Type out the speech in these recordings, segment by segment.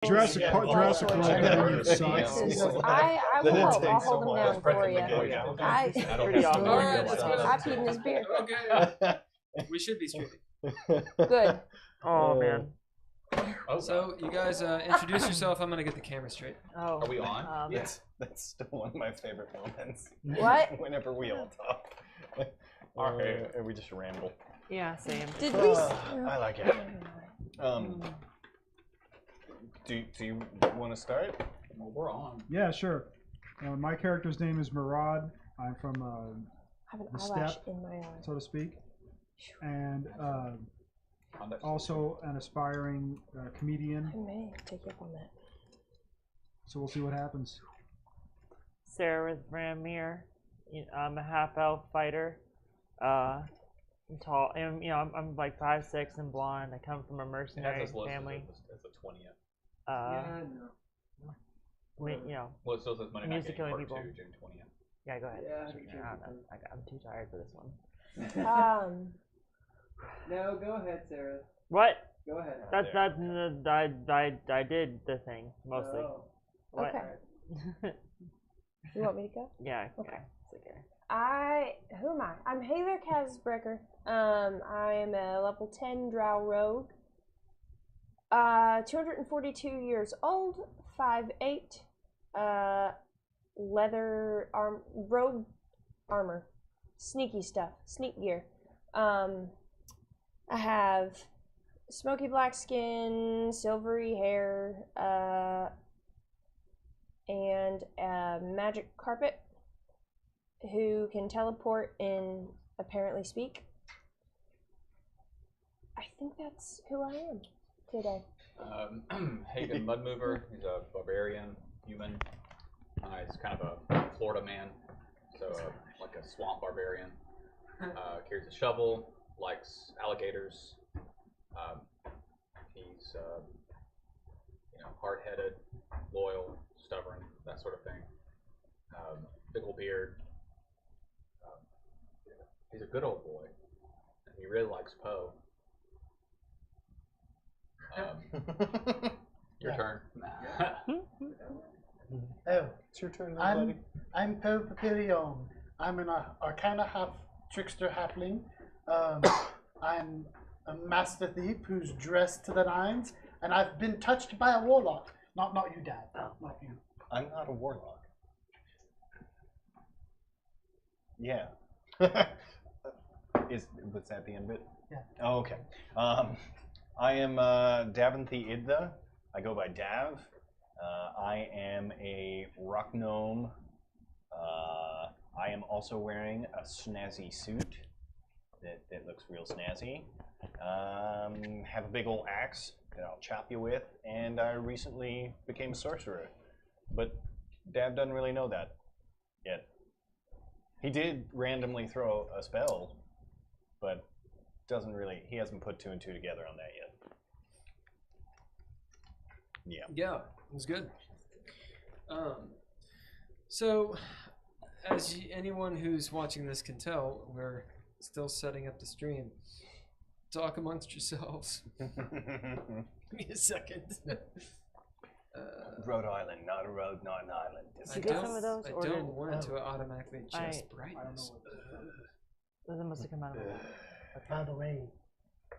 Jurassic Park Dominion sucks. I will help. I'll hold him down for you. I peed in his beer. Okay. We should be streaming. Good. Oh man. So you guys introduce yourself. I'm gonna get the camera straight. Oh. Are we on? Yes, that's still one of my favorite moments. What? Whenever we all talk. And we just ramble. Yeah, same. Did we? I like it. Do you want to start? Well, we're on. Yeah, sure. My character's name is Murad. I'm from I have an the eyelash steppe, in my eye. so to speak, and also an aspiring comedian. I may take you up on that. So we'll see what happens. Sararith Vramamiir. I'm a half-elf fighter. I'm tall. And, I'm like 5'6" and blonde. I come from a mercenary family. As a 20th. Well, it still says Monday Night music killing Game people. Part 2, June 20th. Yeah, go ahead. Yeah, I don't know. I'm too tired for this one. No, go ahead, Sarah. What? Go ahead. I did the thing mostly. Oh. What? Okay. You want me to go? Yeah. Okay. It's okay. Who am I? I'm Heiðr Kassbrakkr. I'm a level 10 drow rogue. 242 years old, 5'8", leather rogue armor, sneaky stuff, sneak gear. I have smoky black skin, silvery hair, and a magic carpet who can teleport and apparently speak. I think that's who I am today. Haygen Mudmover. He's a barbarian human. He's kind of a Florida man, so like a swamp barbarian. Carries a shovel, likes alligators. He's hard-headed, loyal, stubborn, that sort of thing. Big old beard. He's a good old boy, and he really likes Poe. Your turn. Oh, It's your turn, I'm buddy. I'm Pappillion. I'm an Arcane half trickster halfling. I'm a master thief who's dressed to the nines, and I've been touched by a warlock. Not you, Dad. Not you. I'm not a warlock. Yeah. Was that the end of it? Yeah. Oh, okay. I am Dav Idthè. I go by Dav. I am a rock gnome. I am also wearing a snazzy suit that looks real snazzy. Have a big old axe that I'll chop you with, and I recently became a sorcerer. But Dav doesn't really know that yet. He did randomly throw a spell, but he hasn't put 2 and 2 together on that yet. Yeah. Yeah, it was good. So, as anyone who's watching this can tell, we're still setting up the stream. Talk amongst yourselves. Give me a second. Rhode Island, not a road, not an island. Did you get some of those? I or don't did- want it to automatically adjust brightness. Those must have come out of it. By the way,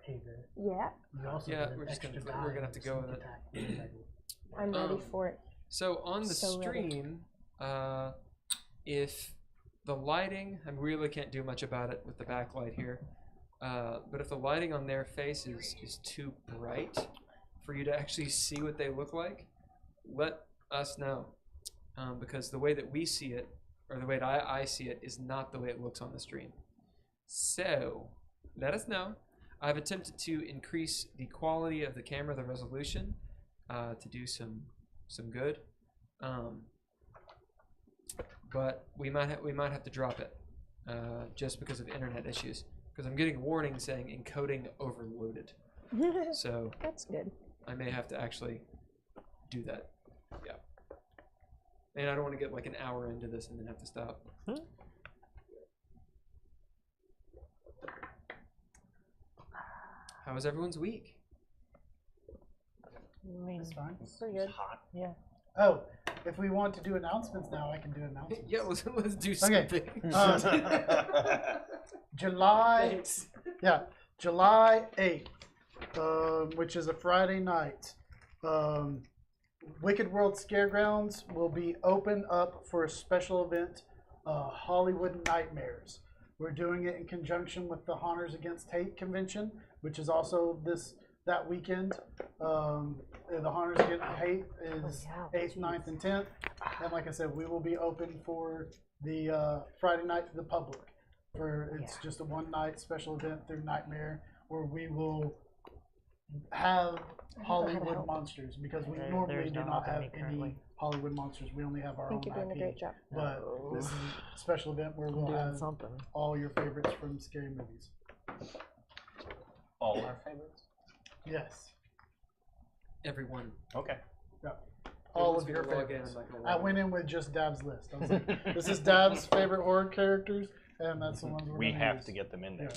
Heiðr, Yeah, you also Yeah, get an we're just extra we're gonna have to die go on with sneak it. attack. I'm ready for it. So on the So ready. stream, if the lighting, I really can't do much about it with the backlight here, but if the lighting on their faces is too bright for you to actually see what they look like, let us know. Because the way that we see it, or the way that I see it, is not the way it looks on the stream. So, let us know. I've attempted to increase the quality of the camera, the resolution, to do some good. But we might have to drop it just because of internet issues. Because I'm getting warnings saying encoding overloaded. So That's good. I may have to actually do that. Yeah. And I don't want to get like an hour into this and then have to stop. How was everyone's week? I mean, That's fine. it's pretty good. Hot. Yeah. Oh, if we want to do announcements now, I can do announcements. Yeah, let's do Okay. something. July, yeah, July 8th, which is a Friday night. Wicked World Scaregrounds will be open up for a special event, Hollywood Nightmares. We're doing it in conjunction with the Haunters Against Hate convention, which is also that weekend. The Haunters Against Hate is 8th, 9th, and 10th. And like I said, we will be open for the Friday night to the public. It's just a one-night special event through Nightmare where we will have Hollywood monsters, because we normally do not have any Hollywood monsters. We only have our own You're doing a IP. great job. But this is a special event where we'll have all your favorites from scary movies. All our favorites? Yes. Everyone. Okay. All of your favorites. I went in with just Dav's list. I was like, this is Dav's favorite horror characters, and that's the ones we have to get them in there.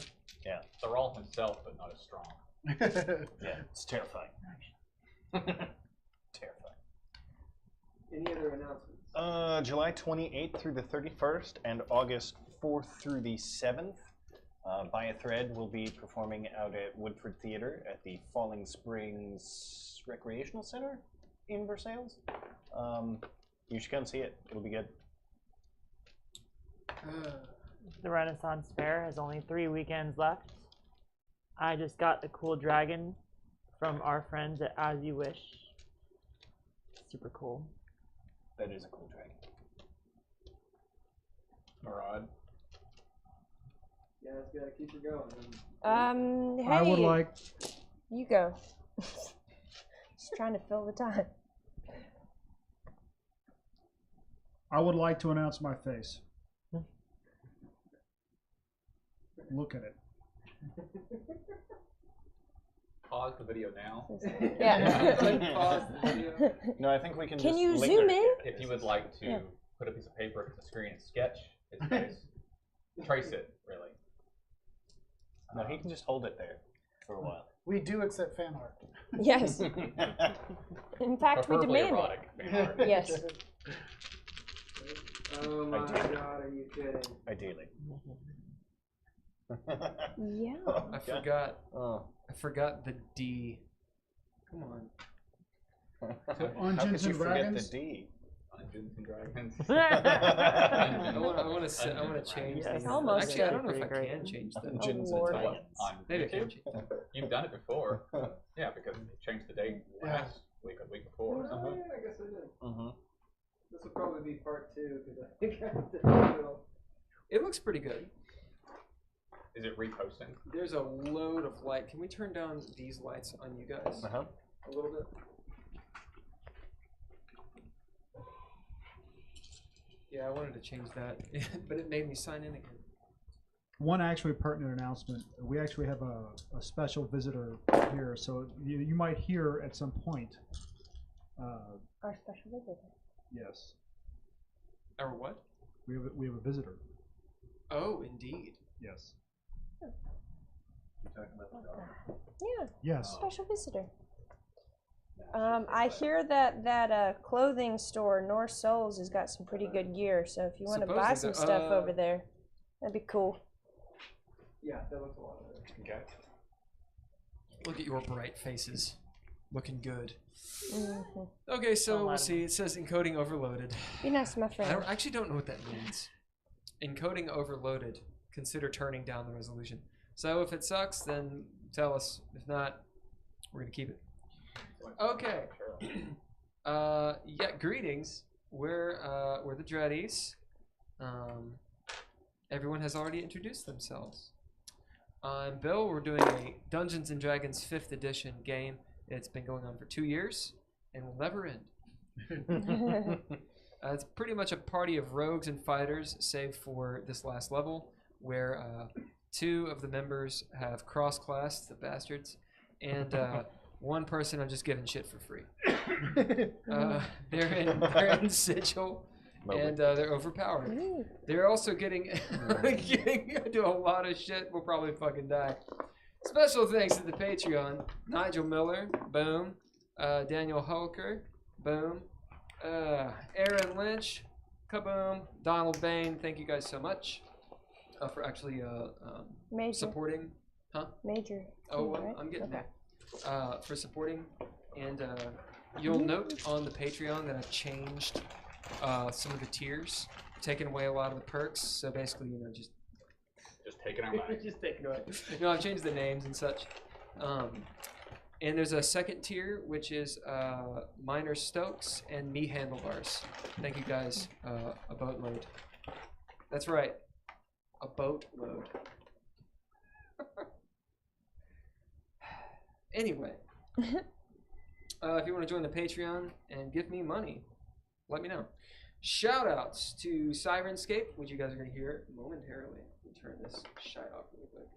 Yeah. They're all himself, but not as strong. Yeah, it's terrifying. Terrifying. Any other announcements? July 28th through the 31st and August 4th through the 7th. By a Thread will be performing out at Woodford Theatre at the Falling Springs Recreational Center in Versailles. You should come see it. It'll be good. The Renaissance Fair has only 3 weekends left. I just got the cool dragon from our friends at As You Wish. Super cool. That is a cool dragon. Murad. Yeah, it's gotta keep her going. Hey, I would like. you go. Just trying to fill the time. I would like to announce my face. Look at it. Pause the video now. Yeah. Pause the video. No, I think we can. Can just you linger. zoom in? If you would like to put a piece of paper up the screen and sketch his face, trace it, really. No, he can just hold it there for a while. We do accept fan art. Yes. In fact, we Preferably demand erotic it. fan art. Yes. Oh my Ideally. god, are you kidding? Ideally. Yeah. I forgot. Oh. I forgot the D. Come on. How Dungeons could you and forget Dragons? the D? Dungeons and Dragons. I want to change Yes. these. Almost Actually, I good. don't know if I Pretty can great. change them. Dungeons Lord. and Dragons. On Maybe I can YouTube? change them. You've done it before. Yeah, because you changed the date last week or the week before. Oh, yeah, I guess I did. Mm-hmm. This will probably be part 2 because I think I did it all. It looks pretty good. Is it reposting? There's a load of light. Can we turn down these lights on you guys Uh-huh. a little bit? Yeah, I wanted to change that, but it made me sign in again. One actually pertinent announcement. We actually have a special visitor here, so you might hear at some point. Our special visitor. Yes, Or what? we have a visitor. Oh, indeed. Yes. Yeah. Yes. Special visitor. I hear that clothing store, North Souls, has got some pretty good gear. So if you want to buy some Supposedly, stuff over there, that'd be cool. Yeah, that looks a lot of it. Okay. Look at your bright faces. Looking good. Mm-hmm. Okay, so Don't we'll let see. It says encoding overloaded. Be nice to my I friend. actually don't know what that means. Encoding overloaded. Consider turning down the resolution. So if it sucks, then tell us. If not, we're gonna keep it. Okay. Yeah. Greetings. We're the Dreadies. Everyone has already introduced themselves. I'm Bill. We're doing a Dungeons and Dragons 5th edition game. It's been going on for 2 years and will never end. It's pretty much a party of rogues and fighters, save for this last level, where 2 of the members have cross-classed, the bastards, and one person I'm just giving shit for free. They're in Sigil, and they're overpowered. They're also getting do a lot of shit. We'll probably fucking die. Special thanks to the Patreon, Nigel Miller, boom, Daniel Hulker, boom. Aaron Lynch, kaboom. Donald Bain, thank you guys so much for actually supporting. Huh? Major. Oh, well, right? I'm getting Okay. there. For supporting. And you'll note on the Patreon that I've changed some of the tiers, taken away a lot of the perks. So basically, just taking our money. just taking away. I've changed the names and such. And there's a second tier, which is Minor Stokes and Me Handlebars. Thank you guys. A boatload. That's right. A boatload. Anyway. If you want to join the Patreon and give me money, let me know. Shout outs to Sirenscape, which you guys are going to hear momentarily. Let me turn this shite off really quick.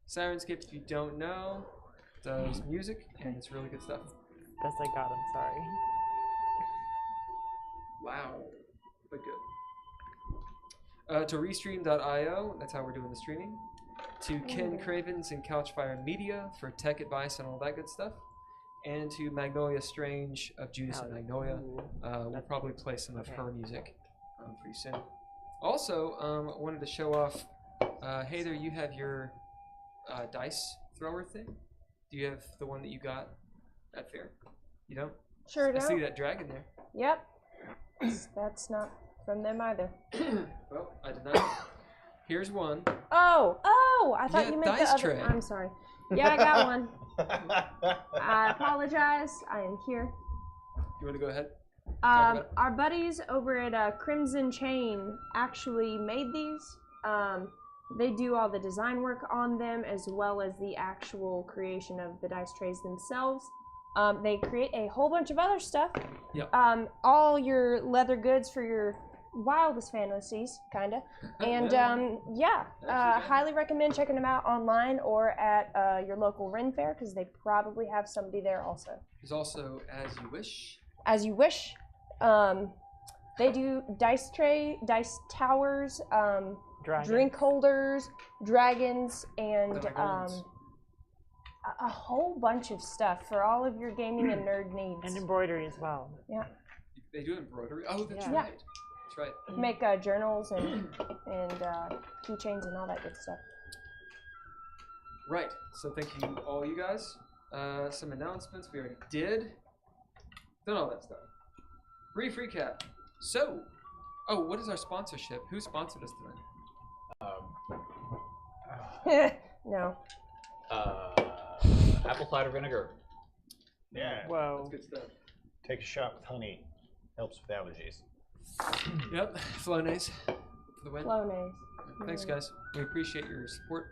Sirenscape, if you don't know, does music, and it's really good stuff. Best I got, I'm sorry. Loud, but good. To Restream.io, that's how we're doing the streaming. To Ken Cravens and Couchfire Media for tech advice and all that good stuff. And to Magnolia Strange of Judas and Magnolia. We'll probably play some of her music pretty soon. Also, I wanted to show off, Heiðr, you have your dice thrower thing? Do you have the one that you got at fair? You don't? Sure I don't. see that dragon there. Yep. That's not from them either. Well, I did not. Here's one. Oh, I thought you meant the other. Tray. I'm sorry. Yeah, I got one. I apologize. I am here. You want to go ahead? Our buddies over at Crimson Chain actually made these. They do all the design work on them as well as the actual creation of the dice trays themselves. They create a whole bunch of other stuff. Yep. All your leather goods for your wildest fantasies, kinda. And highly recommend checking them out online or at your local Ren Fair because they probably have somebody there also. There's also As You Wish. As You Wish. They do dice towers, drink holders, dragons, and a whole bunch of stuff for all of your gaming and nerd needs. And embroidery as well. Yeah. They do embroidery? Oh, that's Yeah. right. That's right. Make journals and keychains and all that good stuff. Right. So thank you all you guys. Some announcements we already did. Done all that stuff. Brief recap. So, what is our sponsorship? Who sponsored us tonight? No. Apple cider vinegar. Yeah. Whoa. That's good stuff. Take a shot with honey. Helps with allergies. Yep. Flonase for the win. Flonase. Thanks, guys. We appreciate your support.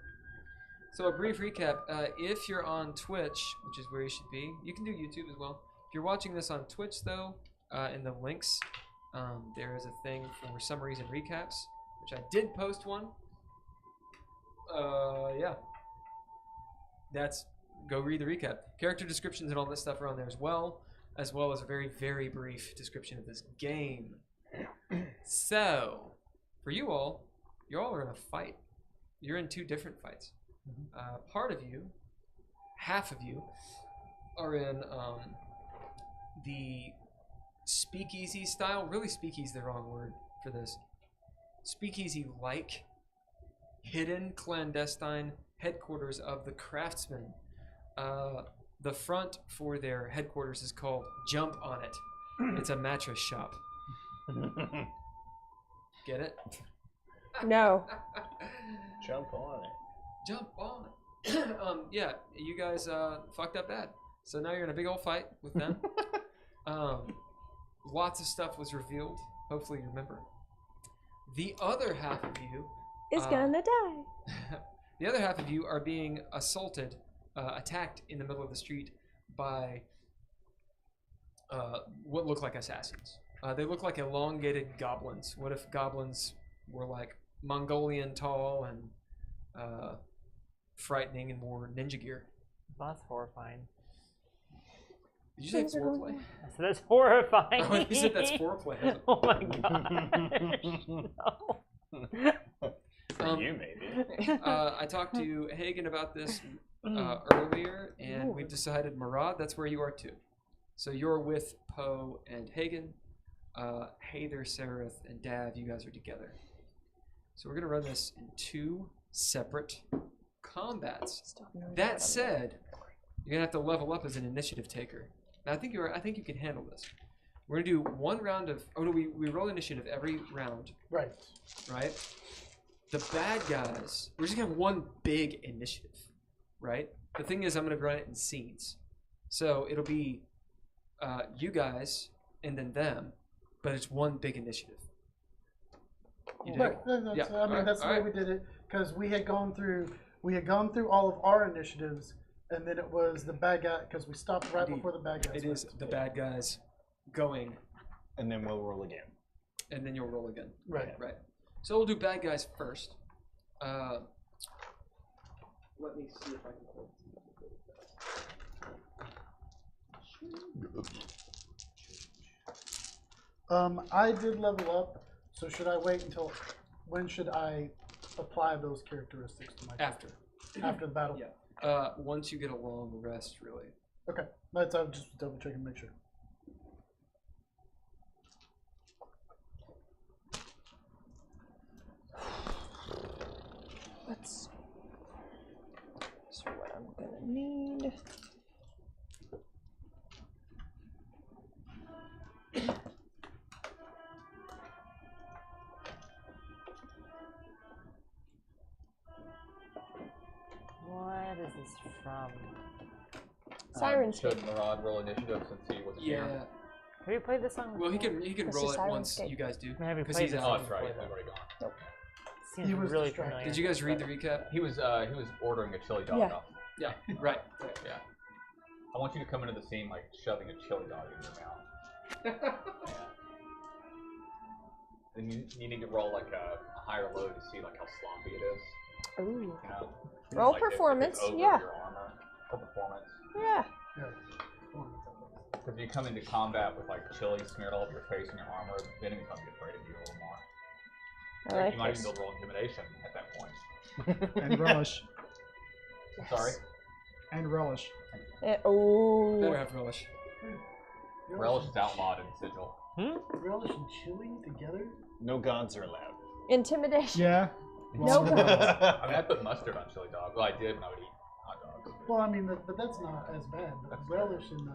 So a brief recap. If you're on Twitch, which is where you should be, you can do YouTube as well. If you're watching this on Twitch, though, in the links, there is a thing for summaries and recaps, which I did post one. Yeah. Go read the recap. Character descriptions and all this stuff are on there as well as a very, very brief description of this game. So, for you all, you all are in a fight. You're in two different fights. Part of you, half of you, are in the speakeasy style. Really, speakeasy is the wrong word for this. Speakeasy-like, hidden, clandestine headquarters of the craftsmen. The front for their headquarters is called Jump On It. It's a mattress shop. Get it? No. Jump on it. Jump on it. Yeah, you guys fucked up bad. So now you're in a big old fight with them. Lots of stuff was revealed. Hopefully you remember. The other half of you is gonna die. The other half of you are being assaulted, attacked in the middle of the street by what look like assassins. They look like elongated goblins. What if goblins were like Mongolian tall and frightening and wore ninja gear? That's horrifying. Did you say foreplay? I said that's horrifying. Oh, you said that's foreplay. Oh my god. No. For you, maybe. I talked to Haygen about this earlier, and we've decided, Murad, that's where you are too. So you're with Poe and Haygen. Heiðr, Sararith, and Dav, you guys are together. So we're going to run this in 2 separate combats. That said, you're going to have to level up as an initiative taker. Now, I think you can handle this. We're going to do 1 round of... Oh, no, we roll initiative every round. Right. Right? The bad guys... We're just going to have 1 big initiative. Right? The thing is, I'm going to run it in scenes. So it'll be you guys and then them, but it's 1 big initiative. You dig? Right. That's, Yeah. I mean, that's the way Alright. we did it because we had gone through all of our initiatives, and then it was the bad guy because we stopped right Indeed. before the bad guys. It is the bad guys going, And then we'll roll again. and then you'll roll again. Right. Right. So we'll do bad guys first. Let me see if I can hold. I did level up, so should I wait until when should I apply those characteristics to my After. after the battle? Yeah. Once you get a long rest, really. Okay, that's I'm just double checking to make sure. Let's see what I'm gonna need. What is this from? Siren's Should Murad roll initiative since he wasn't Yeah. here? Have you played this song? Well, he before? can This roll is it Siren's once Gate. you guys do. Have you 'Cause played he's this out. Oh, song? that's right. before, I've already gone. Seems He was really distracted. familiar. Did you guys read the recap? He was ordering a chili dog Yeah. off. Yeah. Right. Yeah. I want you to come into the scene like shoving a chili dog in your mouth. Yeah. And you need to roll like a higher low to see like how sloppy it is. Ooh. You know? Roll Like, if performance, it's over yeah. your armor for performance. Yeah. Because you come into combat with like chili smeared all over your face and your armor, the enemy's gonna be afraid of you a little more. I like you might this. even be able to roll intimidation at that point. And relish. Sorry? And relish. Oh. Better have relish. Relish is outlawed in Sigil. Relish and chili together? No gods are allowed. Intimidation. Yeah. No Well, I mean, I put mustard on chili dog. Well, I did when I would eat hot dogs. Well, I mean, but that's not as bad. That's Relish and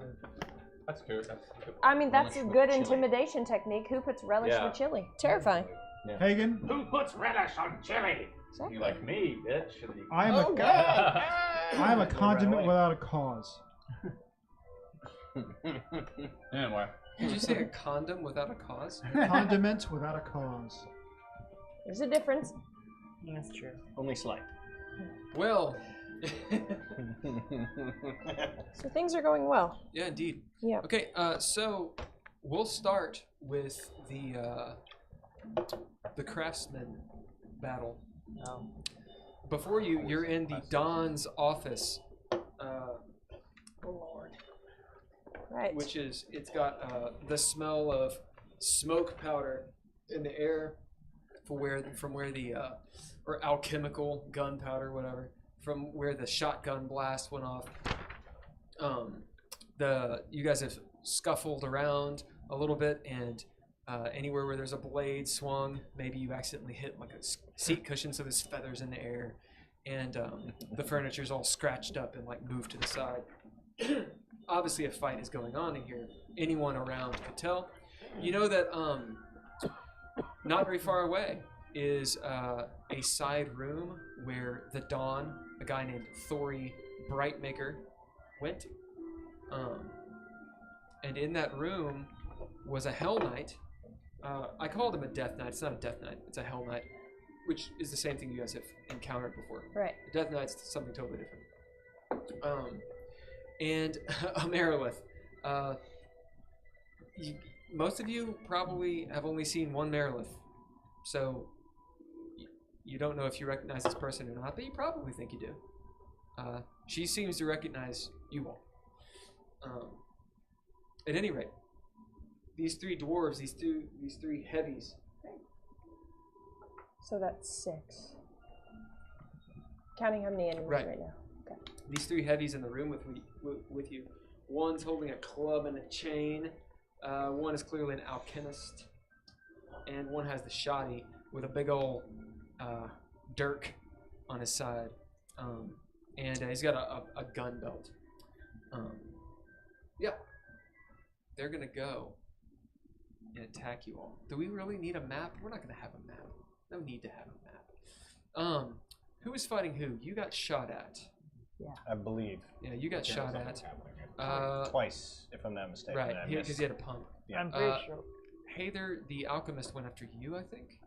That's good. That's good. I mean, that's a Relish with good chili. intimidation technique. Who puts relish Yeah. with chili? Terrifying. Hagen, Who puts relish on chili? Exactly. You like me, bitch. And you- I am Oh, a God. I am a condiment without a cause. Anyway. Did you say a condom without a cause? Condiment without a cause. There's a difference. That's true. Only slight. Well. So things are going well. Yeah, indeed. Yeah. Okay, so we'll start with the craftsman battle. Before you're in the Don's office, Oh Lord. Right. which is it's got the smell of smoke powder in the air from where the or alchemical gunpowder, whatever, from where the shotgun blast went off. You guys have scuffled around a little bit, and anywhere where there's a blade swung, maybe you accidentally hit like a seat cushion, so there's feathers in the air, and the furniture's all scratched up and like moved to the side. Obviously, a fight is going on in here. Anyone around could tell. You know that not very far away is a side room where the Dawn, a guy named Thori Brightmaker, went to. And in that room was a Hell Knight. I called him a Death Knight. It's not a Death Knight. It's a Hell Knight, which is the same thing you guys have encountered before. Right. A Death Knight's something totally different. And a Merilith. Most of you probably have only seen one Merilith, so you don't know if you recognize this person or not, but you probably think you do. She seems to recognize you all. At any rate, these 3 dwarves, these three heavies. So that's 6. Counting how many enemies right now. Okay. these 3 heavies in the room with you. One's holding a club and a chain. One is clearly an alchemist, and one has the shoddy with a big old dirk on his side, and he's got a gun belt. Yeah, they're gonna go and attack you all. Do we really need a map? We're not gonna have a map. No need to have a map. Who was fighting who? You got shot at. Yeah. I believe. Yeah, you got shot at. Twice, if I'm not mistaken. Right, because he had a pump. Yeah. I'm pretty sure. Heiðr, the alchemist, went after you, I think.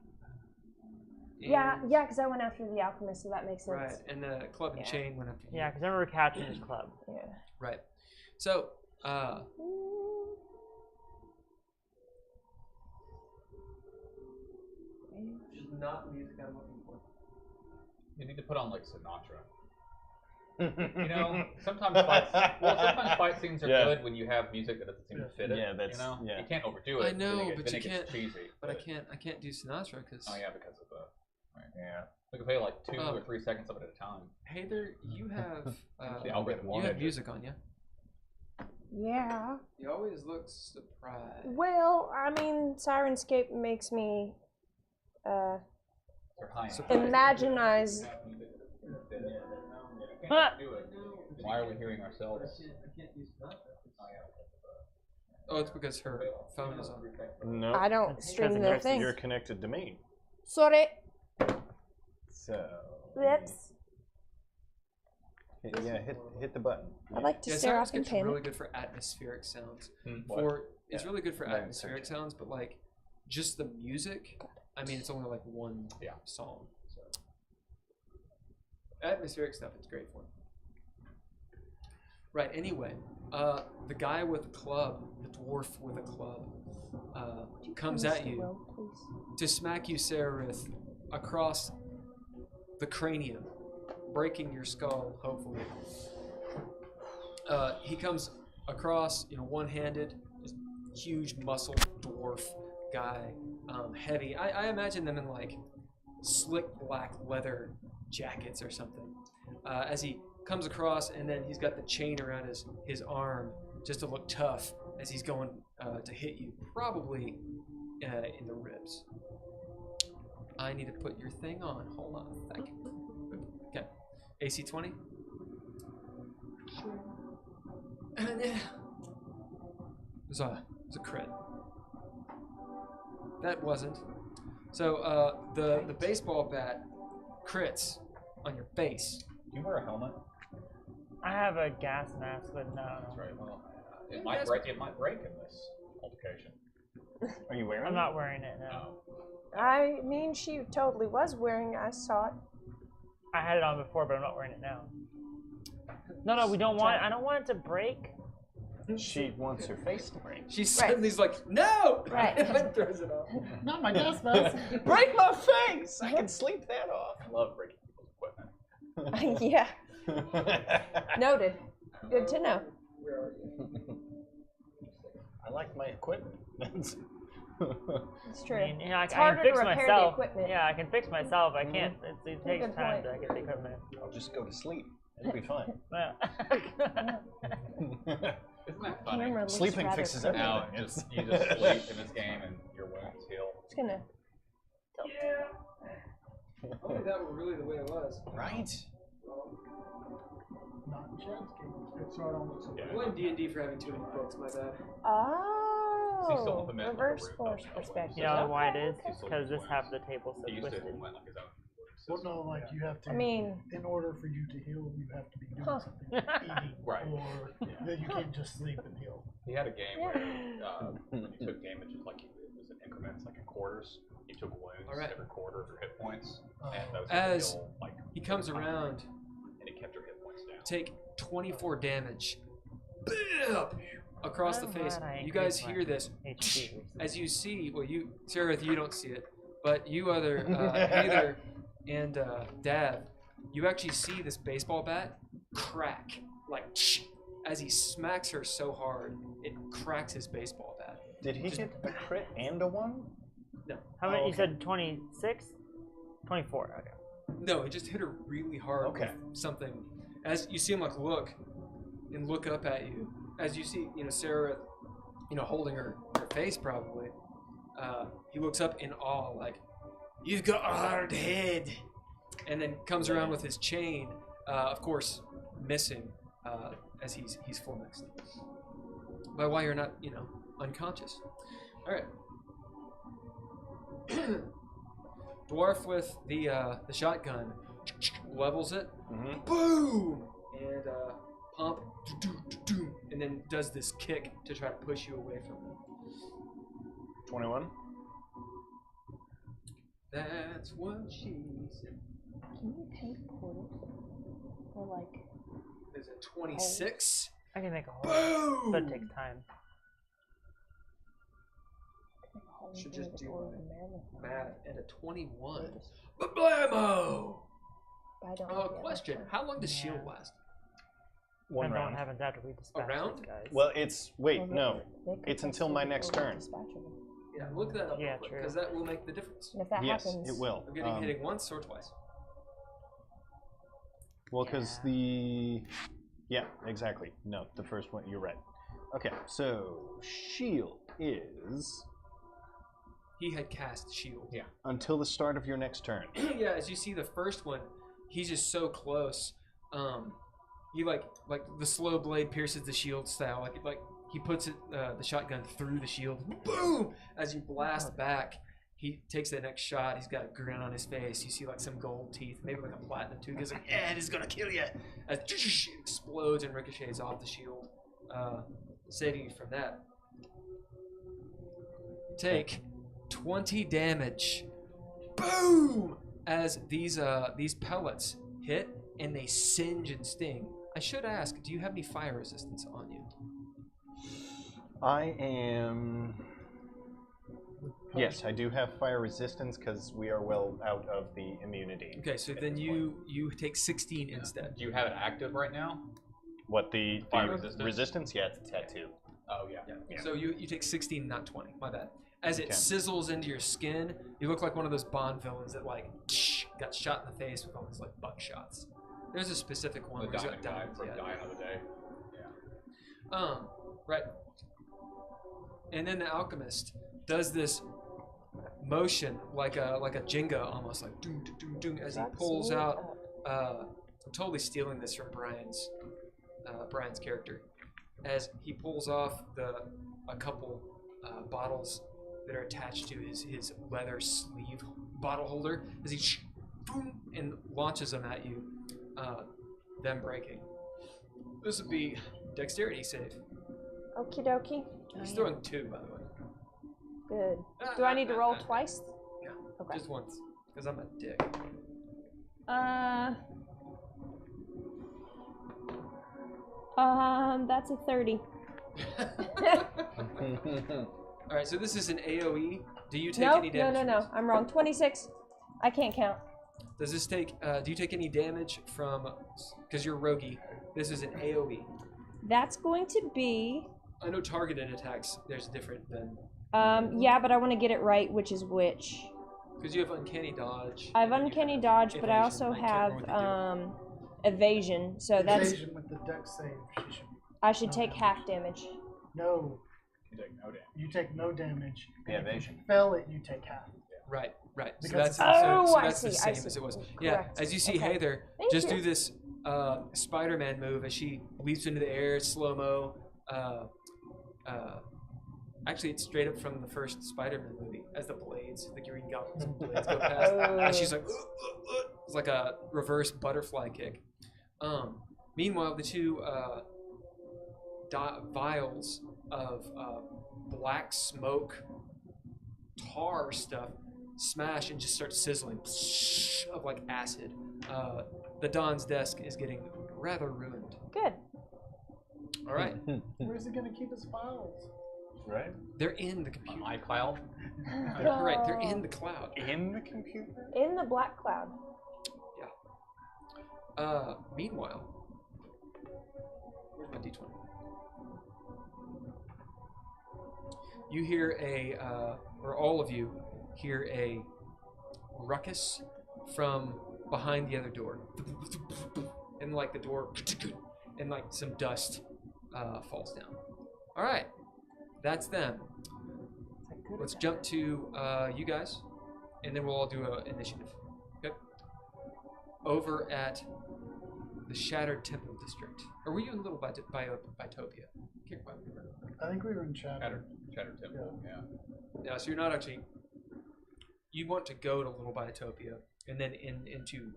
Yeah, because I went after the alchemist, so that makes sense. Right, and the club and chain went after you. Yeah, because I remember catching his club. Yeah. Right. So, which is not music I'm looking for. You need to put on like Sinatra. You know, sometimes fight scenes are good when you have music that doesn't seem to fit it. Yeah, that's you can't overdo it. I know, but you can't. Cheesy, but I can't do Sinatra because. Oh yeah, because of the. Right. Yeah. We can play like 2 or 3 seconds of it at a time. Heiðr, you have the algorithm. You have music on you. Yeah. You always look surprised. Well, I mean, Sirenscape makes me imaginize. Why are we hearing ourselves? Oh, it's because her phone is on. No. I don't stream the thing. You're connected to me. Sorry. So. Whoops. Yeah, hit the button. I like to stare off in pain. Really good for atmospheric sounds. It's really good for atmospheric sounds, but like just the music. I mean, it's only like one song. So. Atmospheric stuff, it's great for. Right. Anyway, the guy with the club, the dwarf with a club, comes at you to smack you, Sararith, across the cranium, breaking your skull, hopefully. He comes across, one-handed, huge muscle dwarf guy, heavy. I imagine them in like slick black leather jackets or something. As he comes across, and then he's got the chain around his arm just to look tough as he's going to hit you, probably in the ribs. I need to put your thing on. Hold on a second. Okay. AC 20? Sure. Yeah. It was a crit. That wasn't. So the baseball bat crits on your face. Do you wear a helmet? I have a gas mask, but no. That's right. Well, it might break in this altercation. Are you wearing it? I'm not wearing it, no. I mean, she totally was wearing it. I saw it. I had it on before, but I'm not wearing it now. No, we don't want it. I don't want it to break. She wants her face to break. She suddenly's like, no! Right. And throws it off. Not my gas mask. Break my face! I can sleep that off. I love breaking people's equipment. Yeah. Noted. Good to know. I like my equipment. It's true. I mean, it's I harder can fix to repair myself. the equipment. Yeah, I can fix myself. I can't. It takes Good time point. to get the equipment. I'll just go to sleep. It'll be fine. Isn't that funny? Sleeping fixes everything. Now, you just sleep in this game and your wounds heal. Just gonna. Only that were really the way it was. Right? Not in Shadscape. So I don't look so I blame D&D for having too many books, my bad. Oh, reverse force perspective. You know why it is? Because this half of the table's so He used to twisted. implement like his own. Well, no, like you have to. I mean, in order for you to heal, you have to be doing something, like eating, Right. or that you can't just sleep and heal. He had a game where when you took damage, like it was in increments, like in quarters. You took wounds every quarter of your hit points, and that was As heal, like he comes around, and he kept your hit points down. take 24 damage. Across the face. I You guys increased my hear this HP. as you see. Well, Sararith, you don't see it, but you other Heiðr and Dav, you actually see this baseball bat crack like as he smacks her so hard it cracks his baseball bat. Did he get a crit and a 1? No. How many? You said 26? 24. Okay. No, it just hit her really hard with something. as you see him like look up at you, as you see, Sararith, holding her face probably, he looks up in awe, like, "You've got a hard head," and then comes around with his chain, of course, missing, as he's flummoxed by why you're not, unconscious. All right. Dwarf with the shotgun levels it, boom, and pump, and then does this kick to try to push you away from him. 21. That's what she said. Can you paint portals? Or like... There's a 26. I can make a hole, Boom! but it takes time. Should just do my math and a 21. Blammo! Question: how long does shield last? One Depends on round. what happens after we dispatch round? these guys. Well, it's no. It's until my next turn. Yeah, look that up Yeah, real quick, true. because that will make the difference. And if that Yes, happens... it will. I'm getting hitting once or twice. Well, because yeah, exactly. No, the first one. You're right. Okay, so shield is He had cast shield. Yeah. until the start of your next turn. Yeah, as you see the first one, he's just so close. He like the slow blade pierces the shield style. Like he puts it the shotgun through the shield. Boom! As you blast back, he takes the next shot. He's got a grin on his face. You see like some gold teeth, maybe like a platinum tooth. He's like, "It is gonna kill you!" As it explodes and ricochets off the shield, saving you from that. Take 20 damage. Boom! As these pellets hit and they singe and sting. I should ask, do you have any fire resistance on you? I am. Yes, I do have fire resistance because we are well out of the immunity. Okay, so then you take 16 instead. Do you have it active right now? What the Fire resistance? resistance? Yeah, it's a tattoo. Oh yeah. Yeah. So you take 16, not 20. My bad. As it Okay. sizzles into your skin, you look like one of those Bond villains that like got shot in the face with all these like buckshots. There's a specific one The where he's diamond got guy diamonds. from Yeah. Die Another Day. Right. And then the alchemist does this motion like a Jenga almost, like doom doom doom, as he pulls out. I'm totally stealing this from Brian's character, as he pulls off a couple bottles that are attached to his leather sleeve bottle holder, as he boom, and launches them at you, them breaking. This would be dexterity save. Okie dokie. He's throwing 2, by the way. Good. Do I need to roll twice? No, Okay. just once, because I'm a dick. That's a 30. All right, so this is an AOE. Do you take No, any damage? no. I'm wrong. 26. I can't count. Does this take? Do you take any damage from? Because you're roguey. This is an AOE. That's going to be... I know targeted attacks. There's different than. Yeah, but I want to get it right, which is which. Because you have uncanny dodge. I have uncanny dodge, but I evasion. also I can't have remember what evasion, so that's... Evasion with the dex save. She should be. I should take half damage. No, You take no damage. you take no damage. Yeah, And if you evasion. fail it, you take half. Right. So Because that's it's- so I that's the see, I same as see. it was. Correct. Yeah. As you see, Okay. Heiðr, Thank just you. do this Spider-Man move as she leaps into the air, slow mo. Actually, it's straight up from the first Spider-Man movie, as the blades, the Green Goblin's blades go past. As she's like, it's like a reverse butterfly kick. Meanwhile, the two vials of black smoke, tar stuff smash and just start sizzling of like acid. The Don's desk is getting rather ruined. Good. All right, Where's he gonna keep his files? Right? they're in the computer. On iCloud. Right, they're in the cloud. In the computer? In the black cloud. Meanwhile, where's my D20? You hear or all of you hear a ruckus from behind the other door. and like the door, and like some dust falls down. All right, that's them. Let's jump to you guys, and then we'll all do an initiative. Okay. Over at the Shattered Temple District. Or were you in Little Biotopia? Can't quite remember. I think we were in Shattered. Shattered Temple, yeah. Yeah, so you're not actually. You want to go to Little Biotopia and then into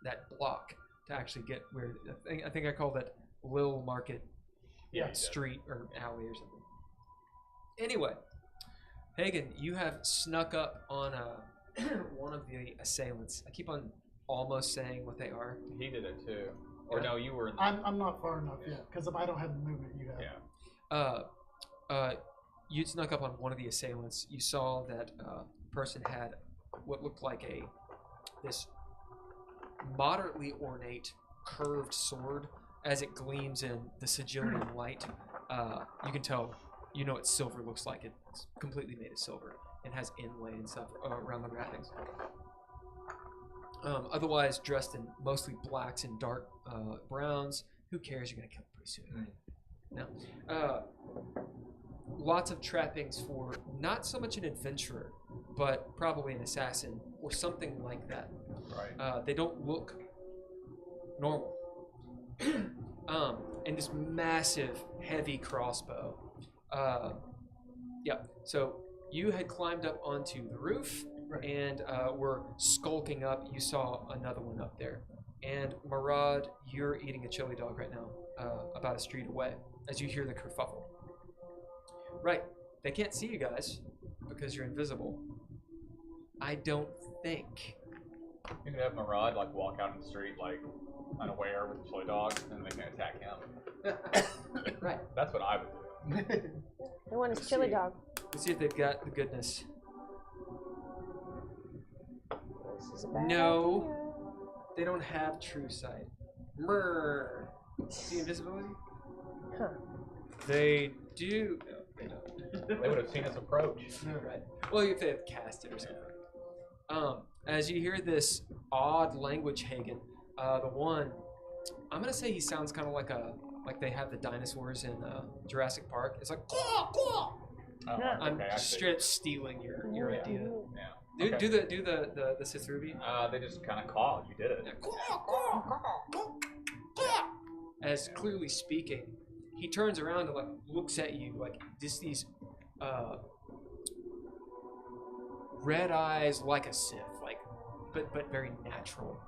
that block to actually get where I think I called it Lil Market Street or alley or something. Anyway, Haygen, you have snuck up on one of the assailants. I keep on almost saying what they are. He did it too. Or no, you were in the... I'm not far enough yet, because if I don't have the movement you have. Yeah. You'd snuck up on one of the assailants. You saw that person had what looked like this moderately ornate curved sword. As it gleams in the Sigilian light, you can tell, you know what silver looks like. It's completely made of silver and has inlay and stuff around the wrappings. Otherwise dressed in mostly blacks and dark browns. Who cares? You're gonna kill him pretty soon. No. Lots of trappings for not so much an adventurer, but probably an assassin or something like that. Right. They don't look normal. And this massive, heavy crossbow. Yeah. So you had climbed up onto the roof. Right. And were skulking up. You saw another one up there. And Murad, you're eating a chili dog right now, about a street away, as you hear the kerfuffle. Right. They can't see you guys because you're invisible. I don't think. You could have Murad like walk out in the street like unaware with a chili dog, and they can attack him. Right. That's what I would do. The one is chili dog. Let's see if they've got the goodness. This is a bad No. idea. They don't have true sight. Murr. See invisibility? Huh. They do. No, they don't. They would have seen us approach. Right. Well, if they have cast it or something. As you hear this odd language, Haygen, the one, I'm gonna say he sounds kind of like they have the dinosaurs in Jurassic Park. It's like, "Caw, caw." I'm Okay, I see. straight up stealing your idea. Yeah. Do Okay. the Sithrubi. They just kind of called. You did it. Yeah. Caw, caw, caw, caw. As clearly speaking, he turns around and like looks at you like just these red eyes like a Sith, like but very natural,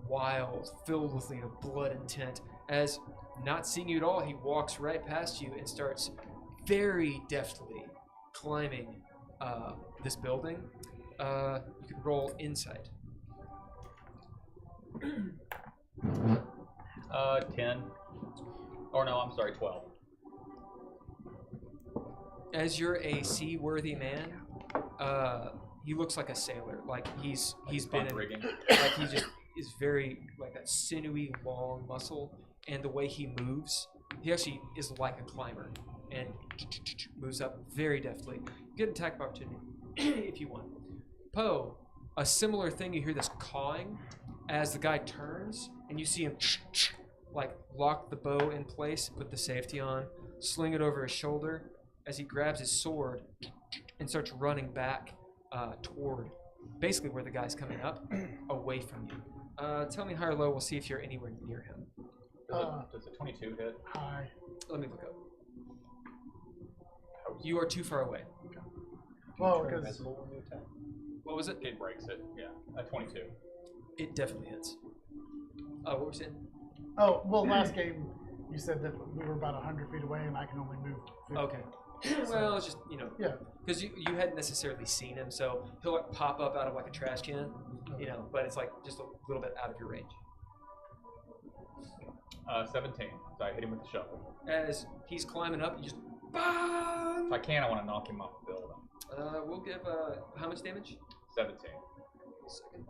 wild, filled with blood intent. As not seeing you at all, he walks right past you and starts very deftly climbing this building. You can roll insight. 10. Or no, I'm sorry, 12. As you're a seaworthy man, he looks like a sailor. Like he's been in, rigging. like he just is very like that sinewy, long muscle, and the way he moves, he actually is like a climber and moves up very deftly. Good attack of opportunity if you want. Poe, a similar thing. You hear this cawing as the guy turns, and you see him like lock the bow in place, put the safety on, sling it over his shoulder as he grabs his sword and starts running back toward basically where the guy's coming up, away from you. Tell me high or low, we'll see if you're anywhere near him. Does a 22 hit? Hi. Let me look up. You are too far away. Well, because What was it? It breaks it. Yeah, a 22. It definitely hits. What were you saying? last game you said that we were about 100 feet away, and I can only move 50. Okay. Well, it's just, Yeah. because you hadn't necessarily seen him, so he'll like pop up out of like a trash can, but it's like just a little bit out of your range. 17. So I hit him with the shovel. As he's climbing up, you just bang! If I can, I want to knock him off the building. We'll give how much damage? 17. A second.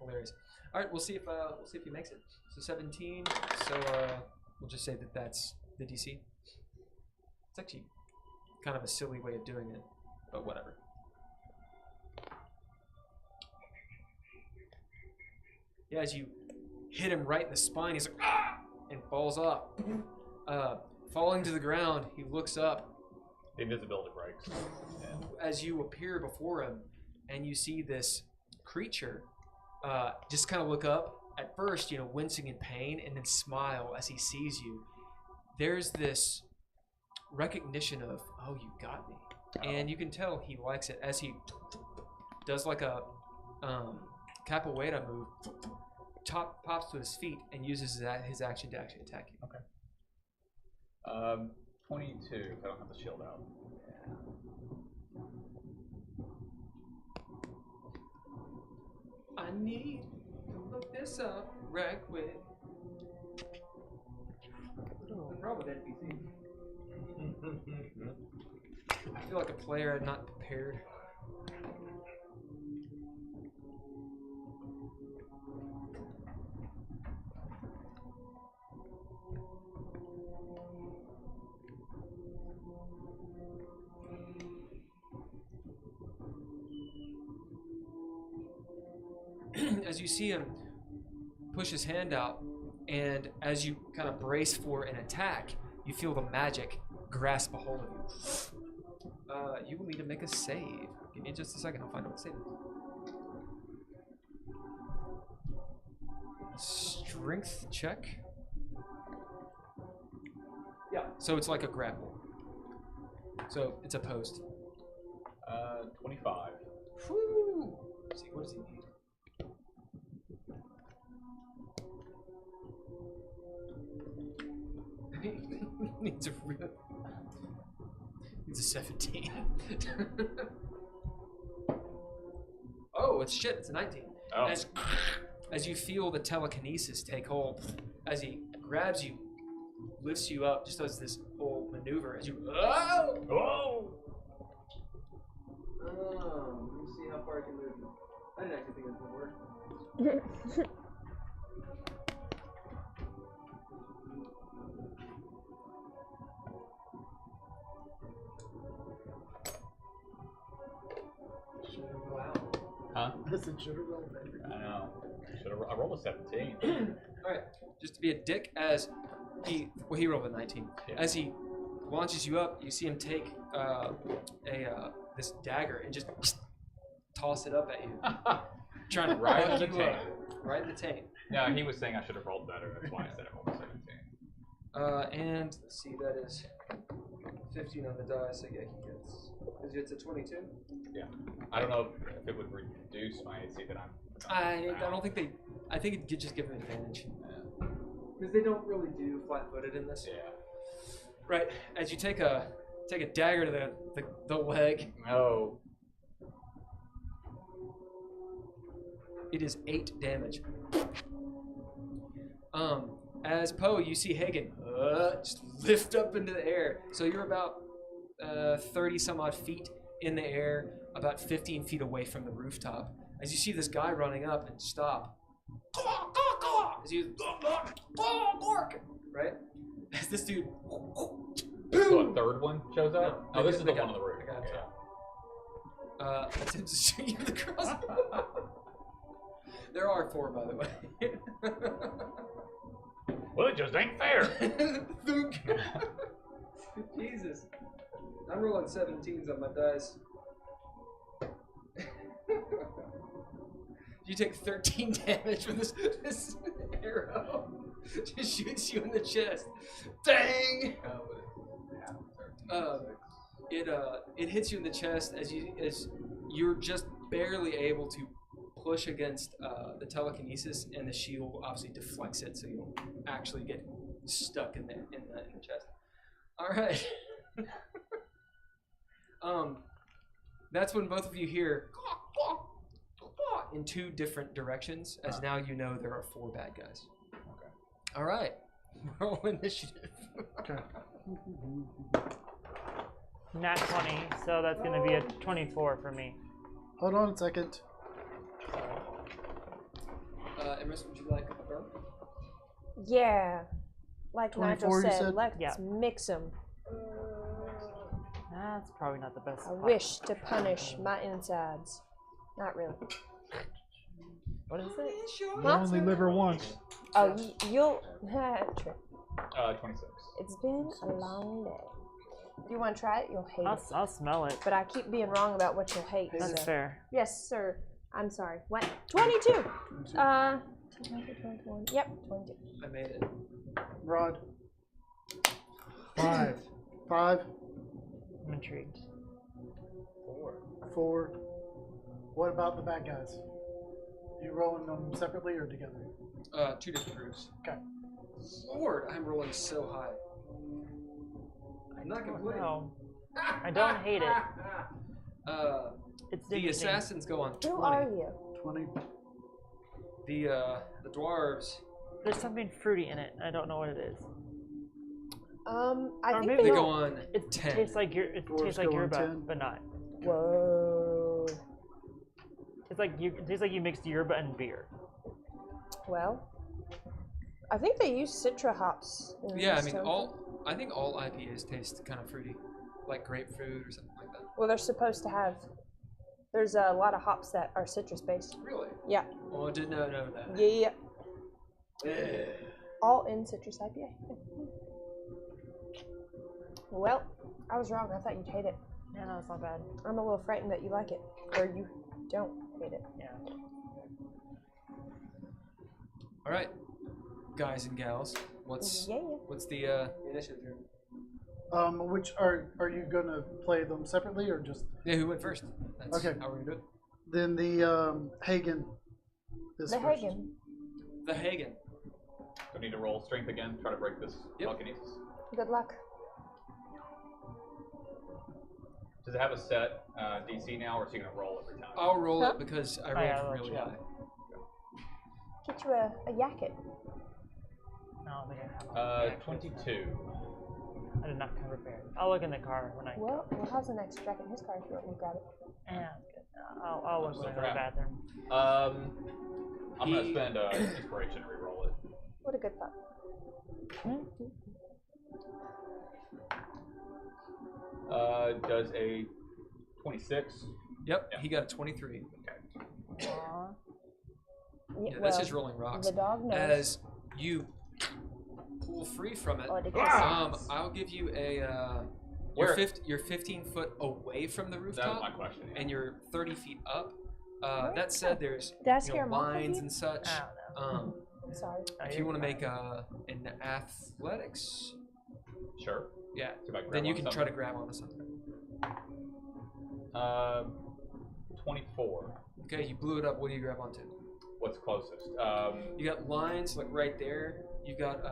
Hilarious. All right, we'll see if he makes it. So 17. So we'll just say that that's the DC. It's actually kind of a silly way of doing it, but whatever. Yeah, as you hit him right in the spine, he's like, ah! And falls off. Falling to the ground, he looks up. The invisibility breaks. As you appear before him, and you see this creature just kind of look up, at first, you know, wincing in pain, and then smile as he sees you. There's this recognition of, oh, you got me. And you can tell he likes it as he does like a capoeira move, pops to his feet, and uses his action to actually attack you. Okay. 22, if I don't have the shield out. I need to look this up right quick. The problem with NPCs. I feel like a player not prepared. As you see him push his hand out, and as you kind of brace for an attack, you feel the magic grasp a hold of you. You will need to make a save. Give me just a second, I'll find out what save it is. Strength check. Yeah, so it's like a grapple. So it's a post. 25. Whew. Let's see, what does he need? Needs a 17. Oh, it's shit. It's a 19. Oh. As you feel the telekinesis take hold, as he grabs you, lifts you up, just does this whole maneuver. As you Oh! Let me see how far I can move. I didn't actually think it was gonna work. Huh? Listen, should have rolled better. I know. I rolled a 17. Alright, just to be a dick, as he rolled a 19. Yeah. As he launches you up, you see him take this dagger and just toss it up at you. Trying to Right fuck in the you up. taint. Right in the taint. No, he was saying I should have rolled better. That's why I said I rolled a 17. And let's see, that is 15 on the dice. So yeah, he gets a 22. Yeah. I don't know if it would reduce my AC that I'm. I don't think they. I think it could just give an advantage. Because they don't really do Flat-footed in this. Yeah. Right. As you take a dagger to the leg. No. It is 8 damage. As Poe, you see Haygen just lift up into the air. So you're about 30 some odd feet in the air, about 15 feet away from the rooftop. As you see this guy running up and stop. As you right? As this dude. So a third one shows up? No, this is the guy one on the roof. the guy on Okay. top. Attempts to shoot you with the crossbow. There are 4, by the way. Well, it just ain't fair. Jesus. I'm rolling 17s on my dice. You take 13 damage from this arrow. Just shoots you in the chest. Bang! It hits you in the chest as you're just barely able to push against the telekinesis, and the shield obviously deflects it, so you don't actually get stuck in the chest. All right. That's when both of you hear in 2 different directions, as now you know there are 4 bad guys. Okay. All right. Roll initiative. Okay. Nat 20, so that's going to be a 24 for me. Hold on a second. Emrys, would you like a burp? Yeah. Like Nigel 24, you said, said? let's Yeah. mix them. That's probably not the best. I pot. wish to punish my insides. Not really. What is it? You only live her once. Oh, you'll. True. 26. It's been a long day. If you want to try it, you'll hate it. I'll smell it. But I keep being wrong about what you'll hate. That's so. fair. Yes, sir. I'm sorry. What? 22. 21. Yep, 22. I made it. Rod. 5. 5. I'm intrigued. 4. What about the bad guys? You rolling them separately or together? 2 different groups. Okay. Lord, I'm rolling so high. I'm not gonna play. No, I don't hate it. It's The interesting. assassins go on 20. Who are you? 20. The dwarves, There's something fruity in it. I don't know what it is. I Or think maybe they they go go. on It 10. tastes like your. It Dwarves tastes like go on yerba, 10. but not. Whoa. It's like you. It tastes like you mixed yerba and beer. Well, I think they use citra hops. In Yeah, I this, mean don't I think all IPAs taste kind of fruity, like grapefruit or something like that. they? Well, they're supposed to have. There's a lot of hops that are citrus based. Really? Yeah. Oh, I did not know that. Yeah. All in citrus IPA. Well, I was wrong. I thought you'd hate it. Yeah, no, it's not bad. I'm a little frightened that you like it, or you don't hate it. Yeah. All right, guys and gals, what's Yeah. the initiative here? Which are you gonna play them separately or just Yeah, who went first? That's Okay. how we're gonna do it. then the Haygen is The first. Hagen. The Haygen. Do I need to roll strength again? Try to break this Yep. telekinesis. Good luck. Does it have a set DC now, or is he going to roll every time? I'll roll Huh? it because I Oh, rolled yeah, really yeah. high. Get you a yakit. I don't think I have. 22. I did not come prepared. I'll look in the car when I. Well, how's the next jacket in his car if you want me to grab it? Yeah, I'll look when I go to the crap. bathroom. I'm going to spend inspiration to reroll it. What a good thought. Does a 26. Yep, Yeah. he got a 23. Aw. Yeah, that's just rolling rocks. The dog knows. As you pull free from it, Oh, it does. I'll give you a. Where? You're 15 foot away from the That was rooftop, my question. Yeah. and you're 30 feet up. That said, there's Did I scare him off with lines you? and such. I don't know. I'm sorry. If you want to make an athletics, Sure. yeah, See if I can then grab you onto can try to grab onto something. 24. Okay, you blew it up. What do you grab onto? What's closest? You got lines like right there. You got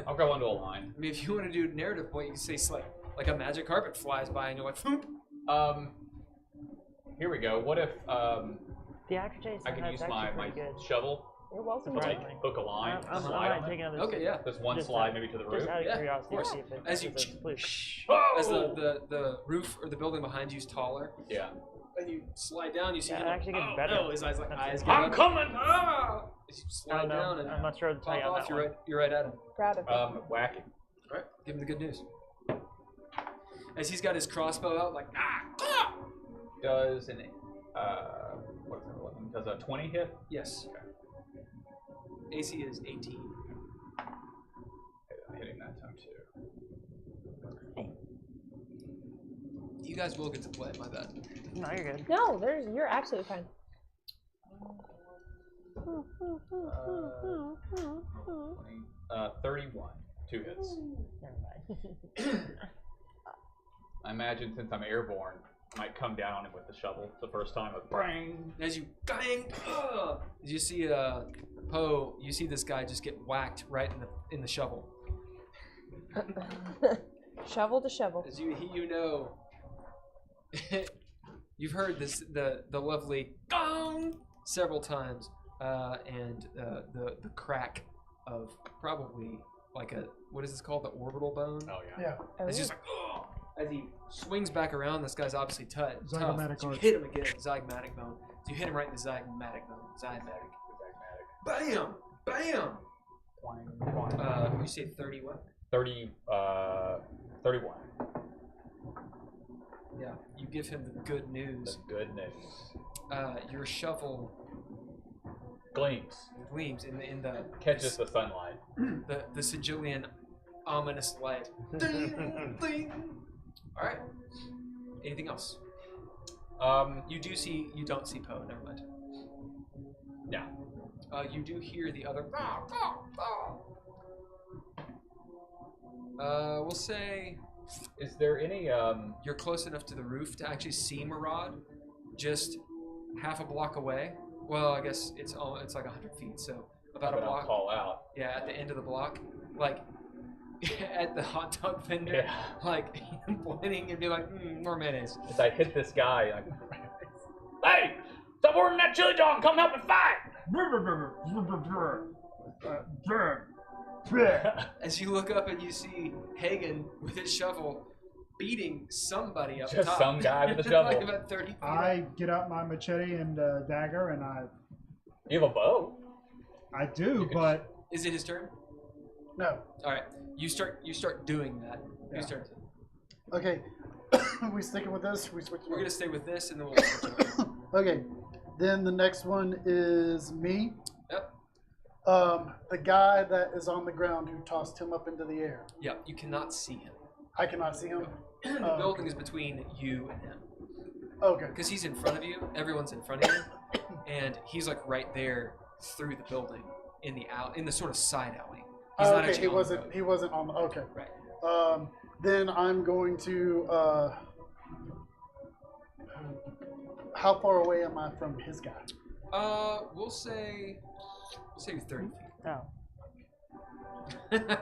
I'll grab onto a line. I mean, if you want to do narrative point, you can say like a magic carpet flies by and you're like, Foop! Here we go. What if The aftertaste I can is use actually my pretty good. shovel You're welcome. to Right. like hook a line, I'm slide not on taking it? another. Okay, yeah. There's one Just slide out- maybe to the Just roof. out of Yeah, of curiosity, course. see if it- As if you it's loose. As the roof or the building behind you is taller, Yeah. and you slide down, you see Yeah, him it like, actually gets oh, better. no, his eyes That's it. get I'm up. coming! Ah! As you I slide don't know. down and I'm not sure to tell you pop on off, that you're one. right at him. Proud of you. Whacking. All right, give him the good news. As he's got his crossbow out, like Does an what is it? 11? Does a 20 hit? yes. AC is 18. I'm hitting that time too. You guys will get to play. My bad. No, you're good. No, you're absolutely fine. 31. 2 hits. Never mind. I imagine since I'm airborne, I might come down on him with the shovel the first time. Like, bang! As you bang, as you see Poe, you see this guy just get whacked right in the shovel. Shovel to shovel. As you know, you've heard this the lovely gong several times, and the crack of probably like a what is this called, the orbital bone? Oh yeah. Yeah. Oh, It's just like as he swings back around, this guy's obviously tough. Zygomatic So you arch. hit him again, zygomatic bone. So you hit him right in the zygomatic bone. Zygomatic. Bam! Bam! You say 30 what? 31. Yeah. You give him the good news. The good news. Your shovel Gleams. in the Catches the sunlight. the Sigilian ominous light. Ding, ding. All right. Anything else? You don't see Poe. Never mind. Yeah. You do hear the other. We'll say. Is there any You're close enough to the roof to actually see Murad, just half a block away. Well, I guess it's like 100 feet, so about a I'll block. call out? Yeah, at the end of the block, like at the hot dog vendor, Yeah. like pointing and be like, more mayonnaise. As I hit this guy, like, hey, stop ordering that chili dog. Come help me fight. As you look up and you see Haygen with his shovel beating somebody up Just top. some guy with a shovel. Like about 30 feet I get out my machete and dagger, and You have a bow? I do, but Is it his turn? No. All right, you start doing that. Yeah. You start. Okay. We sticking with this? We switch. We're gonna stay with this, and then we'll switch over. Okay. Then the next one is me. Yep. The guy that is on the ground who tossed him up into the air. Yep. You cannot see him. I cannot see him. The building is between you and him. Okay. Because he's in front of you, everyone's in front of you, and he's like right there through the building in the sort of side alley. He's not Okay. actually He on the wasn't. road. He wasn't on. Okay. Right. Then I'm going to. How far away am I from his guy? We'll say you're 30 feet. Oh.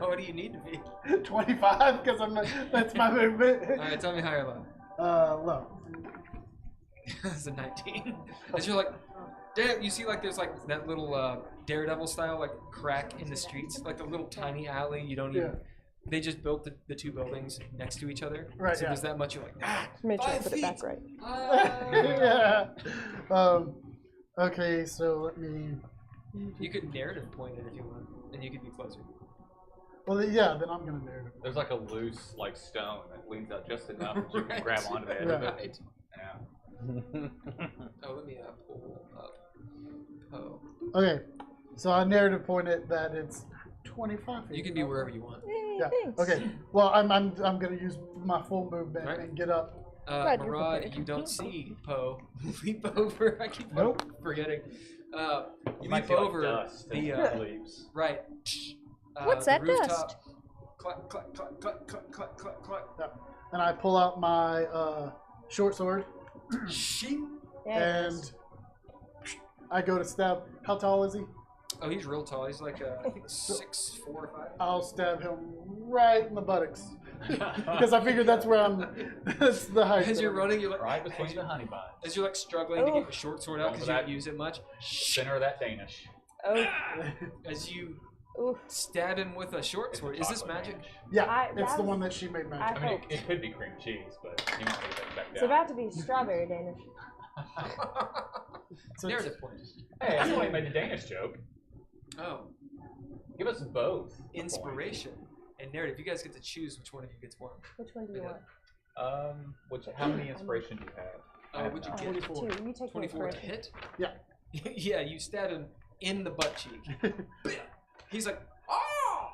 What do you need to be? 25, because I'm. That's my movement. All right, tell me high or low. Low. That's a 19. As you're like, damn, you see like there's like that little Daredevil style like crack in the streets, like the little tiny alley. You don't even. Yeah. They just built the two buildings next to each other. Right, So yeah. there's that much. You're like, Make sure I 5 put it back feet. right. Ah. Yeah. Okay, so let me. You could narrative point it if you want, and you could be closer. Well, yeah, then I'm gonna narrative. There's like a loose like stone that leans out just enough that you can grab onto the edge of it. Right. Yeah. Oh, let me pull up. Oh, Okay, so I narrative point it that it's 25 feet. you can be wherever you want. Yay, Yeah. thanks. Okay. Well, I'm gonna use my full movement Right. and get up. Glad you're Murad, prepared. you don't see Poe leap over. I keep forgetting. You might leap see, like, over dust the as it leaps. right. What's the that rooftop. dust? Clack, clack, clack, clack, clack, clack, clack, clack. And I pull out my short sword Shing. Yes. and I go to stab. How tall is he? Oh, he's real tall. He's like I think 6'4" or 5". I'll stab him right in the buttocks because I figured that's where I'm. That's the height. As that you're I'm- running, you're like Right between the honey buns. as you're like struggling to get Oh. your short sword out Over because you that- don't use it much. Center of that Danish. Oh, As you oof. stab him with a short It's sword. a Is this chocolate magic? Danish. Yeah, I- it's that the was- one that she made magic. I mean, hoped. it could be cream cheese, but you might take that back It's down. about to be strawberry Danish. So Narrative point. Hey, I only made the Danish joke. Oh, Give us both. a point. inspiration and narrative. You guys get to choose which one of you gets one. Which one do you Yeah. want? How many inspiration do you have? Would you none. get 24. 2. You take 24 to inspiration. hit? Yeah. Yeah, you stab him in the butt cheek. He's like, oh!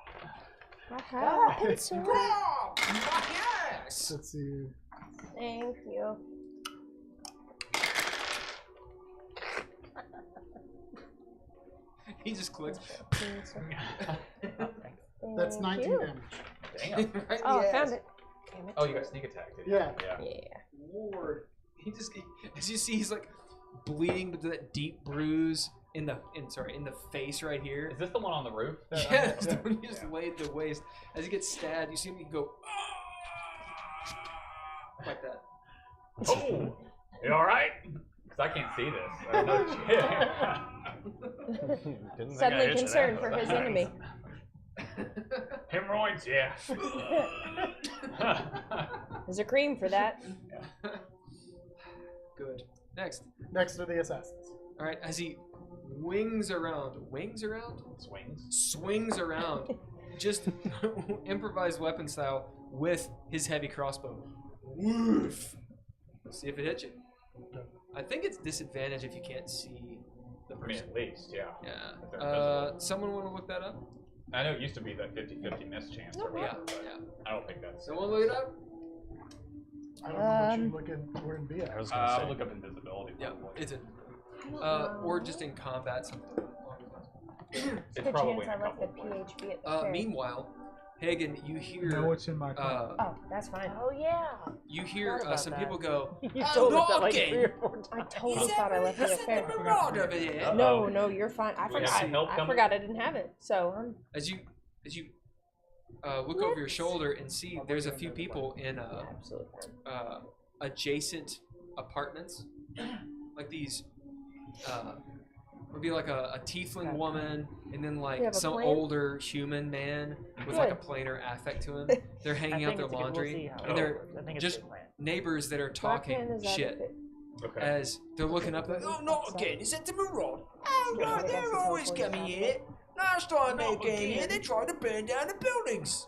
I have a pencil. Oh! Yes! Let's see. Thank you. He just clicks. That's 19 you. damage. Damn. Right in Oh, the I found ass. it. Damn it. Oh, you got sneak attack, did you? Yeah. Yeah. Yeah. Lord. As you see, he's like bleeding with that deep bruise in the face right here. Is this the one on the roof? that- Yeah, it's the one you just laid the waist. As he gets stabbed, you see him go like that. Oh, you all right? Because I can't see this. I know Suddenly concerned for his enemy. Hemorrhoids, yeah. There's a cream for that. Good. Next. Next to the assassins. All right. As he swings around, swings around, just improvised weapon style with his heavy crossbow. Woof. Let's see if it hits you. I think it's disadvantage if you can't see the I mean, person. at least, yeah. Yeah. Someone want to look that up? I know it used to be that 50-50 miss chance or whatever, but I don't think that's... Someone look it up? I don't know what you're looking where to be at. I was I'll gonna look up invisibility. Yeah, probably. it's or just in combat. Something. It's Good probably chance in a I left the couple of places. PHB at the fair. Meanwhile, Haygen, you hear. No, it's in my car. Oh, that's fine. Oh yeah. You hear Forgot about some that. people go. You told us that like Arcane! 3 or 4 times. I totally thought I left it at fair. Murad over here. No, no, you're fine. I We have forgot. some help I coming? forgot I didn't have it. So As you look over your shoulder and see there's a few people in absolutely fine. adjacent apartments, like these. Would be like a tiefling woman, and then You like have a some plan? older human man with like a planar affect to him. They're I hanging out think their it's a good- we'll see laundry, how and it they're works. I think it's just a good plan. neighbors that are What talking plan is that shit if it- Okay. as they're looking up. Like, oh, not again! Is that the Murad? Oh, Yeah, right, that's they're the always teleport coming stuff. here. Last time they Not came here, again. they tried to burn down the buildings.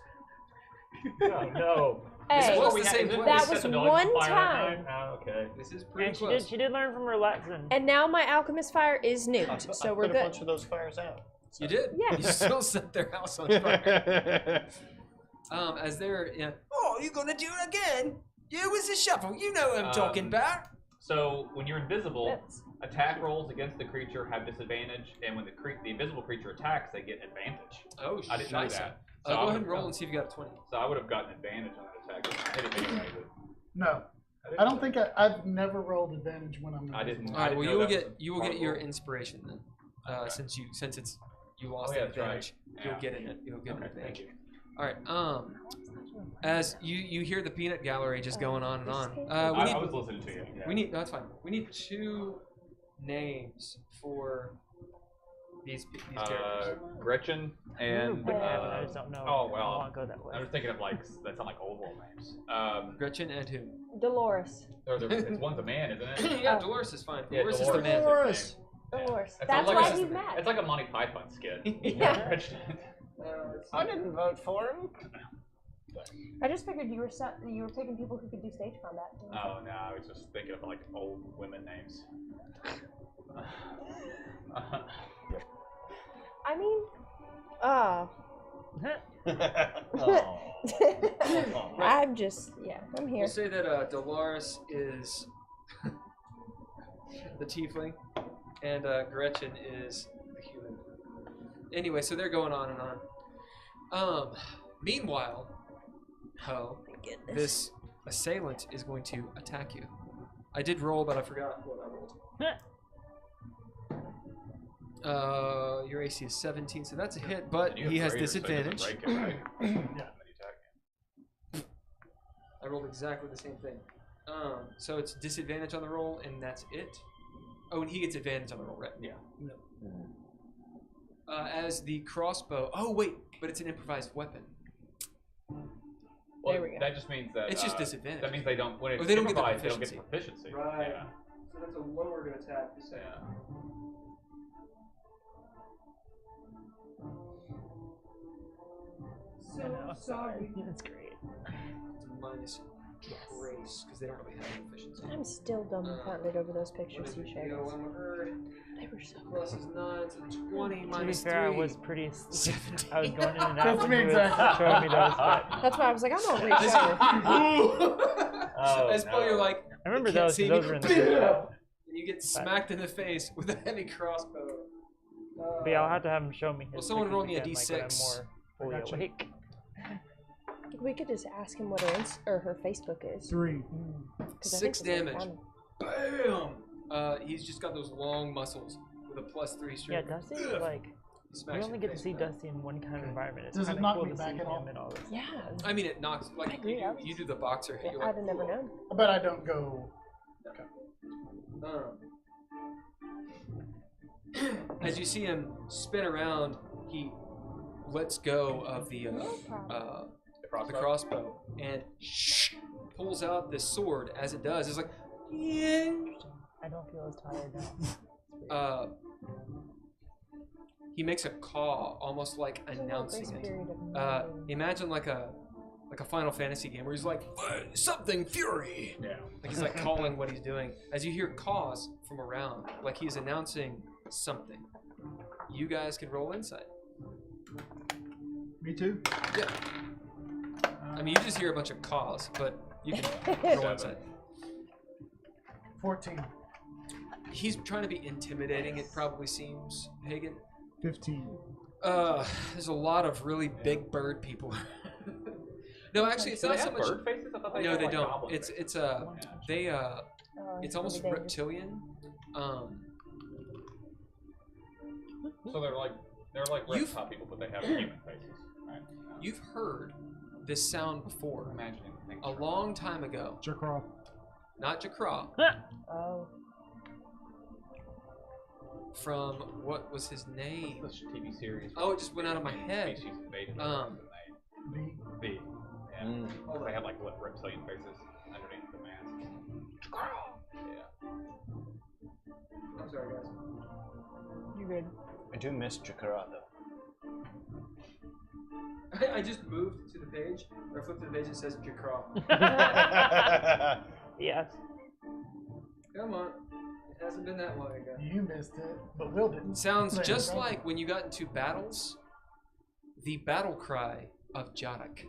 Oh, no. Hey, What's the same Is it- place? that we set was the building one on fire that time. night? Oh, okay. This is pretty And close. she did learn from her lesson. And now my alchemist fire is nuked, so we're put a good. bunch of those fires out. You did? Yeah. You still set their house on fire. As they're, oh, you gonna do it again? You was a shuffle. You know what I'm talking about. So, when you're invisible, That's- attack rolls against the creature have disadvantage, and when the invisible creature attacks, they get advantage. Oh, I didn't know nice. that. So Go I ahead would've and roll got- and see if you got a 20. So I would have gotten advantage on that attack. I hit it anyway, but No. I don't think I've never rolled advantage when I'm I didn't. All right. didn't Well, know you will that get was your part of inspiration then, Okay. since it's you lost Oh, the yeah, that's right. advantage. You'll Yeah. get in it. You'll get an Okay, thank advantage. you. All right. As you hear the peanut gallery just going on and on. We I need was listening to you. Yeah. we need no, that's fine. We need 2 names for these characters. Gretchen and. I just don't know. Oh, well. I won't go that way. I was thinking of like that sound like old world names. Gretchen and who? Dolores. It's one's a man, isn't it? Yeah, Dolores is fine. Yeah, Dolores is the man. Dolores. Dolores. That That's sounds like why a- he's mad. It's like a Monty Python skit. Yeah. Gretchen. I didn't vote for him. I just figured you were picking people who could do stage combat. Oh no, I was just thinking of like old women names. I mean, Oh. I'm just, I'm here. We'll say that Dolores is the tiefling, and Gretchen is the human. Anyway, so they're going on and on. Meanwhile, this assailant is going to attack you. I did roll, but I forgot what I rolled. Your AC is 17, so that's a hit, but he has disadvantage. I rolled exactly the same thing. So it's disadvantage on the roll, and that's it. Oh, and he gets advantage on the roll, right? Yeah. No. As the crossbow. Oh wait, but it's an improvised weapon. Well, There we go. that just means that It's just disadvantage. That means they don't. When it's Or they don't get the improvised, they don't get the proficiency. proficiency. Right. Yeah. So that's a lower to attack. Yeah. Sorry. That's great. It's a minus grace because they don't really have proficiency. I'm still dumbfounded over those pictures you shared. us. They were so Plus is 9, so 20 To be minus fair, 3. I was pretty. 17. I was going in and out. That's when me you were exactly. showing me those, but That's why I was like, I'm gonna reach over. Oh, As Paul, no. you're like, I remember you can't those. see Those me. were in the video. And you get smacked in the face with a heavy crossbow. But yeah, I'll have to have him show me his. Well, someone roll me a pictures again, D6. like, when I'm more fully awake. We could just ask him what her Facebook is. 3. 'Cause I think 6 it's really damage. common. Bam! He's just got those long muscles with a +3 Yeah, strength. Dusty, like, Smacks we your only get to face see with that. Dusty in one kind of environment. It's Does it kinda knock cool me to back see at all? him and all this. Yeah. I mean, it knocks, I like, agree, you do the boxer hit. You're I'd like, have never known. But I don't go. As you see him spin around, he lets go of the crossbow and pulls out this sword. As it does, it's like, yeah. I don't feel as tired now. He makes a caw, almost like announcing it. Imagine like a Final Fantasy game where he's like, something fury. Yeah. Like he's like calling what he's doing. As you hear caws from around, like he's announcing something. You guys can roll insight. Me too? Yeah. I mean, you just hear a bunch of caws, but you can roll insight. 14. He's trying to be intimidating, it probably seems, Haygen. 15. There's a lot of really big bird people. No, actually, it's not so much. Bird faces? I thought they No, had, they like, don't. goblin It's faces. it's almost reptilian. So they're like reptile people, but they have human faces. Right? You've heard this sound before. I'm imagining things. A long time ago. Jakra. Not Jakra. Oh. From what was his name? This TV series. Oh, it just went out of my head. Species invaded. B. Yeah. Oh, they had like reptilian faces underneath the mask. Yeah. I'm sorry, guys. You good? I do miss Jakra though. I just moved to the page, or flipped to the page that says Jakra. Yes. Come on. It hasn't been that long ago. You missed it, but Will didn't. Sounds just like when you got into battles, the battle cry of Jadok.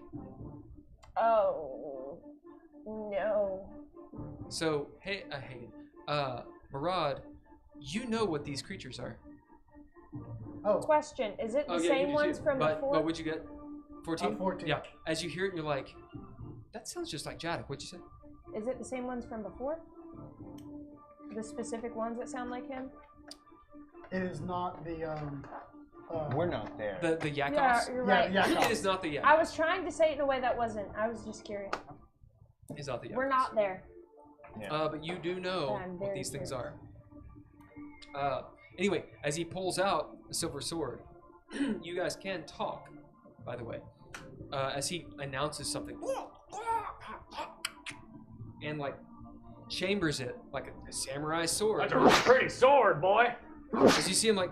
Oh no. So, hey, Murad, you know what these creatures are. Oh, Question: is it the Oh, yeah, same you do ones too. from But before? what would you get? 14? 14. Yeah. As you hear it, you're like, that sounds just like Jadok. What'd you say? Is it the same ones from before? The specific ones that sound like him? it is not the We're not there. The Yakos? Yeah, you're right. yeah. It is not the Yakos. I was trying to say it in a way that wasn't. I was just curious. It's not the Yakos. We're not there. But you do know I'm what very these things curious. are. Anyway, as he pulls out a silver sword, you guys can talk, by the way. As he announces something. And like chambers it like a samurai sword. That's a pretty sword, boy. As you see him like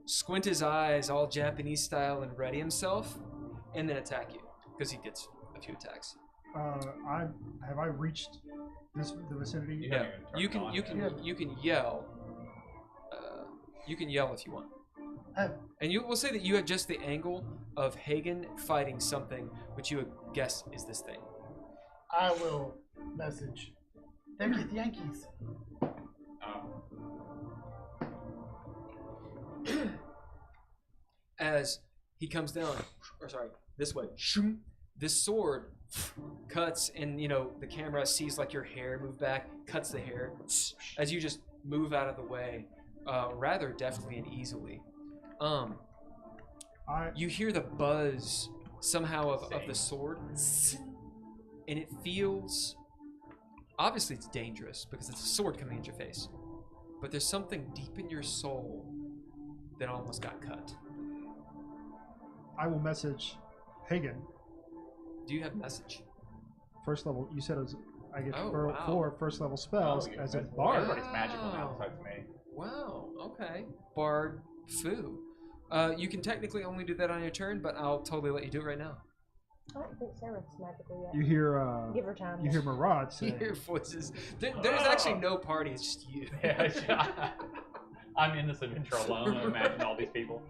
squint his eyes all Japanese style and ready himself, and then attack you. Because he gets a few attacks. Have I reached the vicinity? You Yeah. haven't even turned You can on you yet. can you can yell. You can yell if you want. And you will say that you have just the angle of Haygen fighting something which you would guess is this thing. I will message. Yankees, Yankees. As he comes down, or sorry, this way. This sword cuts, and you know the camera sees like your hair move back, cuts the hair as you just move out of the way, rather deftly and easily. You hear the buzz somehow of the sword, and it feels. Obviously, it's dangerous because it's a sword coming at your face, but there's something deep in your soul that almost got cut. I will message Hagen. Do you have message? First level. You said it was, I get Oh, 4 wow. first level spells Oh, as a that's- bard. Everybody's magical now besides me. Wow. Okay. Bard Foo. You can technically only do that on your turn, but I'll totally let you do it right now. I don't think Sararith's magical yet. You hear Give her time. you hear Murad You say, hear voices. There's actually no party. It's just you. Yeah, I'm in this adventure alone. I imagine all these people.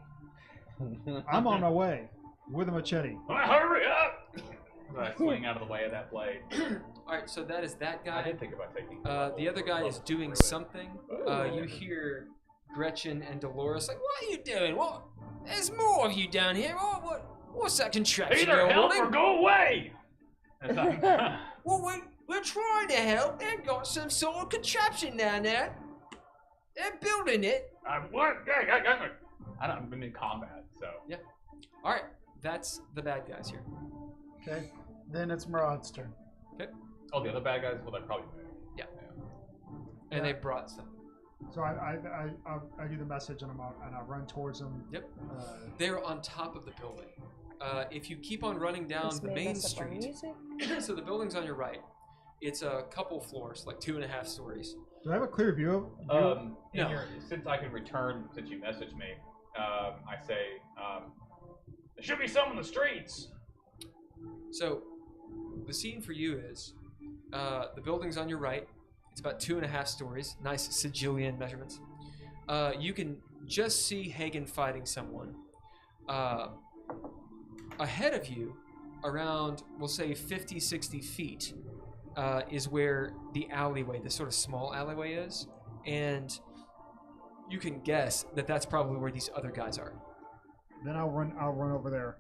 "I'm on my way with a machete." Hurry up! I swing out of the way of that blade. All right. So that is that I guy. did think about taking. The other guy is level doing through it. something. You hear Gretchen and Dolores like, "What are you doing? What? There's more of you down here. What's that contraption Either you're help holding?" or go away! And it's like, Well, we're trying to help. They've got some sort of contraption down there. They're building it. what? I'm in combat, so. Yeah. All right. That's the bad guys here. Okay. Then it's Murad's turn. Oh, the other bad guys? Well, they're probably. Yeah. And they brought some. So I do the message and I run towards them. Yep. They're on top of the building. If you keep on running down This the made main us up our street, music. so the building's on your right. It's a couple floors, like 2.5 stories. Do I have a clear view of? No. Since I can return, since you messaged me, I say, there should be some in the streets. So, the scene for you is the building's on your right. It's about 2.5 stories. Nice Sigilian measurements. You can just see Haygen fighting someone. Ahead of you, around, we'll say 50, 60 feet, is where the alleyway, the sort of small alleyway is. And you can guess that that's probably where these other guys are. Then I'll run over there.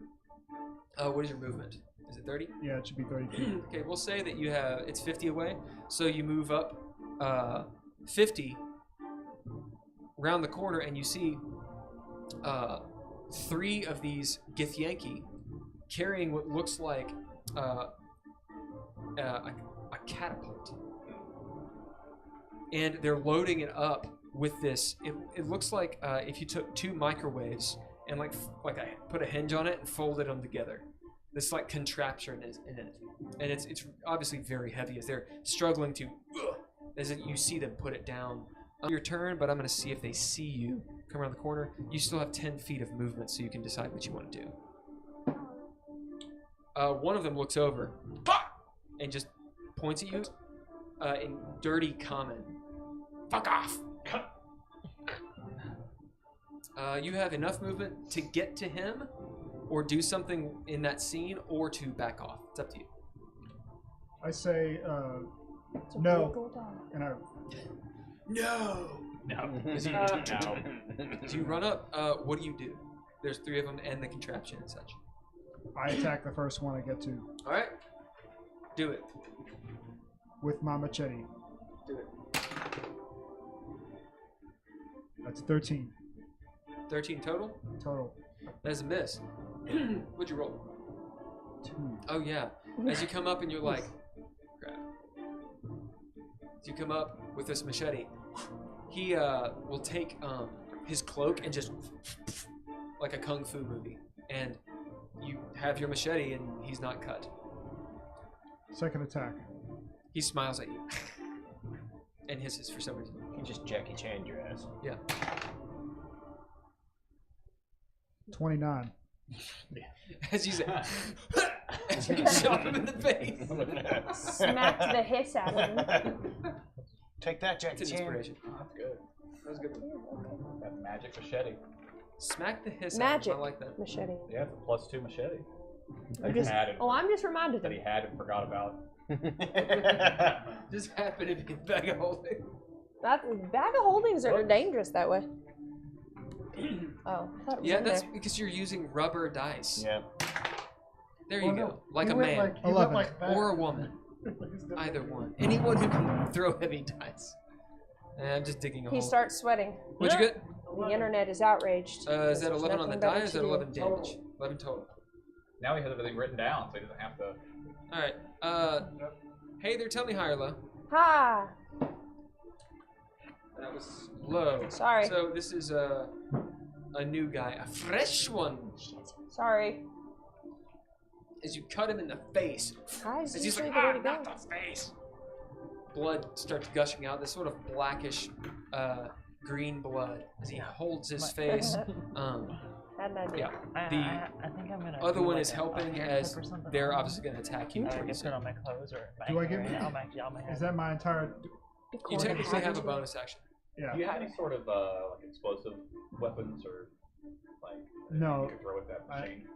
What is your movement? Is it 30? Yeah, it should be 30 feet. Okay, we'll say that you have, it's 50 away. So you move up 50 around the corner and you see 3 of these Githyanki carrying what looks like a catapult. And they're loading it up with this. It looks like if you took 2 microwaves and put a hinge on it and folded them together. This like contraption is in it, and it's obviously very heavy as they're struggling to. As you see them put it down. Your turn, but I'm going to see if they see you come around the corner. You still have 10 feet of movement, so you can decide what you want to do. One of them looks over and just points at you in dirty common. Fuck off! You have enough movement to get to him, or do something in that scene, or to back off. It's up to you. I say no, and I. No. As you run up, what do you do? There's 3 of them and the contraption and such. I attack the first one I get to. All right. Do it. With my machete. Do it. That's 13 13 total? total. That's a miss. What'd you roll? 2. Oh, yeah. As you come up and you're like, crap. As you come up with this machete, he will take his cloak and just like a kung fu movie. And you have your machete and he's not cut. Second attack. He smiles at you. And hisses for some reason. He just Jackie Chan your ass. Yeah. 29. As you say, as you shot him in the face. Smacked the hiss out of him. Take that, Jackie It's an Chan. inspiration. That's good. That was a good one. That magic machete. Smack the hiss Magic out of him. I like that. machete. Yeah, it's a +2 machete. I'm just, Had it, I'm just reminded that him. he had and forgot about. Just happened to be a bag of holding. That bag of holdings are dangerous that way. Oh, I thought it was Yeah, in that's there. because you're using rubber dice. Yeah. There you Oh, go. no. Like You a went man. like- you went 11. like that. Or a woman. Either one. Anyone who can throw heavy dice. I'm just digging a He hole. starts sweating. What'd you get? The internet is outraged. Is because that there's 11 on the nothing die better or is to that do. 11 damage? 11 total. Now he has everything written down, so he doesn't have to. Alright. Heiðr, tell me high or low. Ha! That was low. Sorry. So this is a new guy. A fresh one. Sorry. As you cut him in the face. Guys, As he's usually like, the way to go. not the face. Blood starts gushing out. This sort of blackish green blood as he holds his face. Had an idea. Yeah. I think I'm gonna. Other do one like is a helping hair as clip or something. they're obviously going to attack you. I pretty can soon. put on my clothes or my Do I hair get- right now, actually on my head. Is that my entire? You technically have a bonus action. Yeah. Do you have any sort of like explosive weapons or like No. you can throw with that machine?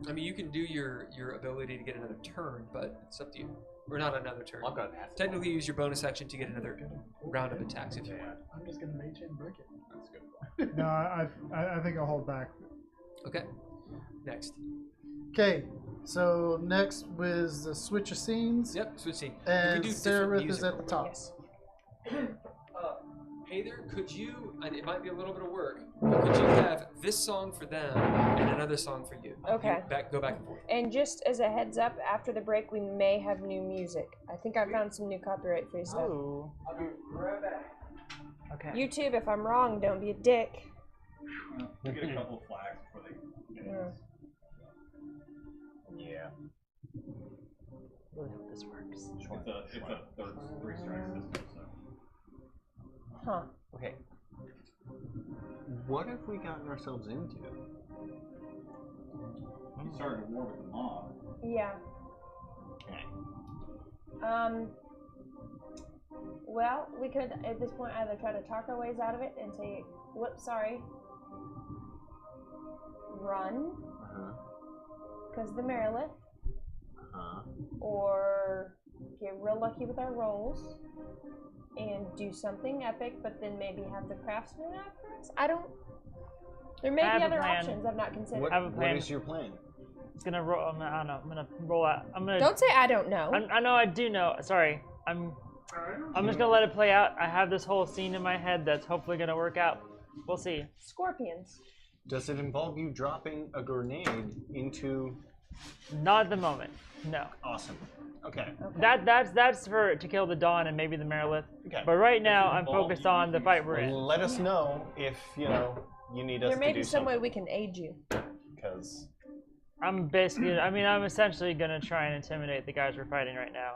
I mean, you can do your ability to get another turn, but it's up to you. Or not another turn. I've got an acid. Technically, use your bonus action to get another round of attacks if you want. I'm just gonna mage and break it. That's a good. No, I think I'll hold back. Okay. Next. Okay, so next was the switch of scenes. Yep. Switch scene. And you can do different Sararith music is at the real top. Yes. Heiðr, could you, and it might be a little bit of work, but could you have this song for them and another song for you? Okay. You go back and forth. And just as a heads up, after the break, we may have new music. I think I found some new copyright free stuff. Oh. Okay. YouTube, if I'm wrong, don't be a dick. You get a couple of flags before they get Yeah. Yeah. Really hope this works. It's a three strike system, so. Huh. Okay. What have we gotten ourselves into? You started a war with the mob. Yeah. Okay. Well, we could at this point either try to talk our ways out of it and say, "Whoops, sorry." Run. Because the Merilith. Or get real lucky with our rolls and do something epic, but then maybe have the craftsman after us. I don't. There may be other options I've not considered. What is your plan? It's gonna roll. I don't know. I'm gonna roll out. I'm gonna. Don't say I don't know. I know. I do know. Sorry. I'm just gonna let it play out. I have this whole scene in my head that's hopefully gonna work out. We'll see. Scorpions. Does it involve you dropping a grenade into? Not at the moment. No. Awesome. Okay. That's for to kill the Dawn and maybe the Merilith. Okay. But right now I'm focused on the fight we're in. Let us know if you need us There may to be do some way something. we can aid you. Because I'm basically. I'm essentially gonna try and intimidate the guys we're fighting right now.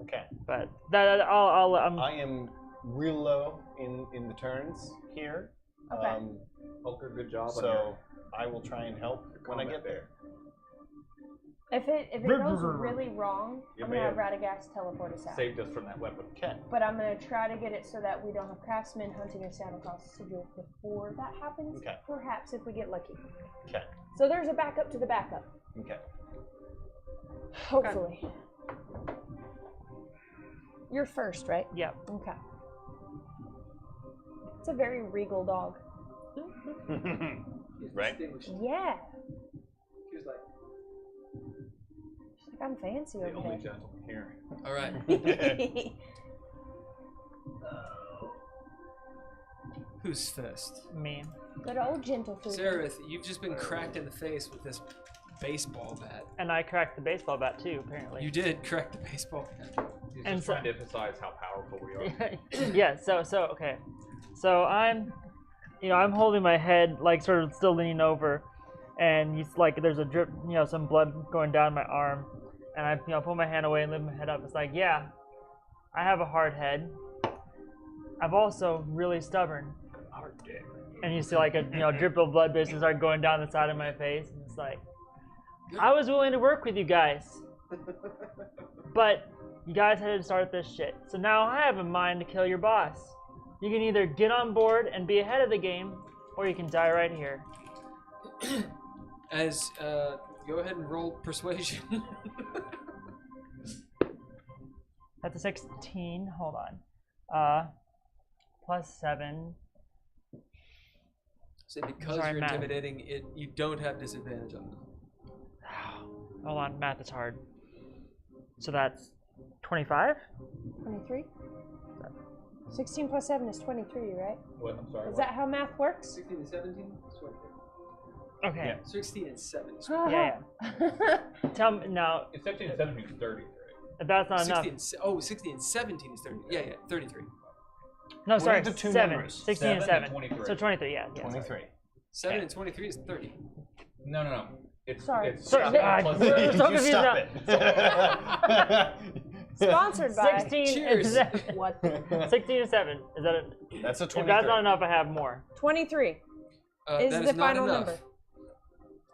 okay. But I am real low in the turns here. Okay. Poker, good job. So I will try and help when I get there. If it goes really wrong, You I'm may gonna have have Radagast teleport us out. Saved us from that weapon. Okay. But I'm gonna try to get it so that we don't have craftsmen hunting us down across Sigil before that happens. Okay. Perhaps if we get lucky. Okay. So there's a backup to the backup. Okay. Hopefully. You're first, right? Yep. Okay. It's a very regal dog. Right? Yeah. She was like, She's like, I'm fancy The over only there. gentleman here. All right. Who's first? Me. Good old gentle food. Sararith, you've just been cracked in the face with this baseball bat. And I cracked the baseball bat too, apparently. You did crack the baseball bat. He's And just so- trying to emphasize how powerful we are. Yeah. So okay. So I'm holding my head like sort of still leaning over, and it's like there's a drip, some blood going down my arm, and I pull my hand away and lift my head up. It's like, yeah, I have a hard head. I'm also really stubborn. Hard dick. And you see like a drip of blood basically start going down the side of my face, and it's like, I was willing to work with you guys, but you guys had to start this shit. So now I have a mind to kill your boss. You can either get on board and be ahead of the game, or you can die right here. Go ahead and roll persuasion. That's a 16. Hold on. Plus 7. So because Sorry, you're math. intimidating, you don't have disadvantage on them. Hold on, math is hard. So that's 25? 23? 16 plus 7 is 23, right? What? I'm sorry. Is that how math works? 16 and 17? It's 23. Okay. Yeah. 16 and 7. Yeah. Tell me now. It's 17 and 17 is 30, right? If that's not 60 enough. and 16 and 17 is 30. Yeah, 33. No, What sorry. are the two 7. numbers? 16 and 7 7. and 23. So 23. Yeah. 23. 7 and 23 is 30. No. It's Sorry. It's Sorry, plus we're eight. so You confused stop now. it. Sponsored by. 16 Cheers. and 7. What? 16 and 7. Is that it? That's a If 23. that's not enough, I have more. 23 is That the not final enough. number.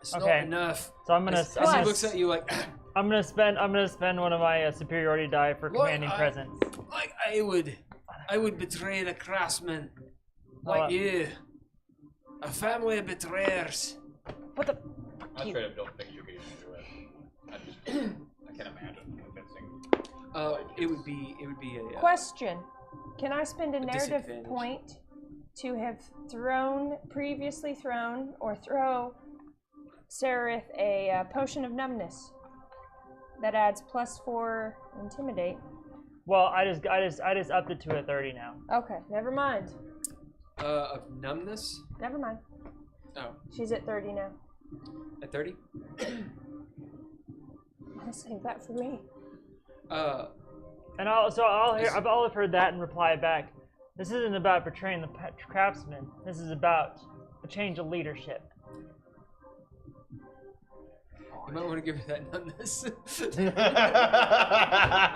It's Okay. not enough. So I'm gonna. As he Plus. looks at you like, I'm gonna spend one of my superiority die for What? commanding presence. like I would betray the craftsman, Well, like you, a family of betrayers. What the? I straight up don't think you could even do it. I can't imagine convincing. It would be a Question. Can I spend a narrative disadvantage. point to have previously thrown, or throw Sararith a potion of numbness that adds +4 intimidate? Well, I just upped it to a 30 now. Okay, never mind. of numbness. Never mind. Oh, She's at 30 now. at 30. I'll save that for me. And I'll have heard that and reply back. This isn't about portraying the craftsman. This is about a change of leadership. You might want to give her that numbness.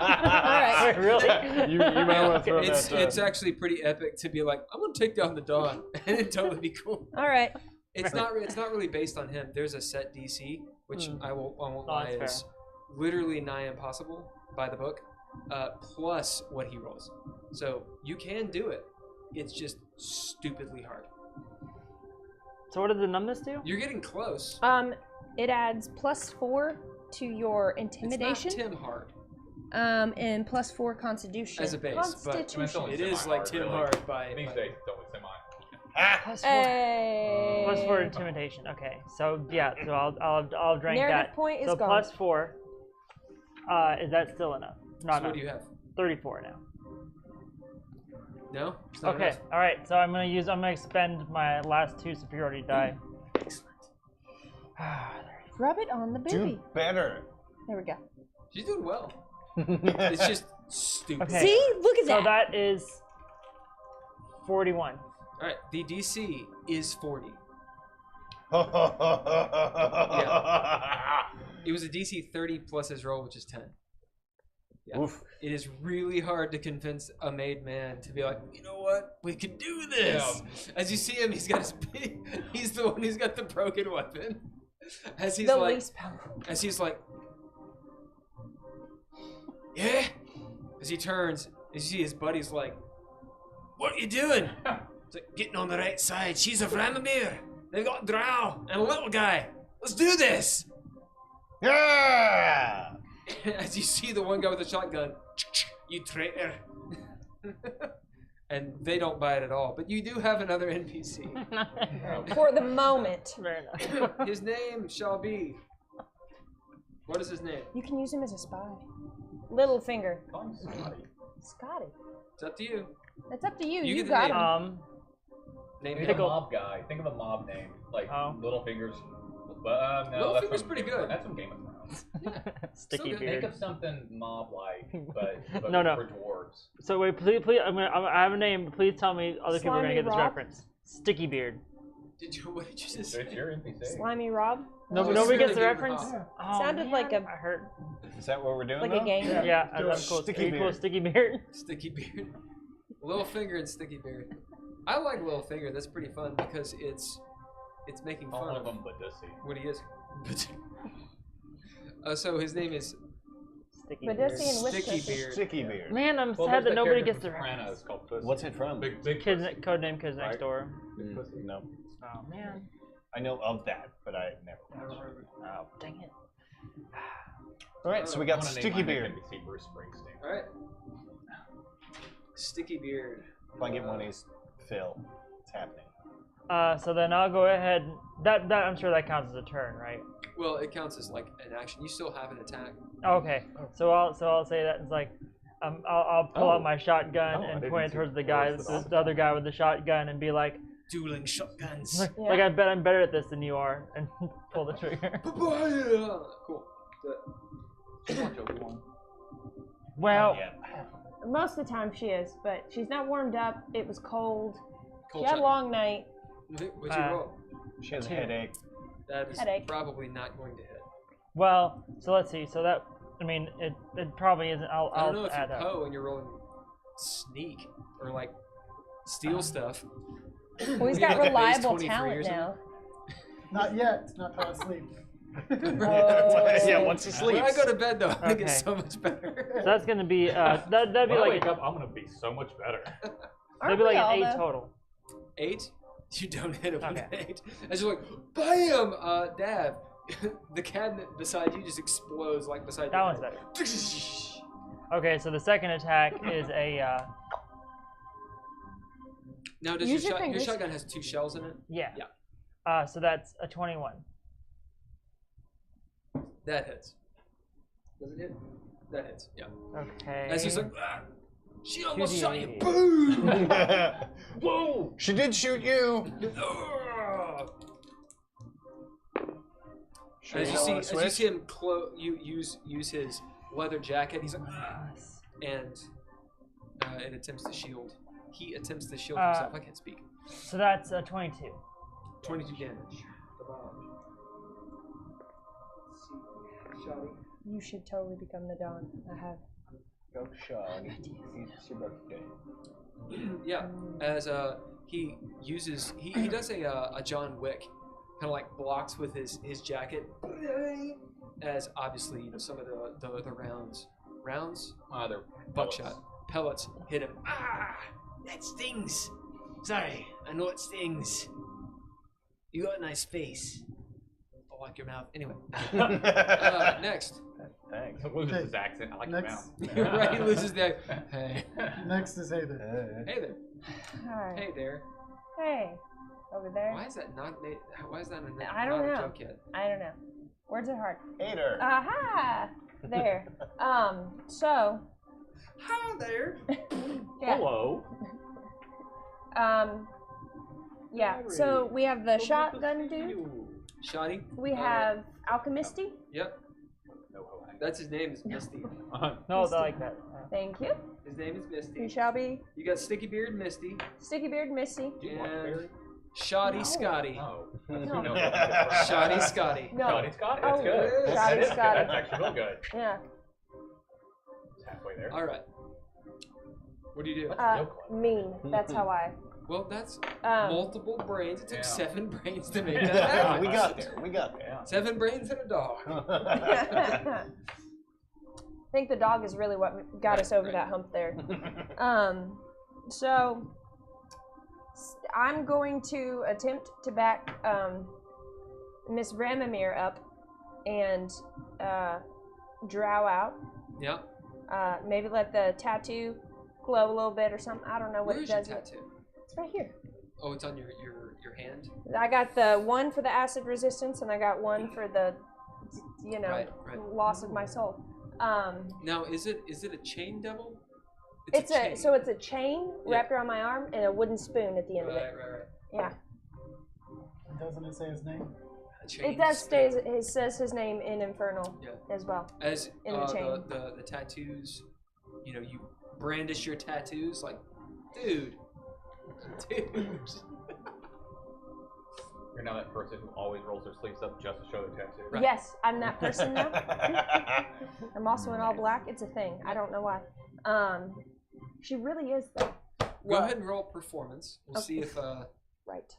Alright. Really? You might want to throw it's, that. it's actually pretty epic to be like, I'm gonna take down the Dawn, and it'd totally be cool. All right. It's not really based on him. There's a set DC, which I won't lie that's is literally nigh impossible by the book, plus what he rolls. So you can do it. It's just stupidly hard. So what does the numbness do? You're getting close. It adds +4 to your intimidation. It's not Tim hard and +4 constitution. as a base, but Constitution. it is like Tim hard by. These days, it's only semi. Hey. +4 intimidation. Okay, so yeah, so I'll drink Narrative that. point is so gone. +4. Is that still enough? Not So enough. what do you have? 34 now. No. It's not Okay, enough. all right. So I'm gonna expend my last 2 superiority die. Rub it on the Do baby. better. There we go. She's doing well. It's just stupid. Okay. See? Look at So that. that is 41. All right. The DC is 40. It was a DC 30 plus his roll, which is 10. Yeah. Oof. It is really hard to convince a made man to be like, you know what, we can do this. As you see him, he's got he's the one who's got the broken weapon. As he's The like, least powerful. as he's like, yeah. As he turns, as you see his buddy's like, what are you doing? It's like, getting on the right side. She's a Vramamiir. They've got Drow and a little guy. Let's do this. Yeah. As you see the one guy with the shotgun, you traitor. And they don't buy it at all. But you do have another NPC. For the moment. Fair enough. His name shall be. What is his name? You can use him as a spy. Littlefinger. Scotty. It's up to you. It's up to you. You You get the got name. him. Name Think him. of a mob guy. Think of a mob name. Like Oh. Littlefingers. But no, Littlefinger's that's from- pretty good. That's from Game of Thrones. Sticky good. Think beard. of something mob-like, but No, no. for dwarves. So wait, please, I have a name. Please tell me other people are gonna Slimy get this Rob? reference. Sticky beard. What did you just So it's say? your NPC. Slimy Rob. No, Oh, nobody it's gets the really reference. good. Oh, Sounded man, like a- I heard. Is that what we're doing? Like though? a game. Yeah, Do that's cool. sticky Cool, beard. sticky beard. Sticky beard. Littlefinger and Sticky Beard. I like Littlefinger. That's pretty fun because it's making Call fun one of of them Badussi. what he is. So his name is Sticky But beard. does he in Sticky Wisconsin? Beard. Sticky beard. Man, I'm Well, sad there's that nobody character gets the from reference. Sopranos called Pussy. What's it from? Big Kids, Pussy. codename Kids Next Right. Door. Big Pussy. No, Oh man. I know of that, but I never. Oh dang it. All right, so we I got wanna name Sticky my Beard. NPC Bruce Springsteen. All right. Sticky Beard. If I get one of these, Phil, it's happening. So then I'll go ahead. That I'm sure that counts as a turn, right? Well, it counts as like an action. You still have an attack. Okay. So I'll say that it's like I'll pull out my shotgun Oh, I and didn't point it see towards the the guy, rest of the other guy with the shotgun, and be like, Dueling shotguns. like I bet I'm better at this than you are, and pull the trigger. Cool. Well, Yeah. Most of the time she is, but she's not warmed up. It was cold. Cold She had a shot. long night. What'd you roll? She has a Two. headache. That is Headache. probably not going to hit. well. So let's see. So that I mean, it probably isn't. I don't know I'll if add you're up. Poe and you're rolling sneak or like steal stuff. Well, he's You got got a base reliable 23 or talent something? now. Not yet. Not till I sleep. Yeah, once he When I sleeps. go to bed though, I Okay. get so much better. So that's gonna be that'd be When I like wake up, I'm gonna be so much better. that'd Aren't be like we all, an 8 though? total. 8? You don't hit it with Okay. 8. As you're like, bam! Dav, the cabinet beside you just explodes like beside That your one's head. better. Okay, so the second attack is a Now, does Use your your fingers. shotgun has 2 shells in it? yeah. Yeah. So that's a 21. That hits. Does it hit? That hits. Yeah. Okay. As he's like, ah, she almost shot you. 2d8. Boom! Whoa! She did shoot you. Ah. Sure As you don't see, wanna as you switch? see him use his leather jacket, he's like, ah, and it attempts to shield he attempts to shield himself. I can't speak. So that's 22. 22 damage. You should totally become the Dawn. I have. Go Shog. It's your birthday. Yeah, as he uses, he does a John Wick, kind of like blocks with his jacket, as obviously some of the rounds, They're buckshot pellets hit him. Ah, that stings. Sorry, I know it stings. You got a nice face. I'll lock your mouth. Anyway, next. Thanks. Loses his accent. I like your mouth. Right, he loses the hey. Next is Heiðr. Hey there. Hi. Hey there. Hey. Over there. Why is that not made? Why is that I don't not know. a joke yet? I don't know. Words are hard. Heiðr. Aha! There. So. Hi there. Yeah. Hello. Yeah. So we have the shotgun dude. Shoddy. We have Alchemisty. Yep. That's his name is Misty. No, they like that. Thank you. His name is He Misty. shall be You got Sticky Beard Misty Sticky Beard Misty. and Shoddy Scotty. Oh. No. Shoddy Scotty. No. Shoddy Scotty. Oh, That's good. Shoddy That is good. Scotty. That's actually real good. Yeah. It's halfway there. All right. What do you do? Mean. That's how I. Well, that's Um, multiple brains. It took Yeah. 7 brains to make that happen. We got there. We got there. 7 brains and a dog. I think the dog is really what got us over that hump there. So I'm going to attempt to back Miss Vramamiir up and drow out. Yeah. Maybe let the tattoo glow a little bit or something. I don't know what Where's it your does. tattoo? It's right here. Oh, it's on your hand. I got the one for the acid resistance, and I got one for the, Right. loss of my soul. Now, is it a chain devil? It's a chain. so it's a chain wrapped around my arm and a wooden spoon at the end of it. Right. Yeah. Doesn't it say his name? A chain It does spoon. stays. It says his name in Infernal as well. As in the chain. the tattoos, you brandish your tattoos like, dude. You're now that person who always rolls their sleeves up just to show their tattoo. Right. Yes, I'm that person now. I'm also in all black. It's a thing. I don't know why. She really is though. Go ahead and roll performance. We'll see if right.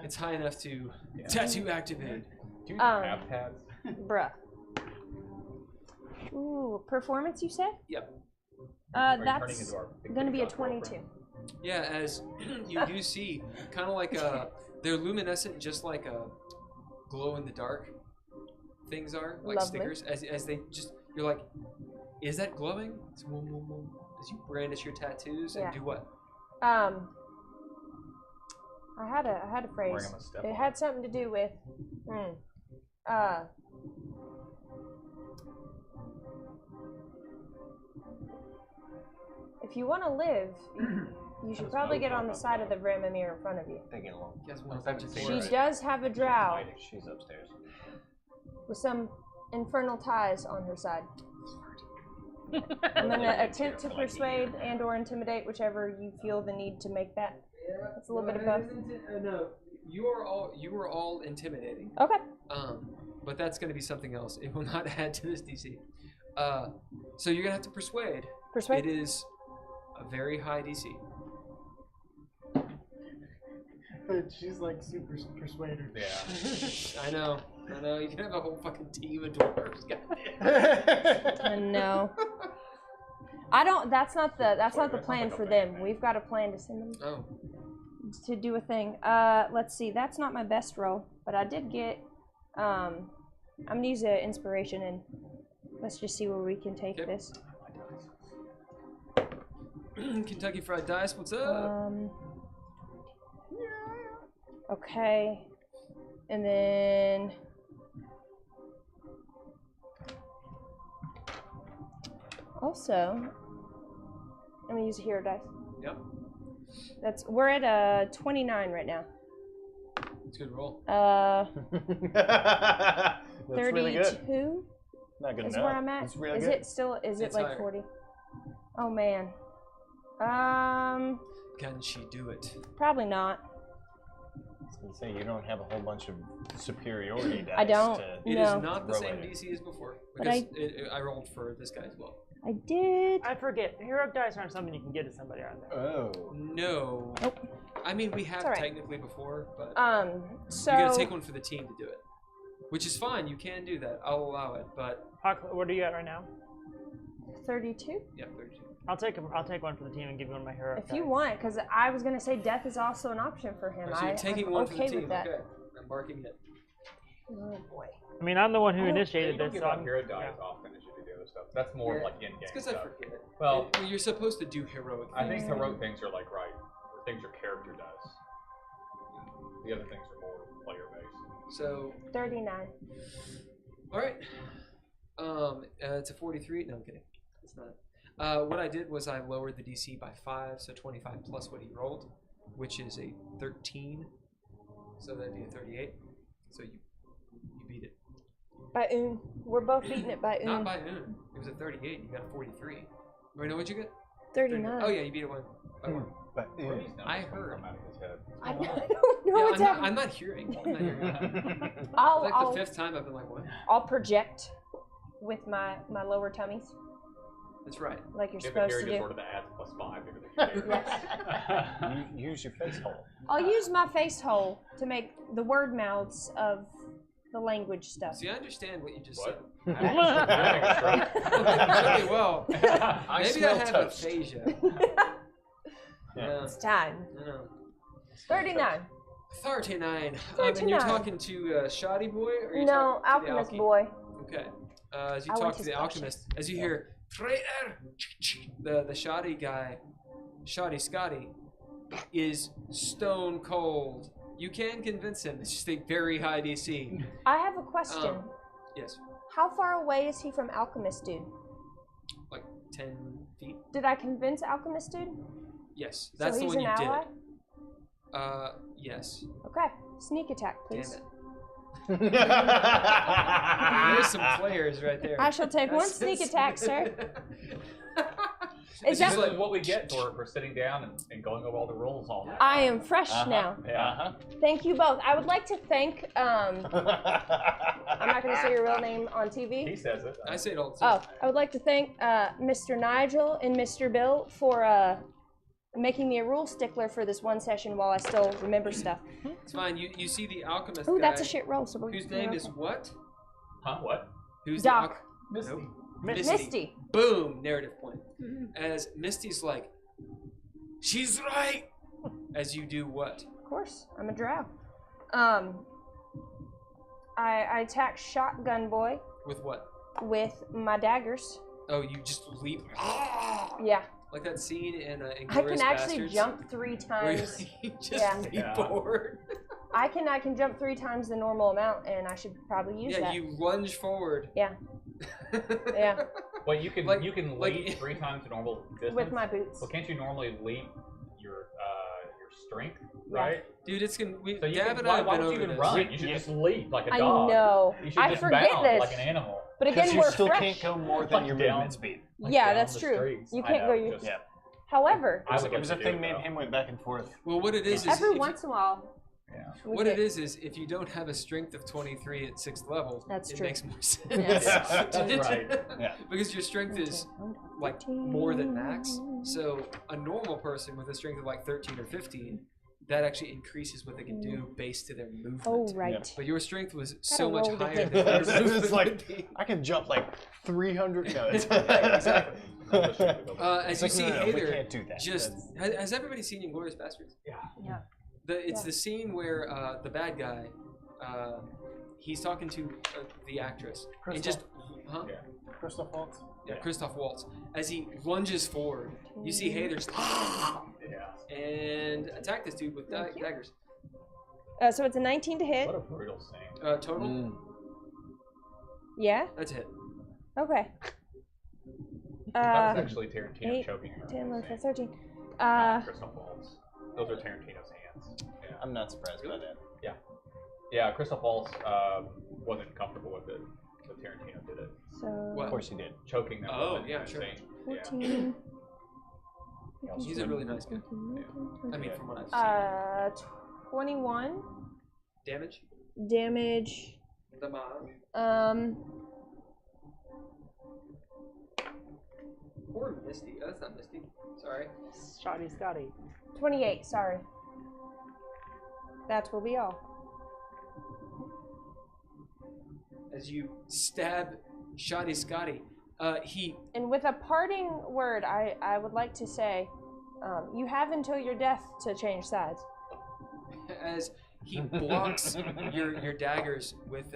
it's high enough to tattoo activate. Do you have tabs? Bruh. Ooh, performance you say? Yep. That's gonna be a 22. Yeah, as you do see, kind of like they're luminescent, just like glow in the dark things are, like Lovely. stickers. As they just, you're like, is that glowing? It's whoom, whoom, whoom. As you brandish your tattoos and do what? I had a phrase. Wearing them a step It on. had something to do with if you want to live, you should probably get on the side of the Vramamiir in front of you. They get along. You guys want a bunch of She things. does have a drow She's upstairs. with some infernal ties on her side. I'm gonna attempt to persuade and/or intimidate, whichever you feel the need to make that. It's a little bit of both. No, you are all intimidating. Okay. But that's going to be something else. It will not add to this DC. So you're gonna have to persuade. Persuade. It is a very high DC. But she's like super persuader. Yeah. I know. You can have a whole fucking team of dwarves. Goddamn. No. I don't. That's not the plan for them. We've got a plan to send them Oh. to do a thing. Let's see. That's not my best roll, but I did get. I'm gonna use an inspiration and let's just see where we can take this. Kentucky Fried Dice, what's up? Okay, and then also I'm gonna use a hero dice. Yep. We're at 29 right now. It's a good roll. That's 32 really good. Not good is enough. where I'm at. It's really Is good. it still? Is It's it like higher. 40? Oh man. Can she do it? Probably not. I was gonna say you don't have a whole bunch of superiority dice. I don't. It No. is not the Throw same it in. DC as before. But Because I rolled for this guy as well. I did. I forget. Heroic dice aren't something you can get to somebody, are they? Oh. No. Nope. I mean, we have It's all right. technically before, but So you gotta take one for the team to do it. Which is fine, you can do that. I'll allow it, but Hawk, what are you at right now? 32. yeah, 32. I'll take one for the team and give you one of my heroic If you dice. want, because I was gonna say death is also an option for him. So you're taking I'm one okay for the team. with that. Okay. I'm marking it. Oh boy. I mean, I'm the one who Oh. You initiated don't this, give so out I'm. hero dice often as you do the other stuff. That's more Yeah. like in-game It's because I stuff. forget it. Well, You're supposed to do heroic I think things. heroic things are like right, or things your character does. The other things are more player-based. So, 39. alright. It's a 43. No, I'm kidding. It's not. What I did was I lowered the DC by 5, so 25 plus what he rolled, which is a 13. So that'd be a 38. So you beat it. By Un. We're both beating it by Un. Not by Un. It was a 38. You got a 43. Wait, no, what'd you get? 39. Oh yeah, you beat it one. By one. But These numbers I don't heard. come out of his head. I don't know Yeah, what's happening. I'm not hearing. I'm not hearing. I'll, Like I'll, the 5th time I've been like, what? I'll project with my lower tummies, That's right. like you're Yeah, but supposed Gary to just do. ordered the ads +5 because Yes. you use your face hole. I'll use my face hole to make the word mouths of the language stuff. See, I understand what you just What? said. Having a stroke. Really well. I Maybe smell I have toast. aphasia. Yeah. It's time. No. 39. 39. And 39. you're talking to Shoddy Boy? Or you No, talking to the Alchemist Alky? boy. Okay. As you I talk want to his the potions. Alchemist, as you hear, Traitor! The Shoddy guy, Shoddy Scotty, is stone cold. You can convince him. It's just a very high DC. I have a question. Yes. How far away is he from Alchemist Dude? Like 10 feet? Did I convince Alchemist Dude? Yes. That's so the he's one you an ally? did. Yes. Okay. Sneak attack, please. Damn it. There's some players right there. I shall take one sneak attack, sir. Is This that is like what we get for sitting down and going over all the rules all night. I am fresh now. Yeah. Thank you both. I would like to thank I'm not gonna say your real name on TV. He says it. I say it all the time. Oh, I would like to thank Mr. Nigel and Mr. Bill for making me a rule stickler for this one session while I still remember stuff. It's fine. You see the alchemist Ooh, guy, that's a shit roll. So we're whose name okay. is what? Huh? What? Who's Doc. the Misty. Misty. Boom. Narrative point. As Misty's like, she's right. As you do what? Of course, I'm a drow. I attack Shotgun Boy With what? with my daggers. Oh, you just leap. Yeah. Like that scene in I Inglourious can actually Bastards, jump 3 where times. you just Yeah. leap Yeah. forward. I can jump 3 times the normal amount, and I should probably use Yeah, that. you lunge forward. Yeah. Yeah. Well, you can Like- leap like- 3 times the normal distance. With my boots. Well, can't you normally leap your strength, Yeah. right? Dude, it's gonna. So you Dav can, and why I have would been you over even this. run? You should just leap like a I dog. know. You should I just forget bound this. like an animal. But again, Because you we're still fresh. can't go more than Like your down. movement speed. Like Yeah, down that's the true. streets. You I can't know, go your- just- Yeah. However, I would It love was to a do thing it, me and though. him went back and forth. Well, what it is every if once in a while, Yeah. we what get- it is if you don't have a strength of 23 at 6th level, That's it true. makes more sense. Yes. Yeah, that's right. Yeah. Because your strength is like more than max. So a normal person with a strength of like 13 or 15, that actually increases what they can do based to their movement. Oh, right. But your strength was so much roll to higher hit. than their So movement it's like would be. I can jump like 300 nodes. Exactly. As It's you like, see, no, we Heiðr can't do that. just That's- has everybody seen Inglourious Bastards? Yeah. Yeah. It's Yeah. the scene where the bad guy, he's talking to the actress, and just, huh? Yeah. Crystal Faults. Yeah, Christoph Waltz. As he lunges forward, you see Heiðr just Yeah. and attack this dude with Thank you. daggers. So it's a 19 to hit. What a brutal scene. Total, Mm. Yeah. that's a hit. Okay. That was actually Tarantino 8, choking her. 10, 11, 12, 13. Crystal Falls. Those are Tarantino's hands. Yeah. I'm not surprised by that. Yeah, Crystal Falls wasn't comfortable with it, but Tarantino did it. So What? Of course he did. Choking that Oh, woman yeah, in that sure. scene. 14. He's a really nice guy. I mean, from what I've seen. 21 Damage? damage. Or Misty. Oh, that's not Misty. Sorry. Shoddy Scotty. 28, sorry. That will be all. As you stab Shoddy Scotty, he And with a parting word, I would like to say, you have until your death to change sides. as he blocks your daggers with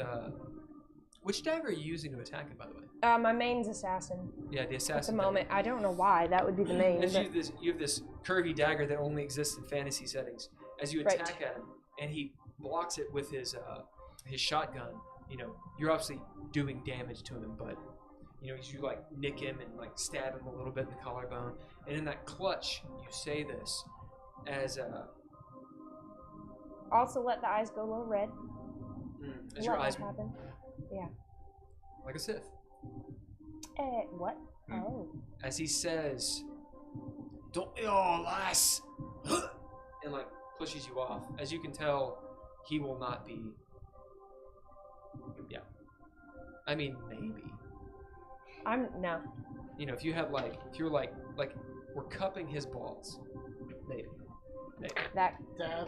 which dagger are you using to attack him, by the way? My main's assassin. Yeah, the assassin. At the moment, I don't know why that would be the main. As But you have this curvy dagger that only exists in fantasy settings. As you attack at him, and he blocks it with his shotgun, you know, you're obviously doing damage to him, but you know, you like nick him and like stab him a little bit in the collarbone, and in that clutch, you say this as also let the eyes go a little red. as your eyes happen. Yeah. like a Sith. What? Oh. As he says, "Don't be all lass," and like pushes you off. As you can tell, he will not be. Yeah. I mean, maybe. No. You know, if you're like we're cupping his balls, maybe. That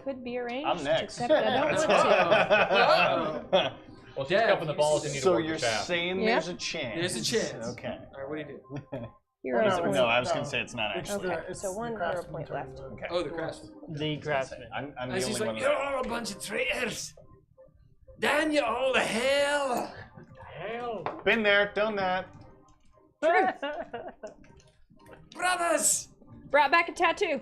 could be arranged. I'm next. Except I don't want to. Well, she's cupping the balls. You need to So work you're the shaft. saying Yeah. there's a chance? There's a chance. Okay. All right, what do you do? Hero's No, point. No, I was going No. to say it's not It's actually. Okay, it's so one the hero craftsman point turn, left. so- Okay. Oh, the craftsman. The craftsman. I'm the As only he's one. like, "You're all a bunch of traitors. Damn you all to hell." Been there, done that. Brothers, Brought back a tattoo.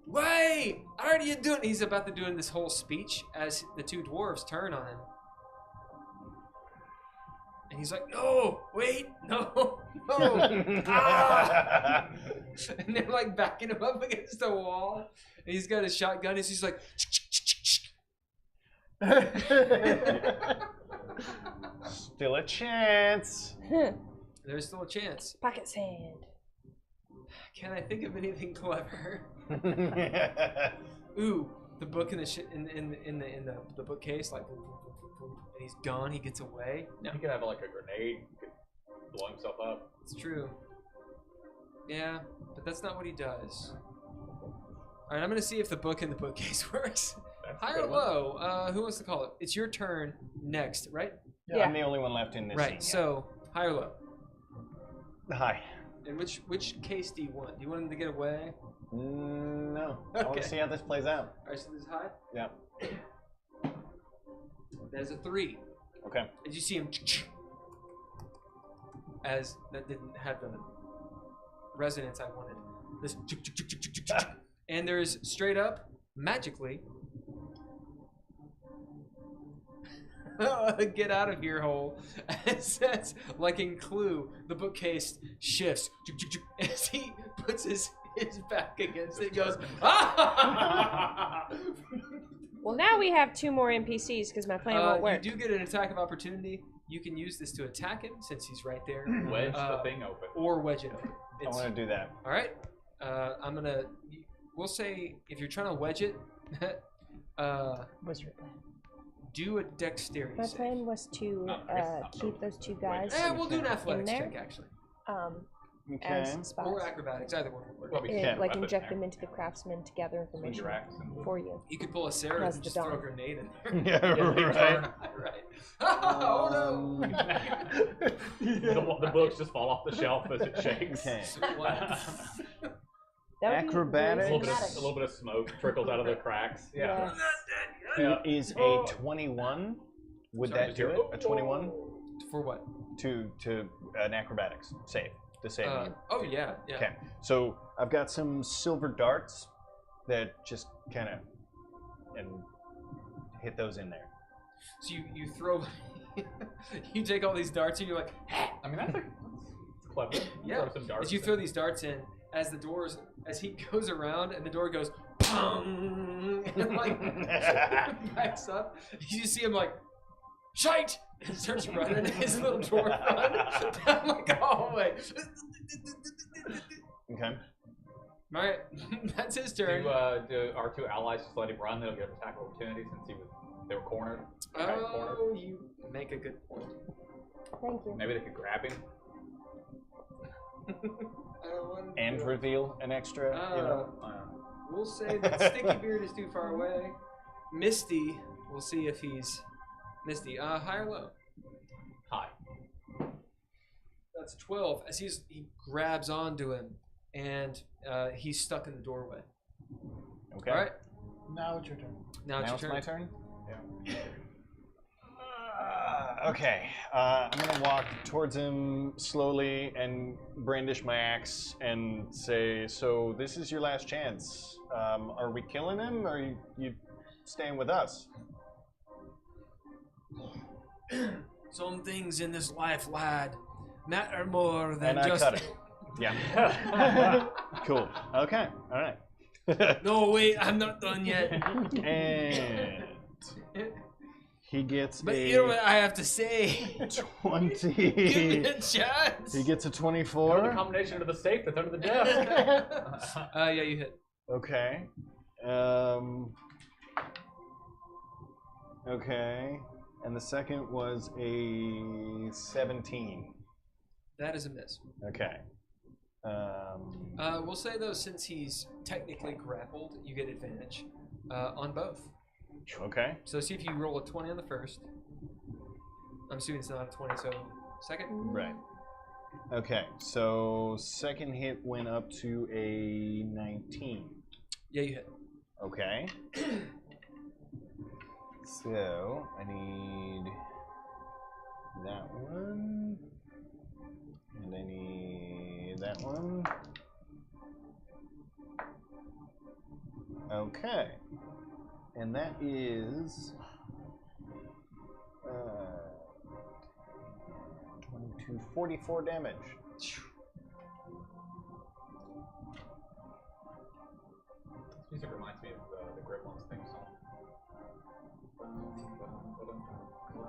wait! What are you doing? He's about to do this whole speech as the two dwarves turn on him. And he's like, "No, wait, no, no." Ah! And they're like backing him up against the wall. And he's got his shotgun and he's like, Still a chance. there's still a chance. Pocket sand. Can I think of anything clever? Ooh, the book in the bookcase, like, and he's gone. He gets away. No, He could have like a grenade. He could blow himself up. it's true. Yeah, but that's not what he does. All right, I'm gonna see if the book in the bookcase works. That's a High or good one. low? Who wants to call it? It's your turn next, right? Yeah. I'm the only one left in this Right. scene, So high or low? yeah. Hi. And which case do you want? Do you want him to get away? No. I want Okay. to see how this plays out. All right, so this is high. Yep. There's a 3. Okay. As you see him, as that didn't have the resonance I wanted. This, and there's straight up, magically, get out of here, hole. It says, like in Clue, the bookcase shifts as he puts his back against it. Goes, ah! Well, now we have 2 more NPCs because my plan won't work. You do get an attack of opportunity. You can use this to attack him since he's right there, Wedge the thing open. or wedge it open. I want to do that. All right. I'm gonna. We'll say if you're trying to wedge it, What's your plan? do a dexterity My save. plan was to keep those 2 guys We'll do an athletics there? check actually, Okay. as spies. or acrobatics. Either one. would work. Probably And, can't like weapon inject there. them into the craftsman to gather information Interact and- for you. You could pull a Sararith That's and the just throw a dawn. grenade in there. Yeah, right. Right. Oh The books just fall off the shelf as it shakes. Okay. no! That would be Acrobatics. A really little, bit cinematic. of, a little bit of smoke trickles out of the cracks. Yeah. Yeah. It is a 21. Would Sorry, that do Mr. it? A 21 For what? to an acrobatics save. To save you. Oh yeah, yeah. Okay. So I've got some silver darts that just kind of and hit those in there. So you throw, you take all these darts and you're like, I mean, that's clever. yeah. Throw some darts As you in. throw these darts in, as he goes around and the door goes, pong, and like backs up, you see him like, shite, and starts running his little dwarf run down like a hallway. Okay. Alright, that's his turn. Do our two allies just let him run? They'll get attack opportunities since they were cornered. Oh, you make a good point. Thank you. Maybe they could grab him. And reveal an extra, you know. We'll say that Sticky Beard is too far away. Misty, we'll see if he's Misty. High or low? High. That's 12. As he grabs onto him, and he's stuck in the doorway. Okay. All right. Now it's your turn. Now it's your turn. my turn? Yeah. Okay. I'm going to walk towards him slowly and brandish my axe and say, so this is your last chance. Are we killing him, or are you staying with us? Some things in this life, lad, matter more than And I just... cut it. Yeah. Cool. Okay. All right. No, wait, I'm not done yet. And he gets But a you know what I have to say. 20. Give me a chance. He gets a The 24. combination of the safe that's under the desk. Yeah, you hit. Okay. Okay. And the second was a 17. That is a miss. Okay. We'll say though, since he's technically grappled, you get advantage on both. Okay. So see if you roll a 20 on the first. I'm assuming it's not a 20, so second. Right. Okay. So second hit went up to a 19. Yeah, you hit. Okay. So I need that one, and I need that one. Okay, and that is 22, 44 damage. Music reminds me of the Gremlins theme song.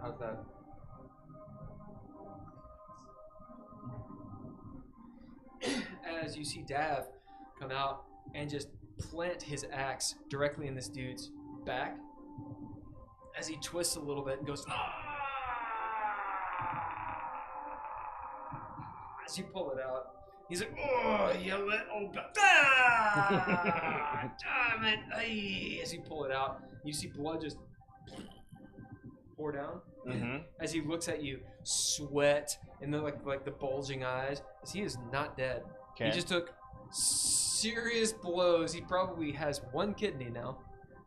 How's that? As you see Dav come out and just plant his axe directly in this dude's back, as he twists a little bit and goes, "Ah!" As you pull it out, he's like, "Oh, you little ah, damn it!" Ay. As you pull it out, you see blood just pour down. Mm-hmm. As he looks at you, sweat and then like the bulging eyes. As he is not dead. Okay. He just took serious blows. He probably has one kidney now.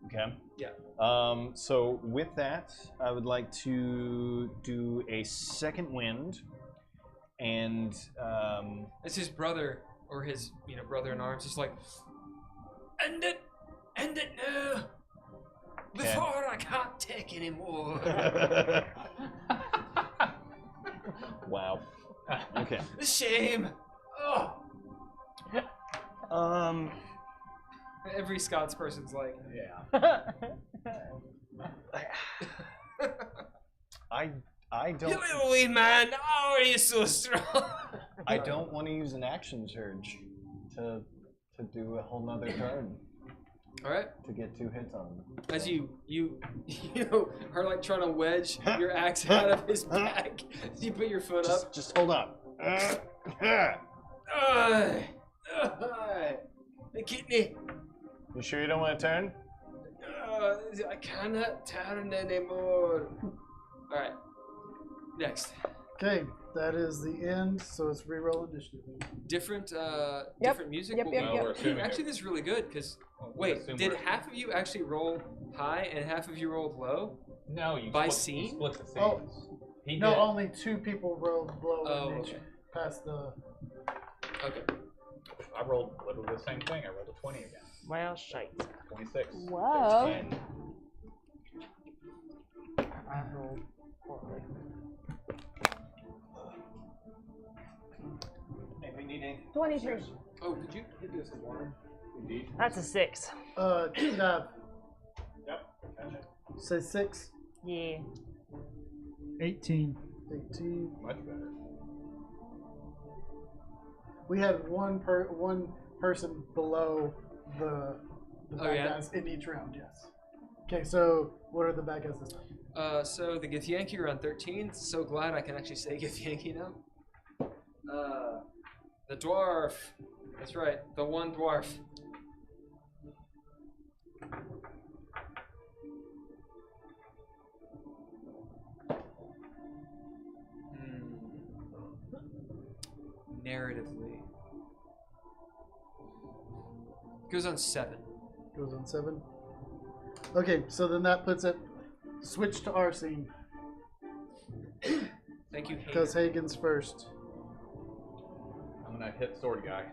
Okay. Yeah. So with that, I would like to do a second wind, and It's his brother or his brother in arms. Just like, end it now, before I can't take anymore. Wow. Okay. Shame. Oh. Every Scots person's like, Yeah. I you don't little wee man, how are you so strong? I don't want to use an action surge to do a whole nother turn All right. to get 2 hits on him. As you are like trying to wedge your axe out of his back, as you put your foot up. Just hold on. The kidney. You sure you don't want to turn? I cannot turn anymore. All right. Next. Okay, that is the end, so it's reroll initiative. Different music. Yep, yep, yep. We're assuming Actually, this is really good because wait, did half of you actually roll high and half of you rolled low? No, you By split, scene? You split the scenes. Oh, He no, did. only 2 people rolled below Oh, and each okay. past the. Okay. I rolled literally the same thing. I rolled a 20 again. Well, shite. 26. Whoa. 10. I rolled poorly. Anybody need anything? 23. Oh, did you hit this in water? Indeed. That's a 6. Dav, Yep. Gotcha. say 6, Yeah. 18. 18. Much better. We had one person below the Oh, bad yeah? guys in each round. Yes. Okay, so what are the bad guys this time? So the Githyanki are on 13. So glad I can actually say Githyanki now. The dwarf. That's right, the one dwarf. Narratively. Goes on 7. Goes on 7. Okay, so then that puts it. Switch to our scene Thank you, Heiðr. because Hagen's first. I'm gonna hit sword guy.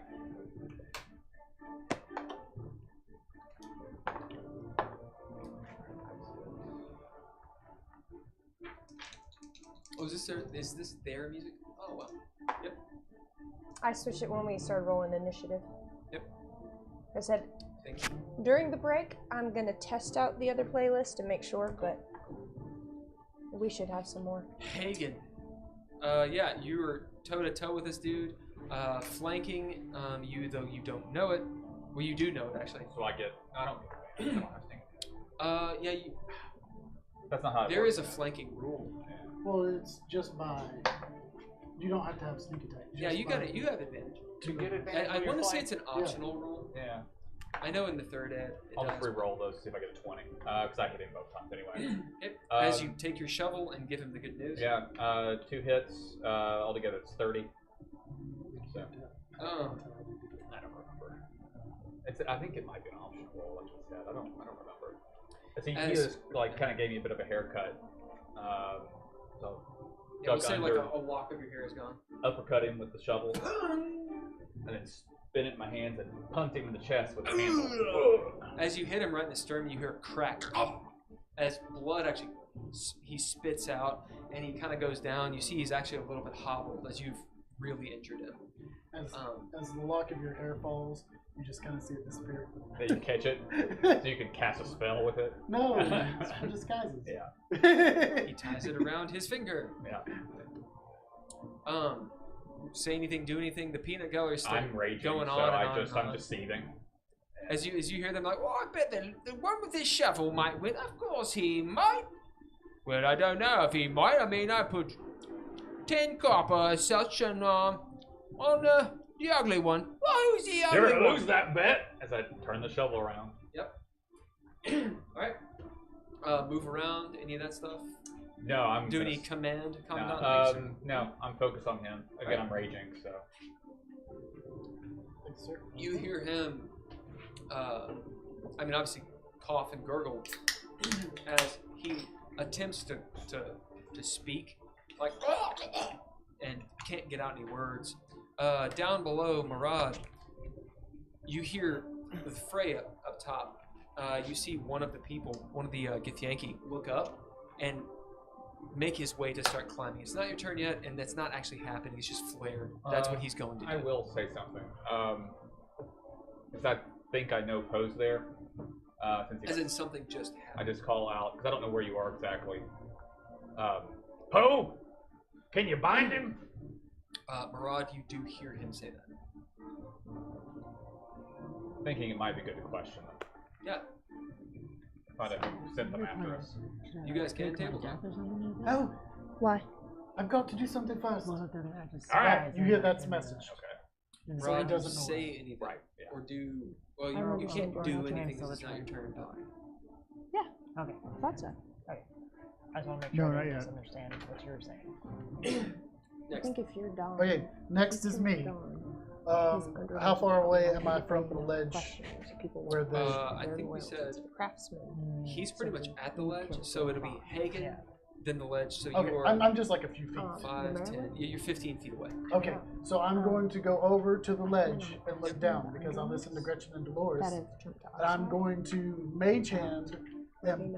Oh, is this their music? Oh, wow. Yep. I switched it when we started rolling initiative. Yep. I said, Thank you. during the break, I'm going to test out the other playlist to make sure, but we should have some more. Haygen. Yeah, you were toe-to-toe with this dude, flanking you, though you don't know it. Well, you do know it, actually. So I get. I don't get advantage. I don't have to. Yeah, That's not how it there works. is a flanking rule. Well, it's just by. You don't have to have sneak attack. Yeah, just you by- got it. You have advantage. To get advantage. I want to say it's an optional rule. Yeah. I know in the third ed. I'll just re-roll those to see if I get a 20. Because I hit him both times anyway. As you take your shovel and give him the good news. Yeah. 2 hits. Altogether it's 30. So. Oh. I don't remember. I think it might be an optional roll, like you said. I don't remember. He just like kind of gave me a bit of a haircut. So Yeah, we'll duck say under, like a lock of your hair is gone. uppercut him with the shovel, and then spin it in my hands and punt him in the chest with the handle. As you hit him right in the sternum, you hear a crack. As blood actually, he spits out, and he kind of goes down. You see he's actually a little bit hobbled as you've really injured him. As the lock of your hair falls, you just kind of see it disappear. Then you catch it, so you can cast a spell with it. No, it's for disguises. Yeah. He ties it around his finger. Yeah. Say anything, do anything. The peanut gallery is still I'm raging, going so on and on and I'm on. just seething. As you hear them like, oh, I bet the one with this shovel might win. Of course he might. Well, I don't know if he might. I mean, I put 10 copper as such and on the ugly one. Oh, who's the ugly You're one? gonna lose that bet as I turn the shovel around. Yep. All right. Move around. Any of that stuff? No, I'm Do gonna any command? Commandant? No, no, I'm focused on him. Again, Right. I'm raging, so. You hear him, I mean, obviously, cough and gurgle as he attempts to speak, like, and can't get out any words. Down below, Murad, you hear the fray up top. You see one of the people, one of the Githyanki, look up and make his way to start climbing. It's not your turn yet, and that's not actually happening. It's just flared. That's what he's going to do. I will say something. Because I think I know Poe's there. As in something just happened. I just call out, because I don't know where you are exactly. Poe! Can you bind him? Murad, you do hear him say that. Thinking it might be good to question them. Yeah. Find out who sent them after us. You guys can table talk. Oh, why? I've got to do something first. Alright. You hear that's message. Okay. So he Murad, doesn't know. say anything. Right, yeah. Or do... Well, you can't do anything because it's not your turn. Yeah. Okay. I thought so. Okay. I just want to make sure No, I not yet. understand what you're saying. I think if you're done. Okay, next is me. How far away am I from the ledge where the? I think we said craftsman. he's pretty much at the ledge, so it'll be Haygen, then the ledge. So Okay, you're I'm just like a few feet. 5, 10. Yeah, you're 15 feet away. Okay, so I'm going to go over to the ledge and look down because I listen to Gretchen and Dolores, and I'm going to mage hand them,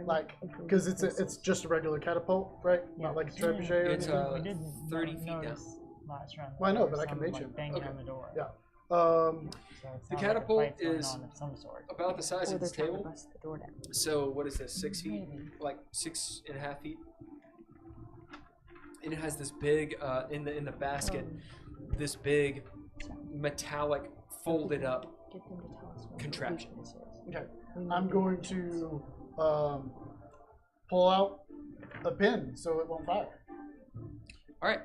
like, because it's just a regular catapult, right? Not like a trebuchet or It's anything. We didn't 30 feet down. notice last round. Well, I know, there but was I can some, mage like, him. banging Okay. on the door. Yeah. So it The sounds like a catapult fight's going is on of some sort. about the size Or of they're this trying to table. bust the door down. So what is this? 6 feet? Maybe. Like 6.5 feet. And it has this big in the basket, this big metallic folded up Get them to tell us what contraption. this is. Okay. I'm going to pull out a pin so it won't fire. All right.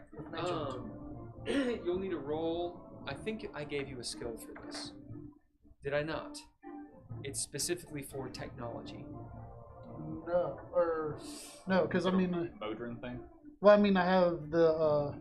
You'll need a roll. I think I gave you a skill for this. Did I not? It's specifically for technology. No, because I mean, Modron thing. well, I mean, I have the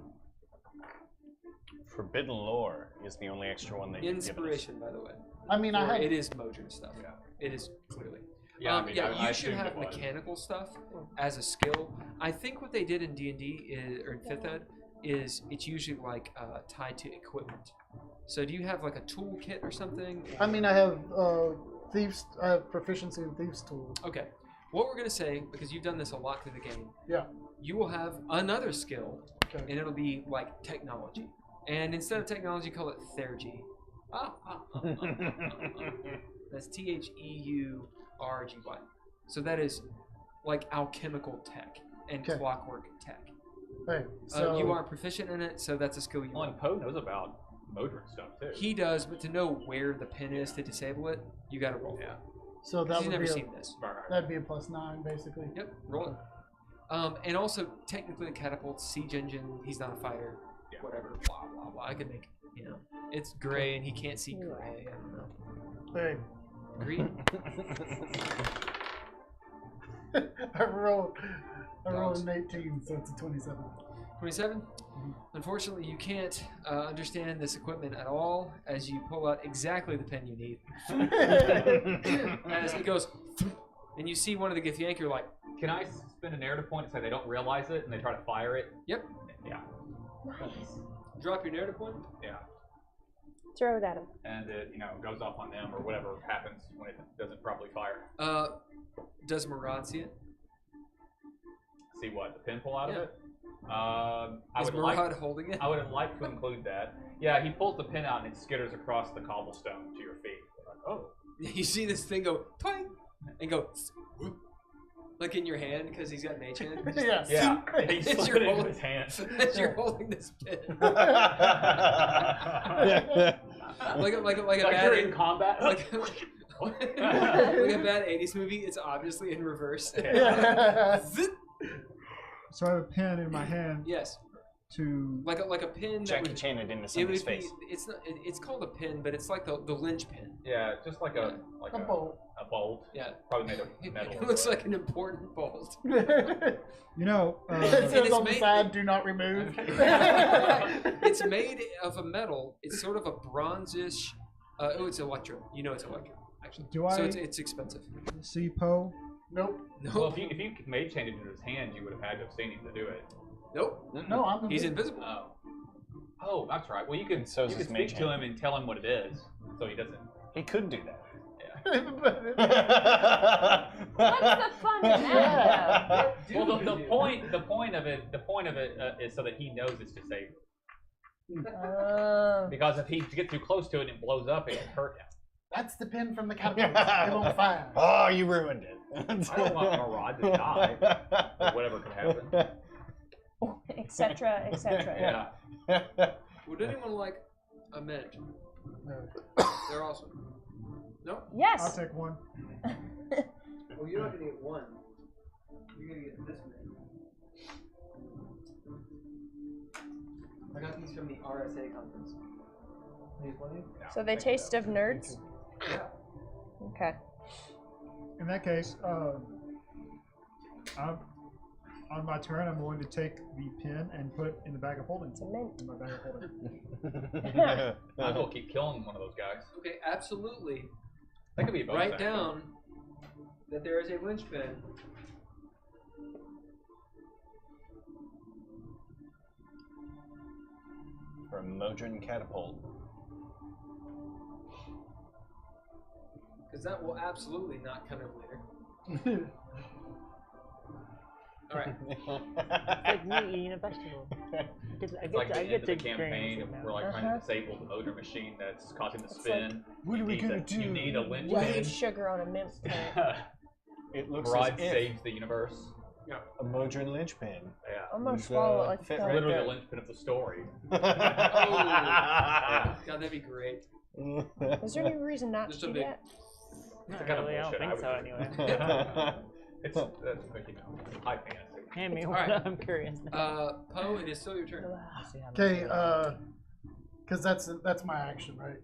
Forbidden Lore is the only extra one that you've given us. Inspiration, by the way. I mean, I Or have. it is Modron stuff. Yeah. It is clearly. Yeah, I mean, I you should assumed have it was. mechanical stuff as a skill. I think what they did in D&D or in 5th Ed is it's usually like tied to equipment. So do you have like a tool kit or something? I mean, I have thieves. I have proficiency in thieves tools. Okay. What we're gonna say, because you've done this a lot through the game, Yeah. you will have another skill, Okay. and it'll be like technology. And instead of technology, call it Theurgy. That's Theurgy. So that is like alchemical tech and Okay. clockwork tech. Right. So You are proficient in it, so that's a skill you Well, want. and Poe knows about Modron stuff too. He does, but to know where the pin is to disable it, you gotta roll. Yeah. So that He's would never be seen this. that'd be a +9 basically. Yep, roll it. And also, technically, a catapult, siege engine, he's not a fighter, Yeah. whatever, blah, blah, blah. I could make, it's gray and he can't see gray. I don't know. Hey, Green? I rolled Dogs. an 18, so it's a 27. 27? Unfortunately, you can't understand this equipment at all as you pull out exactly the pen you need. As it goes, and you see one of the Githyank, you're like, Can I spend a narrative point to say they don't realize it and they try to fire it? yep, Yeah. Nice. drop your narrative point. Yeah. Throw it at him. And it, goes off on them or whatever happens when it doesn't properly fire. Does Murad see it? See what? The pin pull out Yeah. of it? I Is would Murad like. holding it? I would like to include that. Yeah, he pulls the pin out and it skitters across the cobblestone to your feet. Like, oh. You see this thing go, twang, and go, like in your hand, because he's got mage hand. Yeah. Yeah. And he As slipped you're it into holding- his hand. As you're holding this pin. like a Like bad you're in combat. like a bad 80s movie, it's obviously in reverse. Zip. So I have a pen in my hand Yes. to. Like a pin that Jackie would, Chan it into it somebody's would be, face. it's not, it's called a pin, but it's like the lynch pin. Yeah, just like a bolt. A bolt. Yeah. Probably made of metal. It or looks wood. like an important bolt. It And says it's on the made- side, "Do not remove." It's made of a metal. It's sort of a bronzish. It's electro. You know it's electro, actually. Do So I- it's expensive. See Poe. Nope. Nope. Well, if you mage chained it into his hand, you would have had to have seen him to do it. Nope. No, I'm. He's invisible. Oh, that's right. Well, you can So is you his can mage speak to hand. him and tell him what it is, so he doesn't. He could do that. What's the fun in that, Well, the point of it is so that he knows it's disabled. though? Because if he gets too close to it and it blows up, it can hurt him. That's the pin from the catapult. It won't fire. Oh, you ruined it. I don't want Murad to die, or whatever could happen. Etc. Etc. Yeah. Would anyone like a mint? They're awesome. No? I'll Yes. take one. Well, you're not gonna get one. You're gonna get this many. I got these from the RSA conference. These one? So they taste of nerds. Yeah. Okay. In that case, on my turn, I'm going to take the pin and put it in the bag of holding. It's a mint. In my bag of holding. Might as well keep killing one of those guys. Okay, absolutely. That could be a bonus Write action. down that there is a linchpin. For a Modron catapult. Because that will absolutely not come in later. Alright. Like me eating a vegetable. It's like the end of the campaign, if we're like trying to disable the motor machine that's causing the spin. What are we gonna do? You need a You need linchpin. sugar on a mint plant. It looks Murad as if saves the universe. A Modron linchpin. Yeah. I'm gonna Who's, swallow it like fit that. right Literally there. the linchpin of the story. Oh, God, that'd be great. Is there any reason not Just to a do big- that? Not kind of really, I don't bullshit I think so would anyway. It's high fantasy. Hand me Alright. one, I'm curious now. Poe, it is still your turn. Let's see how much Okay, we have. because that's my action, right?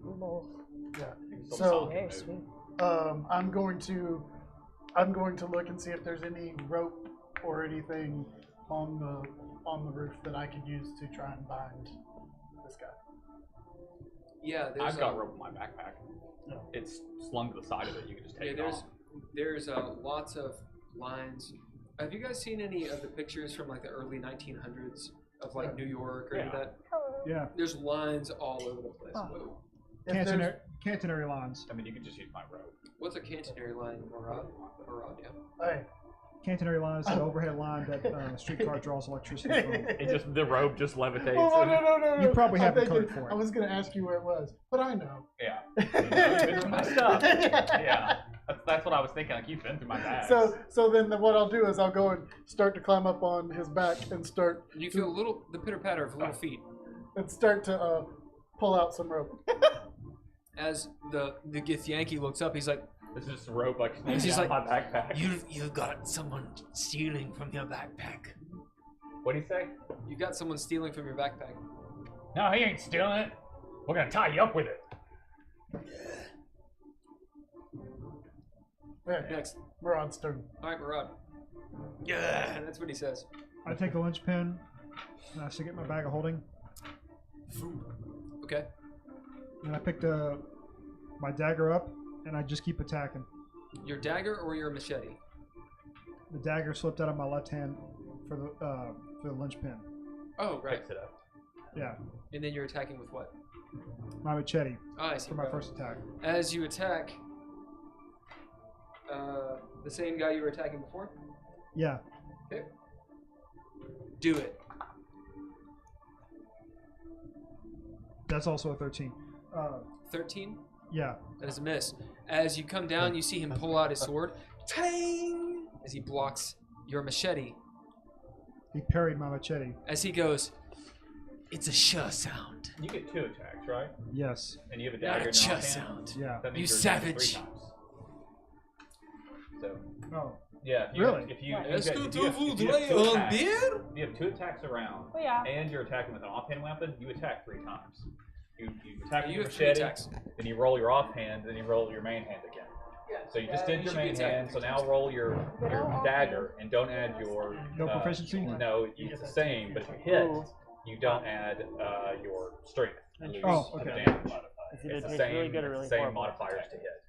Yeah. Still So solid Very move. sweet. I'm going to look and see if there's any rope or anything on the roof that I could use to try and bind this guy. Yeah, there's I've got rope in my backpack. Yeah. It's slung to the side of it. You can just take it off. there's lots of lines. Have you guys seen any of the pictures from like the early 1900s of like New York or any of that? Yeah. There's lines all over the place. Oh. If there's- Catenary lines. I mean, you could just use my rope. What's a catenary line, Murad? Murad, yeah. Hey, Catenary lines, an overhead line that streetcar draws electricity from. It just the rope just levitates. oh no! You probably have I'm a code thinking- for it. I was going to ask you where it was, but I know. Yeah. You've been through my stuff. Yeah. That's what I was thinking. Like, you've been through my bag. So then what I'll do is I'll go and start to climb up on his back and start You feel the pitter patter of little feet to pull out some rope. as the Githyanki looks up. He's like, this is just a rope like He's just out like, my backpack. "You've got someone stealing from your backpack. What do you say? You got someone stealing from your backpack." No, he ain't stealing it. We're gonna tie you up with it. Okay, Next, Murad's turn. all right, Murad. Yeah, that's what he says. I take the linchpin and I stick it in my bag of holding. Okay. And I pick my dagger up and I just keep attacking. Your dagger or your machete? The dagger slipped out of my left hand for the linchpin. Oh, right. Fix it up. Yeah, And then you're attacking with what? my machete Oh, I see. for my first attack. As you attack, the same guy you were attacking before. Yeah, Okay. Do it. that's also a 13. 13. Yeah, That is a miss. As you come down, you see him pull out his sword. Tang! As he blocks your machete. he parried my machete. As he goes, "It's a sure sound." You get 2 attacks, right? Yes. And you have a Not dagger a in your sure offhand. sound. Yeah. That You means you're attacking savage. 3 times. So Oh, yeah, if you Really? if you, Right. if you, Est-ce if you, have, que if tu you have 2 voudrais un attacks, bière? if you have 2 attacks around, Oh yeah. and you're attacking with an offhand weapon, you attack 3 times. You attack with You your have 3 machete, attacks. then you roll your offhand, then you roll your main hand again. So you just did you your should be main attacking hand, so 3 now times. roll your offhand. dagger and don't add your no proficiency? No, it's the same, but if you hit, you don't add your strength. You lose Oh, the okay. damage. It's either It's the really same, good or it's really the same horrible. modifiers to hit.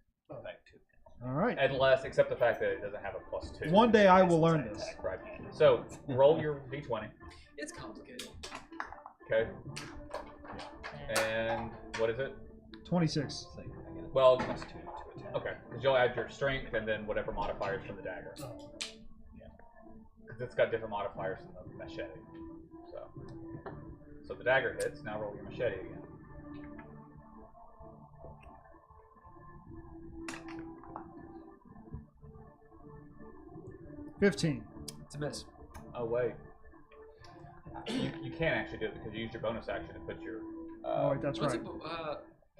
all right. Unless, except the fact that it doesn't have a +2. One day I will learn this. Right. So roll your d20. It's complicated. Okay. And what is it? 26. Well, okay, because you'll add your strength and then whatever modifiers from the dagger. Because it's got different modifiers than the machete. So the dagger hits. Now roll your machete again. $15. It's a miss. Oh wait. You can't actually do it because you used your bonus action to put your Oh, wait, that's What's right.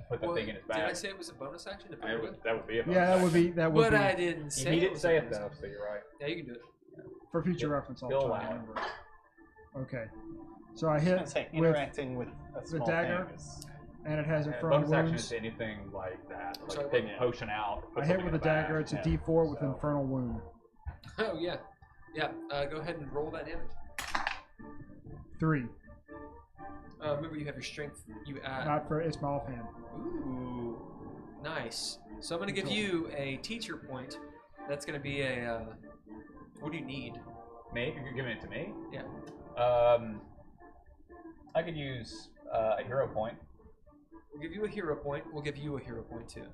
put the well, thing in his Did I bag. say it was a bonus action to put That it would, with? that would be a bonus Yeah, that would action. be that would But be I didn't say He it didn't was say a it bonus though, action. so you're right. Yeah, you can do it. for future reference. I'll Bill try to allowed. remember. Okay, so I I was hit gonna say, with interacting with a small dagger? thing is and it has Yeah, infernal bonus action wounds. is anything like that. Like Sorry, take yeah. a potion out. Or put I hit something with a in the bag. dagger. It's a yeah. D4 with So- infernal wound. Oh yeah, yeah. Go ahead and roll that damage. 3. Remember, you have your strength. You add. Not for it's my offhand. Ooh, nice. So I'm gonna give you a teacher point. That's gonna be a. What do you need? Me? You're giving it to me? Yeah. I could use a hero point. We'll give you a hero point. We'll give you a hero point too.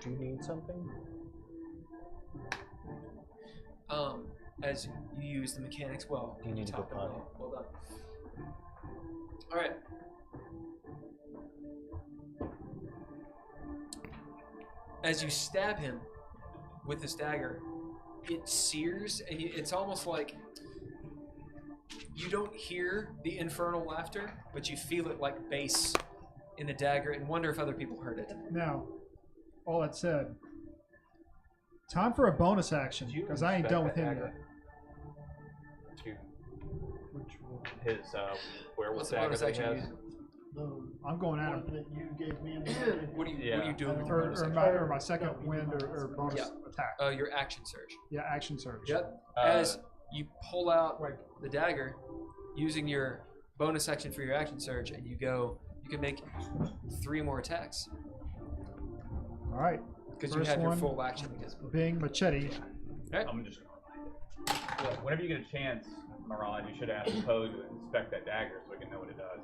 Do you need something? As you use the mechanics well. You need to top go them potty. well. Well done. All right. As you stab him, with this dagger, it sears, and it's almost like you don't hear the infernal laughter, but you feel it like bass in the dagger, and wonder if other people heard it. Now, all that said, time for a bonus action, because I ain't done with him yet. His werewolf What's the dagger bonus that he action has. you I'm going at him. That you gave me. What are you doing with your bonus Or action? my second wind or bonus attack. Your action surge. Yeah, action surge. Yep. As you pull out the dagger, using your bonus action for your action surge, and you can make 3 more attacks. All right. Because you have your full action against being machete. Right. I'm just gonna look, whenever you get a chance, Murad, you should ask Poe to inspect that dagger so we can know what it does.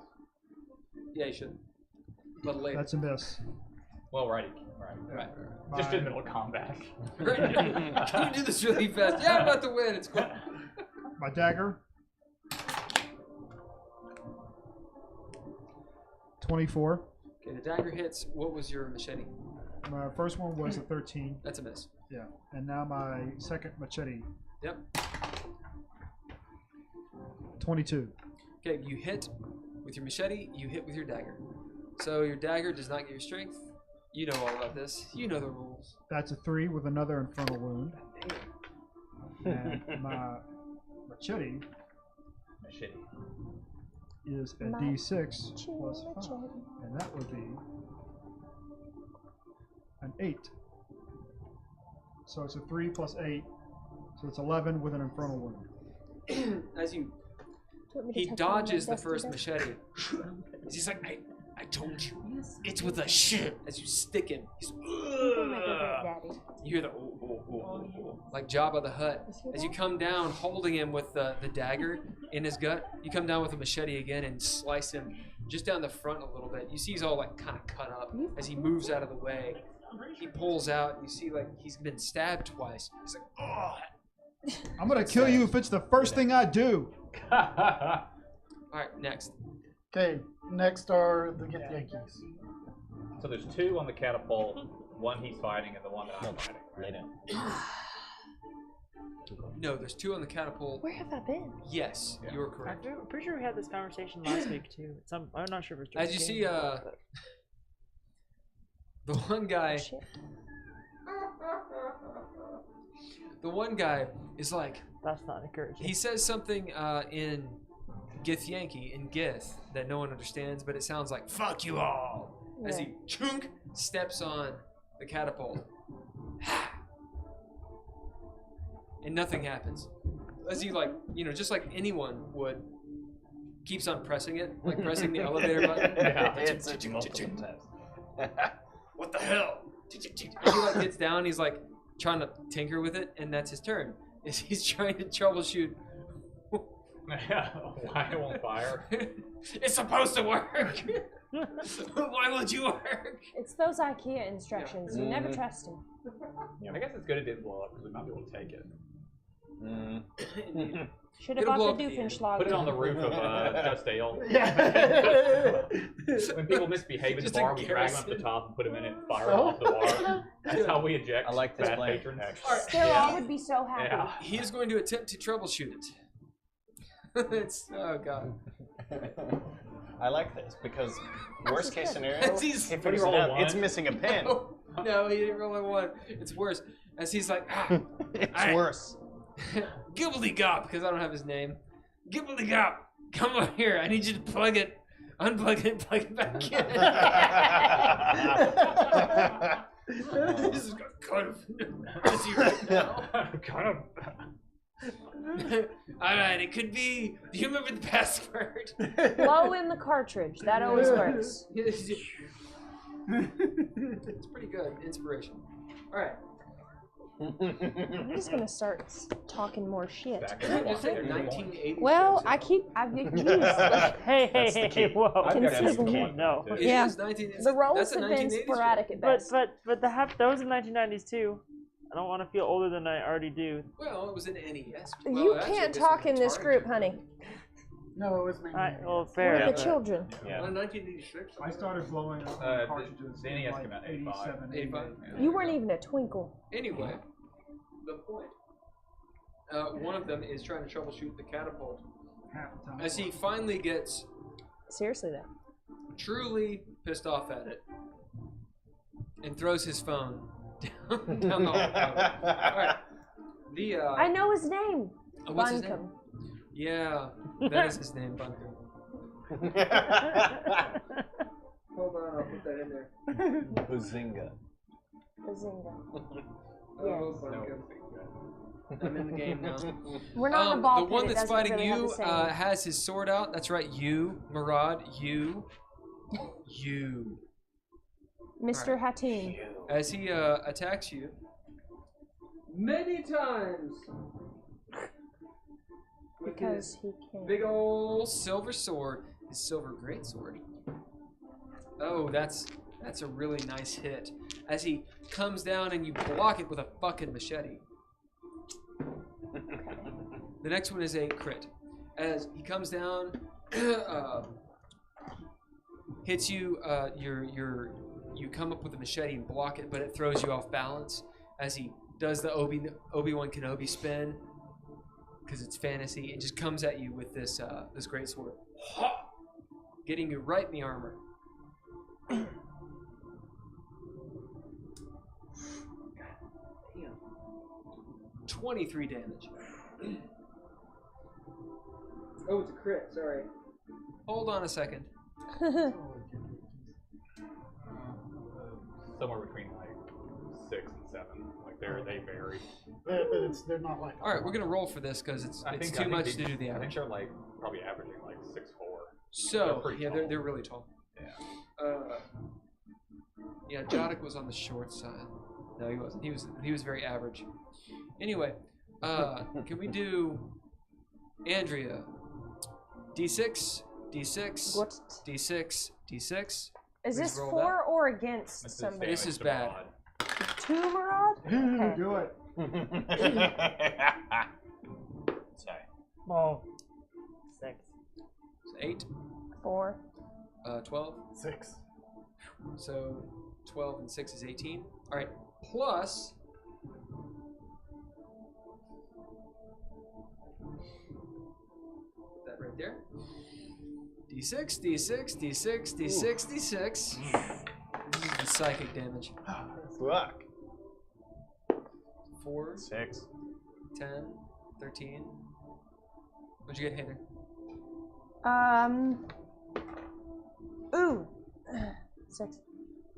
Yeah, you should. But later. That's a miss. Well, right. Just in the middle of combat. Right. Can you do this really fast? Yeah, I'm about to win. It's cool. My dagger. 24. Okay, the dagger hits. What was your machete? My first one was a 13. That's a miss. Yeah. And now my second machete. Yep. 22. Okay, you hit with your machete, you hit with your dagger. So your dagger does not get your strength. You know all about this. You know the rules. That's a 3 with another infernal wound. And my machete is a D6 plus 5. And that would be an 8. So it's a 3 plus 8. So it's 11 with an infernal wound. As he dodges the first machete. He's like, I told you. It's with a shit. As you stick him, he's, you hear the like Jabba the Hutt. As you come down holding him with the dagger in his gut, you come down with a machete again and slice him just down the front a little bit. You see he's all like kind of cut up as he moves out of the way. He pulls out and you see like he's been stabbed twice. He's like, oh. I'm gonna kill you if it's the first thing I do. Alright, next. Okay, next are the Get Yankees. So there's 2 on the catapult, 1 he's fighting, and the one that I'm fighting. Right? No, there's 2 on the catapult. Where have I been? Yes, you're correct. I'm pretty sure we had this conversation last week too. I'm not sure if it's As you see, the one guy. The one guy is like. That's not encouraging. He says something in Githyanki, in Gith, that no one understands, but it sounds like "fuck you all" as he chunk steps on the catapult, and nothing happens. As he just like anyone would, keeps on pressing it, like pressing the elevator button. What the hell? As he like gets down, he's like trying to tinker with it, and that's his turn. Is he's trying to troubleshoot. Why it won't fire? It's supposed to work. Why won't you work? It's those IKEA instructions. You never trust them. I guess it's good it didn't blow up because we might be able to take it. Should have bought the Doofenshlag. Put it on the roof of Just Ale. When people misbehave in the bar, we drag them up to the top and put them in it and fire them off the bar. That's how we eject bad patrons. Still, I would be so happy. Yeah. He is going to attempt to troubleshoot it. Oh god. I like this because worst case scenario, As he's- he figures it out, it's missing a pin. No, he didn't roll a 1. It's worse. As he's like, It's worse. Gibbledy-gop, because I don't have his name. Gibbledy-gop, come on here. I need you to plug it, unplug it, and plug it back in. This is kind of busy right now. Kind of. Alright, it could be. Do you remember the password? Blow in the cartridge. That always works. It's pretty good. Inspiration. Alright. I'm just gonna start talking more shit. Well, I've used. Hey, whoa. Conceivably. No. Yeah. The The rolls have been sporadic at best. But those in 1990s too. I don't want to feel older than I already do. Well, it was an NES. You can't talk in this group, honey. No, it was me. Well, fair. We're the children. Well, in 1986. I started blowing up cartridges the NES in came out in 87, 85. You weren't even a twinkle. Anyway, the point. One of them is trying to troubleshoot the catapult. Half the time. As he finally gets Seriously though. truly pissed off at it and throws his phone down the hall. Alright. The, I know his name. what's his name? Bunkum. Yeah, that is his name, Bunkum. Hold on, I'll put that in there. Bazinga. Bazinga. Oh, Yes. Bunkum. I'm in the game now. We're not in a ball The one pit, it that's doesn't fighting really have you the same- has his sword out. That's right, you, Murad, you. Mr. Hatun. As he attacks you, Many times. With Because his he can. big ol' silver sword, his silver greatsword. Oh, that's a really nice hit. As he comes down and you block it with a fucking machete. The next one is a crit. As he comes down, hits you, you come up with a machete and block it, but it throws you off balance. As he does the Obi-Wan Kenobi spin, because it's fantasy, and just comes at you with this this great sword, getting you right in the armor. 23 damage. Oh, it's a crit. Sorry. Hold on a second. Somewhere between like 6 and 7. Like they vary. They're not like. All right, we're gonna roll for this because it's too much to do the I think average. they're like probably averaging like 6'4". So pretty yeah, tall. they're really tall. Yeah, Jodic was on the short side. No, he wasn't. He was very average. Anyway, can we do Andrea? D6, D6, What? D6, D6. Is Please this roll for or against This is somebody? This is damage bad. to Murad. Two, Murad? Okay. Do it. Sorry. Oh. 6. So 8, 4. 12. 6. So 12 and 6 is 18. All right, plus. Put that right there. D6, D6, D6, D6, D6. This is the psychic damage. Fuck. 4, 6. 10, 13. What'd you get, Heiðr? Ooh. 6.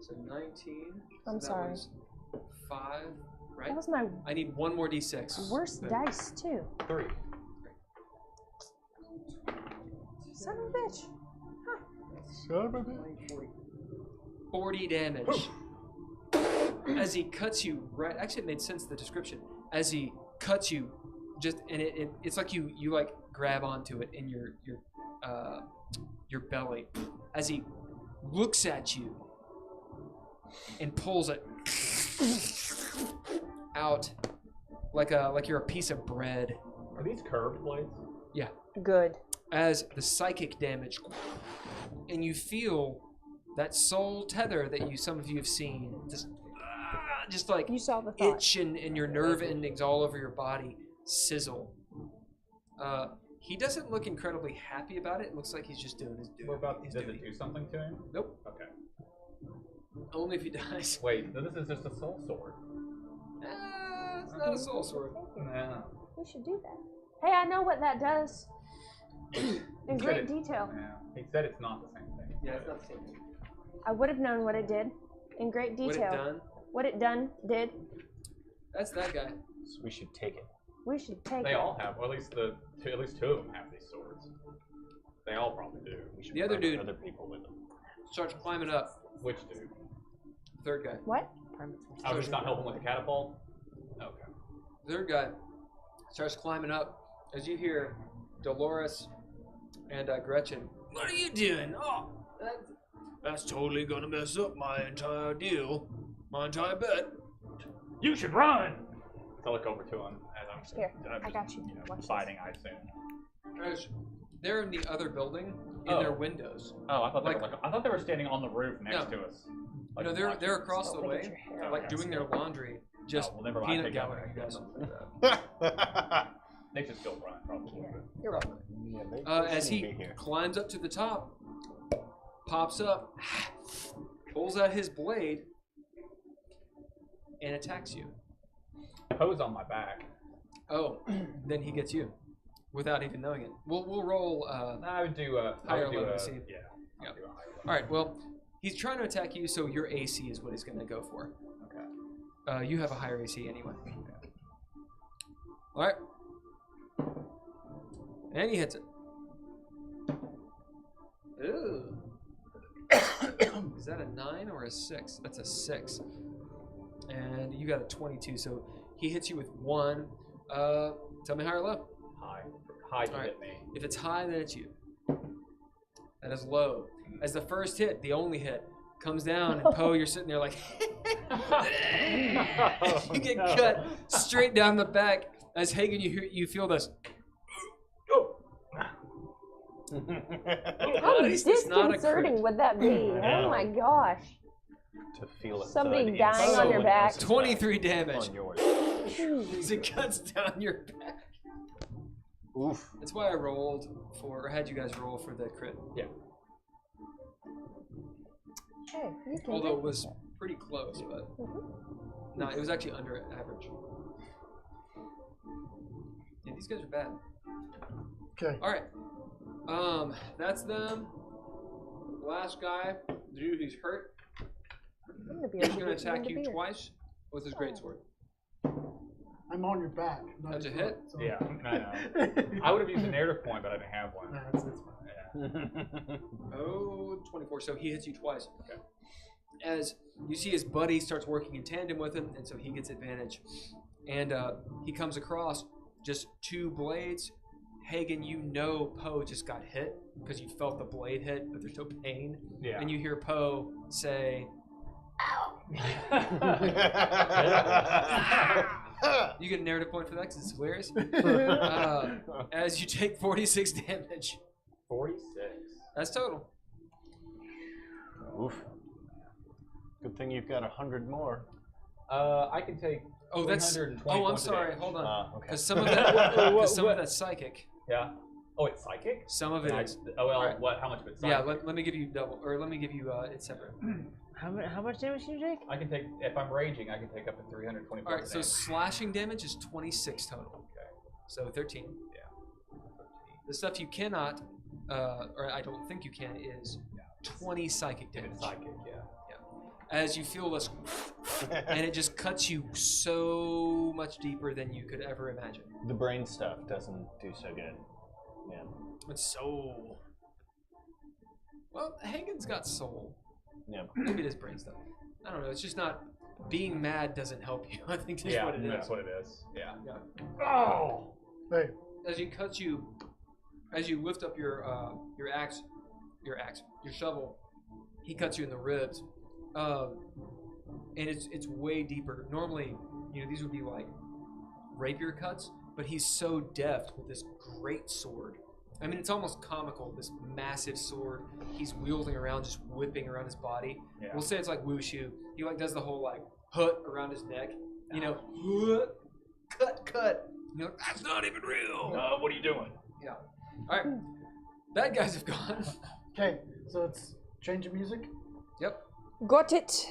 So 19. I'm so sorry. That was 5, right? That was my I need one more D6. worst Good. dice, too. 3. Son of a bitch. 40 damage. As he cuts you right, actually it made sense, the description. As he cuts you, just and it's like you like grab onto it in your belly. As he looks at you and pulls it out like you're a piece of bread. Are these curved blades? Yeah. Good. As the psychic damage, and you feel that soul tether that some of you have seen, just like You saw the thought. itch and your nerve endings all over your body sizzle. He doesn't look incredibly happy about it. It looks like he's just doing his duty. What about, his does duty. it do something to him? Nope. Okay. Only if he dies. Wait, so this is just a soul sword. It's not a soul sword. Nah. We should do that. Hey, I know what that does. In He great said it- detail. Yeah. He said it's not the same thing. Yeah, it's not the same. I would have known what it did. In great What it detail. done? What it did. That's that guy. So we should take it. We should take They it. all have, or at least two of them have these swords. They all probably do. We should The other bring dude- other people with them. Starts climbing up. Which dude? Third guy. What? I was just not helping with the catapult. Okay. Third guy starts climbing up as you hear Dolores and Gretchen. What are you doing? Oh, that's totally gonna mess up my entire deal, my entire bet. You should run. So I look over to him as I'm Here, I'm I got you. Watch this. fighting. I assume. As they're in the other building in Oh. their windows. Oh, I thought Like- I thought they were standing on the roof next No. to us. No, they're across the Look at way, your hair. like doing their laundry, just well, never mind. peanut Take gallery, you that. guys. They should still run, probably. You're welcome. As he climbs up to the top, pops up, pulls out his blade, and attacks you. Poe's on my back. Oh, then he gets you, without even knowing it. We'll roll. I would do higher level AC. Yeah. Yeah. All right. Well, he's trying to attack you, so your AC is what he's going to go for. Okay. You have a higher AC anyway. All right. And he hits it. Ooh. Is that a 9 or a 6? That's a 6. And you got a 22, so he hits you with 1. Tell me high or low. High. High to All right. hit me. If it's high, then it's you. That is low. As the first hit, the only hit, comes down, and Poe, you're sitting there like, you get cut straight down the back. As Haygen, you feel this. How It's not a crit. disconcerting would that be? Oh my gosh. To feel it Somebody thud dying in on your someone back. else's 23 damage. on yours. As it cuts down your back. Oof. That's why I rolled for, or had you guys roll for the crit. Yeah. Hey, you can Although do it was pretty close, but no, it was actually under average. Yeah, these guys are bad. Okay. All right. That's them. Last guy, the dude who's hurt, he's going to attack you twice with his greatsword. I'm on your back. not That's a your hit? foot, so- Yeah, I know. I would have used a narrative point, but I didn't have one. Nah, it's fine. Oh, 24. So he hits you twice. Okay. As you see his buddy starts working in tandem with him, and so he gets advantage. And he comes across just 2 blades. Haygen, you know Poe just got hit because you felt the blade hit, but there's no pain. Yeah. And you hear Poe say, you get a narrative point for that because it's hilarious. As you take 46 damage. 46. That's total. Oof. Good thing you've got 100 more. I can take. Oh, that's. 320 Oh, I'm points of sorry. damage. Hold on. Okay. Because some of that, some of that's psychic. Yeah. Oh, it's psychic. Some of it is. Oh well. Alright. What? How much of it's psychic? Yeah. Let me give you double, or let me give you it's separate. How much damage can you take? I can take. If I'm raging, I can take up to 320 All right. points So of damage. slashing damage is 26 total. Okay. So 13. Yeah. The stuff you cannot, or I don't think you can, is 20 psychic If damage. it's psychic, yeah. As you feel this, and it just cuts you so much deeper than you could ever imagine. The brain stuff doesn't do so good. Yeah. It's so. Well, Hagen's got soul. Yeah. Maybe it is brain stuff. I don't know. It's just not. Being mad doesn't help you. I think that's Yeah, what it is. that's what it is. Yeah. Oh! Hey, As he cuts you, as you lift up your shovel, he cuts you in the ribs, and it's way deeper. Normally, these would be like rapier cuts, but he's so deft with this great sword. I mean, it's almost comical. This massive sword he's wielding around, just whipping around his body. Yeah. We'll say it's like wushu. He does the whole hook around his neck. Cut. You're like, that's not even real. What are you doing? Yeah. All right. Bad guys have gone. okay, so it's change of music. Yep. Got it.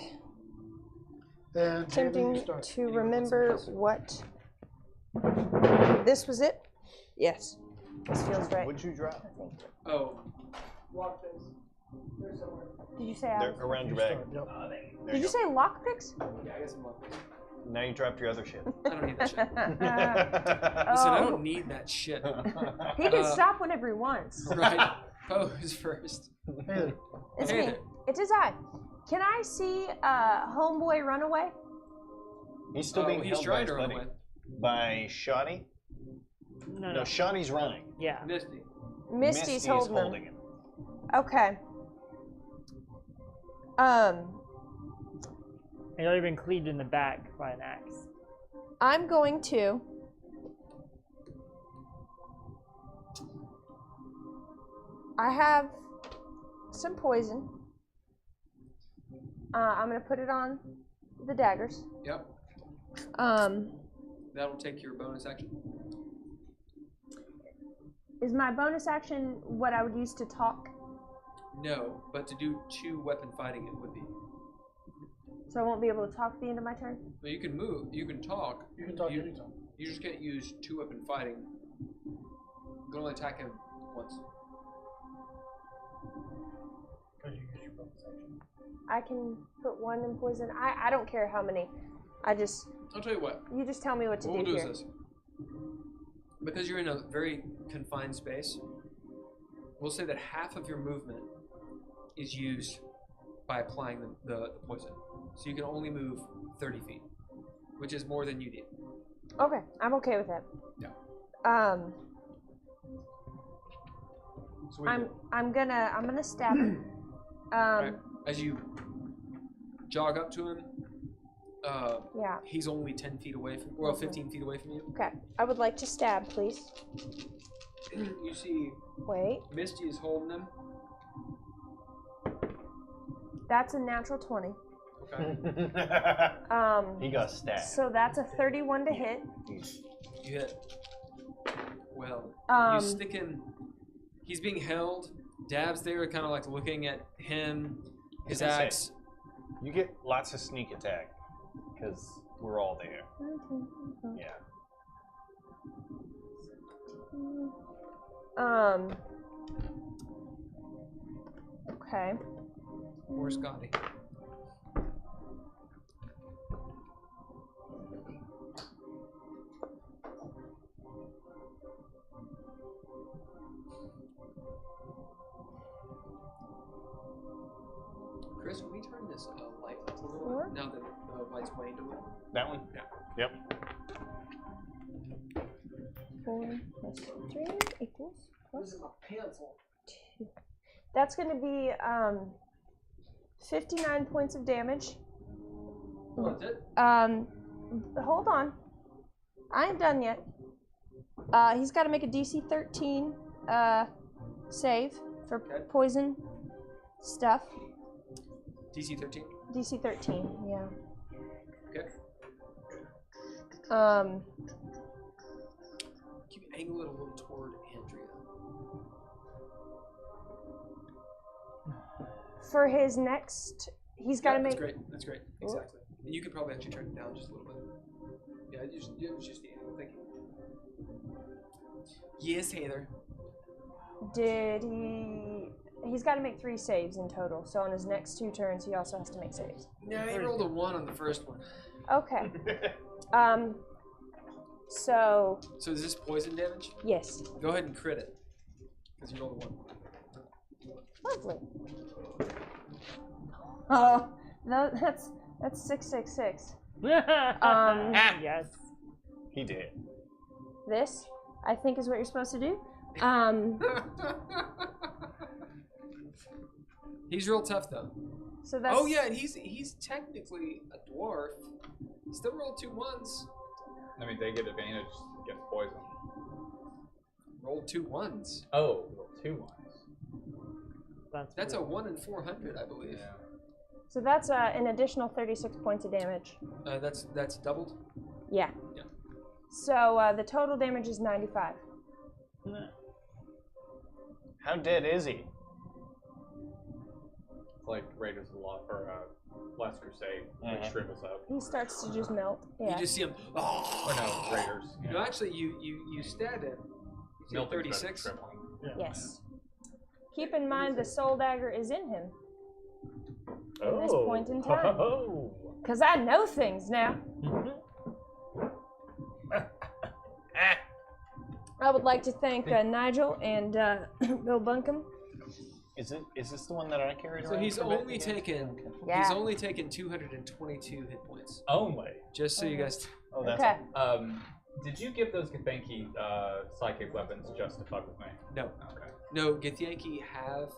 And Attempting you start. to remember what. This was it? Yes. This feels right. What'd you drop? Oh. Did you say I They're was... around your back. Yep. There Did you say lockpicks? Yeah, I got some luck. Now you dropped your other shit. I don't need that shit. Oh. Listen, I don't need that shit. He can stop whenever he wants. Right. Pose first. Hey, It's Hey me. there. It is I. Can I see Homeboy run away? He's still being he's held by trying his to run buddy. away. By Shoddy? No, Shoddy's running. Yeah. Misty. Misty's holding him. Okay. He's already been cleaved in the back by an axe. I'm going to I have some poison. I'm gonna put it on the daggers. Yep. That'll take your bonus action. Is my bonus action what I would use to talk? No, but to do 2 weapon fighting, it would be. So I won't be able to talk at the end of my turn? Well, you can move. You can talk. You can talk anytime. You just can't use 2 weapon fighting. You can only attack him once. Because you use your bonus action. I can put 1 in poison. I don't care how many. I'll tell you what. You just tell me what to do What we'll do here. is this. Because you're in a very confined space, we'll say that half of your movement is used by applying the poison. So you can only move 30 feet, which is more than you need. Okay, I'm okay with that. Yeah. So I'm gonna stab him. Right. As you jog up to him, yeah. He's only 10 feet away from, well, 15 feet away from you. Okay, I would like to stab, please. You see, Wait. Misty is holding him. That's a natural 20. Okay. He got stabbed. So that's a 31 to hit. You hit. Well, Um, you stick him. He's being held. Dav's there, kind of like looking at him. His As I axe. said, you get lots of sneak attack because we're all there. Yeah. Okay. Where's Scotty? Chris, can we turn this light up a little bit now that the light's waned a little? That one? Yeah. Yep. 4 plus 3 equals plus 2. That's going to be 59 points of damage. That's it? Hold on. I ain't done yet. He's got to make a DC 13 save for poison stuff. DC 13? DC 13, yeah. Okay. Keep angle it a little toward Andrea. For his next, he's got to make. That's great. That's great. Exactly. And you could probably actually turn it down just a little bit. Yeah, it was just the angle. Thank you. Yes, Heiðr. Did he? He's got to make 3 saves in total. So on his next 2 turns, he also has to make saves. Yeah, he rolled a 1 on the first one. Okay. So. So is this poison damage? Yes. Go ahead and crit it, because you rolled a 1. Lovely. Oh, no, that's 666. Yes. He did. This, I think, is what you're supposed to do. He's real tough though. So that's. Oh yeah, and he's technically a dwarf. Still rolled 2 1s. I mean, they get advantage against poison. Rolled 2 1s. Oh, roll 2 1s. That's a 1 in 400, I believe. Yeah. So that's an additional 36 points of damage. That's doubled. Yeah. Yeah. So the total damage is 95. How dead is he? It's like Raiders of the Last Crusade. Like shrivels up. He starts to just melt. Yeah. You just see him. Or no, Raiders. Yeah. No, actually, you stab him. You see Melting 36. shriveling. Yes. Keep in mind the soul dagger is in him at this Oh. point in time. Oh. Because I know things now. I would like to thank Nigel and Bill Bunkum. Is this the one that I carried around? So he's for a bit? only taken. Yeah. He's only taken 222 hit points. Only. Just so you guys. Oh, that's Okay. Did you give those Githyanki psychic weapons just to fuck with me? No. Okay. No, Githyanki have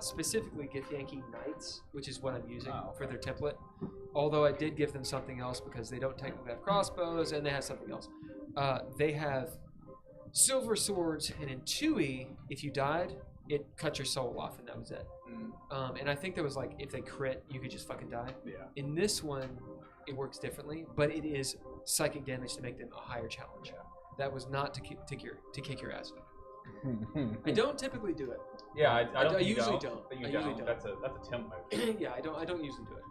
specifically Githyanki Knights, which is what I'm using for their template. Although I did give them something else because they don't technically have crossbows and they have something else. They have silver swords, and in 2e, if you died, it cut your soul off, and that was it. And I think there was like, if they crit, you could just fucking die. Yeah. In this one, it works differently, but it is psychic damage to make them a higher challenge. That was not to kick your ass. I don't typically do it. Yeah, I don't. I usually don't. But you I don't. usually don't. That's a temp move. Yeah, I don't usually do it.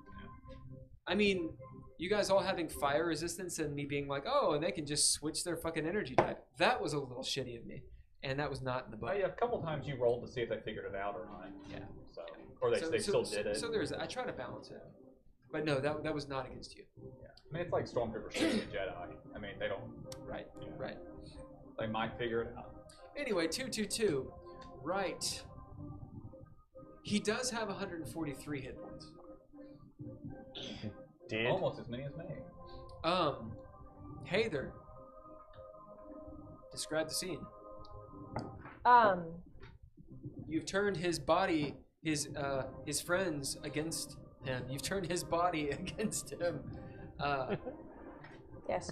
I mean, you guys all having fire resistance and me being like, oh, and they can just switch their fucking energy type. That was a little shitty of me, and that was not in the book. Yeah, a couple times you rolled to see if they figured it out or not. Yeah. So, or they still did it. So there's. I try to balance it, but no, that was not against you. Yeah. I mean, it's like Stormtrooper shooting a Jedi. I mean, they don't. Right. Yeah. Right. They might figure it out. Anyway, 222. Right. He does have 143 hit points. Did? Almost as many as me. Heiðr. Describe the scene. You've turned his body, his friends against him. You've turned his body against him. Yes.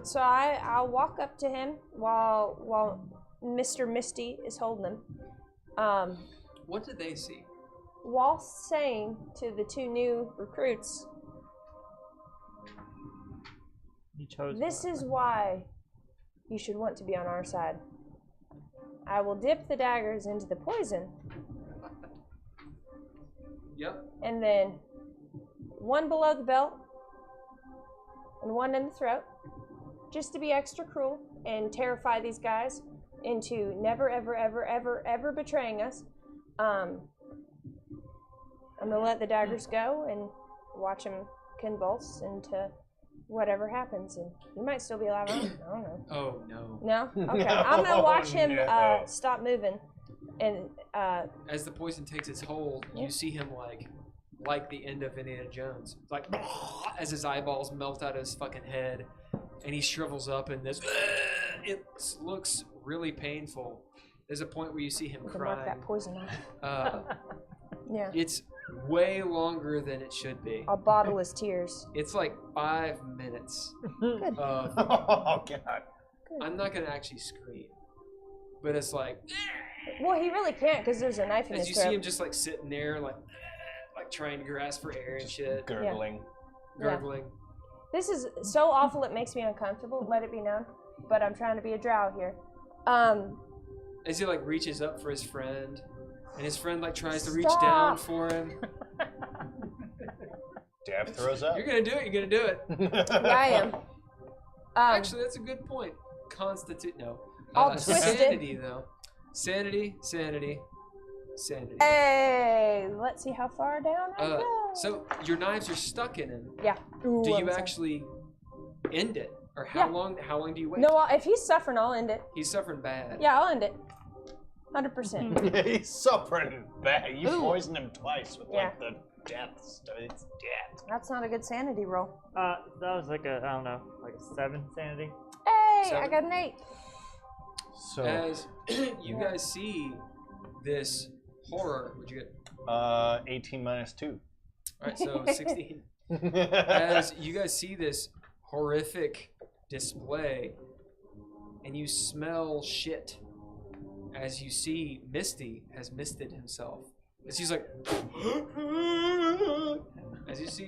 So I'll walk up to him while Mr. Misty is holding him. What did they see? While saying to the two new recruits, You chose. this is why you should want to be on our side. I will dip the daggers into the poison, Yep. and then one below the belt and one in the throat, just to be extra cruel and terrify these guys into never, ever, ever, ever, ever betraying us. I'm gonna let the daggers go and watch them convulse into whatever happens, and you might still be alive. I don't know. Oh no. No? Okay. I'm gonna watch him No. stop moving, and As the poison takes its hold, you see him like the end of Indiana Jones, like as his eyeballs melt out of his fucking head, and he shrivels up, and this it looks really painful. There's a point where you see him we can mark crying. that poison off. Yeah. It's way longer than it should be. I'll bottle his tears. It's like 5 minutes. Good. Oh God. I'm not gonna actually scream, but it's like Well, he really can't because there's a knife in as his you throat. see him just like sitting there, like trying to grasp for air and shit, Gurgling. gurgling. This is so awful it makes me uncomfortable, let it be known. But I'm trying to be a drow here. As he like reaches up for his friend, and his friend like tries to reach Stop. down for him. Dav throws up. You're gonna do it. You're gonna do it. Yeah, I am. Actually, that's a good point. Constitute no. I'll twist it. Sanity though. Sanity. Sanity. Sanity. Hey, let's see how far down I go. So your knives are stuck in him. Yeah. Ooh, Do I'm you sorry. actually end it, or Yeah. how long do you wait? No, if he's suffering, I'll end it. He's suffering bad. Yeah, I'll end it. 100%. He's suffering bad. You Ooh. poisoned him twice with Yeah. like the death stuff. It's death. That's not a good sanity roll. That was like a, I don't know, like a 7 sanity. Hey, I 7. got an 8. So As you guys see this horror, what'd you get? 18 minus 2. All right, so 16. As you guys see this horrific display, and you smell shit, as you see Misty has misted himself. As he's like, as you see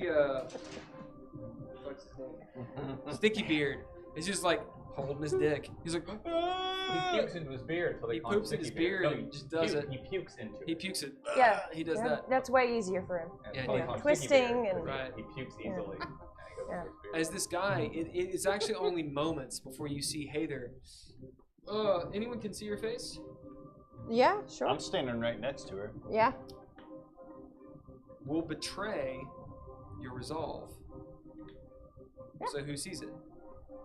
what's his name? Sticky Beard. He's just like holding his dick. He's like, He pukes into his beard until they He call him poops in his Sticky Beard. beard No, and just does it. He pukes into it. he pukes it. Yeah. He does Yeah, that. That's way easier for him. And Yeah, it's called yeah. Sticky Twisting Beard, and- Right. He pukes Yeah. easily. And he goes Yeah. into his beard. As this guy, it's actually only moments before you see Heiðr. Anyone can see your face? Yeah, sure. I'm standing right next to her. Yeah. Will betray your resolve. Yeah. So who sees it?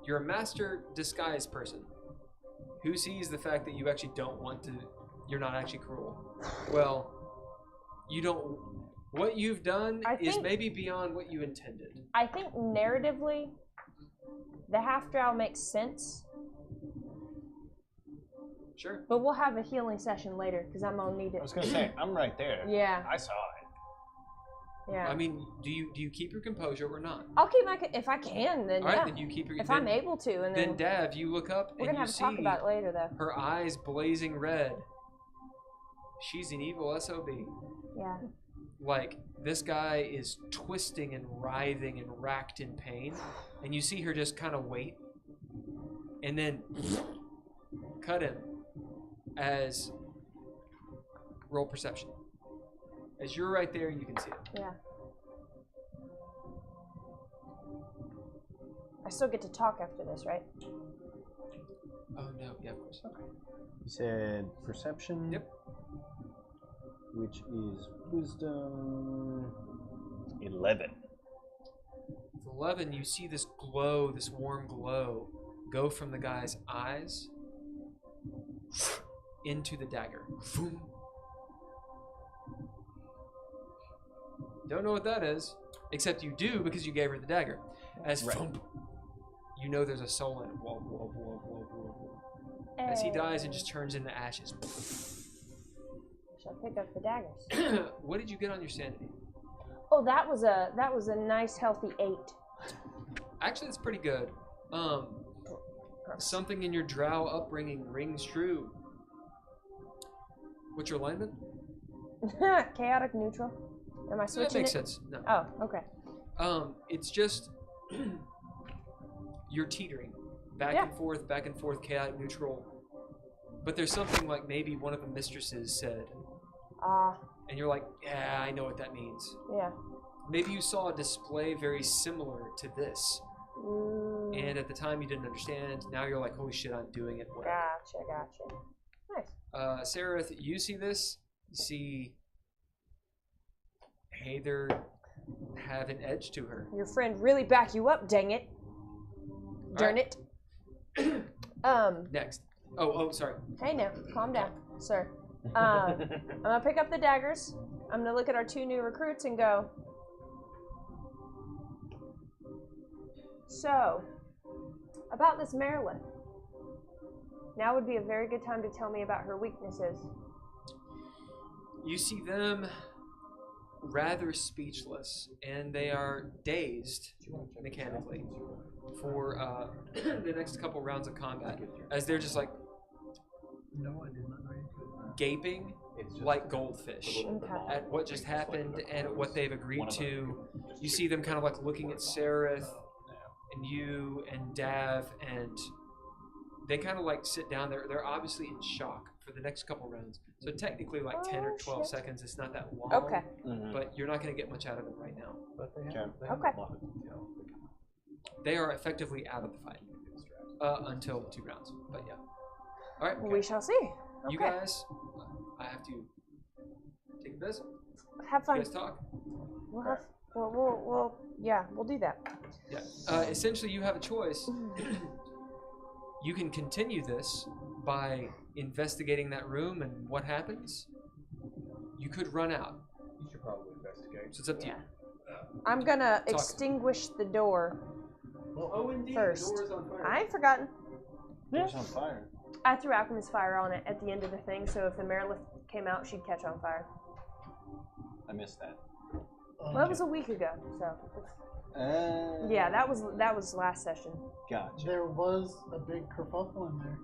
You're a master disguise person. Who sees the fact that you actually don't want to, you're not actually cruel? Well, you don't, what you've done I is think- maybe beyond what you intended. I think narratively, the half drow makes sense, Sure. but we'll have a healing session later because I'm gonna need I it. was gonna say, I'm right there. Yeah, I saw it. yeah. I mean, do you keep your composure or not? I'll keep my if I can, then All right, yeah. then you keep your. If then, I'm able to, and then then Dav, you look up we're and gonna you have to see talk about it later, though. her eyes blazing red. She's an evil SOB. Yeah. like this guy is twisting and writhing and racked in pain, and you see her just kind of wait, and then cut him as roll perception. As you're right there, you can see it. Yeah. I still get to talk after this, right? Oh no, yeah, of course. Okay. You said perception. Yep. Which is wisdom. 11. With 11, you see this glow, this warm glow, go from the guy's eyes into the dagger. Don't know what that is, except you do because you gave her the dagger. As you know there's a soul in it. Whoa, whoa, whoa, whoa, whoa, whoa. As he dies and just turns into ashes. Shall pick up the daggers. What did you get on your sanity? Oh, that was a nice healthy 8. Actually, that's pretty good. Something in your drow upbringing rings true. What's your alignment? Chaotic neutral. Am I switching That makes it? sense. No. Oh, okay. It's just you're teetering back and forth, chaotic neutral. But there's something like maybe one of the mistresses said, and you're like, yeah, I know what that means. Yeah. Maybe you saw a display very similar to this, and at the time you didn't understand. Now you're like, holy shit, I'm doing it. Whatever. Gotcha. Nice. Sararith, you see this? You see Heiðr have an edge to her. Your friend really back you up, dang it. Darn it. Next. Oh, sorry. Hey now, calm down, sir. I'm gonna pick up the daggers. I'm gonna look at our 2 new recruits and go. So, about this Marilyn. Now would be a very good time to tell me about her weaknesses. You see them rather speechless, and they are dazed mechanically for the next couple rounds of combat, as they're just like gaping like goldfish at what just happened and what they've agreed to. You see them kind of like looking at Sararith and you and Dav, and they kind of like sit down there. They're obviously in shock for the next couple rounds. So technically like 10 or 12 seconds. It's not that long. Okay. But you're not going to get much out of them right now. Okay. They are effectively out of the fight until 2 rounds. But yeah. All right. We shall see. Okay. You guys, I have to take this. Have fun. You guys talk. We'll do that. Yeah. Essentially, you have a choice. You can continue this by investigating that room and what happens. You could run out. You should probably investigate. So it's up to you. I'm gonna extinguish the door Indeed, first. the door is on fire. I ain't forgotten. It's on fire. I threw alchemist fire on it at the end of the thing, so if the Marilyn came out, she'd catch on fire. I missed that. Well, that was a week ago, so. Yeah, that was last session. Gotcha. There was a big kerfuffle in there.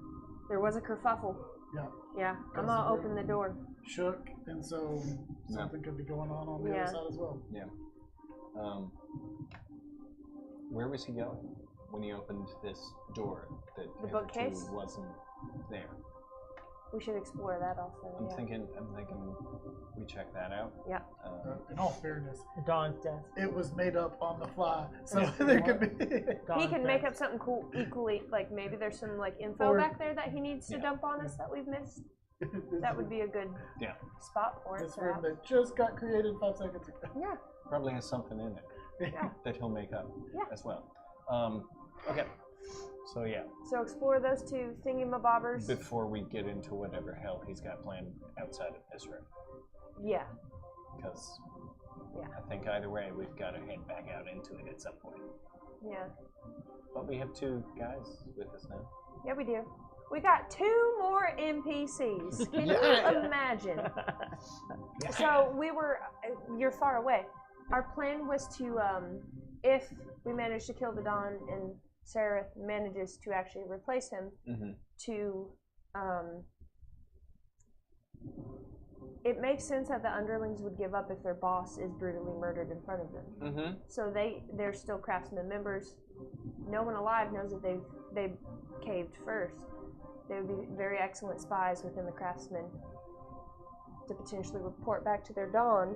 There was a kerfuffle. Yeah. Yeah, I'm gonna open the door. Shook, and so something could be going on the other side as well. Yeah. Where was he going when he opened this door that The bookcase? wasn't there? We should explore that also. I'm thinking we check that out. Yeah. In all fairness, Dawn's death. it was made up on the fly, so there could be. He can make up something cool equally, like maybe there's some like info back there that he needs to dump on us that we've missed. That would be a good spot for it. This room that just got created 5 seconds ago. Yeah. Probably has something in it that he'll make up as well. Okay. So yeah. So explore those 2 thingy-mabobbers. Before we get into whatever hell he's got planned outside of this room. Yeah. Because I think either way we've got to head back out into it at some point. Yeah. But we have 2 guys with us now. Yeah, we do. We got 2 more NPCs. Can you imagine? So you're far away. Our plan was to, if we manage to kill the Dawn and Sararith manages to actually replace him, to it makes sense that the underlings would give up if their boss is brutally murdered in front of them. Mm-hmm. So they're still craftsmen members. No one alive knows that they've caved first. They would be very excellent spies within the craftsmen to potentially report back to their Dawn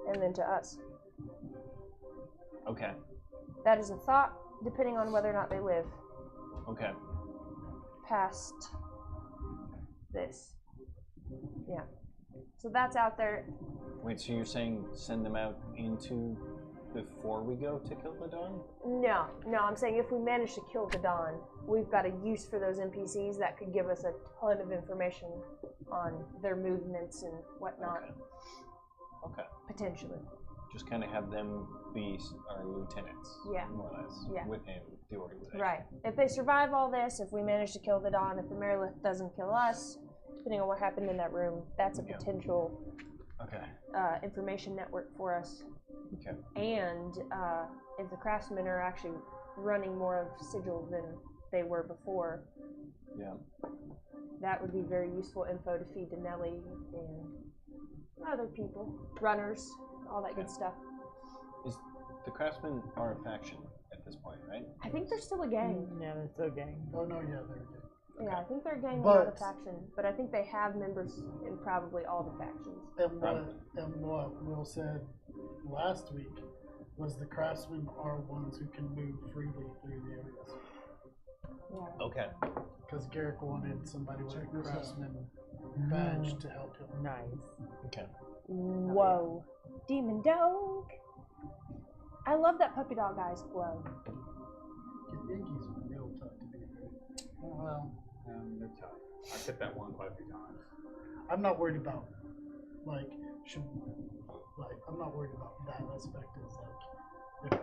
and then to us. Okay. That is a thought, depending on whether or not they live Okay. past this. Yeah. So that's out there. Wait, so you're saying send them out into before we go to kill the Dawn? No, I'm saying if we manage to kill the Dawn, we've got a use for those NPCs that could give us a ton of information on their movements and whatnot. Okay. Potentially. Just kind of have them be our lieutenants. Yeah. More or less. Yeah. Within the organization. Right. If they survive all this, if we manage to kill the Dawn, if the Merilith doesn't kill us, depending on what happened in that room, that's a potential information network for us. Okay. And if the craftsmen are actually running more of Sigil than they were before, that would be very useful info to feed to Nelly and other people, runners, all that good stuff. Is the craftsmen are a faction at this point, right? I think they're still a gang. Yeah, they're still a gang. Oh no, yeah, they're good. Yeah, I think they're a gang, But- not a faction. But I think they have members in probably all the factions. And what Will said last week was the craftsmen are ones who can move freely through the areas. Yeah. Okay. Because Garrick wanted somebody with a craftsman badge to help him. Nice. Okay. Whoa. Demon dog. I love that puppy dog eyes glow. Yankees are real tough to beat, right? Well, they're tough. I've hit that one quite a few times. I'm not worried about, I'm not worried about that aspect. Is like, if the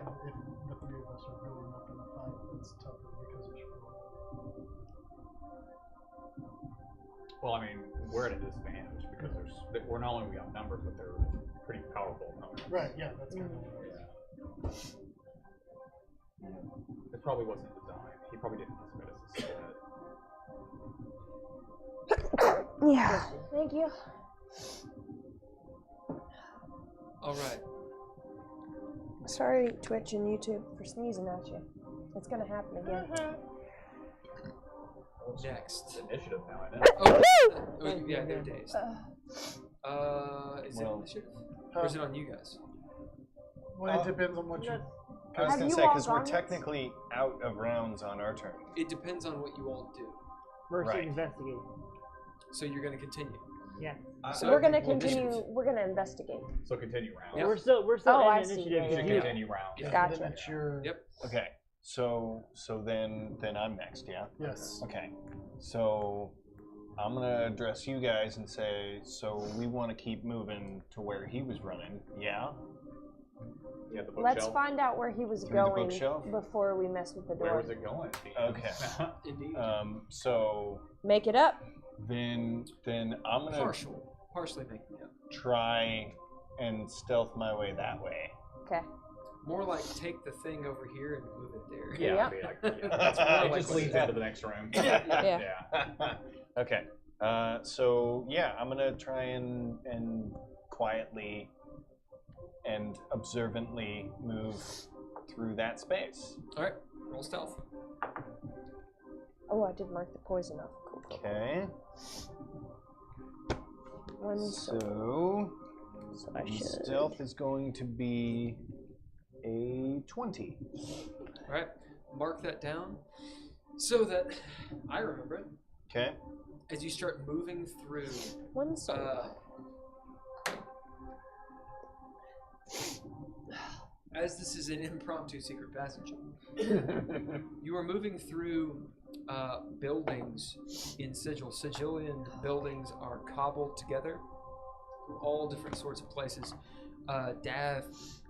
three of us are really not going to fight, that's tougher because it's real. Well, I mean, we're at a disadvantage because we're not only outnumbered, but they're pretty powerful opponents. Right, yeah, that's kind of what it is. It probably wasn't designed. He probably didn't submit us a set. Yeah. Thank you. All right. Sorry, Twitch and YouTube, for sneezing at you. It's gonna happen again. Next. Initiative now, I know. Oh, yeah, they're dazed. Is it initiative? Or is it on you guys? Well, it depends on what you. I was Have going to you say, all because we're gone yet? technically out of rounds on our turn. It depends on what you all do. We're Right. investigating. So you're going to continue. Yeah. So We're gonna well, continue. initiative. We're gonna investigate. So continue round. Yeah. We're still Oh, I in see. initiative. Yeah, You yeah, should yeah. continue round. Yeah. Gotcha. Then it's your. Yep. Okay. So then I'm next, yeah? Yes. Okay. So I'm going to address you guys and say, so we want to keep moving to where he was running, yeah? Yeah, the Let's bookshelf. find out where he was Through the going bookshelf? before we mess with the door. Where was it going? Okay. Indeed. So Make it up. then I'm going to Partially making it up. try and stealth my way that way. Okay. More like take the thing over here and move it there. Yeah, Yep. I mean, That's more it like just what leads it into the next room. Yeah. Okay. So yeah, I'm gonna try and quietly and observantly move through that space. All right. Roll stealth. Oh, I did mark the poison off. Cool. Okay. So I should. stealth is going to be a 20. All right. Mark that down so that I remember it. Okay. As you start moving through, One as this is an impromptu secret passage, you are moving through buildings in Sigil. Sigillian buildings are cobbled together, all different sorts of places. Dav,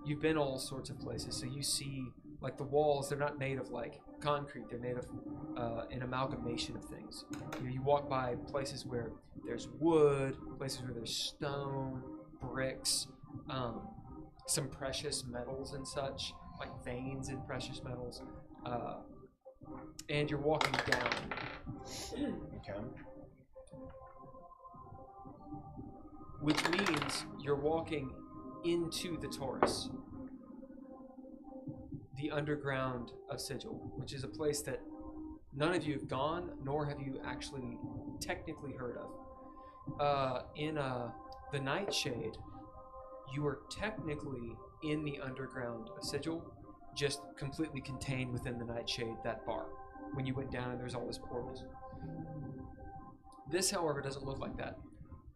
you've been all sorts of places, so you see like the walls. They're not made of like concrete. They're made of an amalgamation of things. You walk by places where there's wood, places where there's stone, bricks, some precious metals and such, like veins in precious metals. And you're walking down. Okay. which means you're walking into the Taurus, the underground of Sigil, which is a place that none of you have gone, nor have you actually technically heard of. In the Nightshade, you are technically in the underground of Sigil, just completely contained within the Nightshade, that bar. When you went down and there's all these portals. This, however, doesn't look like that.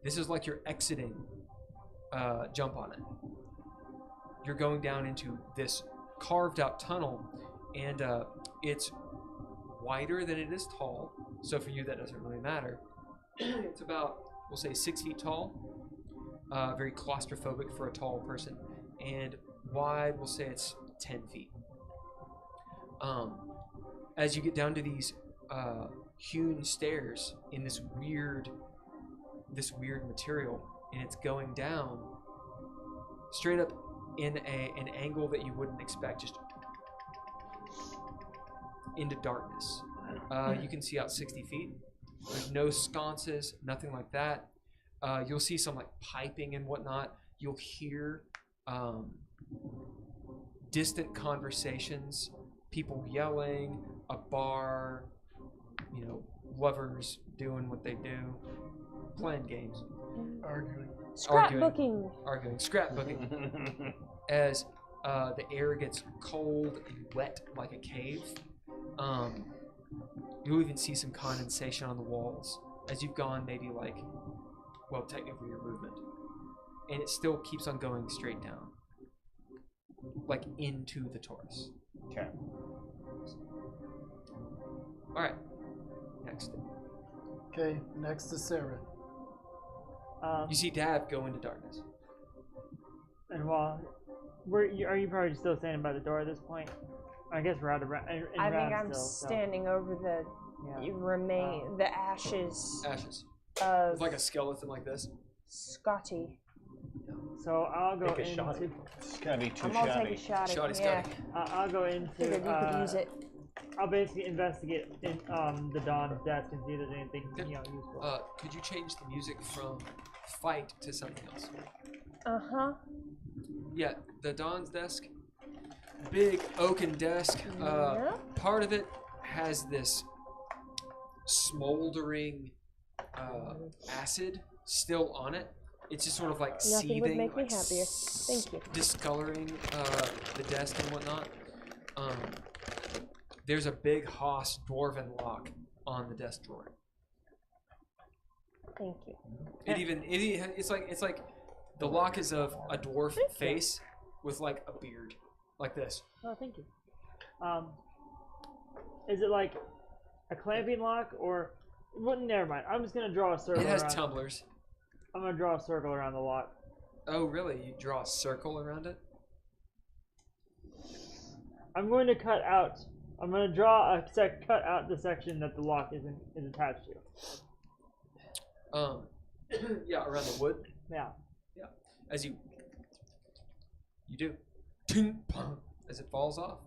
This is like you're exiting Jump On It. You're going down into this carved out tunnel, and it's wider than it is tall. So for you, that doesn't really matter. It's about, we'll say, 6 feet tall. Very claustrophobic for a tall person. And wide, we'll say it's 10 feet. As you get down to these hewn stairs in this weird material, and it's going down straight up in an angle that you wouldn't expect, just into darkness. You can see out 60 feet. There's no sconces, nothing like that. You'll see some like piping and whatnot. You'll hear distant conversations, people yelling, a bar, you know, lovers doing what they do, playing games, Arguing. Scrapbooking. Scrapbooking. As the air gets cold and wet like a cave. You'll even see some condensation on the walls as you've gone maybe like, well, technically your movement. And it still keeps on going straight down. Like into the Taurus. Okay. Alright. Next. Okay, next is Sarah. You see Dav go into darkness. And while are you probably still standing by the door at this point? I guess we're out of I think I'm standing over the the ashes Ashes. of It's like a skeleton like this. Scotty. So I'll go Take a into. shot. It's gotta be too I'm gonna shoddy. take a shot at Shoddy, yeah. Scotty. I'll go into. Figured you could use it. I'll basically investigate in the Dawn's desk and see if there's anything useful. Could you change the music from fight to something else? Yeah, the Dawn's desk. Big oaken desk. Part of it has this smoldering acid still on it. It's just sort of like Nothing seething, would make me like happier. Thank you. discoloring the desk and whatnot. There's a big Haas dwarven lock on the desk drawer. Thank you. It's like the lock is of a dwarf face with like a beard, like this. Oh, thank you. Is it like a clamping lock or? Well, never mind. I'm just gonna draw a circle. It has around. tumblers. I'm gonna draw a circle around the lock. Oh, really? You draw a circle around it? I'm going to cut out. I'm going to draw cut out the section that the lock is attached to. Yeah, around the wood. Yeah. Yeah. As you do, ting, pong, as it falls off,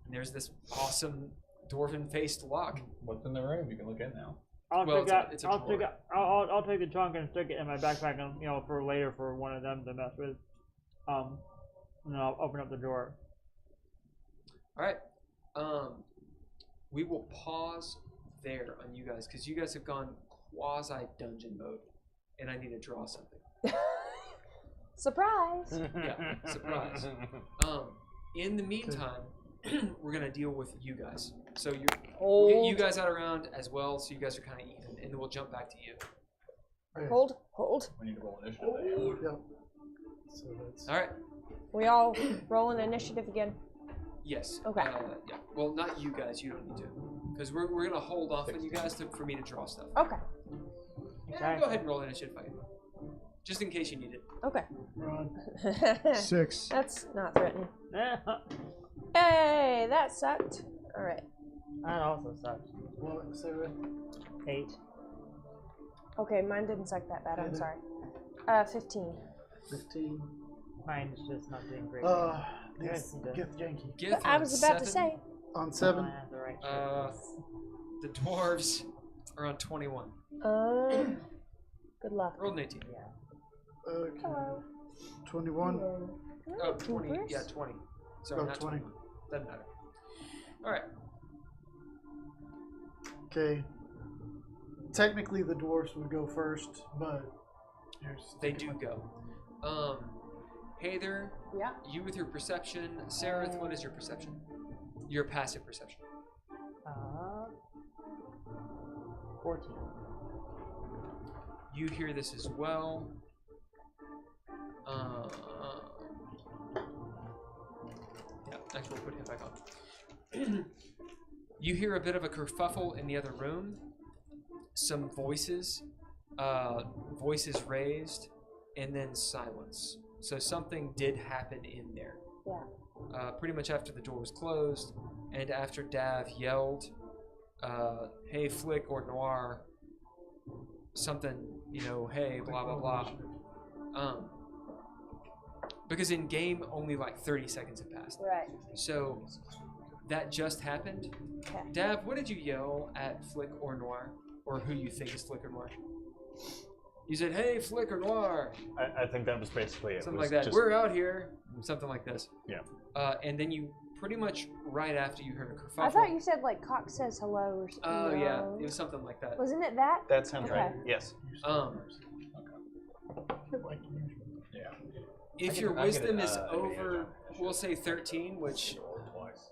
and there's this awesome dwarven-faced lock. What's in the room? You can look in now. I'll Well, take I'll take the trunk and stick it in my backpack, and for later for one of them to mess with. And then I'll open up the drawer. All right. We will pause there on you guys because you guys have gone quasi dungeon mode, and I need to draw something. Surprise! Yeah, surprise. In the meantime, we're gonna deal with you guys. So we'll get you guys out around as well, so you guys are kind of even, and then we'll jump back to you. Hold. We need to roll initiative. Yep. So that's All right. We all roll an initiative again. Yes. Okay. Yeah. Well, not you guys. You don't need to, because we're gonna hold off on you guys for me to draw stuff. Okay. Yeah, go ahead and roll initiative, just in case you need it. Okay. Rod. 6. That's not threatening. Hey, that sucked. All right. That also sucks. What, Sarah? 8. Okay, mine didn't suck that bad. I'm Either. sorry. 15. 15. Mine's just not doing great. This Gith Yankee. Gith I on was about to 7. say. On 7. The right The dwarves are on 21. Good luck. Rolled an 18. Yeah. Okay. Hello. 21. Oh, 20. Yeah, 20. Sorry, Oh, not 20. 20. Doesn't matter. All right. Okay. Technically, the dwarves would go first, but They do go. Heiðr, Yeah. you with your perception. Sararith, what is your perception? Your passive perception. 14. You hear this as well. Yeah, actually, we'll put him back on. You hear a bit of a kerfuffle in the other room. Some voices, voices raised, and then silence. So something did happen in there. Yeah. Pretty much after the door was closed, and after Dav yelled, "Hey, Flick or Noir," something, hey, blah blah blah. Because in game only like 30 seconds have passed. Right. So that just happened. Okay. Dav, what did you yell at Flick or Noir, or who you think is Flick or Noir? You said, "Hey, Flick or Noir." I think that was basically it. Something was like that. just- We're out here. Something like this. Yeah. And then you pretty much right after you heard a kerfuffle. I thought you said like cock says hello or something. Oh yeah, it was something like that. Wasn't it that? That sounds Okay. right. Yes. Yeah. If I your get it, wisdom is advantage over, on we'll say 13, which Roll twice.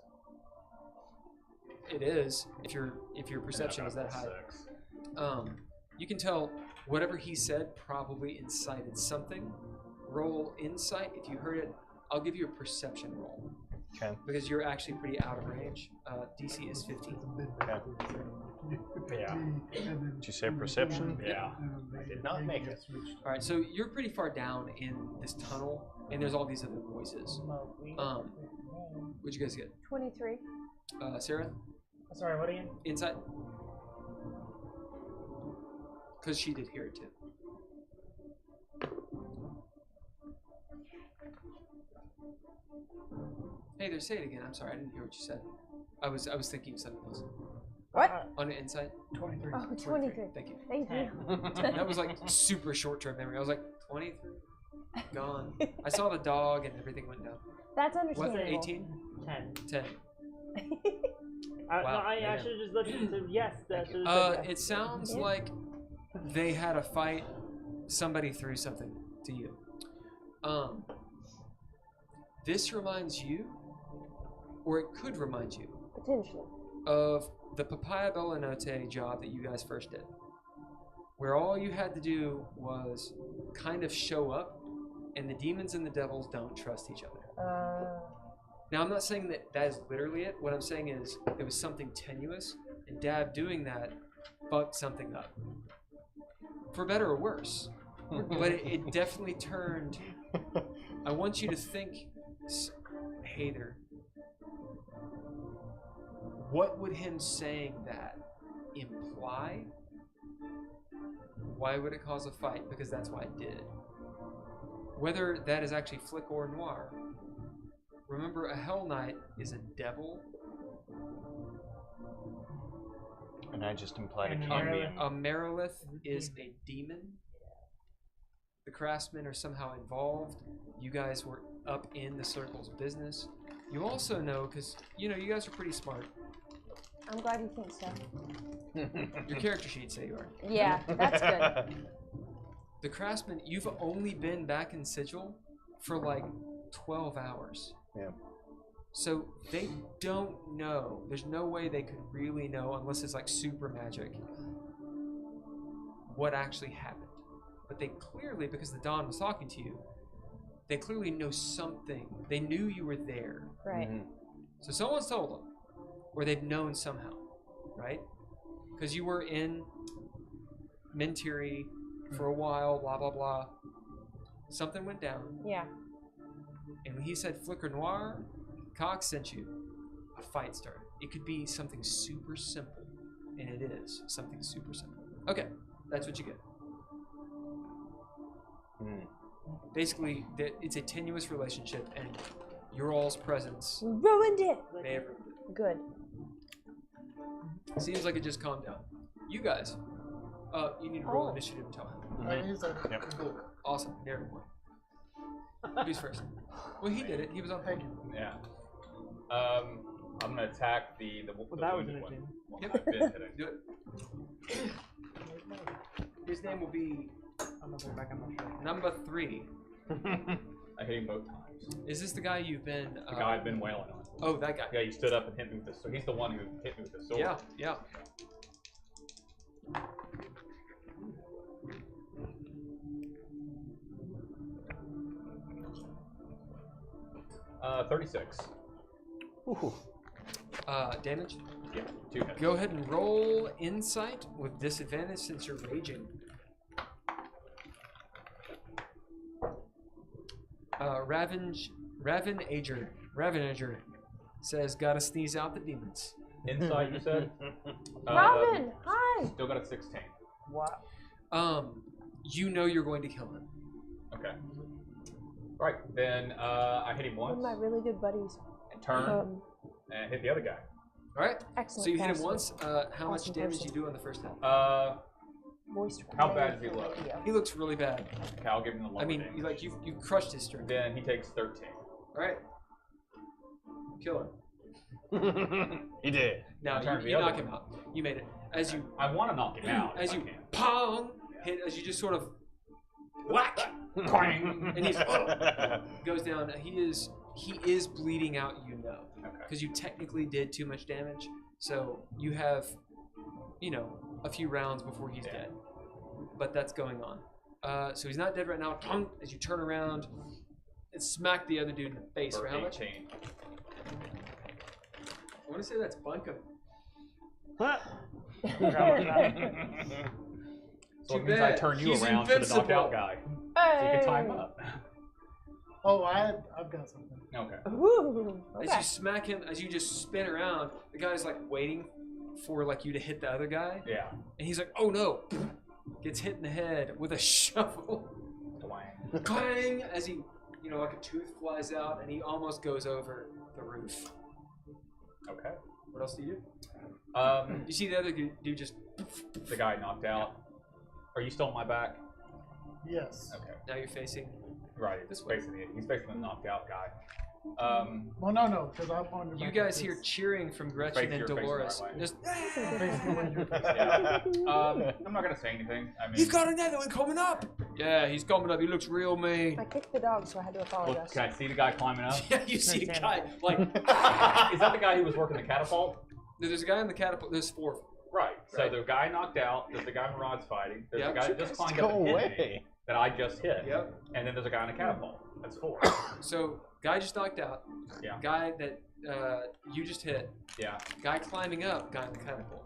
it is. If your perception is that high, you can tell whatever he said probably incited something. Roll insight if you heard it. I'll give you a perception roll. Okay. Because you're actually pretty out of range. DC is 15. Okay. Yeah. Did you say perception? Yeah. I did not make it. All right, so you're pretty far down in this tunnel, and there's all these other voices. What'd you guys get? 23. Sarah? Sorry, what again? Insight? Because she did hear it too. Hey there, say it again. I'm sorry, I didn't hear what you said. I was thinking something else. What? On an insight? 23. Oh, 23. Thank you. Thank you. That was like super short-term memory. I was like, 23? Gone. I saw the dog and everything went down. That's What, understandable. 18? 10. 10. No, Wow. I should have just listened to yes. That should have said yes. It sounds Yeah. like they had a fight. Somebody threw something to you. This reminds you, or it could remind you, Potentially. of the Papaya Bellanote job that you guys first did. Where all you had to do was kind of show up, and the demons and the devils don't trust each other. Now, I'm not saying that that is literally it. What I'm saying is there was something tenuous, and Dav doing that fucked something up. For better or worse. But it definitely turned... I want you to think, Heiðr, what would him saying that imply? Why would it cause a fight? Because that's why it did. Whether that is actually Flick or Noir, remember, a Hell Knight is a devil. And I just implied a And cambion. A Merilith is a demon. The craftsmen are somehow involved. You guys were up in the circle's business. You also know, because, you guys are pretty smart. I'm glad you think so. Your character sheets say you are. Yeah, that's good. The craftsmen, you've only been back in Sigil for like 12 hours. Yeah. So they don't know. There's no way they could really know, unless it's like super magic, what actually happened. But they clearly, because the Dawn was talking to you, they clearly know something. They knew you were there. Right. So someone's told them, or they've known somehow, right? Because you were in Mentiri for a while, blah, blah, blah. Something went down. Yeah. And when he said Flicker Noir, Cox sent you. A fight started. It could be something super simple, and it is something super simple. Okay, that's what you get. Basically, it's a tenuous relationship, and your all's presence Ruined it. may have ruined it. Good. Seems like it just calmed down. You guys, you need to roll initiative and tell him. I use a Yep. Awesome. Narrative one. Who's first? Well, he did it. He was on Haygen. Yeah. I'm gonna attack the that was wounded an one. Well, Yep. I've been hitting. Do it. His name will be I'm not going back. I'm not sure. number 3. I hit him both times. Is this the guy you've been? The guy I've been wailing on. Oh, that guy. Yeah, you stood up and hit me with the sword. He's the one who hit me with the sword. Yeah, yeah. Uh, 36. Ooh. Damage. Yeah, 2 hits. Go ahead and roll insight with disadvantage since you're raging. Ravager says, gotta sneeze out the demons. Insight, you said? Robin, hi. Still got a 16. Wow. You know you're going to kill him. Okay. Right, then I hit him One once. of my really good buddies. And turn and hit the other guy. Alright? Excellent. So you hit him casting. once. How much Awesome damage person. you do on the first hit? Voice How bad does he look? He looks really bad. Okay, I'll give him the lower I mean, damage. you crushed his strength. Then he takes 13. Alright. Kill him. He did. Now Turn to the you other knock him one. out. You made it. As you I want to knock him out. as if you I can. pong hit, as you just sort of whack, Clang. and he goes down. He is bleeding out. You know, Okay. because you technically did too much damage. So you have, a few rounds before he's dead. But that's going on. So he's not dead right now. Pong, as you turn around and smack the other dude in the face. For how much? 18. I want to say that's Bunkum. So it Too means I bad. turn you He's around for the knocked invincible. out guy. So you can tie him up. Oh, I've got something. Okay. Ooh, As okay. you smack him, as you just spin around, the guy's like waiting for like you to hit the other guy, Yeah. and he's like, "Oh no!" Gets hit in the head with a shovel. Twang. Clang! As he, like a tooth flies out, and he almost goes over the roof. Okay. What else do you do? You see the other dude just. The guy knocked out. Are you still on my back? Yes. Okay. Now you're facing. Right. This way. He's facing the knocked out guy. Well, no, because I'm on your You back guys like hear this. cheering from Gretchen Face and your face the Dolores. right way. Just. I'm facing the way you're facing. Yeah. I'm not gonna say anything. I mean. He's got another one coming up. Yeah, he's coming up. He looks real mean. I kicked the dog, so I had to Well, apologize. can I see the guy climbing up? Yeah, you see a guy like. Is that the guy who was working the catapult? There's a guy in the catapult. There's 4 of them. Right. So Right. the guy knocked out. There's the guy Murad's fighting. There's Yep. the guy that just climbed Go up and hit me away. that I just hit. Yep. And then there's a guy on a catapult. That's 4. So, guy just knocked out. Yeah. Guy that you just hit. Yeah. Guy climbing up. Guy in the catapult.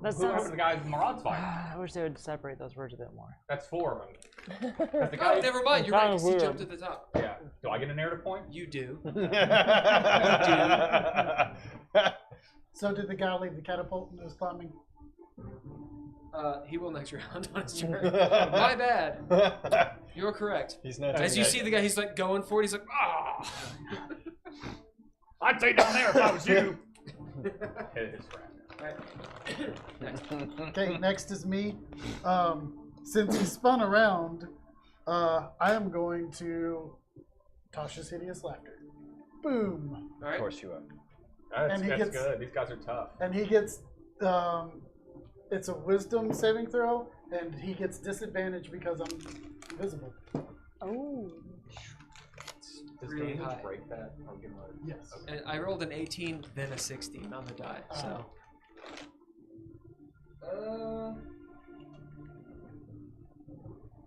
That Who happened to sounds. the guy Murad's fighting? I wish they would separate those words a bit more. That's 4 of them. 'Cause the guy. Oh, never mind. You're right. 'Cause he Weird. jumped at the top. Yeah. Do I get a narrative point? You do. So did the guy leave the catapult and was climbing? He will next round on his turn. My bad. You're correct. He's not. As you see the guy, he's like going for it. He's like, ah. I'd stay down there if I was you. Hit his friend. Right. Next. Okay, next is me. Since he spun around, I am going to Tasha's Hideous Laughter. Boom. All Of right. course you are. That's, And he that's gets- good. These guys are tough. And he gets, it's a wisdom saving throw, and he gets disadvantage because I'm invisible. Oh. Does Really damage high. break that? Or get rid of it? Yes. And I rolled an 18, then a 16 on the die. So.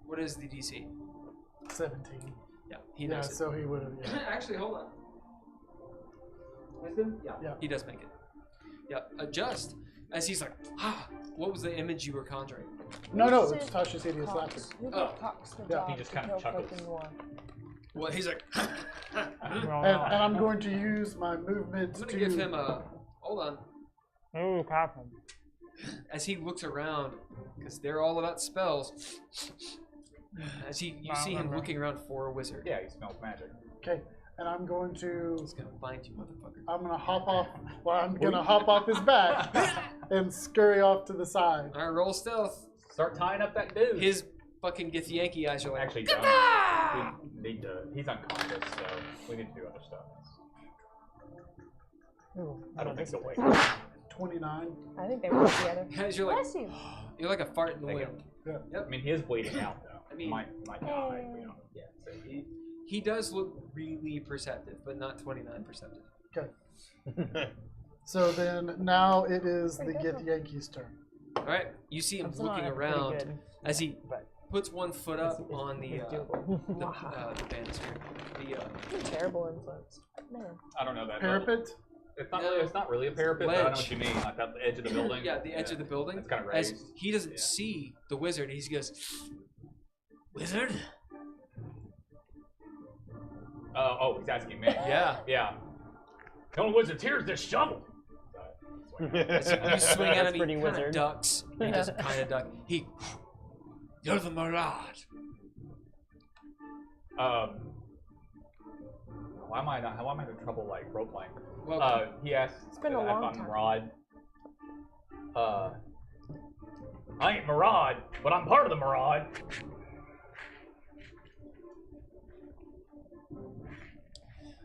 What is the DC? 17. Yeah, he Yeah, knows it. so he would have. Yeah. Actually, hold on. Wisdom? Yeah. Yeah. He does make it. Yeah. Adjust. As he's like, what was the image you were conjuring? No, it's Tasha's Hideous Laughter. Who Oh. cocks the Yeah. dog He just to kinda kill chuckles. fucking war? Well, he's like, And I'm going to use my movement I'm gonna to give him a. Hold on. Ooh, pop him. As he looks around, because they're all about spells. As you see him looking around for a wizard. Yeah, he smells magic. Okay, and I'm going to. He's gonna find you, motherfucker. I'm gonna hop off. Well, I'm gonna hop off his back and scurry off to the side. All right, roll stealth. Start tying up that dude. His fucking Githyanki eyes are like, Actually, don't. We need to. He's unconscious, so we need to do other stuff. I don't think so. Wait. 29. I think they work together. As you're like, Bless you. you're like a fart in the Thank wind. you. I mean, he is bleeding out though. I mean, might die. We don't. Yeah, so he does look really perceptive, but not 29 perceptive. Okay. So then now it is the Githyanki's turn. All right, you see him looking around as he puts one foot up on the banister. Terrible influence. Man. I don't know that. Parapet? It's not really a parapet, but I know what you mean. Like that edge of the building. Yeah, the edge of the building. It's kind of As raised. he doesn't see the wizard, he goes, "Wizard." Oh, he's asking me. Yeah. Yeah. The only wizard's here is this shovel. As you swing at him, he pretty kind of wizard. ducks. He doesn't kind of duck. You're the Murad. Why am I having trouble like role playing? Well, he asked It's been a if long I'm time. Murad. I ain't Murad, but I'm part of the Murad.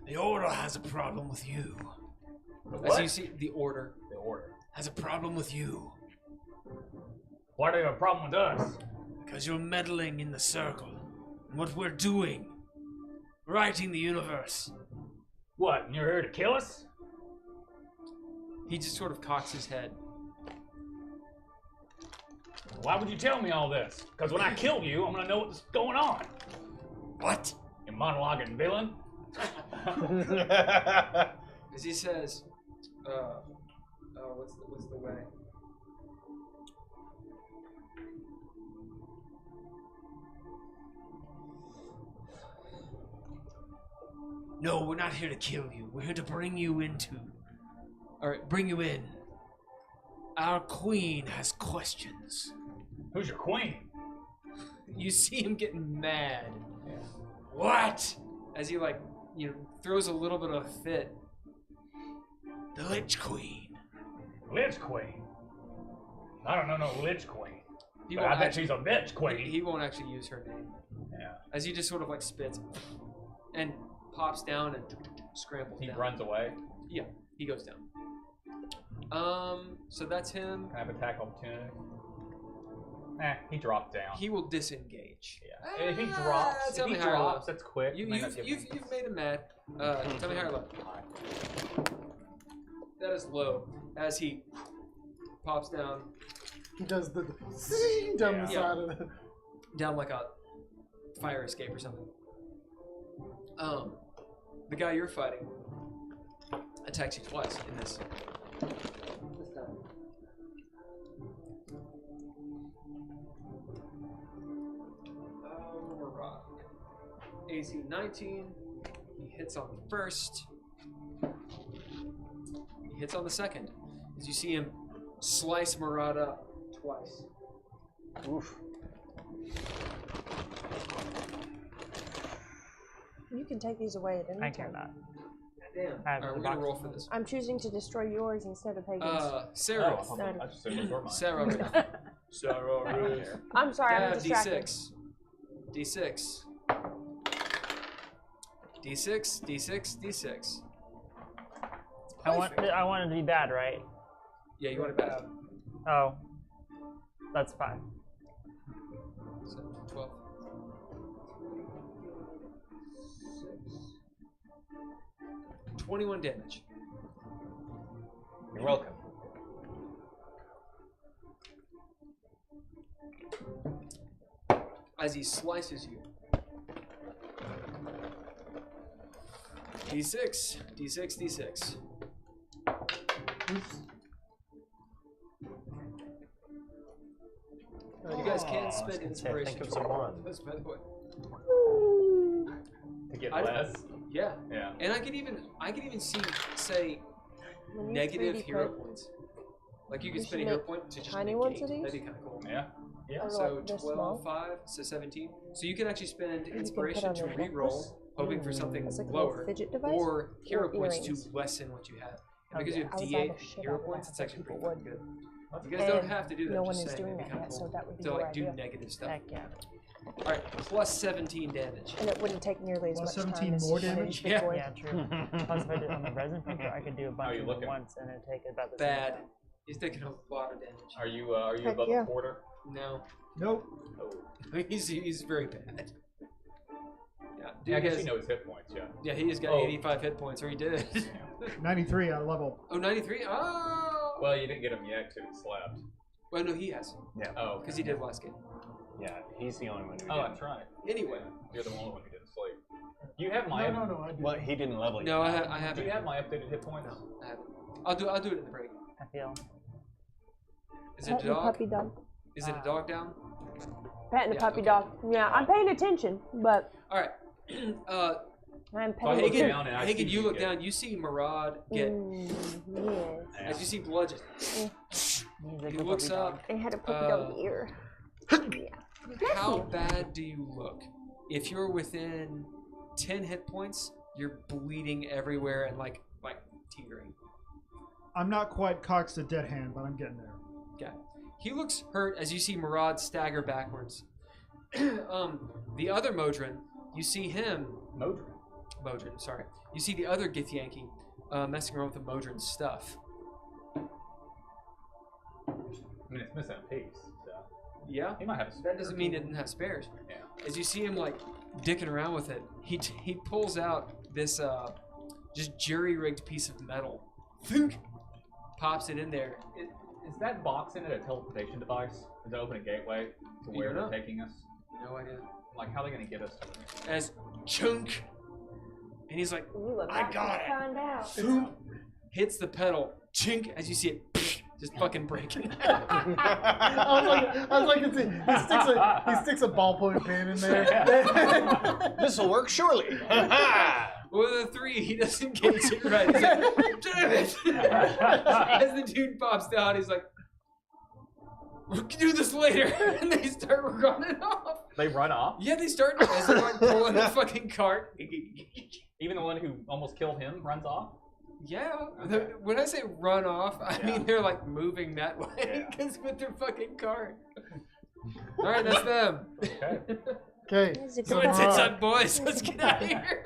the Order has a problem with you. What? As you see, the Order has a problem with you. Why do you have a problem with us? Because you're meddling in the circle. And what we're doing. Writing the universe. What? And you're here to kill us? He just sort of cocks his head. Why would you tell me all this? Because when I kill you, I'm gonna know what's going on. What? You monologuing villain. As he says, what's the way? No, we're not here to kill you. We're here to bring you in. Our queen has questions. Who's your queen? You see him getting mad. Yeah. What? As he throws a little bit of a fit. The Lich Queen. Lich Queen? I don't know no Lich Queen. He But won't I bet actually- she's a bitch queen. He won't actually use her name. Yeah. As he just sort of spits and pops down and scrambles He down. runs away. Yeah, he goes down. So that's him. Can I have attack opportunity? He dropped down. He will disengage. Yeah. If he drops, tell me higher level. that's quick. You've made him mad. Tell me higher level. That is low. As he pops down. He does the zing down the side of it. Down like a fire escape or something. The guy you're fighting attacks you twice in this. This time. Murad. AC 19. He hits on the first. He hits on the second. As you see him slice Murad up twice. Oof. You can take these away at any I time. cannot. Damn. I have Alright, the we're gonna box. roll for this. I'm choosing to destroy yours instead of Haygen's. Sararith. No. I just said it was Sararith. Sararith. I'm sorry, I'm Dav, distracted. D6. D6. D6. D6. I want it to be bad, right? Yeah, you want it bad. Oh, that's fine. So, 12. 21 damage. You're welcome. As he slices you. D6. D6. D6. You guys can spend inspiration. Think of someone. That's by the way. To get I- less. Yeah. Yeah. And I could even say When you negative 3D hero print, points. Like you could You spend a should hero make point to just tiny negate. ones of these? That'd be kind of cool. Yeah. Yeah. Or So like this 12, small? 5, so 17. So you can actually spend can put inspiration on to your necklace. re-roll, hoping for something It's like a little lower, fidget device, or hero or points earrings. to lessen what you have. And Okay. because you I have would D8 buy the shit hero out of points, that it's so actually people pretty fucking would. good. You guys don't And have to do that. no one just is saying, doing it'd be that kinda yet, so cool that would be to your like do idea. negative stuff. Heck yeah. All right, plus 17 damage. And it wouldn't take nearly as Plus much 17 time as more to damage? the Yeah. void. Yeah, true. Plus, if I did on the resin filter, I could do a bunch you of them looking? once, and it'd take about the same Bad. amount. He's taking a lot of damage. Are you Heck above yeah. a quarter? No, Nope. Oh. he's very bad. Yeah, Yeah, I guess guys- you know his hit points. Yeah. Yeah, he's got 85 hit points, or he did. 93 out of level. Oh, 93? Oh! Well, you didn't get him yet because he slept. Well, no, he has, Oh, because he did last game. Yeah, he's the only one who Oh, didn't. that's right. Anyway. You're the only one who didn't sleep. You have my. No, I do. Well, he didn't level No, yet. I haven't. Do you have my updated hit points? No, I haven't. I'll do it in the break. I feel. Is it a Petting the dog? puppy dog. Is it a dog down? Petting the Yeah, puppy okay. dog. Yeah, I'm paying attention, but All right. I'm So I paying look Hagen, down and I Hagen, see you you look get- down. You see Murad get. yes. As you see blood just. He's like He a looks puppy up. dog. I had a puppy dog here. Yeah. How bad do you look? If you're within 10 hit points, you're bleeding everywhere and like teetering. I'm not quite Cox the Dead Hand, but I'm getting there. Okay. He looks hurt as you see Murad stagger backwards. The other Modron, you see him. Modron, sorry. You see the other Githyanki messing around with the Modron's stuff. I mean, it's missing a piece. So Yeah. he might have. A That doesn't mean it didn't have spares. Yeah. As you see him like dicking around with it, he pulls out this just jury-rigged piece of metal. Thunk! Pops it in there. Is that box in it a teleportation device? Does it open a gateway to You where don't they're know. taking us? No idea. Like, how are they gonna get us? As chunk, and he's like, You I got it. Find out. Thunk! Hits the pedal. Chink! As you see it, just fucking breaking. I was like, he sticks a ballpoint pen in there. This'll work surely. With a 3, he doesn't get it right. He's like, damn it! As the dude pops down, he's like, we can do this later. And they start running off. They run off. Yeah, they start as they're like pulling the fucking cart. Even the one who almost killed him runs off. Yeah. Okay. When I say run off, I Yeah. mean they're like moving that way Yeah. because with their fucking cart. All right, that's them. Okay. Okay. So it's up, boys. Let's get out of here.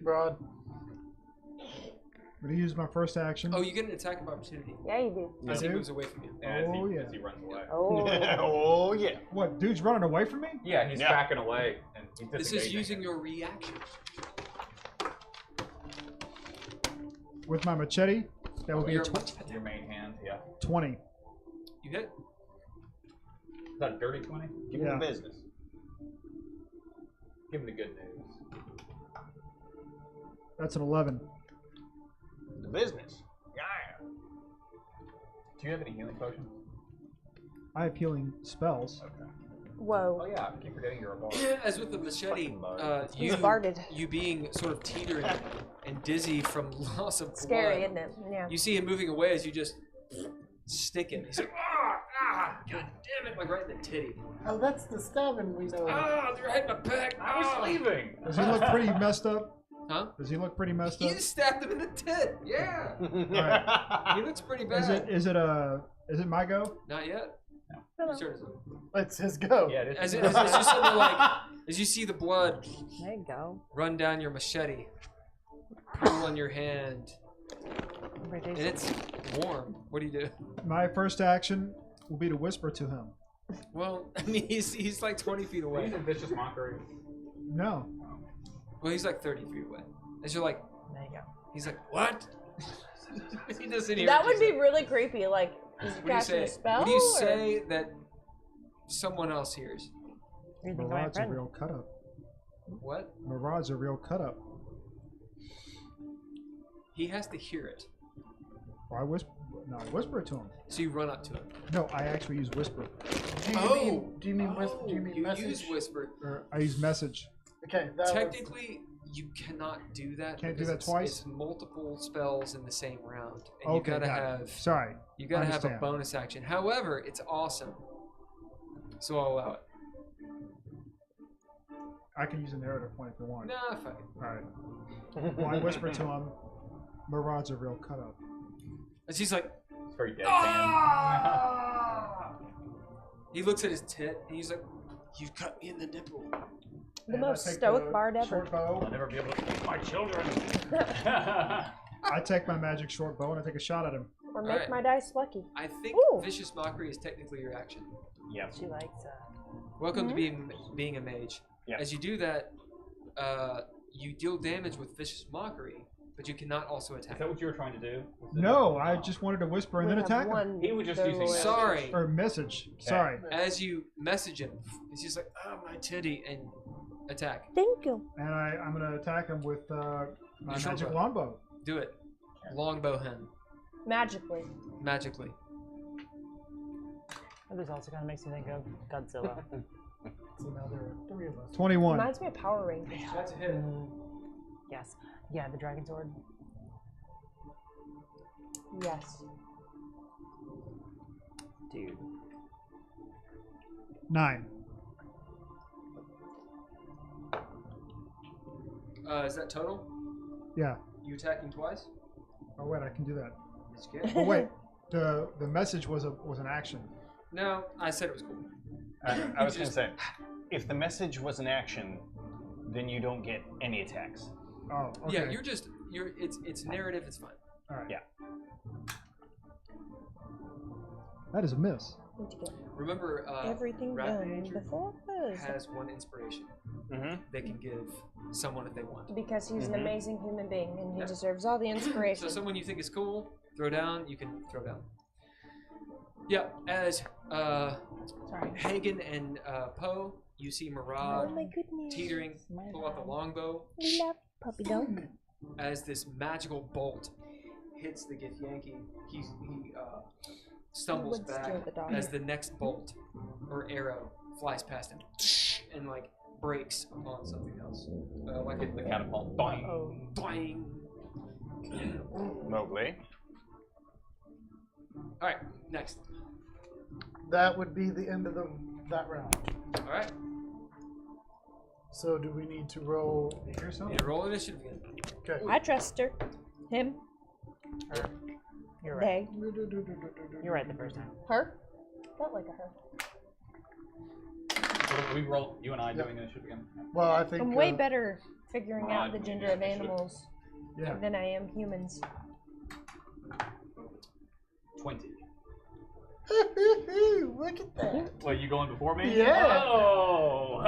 Broad. I'm going to use my first action. Oh, you get an attack of opportunity Yeah, you do. as he do? moves away from you. As Oh, he, yeah. as he runs away. Oh. Oh yeah. What, dude's running away from me? Yeah, he's Yeah. backing away and he's This is disengaging. using your reaction. With my machete, that would be a You're much your main hand. Yeah. 20. You hit. Is that a dirty 20? Give me Yeah. the business. Give him the good news. That's an 11. The business. Yeah. Do you have any healing potions? I have healing spells. Okay. Whoa. Oh yeah, I keep forgetting you're a bard. As with the machete, Fucking bard. you He's barded. you being sort of teetering and dizzy from loss of Scary, blood. isn't it? Yeah. You see him moving away as you just stick him. He's like, god damn it, like right in the titty. Oh, that's the stabbing we know. They're right in my back. I was leaving. Does he look pretty messed up? Huh? Does he look pretty messed You up? just stabbed him in the tit. Yeah. He looks pretty bad. Is it my go? Not yet. Hello. Sure it is. It's his go. Yeah, it As, is. as you sort of like, as you see the blood There you go. run down your machete, pull on your hand, and it's warm. What do you do? My first action will be to whisper to him. Well, I mean, he's like 20 feet Are you away. using vicious mockery? No. Well, he's like 30 feet away. As you're like, There you go. he's like, what? He doesn't hear. That what would you be say. really creepy. Like, is he What do you casting say? a spell? What do you or- say that someone else hears? You think of my Murad's a friend? real cut up. What? Murad's a real cut up. He has to hear it. Or I whisper. No, I whisper it to him. So you run up to him. No, I actually use whisper. Do you mean you message? use whisper. Or I use message. Okay, that was, Technically, you cannot do that. Can't do because that it's- twice? It's multiple spells in the same round, and Okay, you gotta got it. have. Sorry. You gotta have a Understand. bonus action. However, it's awesome. So I'll allow it. I can use a narrative point if you want. Nah, fuck it. Alright. Well, I whisper to him, Murad's a real cut up. And she's like, It's very deadpan. He looks at his tit and he's like, "You cut me in the nipple." The And most I take stoic the bard ever. Short bow. I'll never be able to keep my children. I take my magic short bow and I take a shot at him. Or make Alright. my dice lucky. I think Ooh. Vicious Mockery is technically your action. Yep. She likes Welcome to being a mage. Yeah. As you do that, you deal damage with Vicious Mockery, but you cannot also Is attack. that what you were trying to do? No, I just wanted to whisper and We then have attack him. one He was just Go using Lord. that. Sorry. Or message. Sorry. As you message him, he's just like, "Oh, my titty," and attack. Thank you. And I'm going to attack him with my Your short magic bow. longbow. Do it. Longbow hen. Magically. Magically. This also kind of makes me think of Godzilla. So now there are 3 of us. 21. Reminds me of Power Rangers. That's a hit. Yes. Yeah, the dragon sword. Yes. Dude. 9. Is that total? Yeah. You attacking twice? Oh wait, I can do that. Yes, you can. Oh wait, the message was an action. No, I said it was cool. I was going to say, if the message was an action, then you don't get any attacks. Oh, okay. Yeah, it's narrative, it's fine. All right. Yeah. That is a miss. Need to get Remember, everything Rat done Manager before Thursday. has one inspiration they can give someone if they want. Because he's an amazing human being and he Yeah. deserves all the inspiration. So someone you think is cool, throw down, you can throw down. Yeah, as Sorry. Haygen and Poe, you see Oh Murad my goodness. teetering, pull out the longbow, We love puppy dog. as this magical bolt hits the Githyanki. He stumbles would back steal the dog. as the next bolt or arrow flies past him and like breaks upon something else. Like Hit the catapult. Boing. boing. Mowgli. All right, next. That would be the end of that round. All right, So do we need to roll? Here's you need to roll initiative again. Okay. I trust her. Him. You're right. They. You're right the first time. Her. Felt like a her. So we roll. You and I doing initiative again. Well, I think I'm way better figuring Murad, out the you gender need of initiative. animals Yeah. than I am humans. 20. Look at that. Wait, you going before me? Yeah. Oh.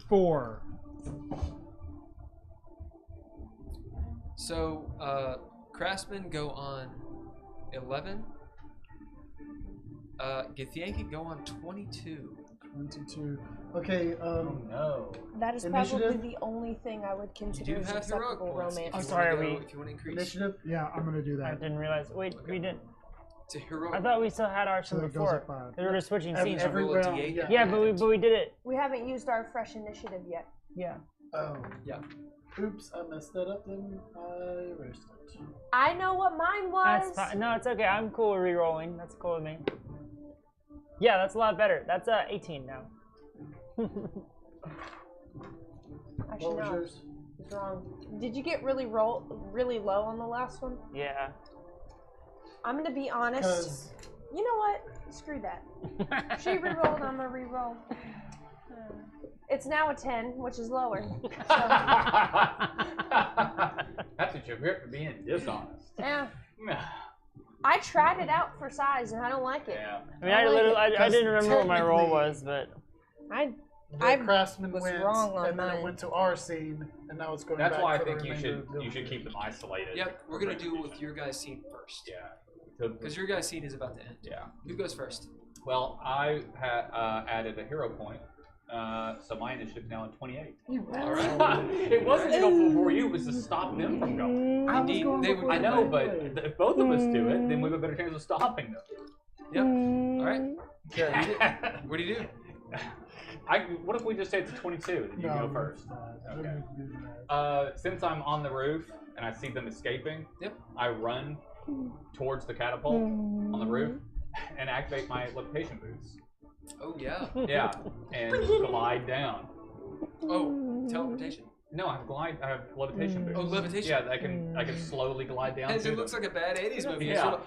4. So, Craftsman go on 11. Githyanki go on 22. 22. Okay. No. That is Initiative? probably the only thing I would You consider do as have heroic acceptable points. romance. I'm sorry, If you want to increase Initiative. Yeah, I'm gonna do I that. didn't realize. Wait, we didn't. to heroic. I thought we still had ours So from it goes before. up 5. We were just switching scenes. Every roll a round. D8. Yeah. Yeah, but we did it. We haven't used our fresh initiative yet. Yeah. Oh. Yeah. Oops, I messed that up. Then I erased it. I know what mine was. That's fine. No, it's okay. I'm cool with re-rolling. That's cool with me. Yeah, that's a lot better. That's 18 now. Actually, What was no, yours? it's wrong. Did you get really low on the last one? Yeah. I'm gonna be honest. 'Cause You know what? Screw that. She re-rolled. I'm gonna re-roll. It's now a 10, which is lower. So, That's what you get for being dishonest. yeah. I tried it out for size, and I don't like it. Yeah. I mean, I didn't remember what my role technically- was, but I the craftsman was went, wrong on and then mine. it went to our scene, and now it's going That's back why I for the think you remainder should of the you should keep them isolated. Yep, we're gonna do with your guys' scene first. Yeah. Because your guys' scene is about to end. Yeah. Who goes first? Well, I added a hero point, so my initiative's now at 28. All right. It wasn't to go before you; it was to stop them from going. Indeed, they would. I know, but if both of us do it, then we have a better chance of stopping them. Yep. All right. What do you do? What if we just say it's 22, then you go first? Okay. Since I'm on the roof and I see them escaping, Yep. I run towards the catapult on the roof and activate my levitation boots. Oh yeah. Yeah, and glide down. Oh, teleportation. No, I have levitation boots. Oh, levitation. Yeah, I can slowly glide down. It looks like a bad 80s movie. Yeah.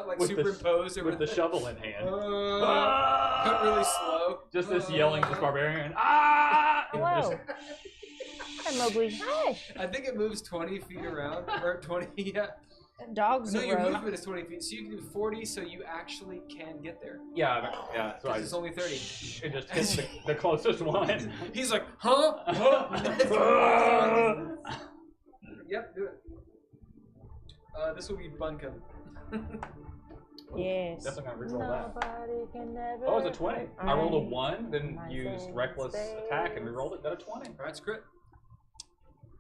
Like With the superimposed with the shovel in hand. Cut really slow. Just this yelling, this barbarian. Ah! Hello. Hi, Mowgli. Hi. I think it moves 20 feet around, or 20. Yeah. Dogs No, a your road. movement is 20 feet, so you can do 40, so you actually can get there. Yeah. So Because it's only 30. It just hits the closest one. He's like, huh? Yep, do it. This will be Bunkum. Yes. Definitely gonna reroll that. Nobody can never. Oh, it's a 20. I rolled a Alright. 1, then My used safe reckless attack and rerolled it. Got a 20. Alright, it's crit.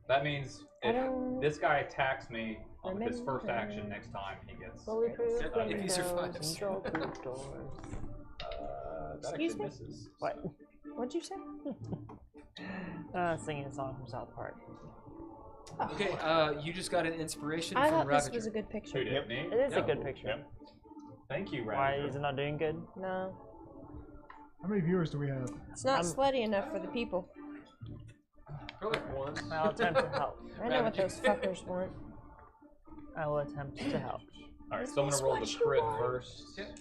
That means I if don't this guy attacks me on his first remember. action next time, he gets. Bulletproof If he windows survives. and troll-proof doors. That Excuse actually me? misses. What? What'd you say? Singing a song from South Park. Okay, you just got an inspiration I from thought this Ravager. was a good Who picture. did me? It is a Yeah. good picture. Yep. Thank you, Why Ravager. is it not doing good? No. How many viewers do we have? It's not I'm- slutty enough for the people. Probably one. I'll attempt to help. I know what those fuckers want. I will attempt to help. Alright, so I'm This gonna roll is the what crit you want. first. Yep.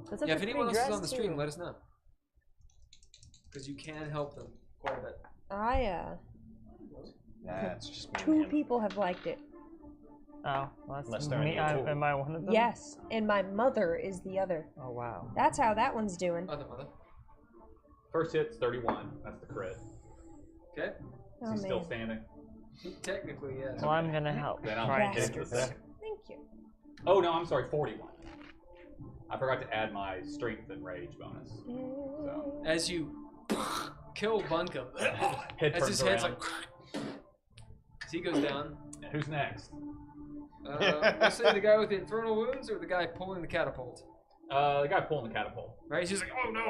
That's such Yeah, a if anyone else pretty is on the dress, stream, too. let us know. Because you can help them quite a bit. That's just me and Two him. people have liked it. Oh, well, Unless that's they're me. on YouTube. Am I one of them? Yes, and my mother is the other. Oh wow. That's how that one's doing. Other mother. First hit's 31. That's the crit. Okay. Oh, Is he still man. standing? Technically, yes. Well, I'm gonna help. Then I'll Try and hit hit the this. second. Thank you. Oh no, I'm sorry, 41. I forgot to add my strength and rage bonus. So As you kill Bunkum, head as turns his head's around. like, as he goes down. And who's next? We'll say the guy with the infernal wounds or the guy pulling the catapult. The guy pulling the catapult. Right? He's just like, oh no!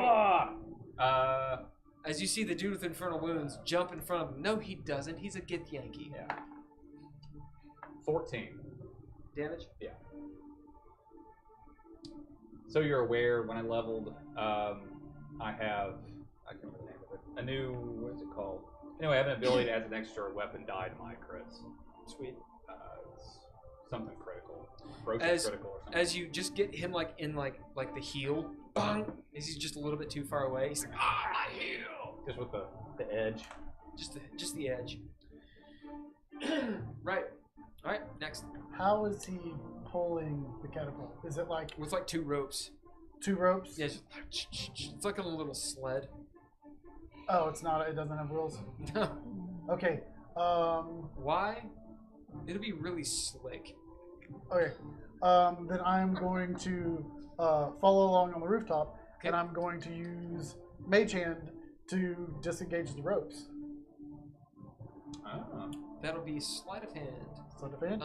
Ah! As you see the dude with infernal wounds jump in front of him. No, he doesn't. He's a Gith Yankee. Yeah. 14. Damage? Yeah. So you're aware when I leveled, I can't remember the name of it. A new, what is it called? Anyway, I have an ability that adds an extra weapon die to my crits. Sweet. It's something critical. Broken critical or something. As you just get him like in like the heel, bang, as he's just a little bit too far away. He's like, ah, my heel! Just with the edge. Just the edge. Right. All right. Next. How is he pulling the catapult? Is it like With like 2 ropes. 2 ropes? Yeah. It's like on a little sled. Oh, it's not. It doesn't have wheels. No. Okay. Why? It'll be really slick. Okay. Then I'm going to follow along on the rooftop, Okay. and I'm going to use Mage Hand to disengage the ropes. Ah. That'll be sleight of hand. So defend.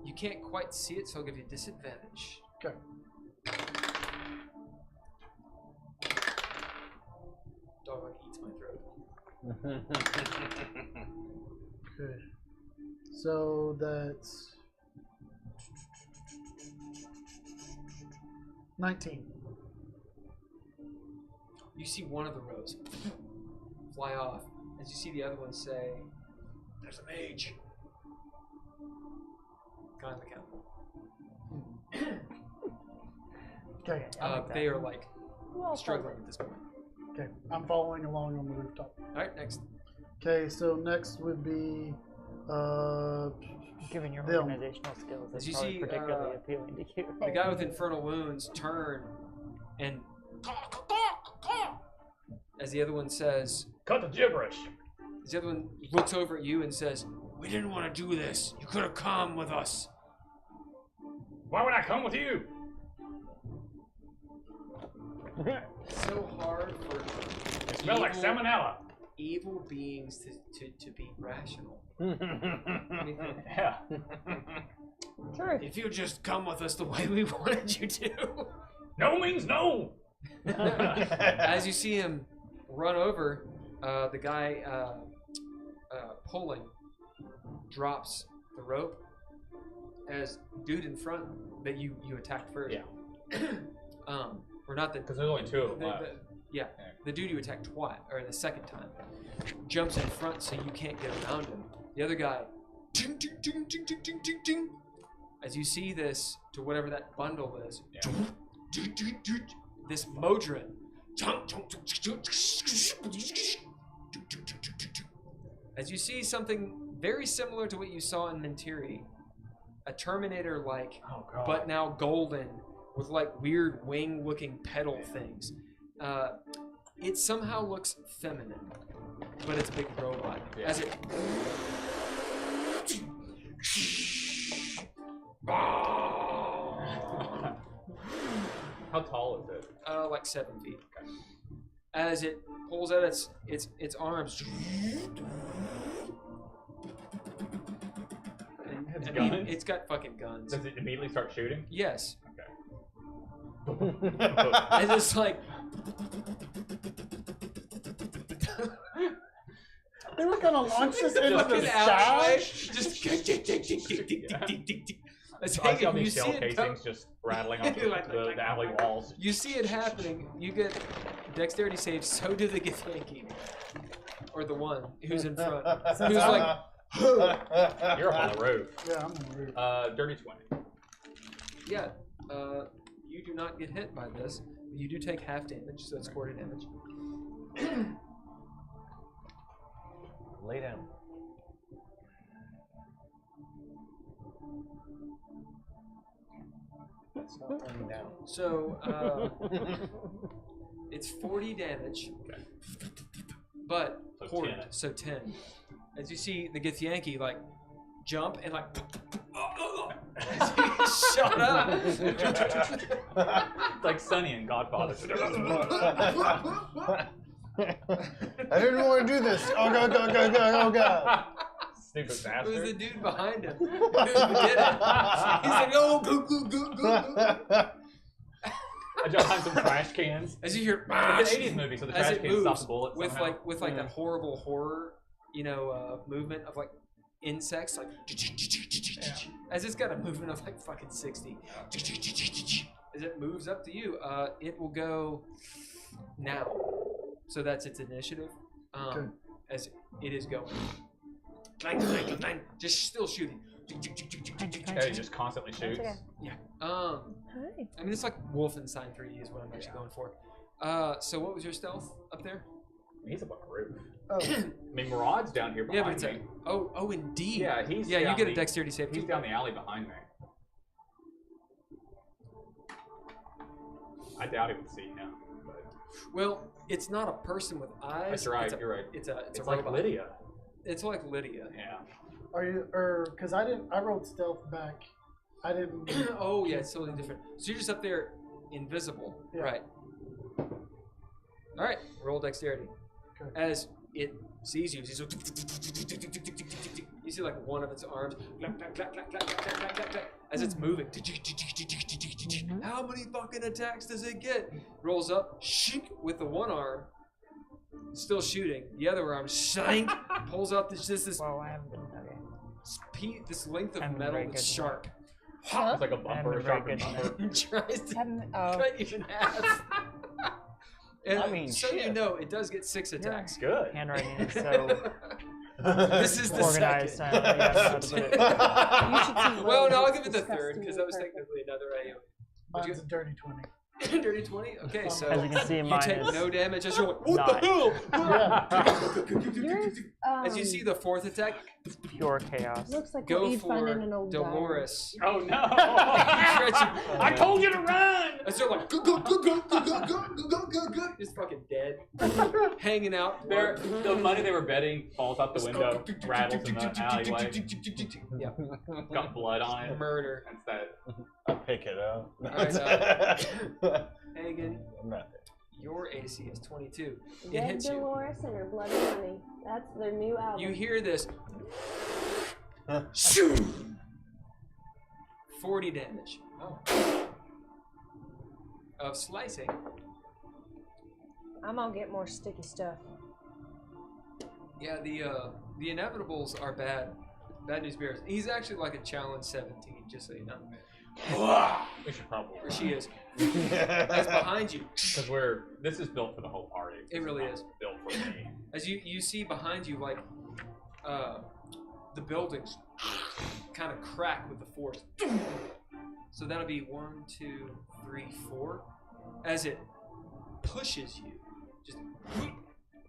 You can't quite see it, so I'll give you disadvantage. Okay. Dog like eats my throat. Okay. So that's 19. You see one of the ropes fly off as you see the other one say, "There's a mage." Kind of the catapult. Okay. They are like struggling at this point. Okay. I'm following along on the rooftop. All right, next. Okay. So next would be Given your Bill. organizational skills, that's As you probably see, particularly appealing to you. The guy with infernal wounds turn and as the other one says, Cut the gibberish! as the other one looks over at you and says, "We didn't want to do this. You could have come with us." Why would I come with you? So hard for You smell like evil- salmonella. evil beings to be rational. Yeah. True. If you just come with us the way we wanted you to. No means no! As you see him run over, the guy pulling drops the rope as dude in front that you attacked first. Yeah. Or not that. Because there's only 2 of them left. Yeah, the dude you attacked twice, or the second time, jumps in front so you can't get around him. The other guy, ting, ting, ting, ting, ting, ting, ting, ting. As you see this, to whatever that bundle is, this Modron, as you see something very similar to what you saw in Mentiri, a Terminator-like, but now golden, with like weird wing-looking petal things. It somehow looks feminine, but it's a big robot. Yeah. As it How tall is it? like 7 feet. As it pulls out its arms, It's I mean, guns? it's got fucking guns. Does it immediately start shooting? Yes. Okay. And it's like They were gonna launch this into fucking the outside, sky. just It's I see all hanging, you these see shell it casings just rattling off the alley walls. You see it happening. You get dexterity saves. So do the Githyanki, or the one who's in front, who's like, You're up on the roof. Yeah, I'm on the roof. Dirty 20. yeah. You do not get hit by this. You do take half damage, so it's quarter damage. Lay down. That's not laying down. So it's 40 damage, but So quartered, 10. so 10. As you see the Githyanki like jump and like shut up. It's like Sonny in Godfather. I didn't want to do this. Oh god, god, god, god, oh god. Stupid It was bastard. the dude behind him who did it. He's like, oh, go, go, go, go, go. I jump behind some trash cans. As you hear, It's an 80s movie, so the as trash it cans stop moves the bullets with somehow. like that horrible horror, movement of like insects, like as it's got a movement of like fucking 60. As it moves up to you, it will go now. So that's its initiative. As it is going. Just still shooting. Yeah, he just constantly shoots. okay. Yeah. Hi. I mean, it's like Wolfenstein 3D is what I'm actually going for. So what was your stealth up there? He's up on the roof. Oh, I mean, Murad's down here Yeah, behind but it's me. oh, indeed. Yeah, he's you down get a the- dexterity save. He's too. down the alley behind me. I doubt he would see him. But Well, it's not a person with eyes. that's right. It's a, You're right. It's a like robot. Lydia. It's like Lydia. Yeah. are you? Because I rolled stealth back. I didn't. Oh yeah, it's totally different. So you're just up there, invisible, Yeah. right? All right, roll dexterity. Okay. As it sees you, you see like one of its arms, as it's moving. How many fucking attacks does it get? Rolls up, shink with the one arm, still shooting. The other arm, shank, pulls out this Well, I haven't been. Okay. this length of I'm metal very that's good. sharp. It's like a bumper, I'm a sharp very good. bumper. Tries to Oh. cut you in half. And I mean, so you shit. know, it does get 6 attacks. Good. Handwriting is so This is the organized. second. Yeah, I don't know how to put it. You should see Well, no, I'll Logan's give it the third because that was disgustingly technically another AoE. Mine's a dirty 20. Dirty 20? Okay, so As you can see, you mine take is no damage as you're like, what not. the hell? Yours, As you see the 4th attack, pure chaos. looks like go what you'd find for in an old Dolores. Oh no! I told you to run! As they're like, go, go, go, go, go, go, go, go, go, go, just fucking dead. Hanging out. Their, the money they were betting falls out the window, rattles in the alleyway. Yeah. Got blood on it. Murder. That's that. I'll pick it up. Alright, Haygen, I'm not your AC is 22. It Red hits you. Dolores and her Bloody Honey. That's their new album. You hear this. there. 40 damage. Of slicing. I'm gonna get more sticky stuff. Yeah, the inevitables are bad. Bad news bears. He's actually like a challenge 17, just so you know. We should probably. Where she is. That's behind you. Because this is built for the whole party. It really is. Built for me. As you see behind you, like, the buildings kind of crack with the force. So that'll be 1, 2, 3, 4. As it pushes you, just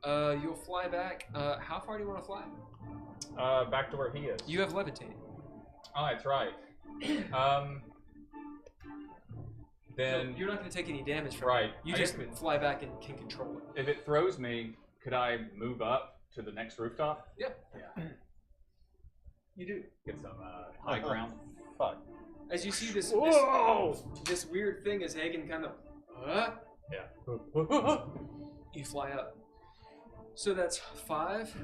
you'll fly back. How far do you want to fly? Back to where he is. You have levitate. Oh, that's right. Then So you're not going to take any damage from right. it. You just fly back and can control it. If it throws me, could I move up to the next rooftop? Yep. Yeah. You do. Get some high ground. Fuck. As you see this weird thing as Haygen kind of Yeah. you fly up. So that's 5,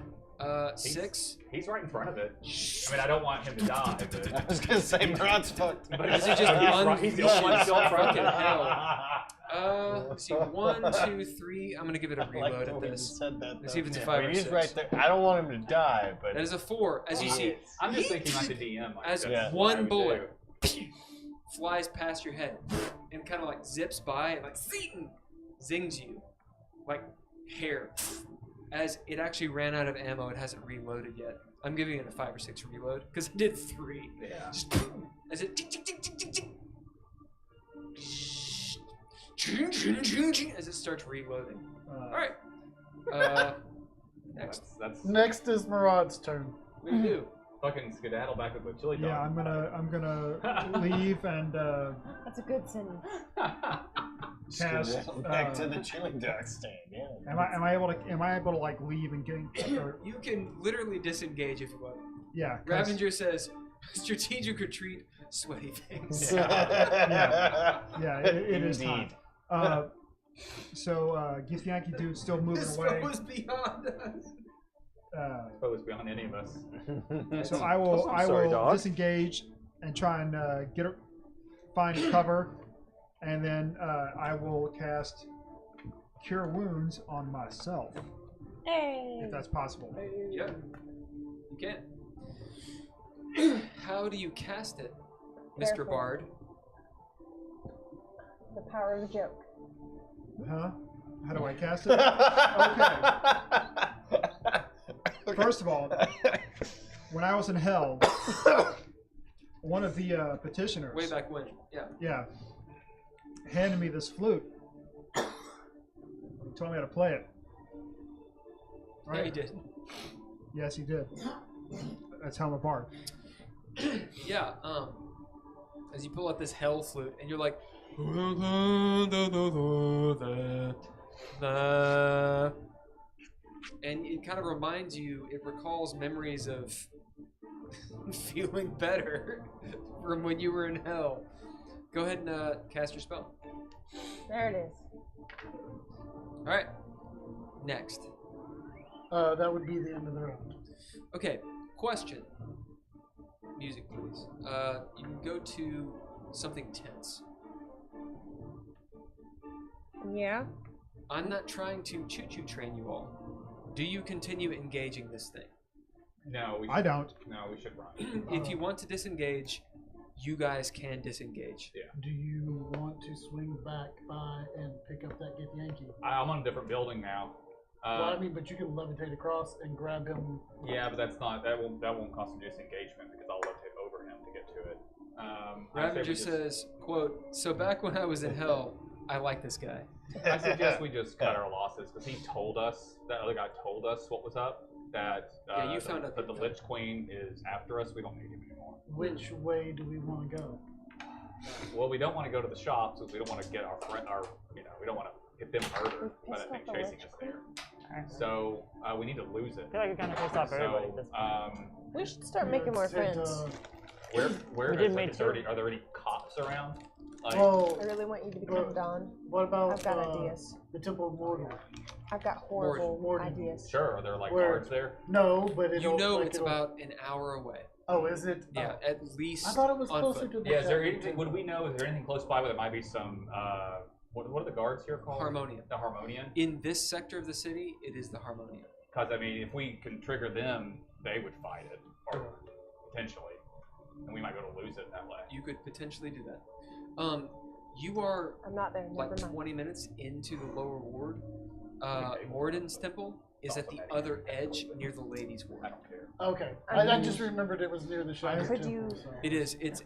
6. He's right in front of it. I mean, I don't want him to die, but I was gonna say Murad's fucked. But As he just he's the only one still fucking hell. Let's see, 1, 2, 3. I'm gonna give it a reload at this. Said that, Let's see if it's a though. 5 or He's 6. right there. I don't want him to die, but That is a 4. As you see, I'm just thinking like the DM. Like, as that's what I one would bullet flies past your head and kind of like zips by and like zings you like hair. As it actually ran out of ammo, it hasn't reloaded yet. I'm giving it a 5 or 6 reload because I did 3. Yeah. Just, as it as it starts reloading. All right. Next. That's Next is Murad's turn. What do you do? fucking skedaddle back with the chili dog. Yeah, I'm gonna leave and That's a good sentence. cast. Back to the chili dog stand. Yeah. Am I able to like leave and get? Or, You can literally disengage if you want. yeah. 'cause- Ravager says, strategic retreat, sweaty things. Yeah, it is Indeed. time. So Githyanki dude's still moving This away. was beyond us. What was beyond any of us. So I will sorry, dog. disengage and try and find cover, and then I will cast Cure Wounds on myself Hey. if that's possible. Yeah, you can. How do you cast it, Mr. Careful. Bard? The power of the joke. Huh? How do I cast it? Okay. First of all, when I was in hell, one of the petitioners, Way back when, yeah. handed me this flute. He told me how to play it. Yeah, he did. Yes, he did. That's how I'm a bard. Yeah, as you pull out this hell flute, and you're like, and it kind of reminds you, it recalls memories of feeling better from when you were in hell. Go ahead and cast your spell. There it is. Alright, next. That would be the end of the round. Okay, question. Music, please. You can go to something tense. Yeah. I'm not trying to choo-choo train you all. Do you continue engaging this thing? No, we should, I don't. No, we should run. If you want to disengage, you guys can disengage. Yeah. Do you want to swing back by and pick up that Githyanki? I'm on a different building now. Well, I mean, but you can levitate across and grab him. Yeah, but that won't constitute disengagement because I'll levitate over him to get to it. Ravager says, quote, so back when I was in hell, I like this guy. I suggest we just cut our losses because he told us, that other guy told us what was up. That Yeah, you found out that the the Lich Queen is after us. We don't need him anymore. Which way do we want to go? Well, we don't want to go to the shops because we don't want to get our we don't want to get them murdered by that thing Pissed off the chasing Lich us there. So we need to lose it. I feel like we kind of pissed off everybody at this point. We should start making more friends. Where We did is, make like, are there any cops around? Like, Well, I really want you to become Dawn. what about I've got ideas. the Temple of Mordor? I've got horrible Morden. ideas. sure, are there like Where- guards there? No, but You it'll. know like, it's it'll- about an hour away. Oh, is it? Yeah, Oh. at least I thought it was on closer foot. to the. Yeah, is there Shadow anything? Would we know? Is there anything close by where there might be some? What are the guards here called? Harmonian. The Harmonian. In this sector of the city, it is the Harmonian. Because I mean, if we can trigger them, they would fight it, or potentially. and we might be able to lose it that way. You could potentially do that. You are I'm not there. like Never mind. 20 minutes into the lower ward. Okay. Morden's temple is at the other edge near the ladies' ward. I don't care. Okay. I I mean- just remembered it was near the shadow. Could temple, you- so- It is. It's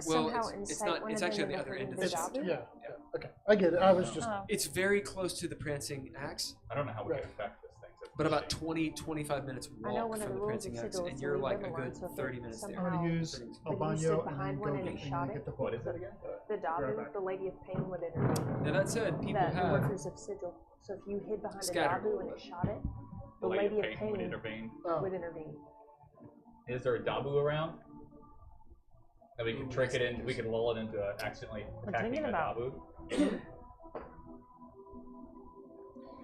well. Somehow It's incite not. one It's of actually on them the into other end of putting the the shadow. Dabu? Yeah. Okay. I get it. I was just. Oh. It's very close to the prancing axe, I don't know how we Right. can affect this thing. So it's but about machine. 20-25 minutes I know walk one of from the the rules of prancing axe, Sigil and is you're to like leave a them good alone, so if 30 they minutes there. I'm gonna somehow- use But you sit Albano and then behind go one and get, shot get it? the What is that again? The Dabu, the Lady of Pain, would intervene. Now that said, people The have workers of Sigil. So if you hid behind a Scattered. Dabu and it shot it, The Lady of Pain would intervene. Oh. would intervene. Is there a Dabu around? And we can trick it in. We can lull it into accidentally attacking thinking a about- Dabu.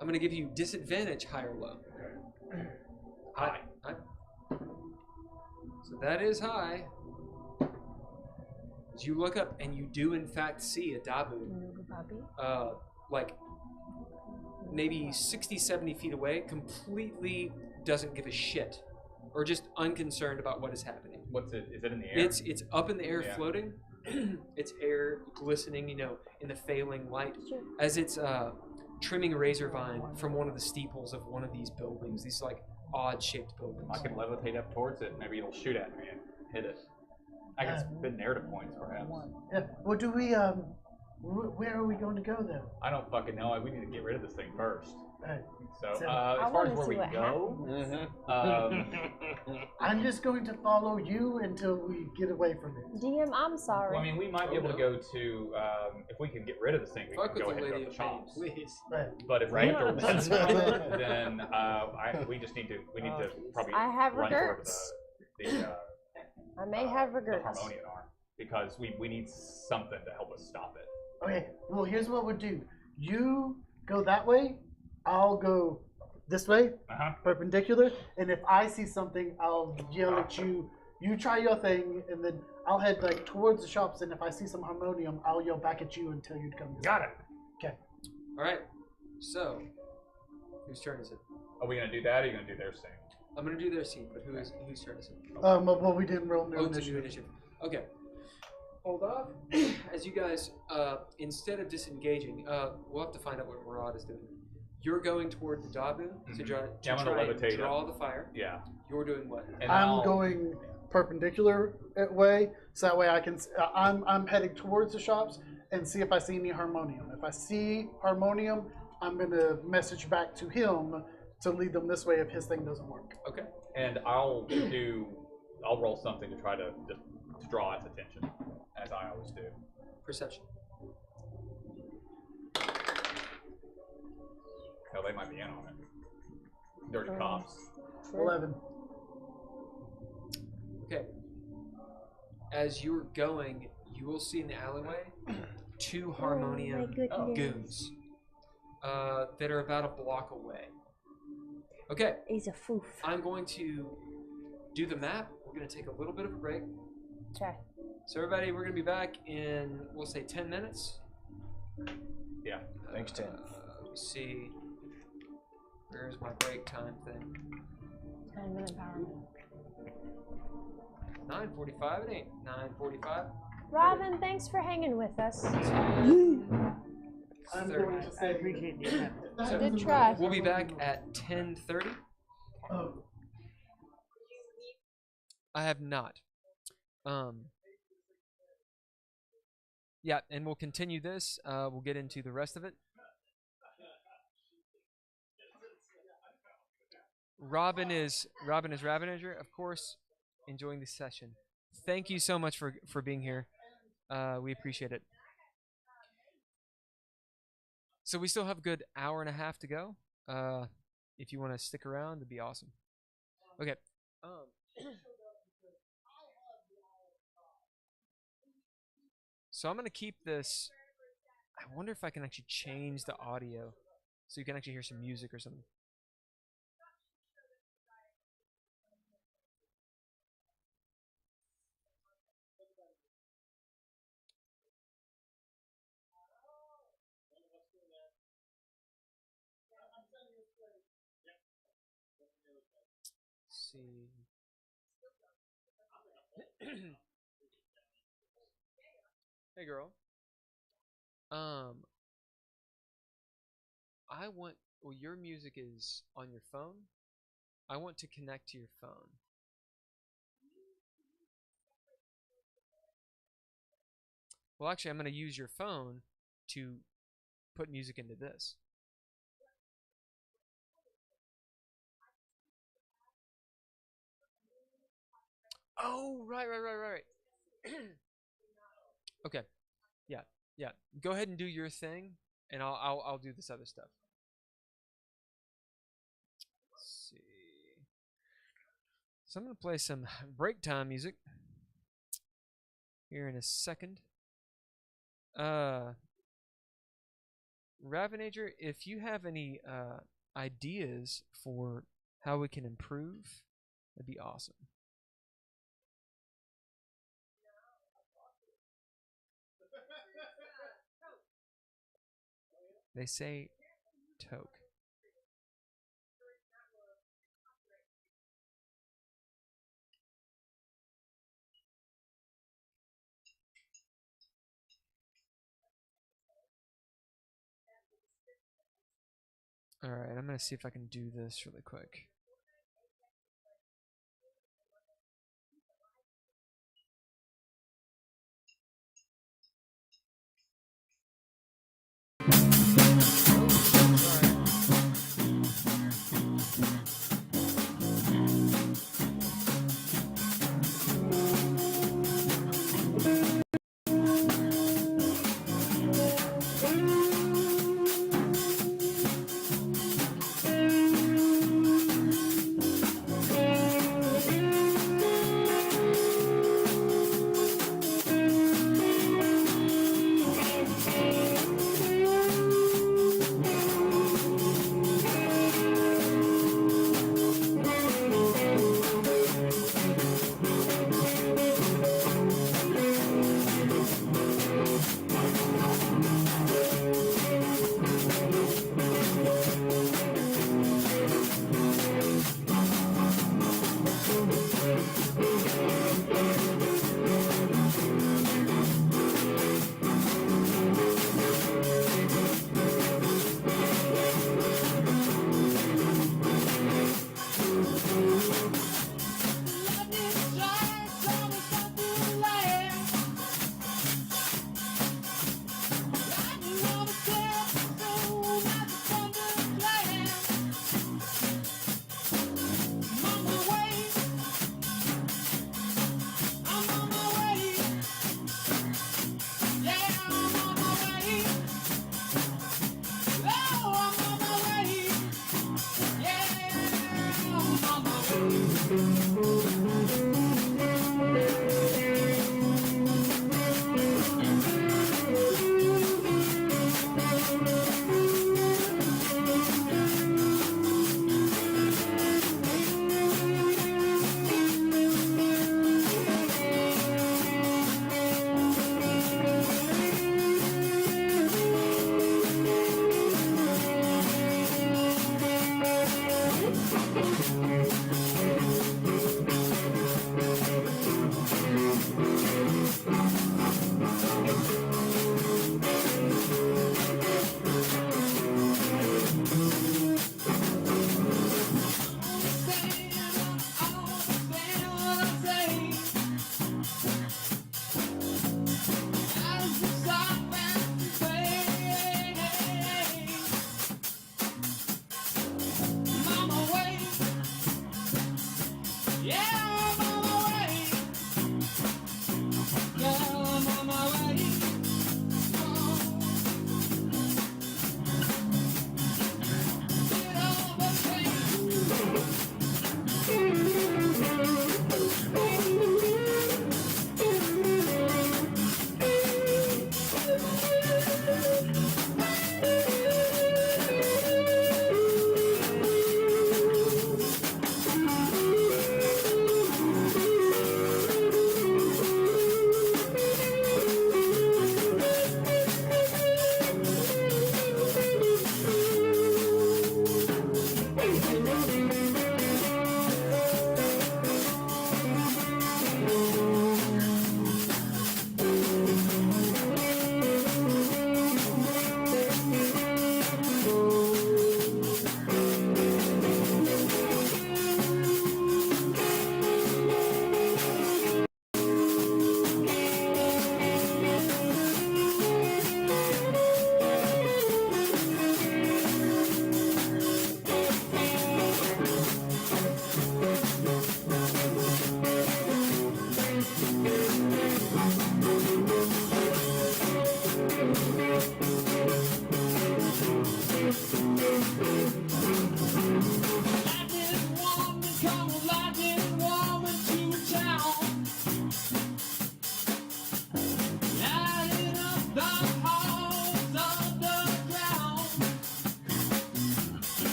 I'm gonna give you disadvantage high or low. High. High. So that is high. As you look up and you do in fact see a Dabu, like maybe 60-70 feet away, completely doesn't give a shit, or just unconcerned about what is happening. What's it? Is it in the air? It's up in the air, Yeah. floating. Its air glistening, you know, in the failing light, Sure. as it's trimming razor vine from one of the steeples of one of these buildings. These like odd-shaped buildings. I can levitate up towards it. Maybe it'll shoot at me and hit it. I can spin air to points, perhaps. Yeah. Well, do we? Where are we going to go then? I don't fucking know. We need to get rid of this thing first. Hey, So, So- as far as where we go, I'm just going to follow you until we get away from it. DM, I'm sorry. well, I mean, we might be able to go to, if we can get rid of this thing, we Fuck can with go the ahead and Lady go to of the Pain, shops. please. Right. But if we Right. have to run from it, then we just need to, probably I have run toward regrets. the I may have the regrets. Harmonian arm, because we need something to help us stop it. Okay. Well, here's what we'll do. You go that way. I'll go this way, Uh-huh. perpendicular. And if I see something, I'll yell at you. You try your thing, and then I'll head like towards the shops. And if I see some harmonium, I'll yell back at you and tell you to come. Got it. Okay. All right. So, whose turn is it? Are we gonna do that, or are you gonna do their scene? I'm gonna do their scene, but whose turn is it? Well, we didn't roll no Oh, to do initiative. initiative. Okay. Hold off. As you guys, instead of disengaging, we'll have to find out what Murad is doing. You're going toward the Dabu to try, Yeah, I'm gonna and levitate draw the fire. Yeah. You're doing what? And I'm going perpendicular way, so that way I can. I'm heading towards the shops and see if I see any harmonium. If I see harmonium, I'm gonna message back to him to lead them this way if his thing doesn't work. Okay. And I'll roll something to try to just draw its attention, as I always do. Perception. Hell, they might be in on it. Dirty cops. 11. Okay. As you're going, you will see in the alleyway two harmonium goons that are about a block away. Okay. He's a foof. I'm going to do the map. We're going to take a little bit of a break. Okay. So everybody, we're going to be back in, we'll say 10 minutes. Yeah. Thanks, Tim. Let me see. Where's my break time thing? 10-minute power. 9:45. It ain't 9:45. Robin, thanks for hanging with us. I'm going to I say. appreciate the attempt. that So Good doesn't try. matter. We'll be back at 10:30. Oh, I have not. Yeah, and we'll continue this. We'll get into the rest of it. Robin is Ravager, of course, enjoying the session. Thank you so much for being here. We appreciate it. So we still have a good hour and a half to go. If you want to stick around, it'd be awesome. Okay. So I'm gonna keep this. I wonder if I can actually change the audio so you can actually hear some music or something. See. Hey, girl. I want. Well, your music is on your phone. I want to connect to your phone. Well, actually, I'm going to use your phone to put music into this. Oh, right. Okay. Yeah. Go ahead and do your thing, and I'll do this other stuff. Let's see. So I'm gonna play some break time music here in a second. Ravinager, if you have any ideas for how we can improve, that'd be awesome. They say toke. Alright, I'm gonna see if I can do this really quick.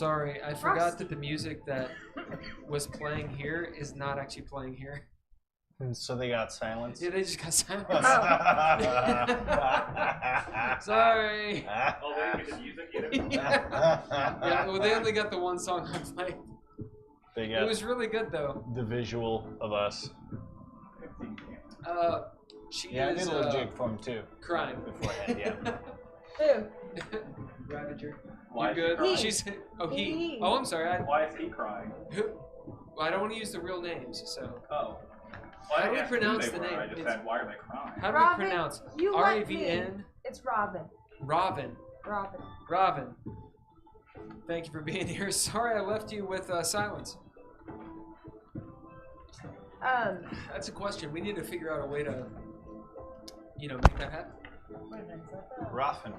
Sorry, I forgot that the music that was playing here is not actually playing here. And so they got silence. Yeah, they just got silence. Sorry. Oh, they didn't get the music either. Yeah, well, they only got the one song I played. They got It was really good though. the visual of us. She Yeah, I is did a little jig for him too. crying. Beforehand, yeah. Who? Ravager. Why You is he good? crying? She's he. He. Oh, I'm sorry. Why is he crying? Who? Well, I don't want to use the real names, so. Oh. How do we I asked who pronounce they the were, name? I just It's- said, why are they crying? How do we Robin, pronounce? you let R-A-V-N? It's Robin. Robin. Robin. Robin. Thank you for being here. Sorry I left you with silence. That's a question. We need to figure out a way to, make that happen. Ruffin.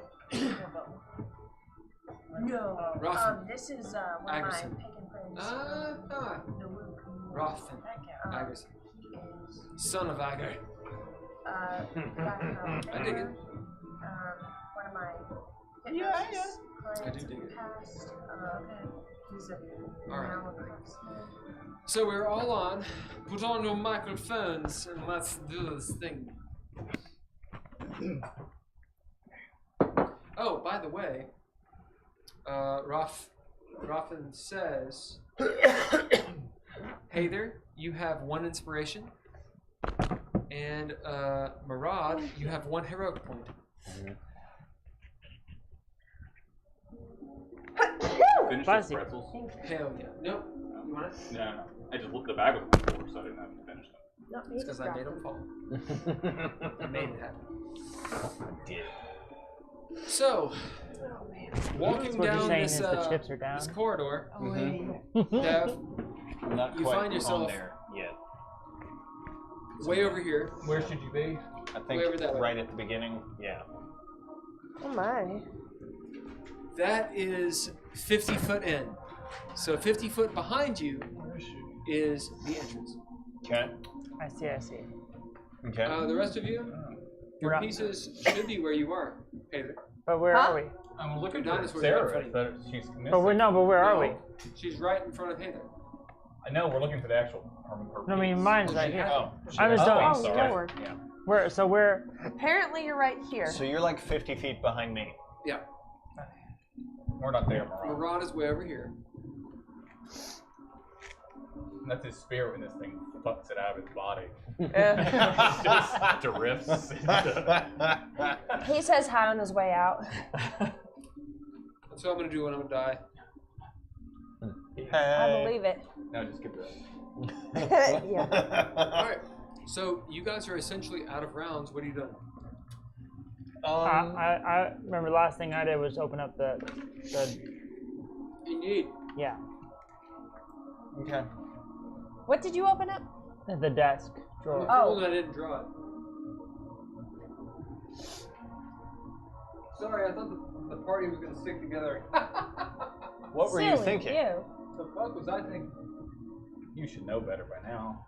No. Ruffin. This is one Agerson. of my pagan friends. Ruffin. Agerson. Son of Heiðr. I dig it. One of my I do dig it. past. He's a All right. now a craftsman. So we're all on. Put on your microphones and let's do this thing. Oh, by the way, Ruffin says, Heiðr, you have 1 inspiration, and Murad, you have 1 heroic point. Finish Fancy. those pretzels? Hell yeah. Nope. You want it? No. I just looked the bag was full, so I didn't have to finish them. No, It's because I made them fall. I made it happen. Did. So, walking What you're down saying this, is the chips are down. this corridor, Mm-hmm. Dev, Not You quite find yourself- on there yet. way over here. Where should you be? I think Way over that way. right at the beginning. Yeah. Oh my. That is 50 foot in. So 50 foot behind you is the entrance. Okay. I see. Okay. The rest of you, your We're up. pieces should be where you are. Heiðr. But where Huh? are we? I'm looking Your for dinosaur's right in front Sarah, of but she's missing. But where are we? No, She's right in front of Heiðr. I know, we're looking for the actual... No, I mean mine's right here. Oh, I just don't. I'm Oh, sorry. Lord. Yeah. Where? Apparently you're right here. So you're like 50 feet behind me. Yeah. We're not there, Murad. Murad is way over here. That's his spirit when this thing fucks it out of his body. Uh, It just drifts. he says hi on his way out. That's what I'm gonna do when I'm gonna die. I believe it. Now just give it. Yeah. Alright. So you guys are essentially out of rounds. What are you doing? I remember the last thing I did was open up the Indeed. yeah Okay. What did you open up? the desk drawer. Oh. I didn't draw it. Sorry, I thought the party was gonna stick together. What were you Silly thinking? You. The fuck was I thinking? You should know better by now.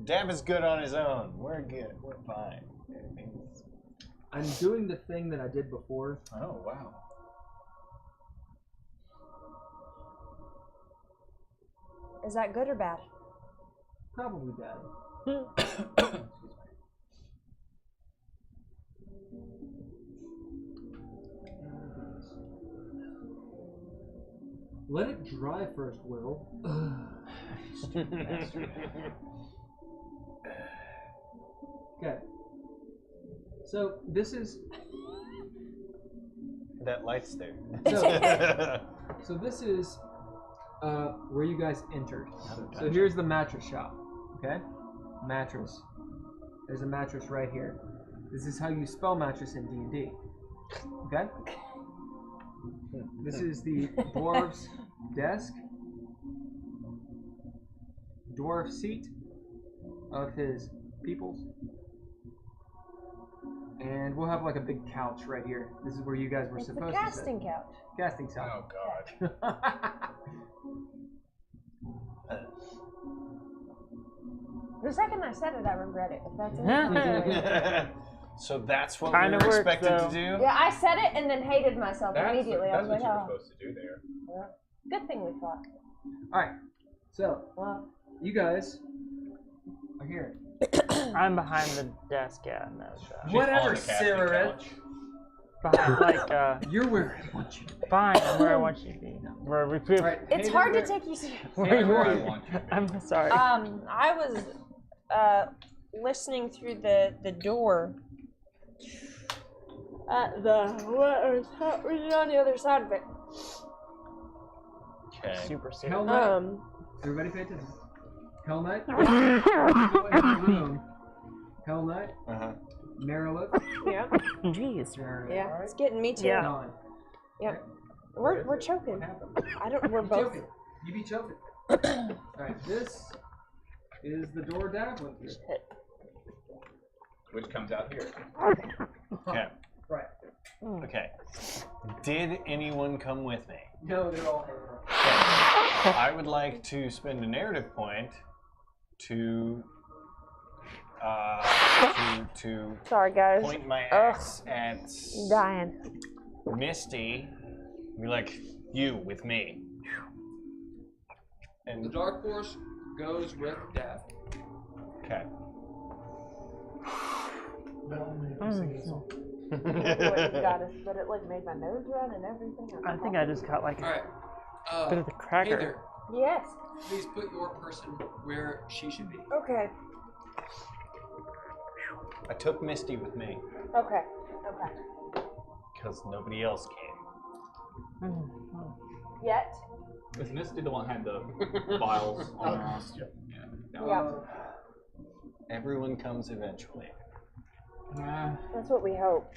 Dav is good on his own. We're good. We're fine. I'm doing the thing that I did before. Oh, wow. Is that good or bad? Probably bad. Let it dry first, Will. Okay. So this is That light's there. so this is where you guys entered. So here's the mattress shop. Okay? Mattress. There's a mattress right here. This is how you spell mattress in D&D. Okay? This is the dwarf's desk. Dwarf seat of his peoples. And we'll have like a big couch right here. This is where you guys were It's the supposed casting to couch. sit. Casting couch. Oh, God. The second I said it, I regret it. But that's it. So that's what Kinda we were works, expected though. to do? Yeah, I said it and then hated myself immediately. I That's was what like, you were oh, supposed to do there. good thing we fought. All right. So Well, you guys are here. I'm behind the desk, yeah. No, She's Whatever, on the casting Sararith. couch. behind, You're where I want you to be. fine, I'm where I want you to be. Where we All right. it's Heiðr, hard to where- take you seriously. where you Where I are. want you to be. I'm sorry. I was listening through the door at what was on the other side of it. Okay. Super sick. Hell Knight. Everybody pay attention. Hell Knight. Hell Knight. Marilith. Yeah, Jeez. yeah, it's getting me too. Yeah. Dawn. Yep. We're choking. What happened? I don't. We're both. Choking. You be choking. Alright, this is the door Dav went through. Which comes out here. Okay. Right. Okay. Did anyone come with me? No, they're all here. Okay. I would like to spend a narrative point to Sorry, guys. point my axe at Dying. Misty. Be like, you with me. The And Dark Horse goes with Dav. okay. But only if you sing a song. Got us, but it like made my nose run and everything. I think I just got like a Alright. bit of the cracker. Heiðr, Yes. please put your person where she should be. Okay. I took Misty with me Okay. Okay. because nobody else came. Yet. Was Misty the one who had the vials on her arm? Yeah. Everyone comes eventually. That's what we hope.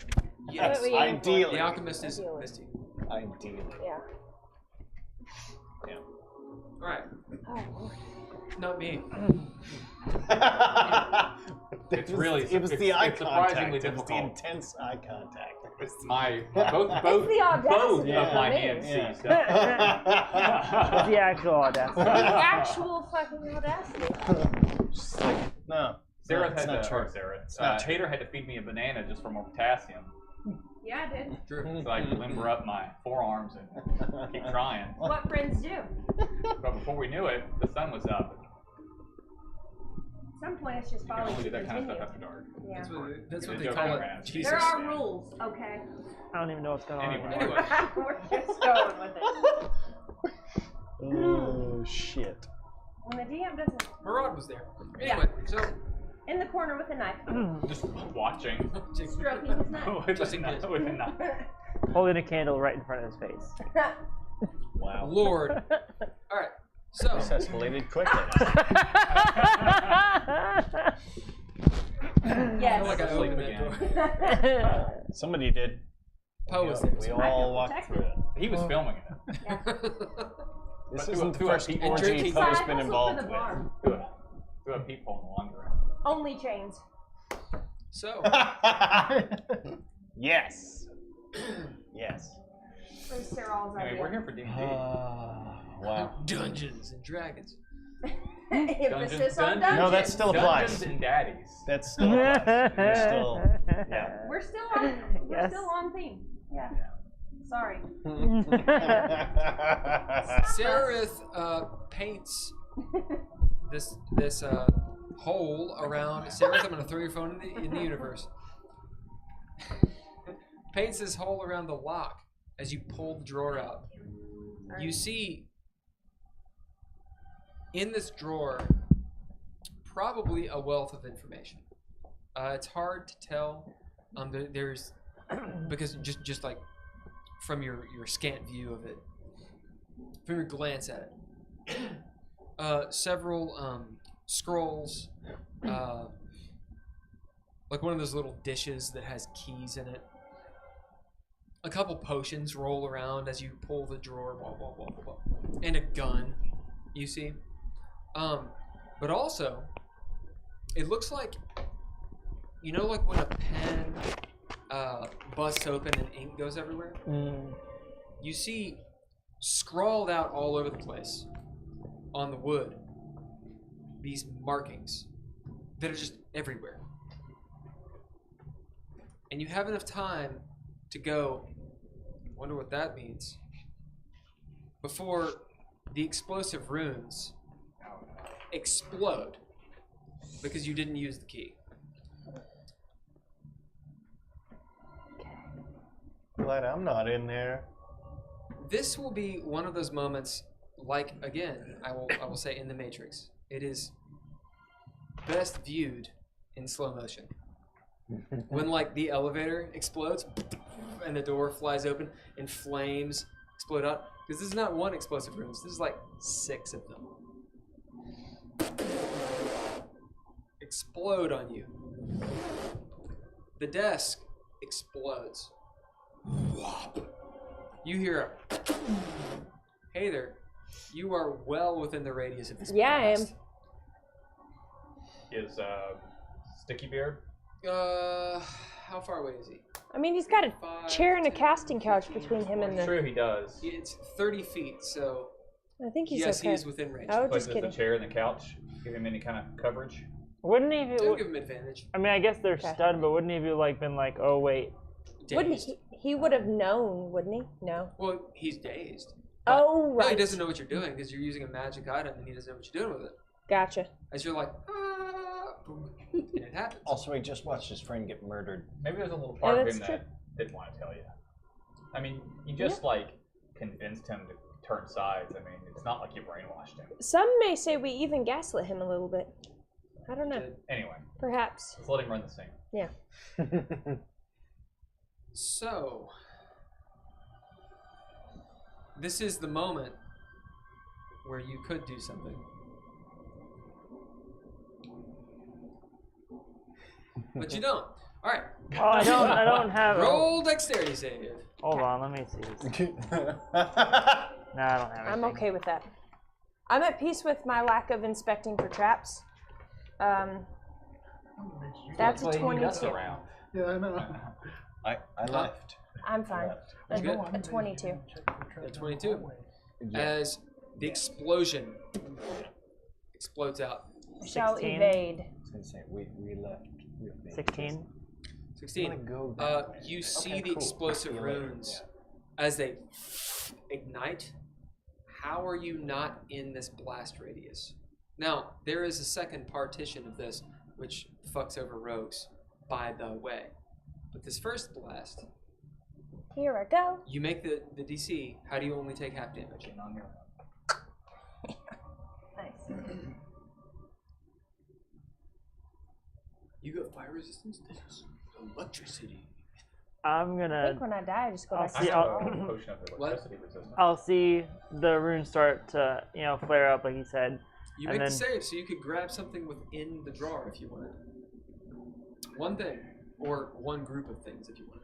Yes. we aim for. Ideally. The Alchemist is Ideally. Misty. Ideally. Yeah. Yeah. Alright. Oh, Lord. Not me. It's really It was the eye it's surprisingly contact. It was the difficult. intense eye contact. It's my both It's the audacity of my for me. DMC Yeah. stuff. The actual audacity. The actual fucking audacity. Just like, no. Sarah it's had not to, true. or Sarah, not true. Heiðr had to feed me a banana just for more potassium, Yeah, I did. True. so I could limber up my forearms and keep trying. What friends do. But before we knew it, the sun was up. At some point, it's just You can following only do to that kind of continue. stuff after dark. Yeah. That's what Good they joke, call it. Brad. Jesus. There are rules, okay? I don't even know what's going on. Anyway. Anyway. We're just going with it. Oh, shit. When the DM doesn't. Murad was there. Anyway, so In the corner with a knife. Just watching. Stroking his knife. with Just a in knife. case. With a knife. Holding a candle right in front of his face. Wow. Lord. Alright. So This escalated quickly. I Yes. feel like I Sleep opened that again. door. Somebody did. Poe was there. We so- all walked through it. He was filming it. This But isn't the through a first peep- orgy drinking- Poe's Side been hustle involved for the with. bar. Through a peephole in the laundry room. Only chains. So Yes. Yes. It was Sarah's Anyway, we're idea. here for D&D. Wow. Dungeons and Dragons. Emphasis on Dungeons. dungeons. No, that still applies. Dungeons and daddies. That's still applies. We're still, yeah. We're still on. We're Yes. still on theme. Yeah. Sorry. Sararith paints this hole around. Sararith, I'm gonna throw your phone in the universe. Paints this hole around the lock as you pull the drawer out. You see in this drawer probably a wealth of information. It's hard to tell. There's because just like from your scant view of it, from your glance at it, several scrolls, like one of those little dishes that has keys in it. A couple potions roll around as you pull the drawer, blah, blah, blah, blah, blah. And a gun, you see. But also, it looks like, you know, like when a pen busts open and ink goes everywhere? You see scrawled out all over the place on the wood these markings that are just everywhere. and you have enough time to go, wonder what that means, before the explosive runes explode because you didn't use the key. Glad I'm not in there. This will be one of those moments, like, again, I will say in the Matrix. It is best viewed in slow motion. When, like, the elevator explodes and the door flies open and flames explode out. Because this is not one explosive rune. This is like 6 of them. Explode on you. The desk explodes. You hear a Heiðr, you are well within the radius of this blast. Is Sticky Beard? How far away is he? I mean, he's got a chair and a casting couch between him and the... True, he does. It's 30 feet, so... I think he's yes, okay. he is within range. Oh, But just does kidding. the chair and the couch give him any kind of coverage? Wouldn't he? Don't give him advantage. I mean, I guess they're Okay. stunned, but wouldn't he have like been like, oh wait? Wouldn't Dazed. he would have known, wouldn't he? No. Well, he's dazed. Oh, No, right. he doesn't know what you're doing because you're using a magic item and he doesn't know what you're doing with it. Gotcha. As you're like, boom, and it happens. Also, he just watched his friend get murdered. Maybe there's a little part of that's him true. that didn't want to tell you. I mean, you just like convinced him to turn sides. I mean, it's not like you brainwashed him. Some may say we even gaslit him a little bit. I don't know. Anyway, Perhaps. let's let him run the scene. Yeah. So, this is the moment where you could do something. But you don't. All right. Oh, I don't have. Roll dexterity save. Hold on, let me see this. No, I don't have anything. I'm okay with that. I'm at peace with my lack of inspecting for traps. That's a Luckily, he does 22. around. Yeah, I know. I left. I'm fine. Left. Good. A 22. At 22. Yeah. As the explosion explodes out. Shall 16. evade. I was gonna say we left. We left. 16. 16. I'm gonna go that way. You see Okay, the cool. explosive See you later. runes as they ignite. How are you not in this blast radius? Now, there is a second partition of this, which fucks over rogues, by the way. But this first blast, Here I go. you make the DC. How do you only take half damage? Nice. You got fire resistance? This is electricity. I'm I gonna. think when I die, I just go I'll back I to see- have I'll- a potion of electricity resistance. I'll see the runes start to, flare up, like he said. You And make the then- save, so you could grab something within the drawer if you wanted. One thing, or one group of things if you wanted.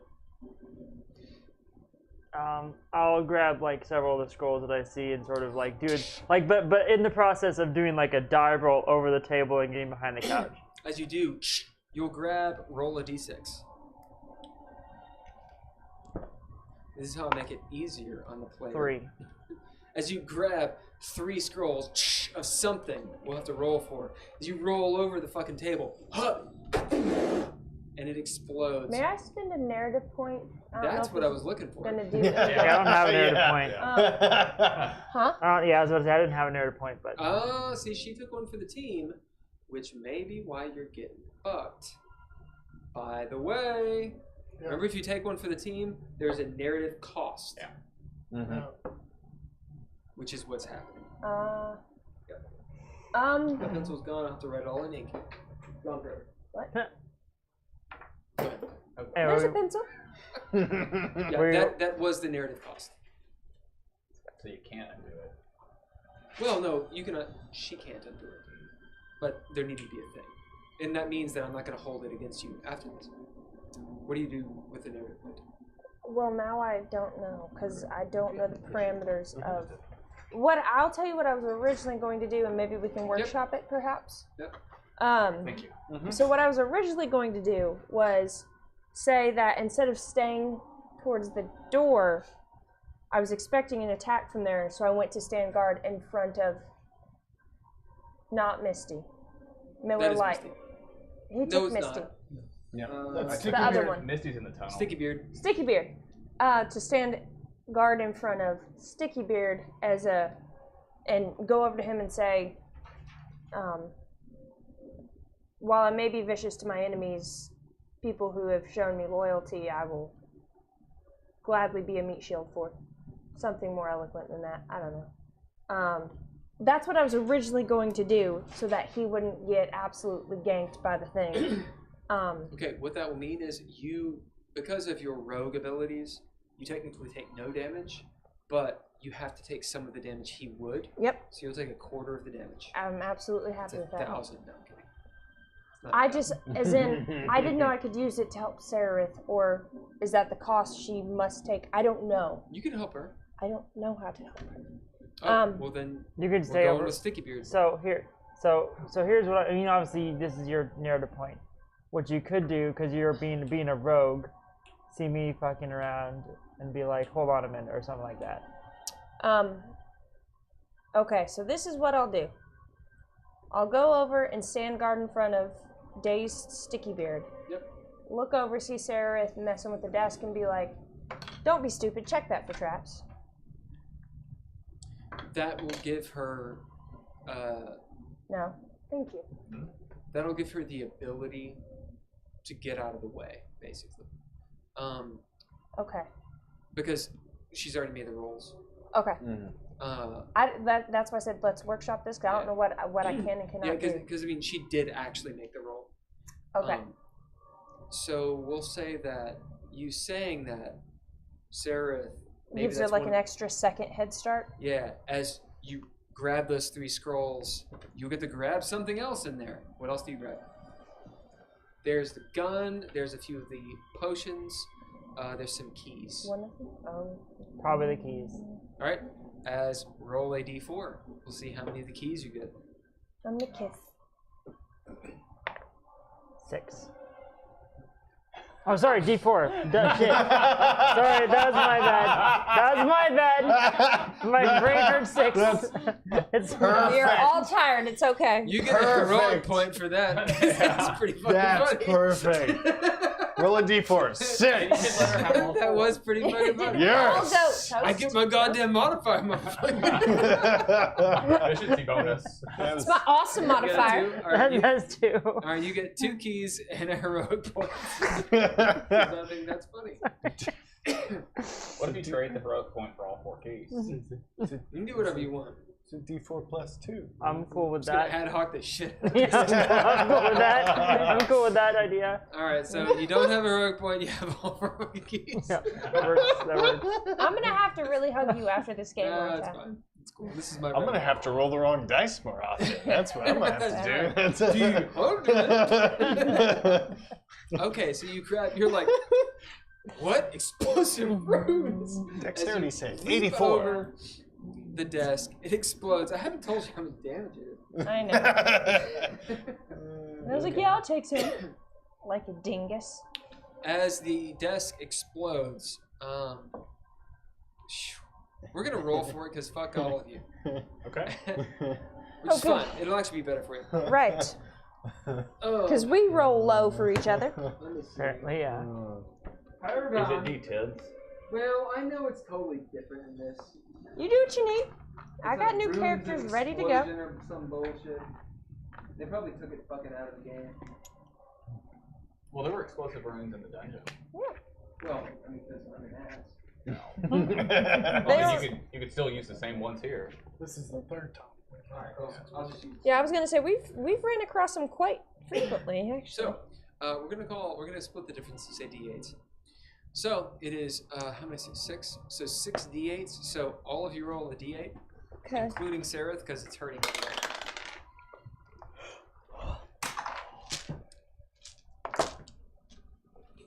I'll grab like several of the scrolls that I see and sort of like do it, like, but in the process of doing like a dive roll over the table and getting behind the couch. As you do, you'll roll a d6. This is how I make it easier on the player. 3. As you grab 3 scrolls of something, we'll have to roll for. As you roll over the fucking table, and it explodes. May I spend a narrative point? I don't That's know what if I was looking for. Gonna do Yeah, I don't have a narrative point. Huh? Yeah, I was about to say I didn't have a narrative point, but Oh, see, she took one for the team, which may be why you're getting fucked. By the way, remember if you take one for the team, there's a narrative cost. Yeah. Mm-hmm. Which is what's happening. My pencil's gone, I'll have to write it all in ink. Gone forever. What? Go ahead. There's a pencil. Yeah, that was the narrative cost. So you can't undo it. Well, no, you can. She can't undo it, but there needed to be a thing, and that means that I'm not going to hold it against you afterwards. What do you do with the narrative point? Well, now I don't know because I don't know the parameters of what. I'll tell you what I was originally going to do, and maybe we can workshop it, perhaps. Yep. Thank you. So what I was originally going to do was say that instead of staying towards the door, I was expecting an attack from there, so I went to stand guard in front of not Misty, Miller That is Lite. Misty. He No, took it's Misty. not. Yeah. That's the other one. Misty's in the tunnel. Sticky Beard. Sticky Beard. To stand guard in front of Sticky Beard and go over to him and say, while I may be vicious to my enemies, people who have shown me loyalty, I will gladly be a meat shield for. Something more eloquent than that. I don't know. That's what I was originally going to do, so that he wouldn't get absolutely ganked by the thing. Okay, what that will mean is you, because of your rogue abilities, you technically take no damage, but you have to take some of the damage he would. Yep. So you'll take a quarter of the damage. I'm absolutely happy That's with that. 1,000. No, I'm kidding. It's not I 1,000. just, as in, I didn't know I could use it to help Sararith, or is that the cost she must take? I don't know. You can help her. I don't know how to help her. Oh, well then You could we're stay going over. with Sticky Beard. So here's what I mean. Obviously, this is your narrative point. What you could do, because you're being a rogue, see me fucking around and be like, hold on a minute, or something like that. Okay, so this is what I'll do. I'll go over and stand guard in front of dazed Sticky Beard. Yep. Look over, see Sararith messing with the desk, and be like, "Don't be stupid. Check that for traps." That will give her. No, thank you. That'll give her the ability to get out of the way, basically. Okay. Because she's already made the rolls. Okay. That's why I said let's workshop this. 'Cause I don't Yeah. know what I can and cannot Yeah, do. because I mean, she did actually make the roll. Okay. So we'll say that you saying that, Sararith, maybe Gives her that's like one an of- extra second head start. Yeah, as you grab those 3 scrolls, you get to grab something else in there. What else do you grab? There's the gun. There's a few of the potions. There's some keys. One of them. Probably the keys. All right. As roll a d4, we'll see how many of the keys you get. I'm the kiss. 6. Oh, sorry, D4. Shit. Sorry, that was my bad. That was my bad. My brain heard 6. It's Perfect. We are all tired. It's okay. You get a heroic point for that. That's pretty fucking That's funny. perfect. Roll a d4. 6. That was pretty fucking funny. Yes. I get my goddamn modifier, motherfucker. Efficiency bonus. It's my awesome You got a modifier. 2? All right, That's 2. all right, you get 2 keys and a heroic point. I think that's funny. What if you trade the heroic point for all 4 keys? You can do whatever you want. It's a d4 plus 2. I'm cool with Just gonna that. ad hoc this shit. Yeah, I'm cool with that. I'm cool with that idea. All right, so you don't have a heroic point. You have all 4 keys. Yeah, that works. That works. I'm gonna have to really hug you after this game. That's Marta. fine. It's cool. This is my. I'm gonna have to roll the wrong dice more often. That's what I'm gonna have to do. Dude, hold it. Okay, so you grab. You're like, what? Explosive runes. Dexterity As you save. leap 84. over the desk. It explodes. I haven't told you how much damage it is. I know. I was like, yeah, I'll take him. Like a dingus. As the desk explodes, we're gonna roll for it because fuck all of you. Okay. Which is fine. It'll actually be better for you. Right. Oh, Because we roll low for each other. let me see. Apparently, yeah. Is it D10s? Well, I know it's totally different in this. You do what you need. I got new Runes of characters ready to go. explosion or some bullshit. They probably took it fucking out of the game. Well, there were explosive runes in the dungeon. Well, I mean, because I'm an ass. Well, I mean, you could still use the same ones here. This is the 3rd time. Alright, cool. I'll just use. Yeah, I was gonna say we've ran across them quite frequently, actually. So, we're gonna split the difference to say d8s. So it is how many? 6. So 6 d8s. So all of you roll a d8, Okay. including Sararith, because it's hurting.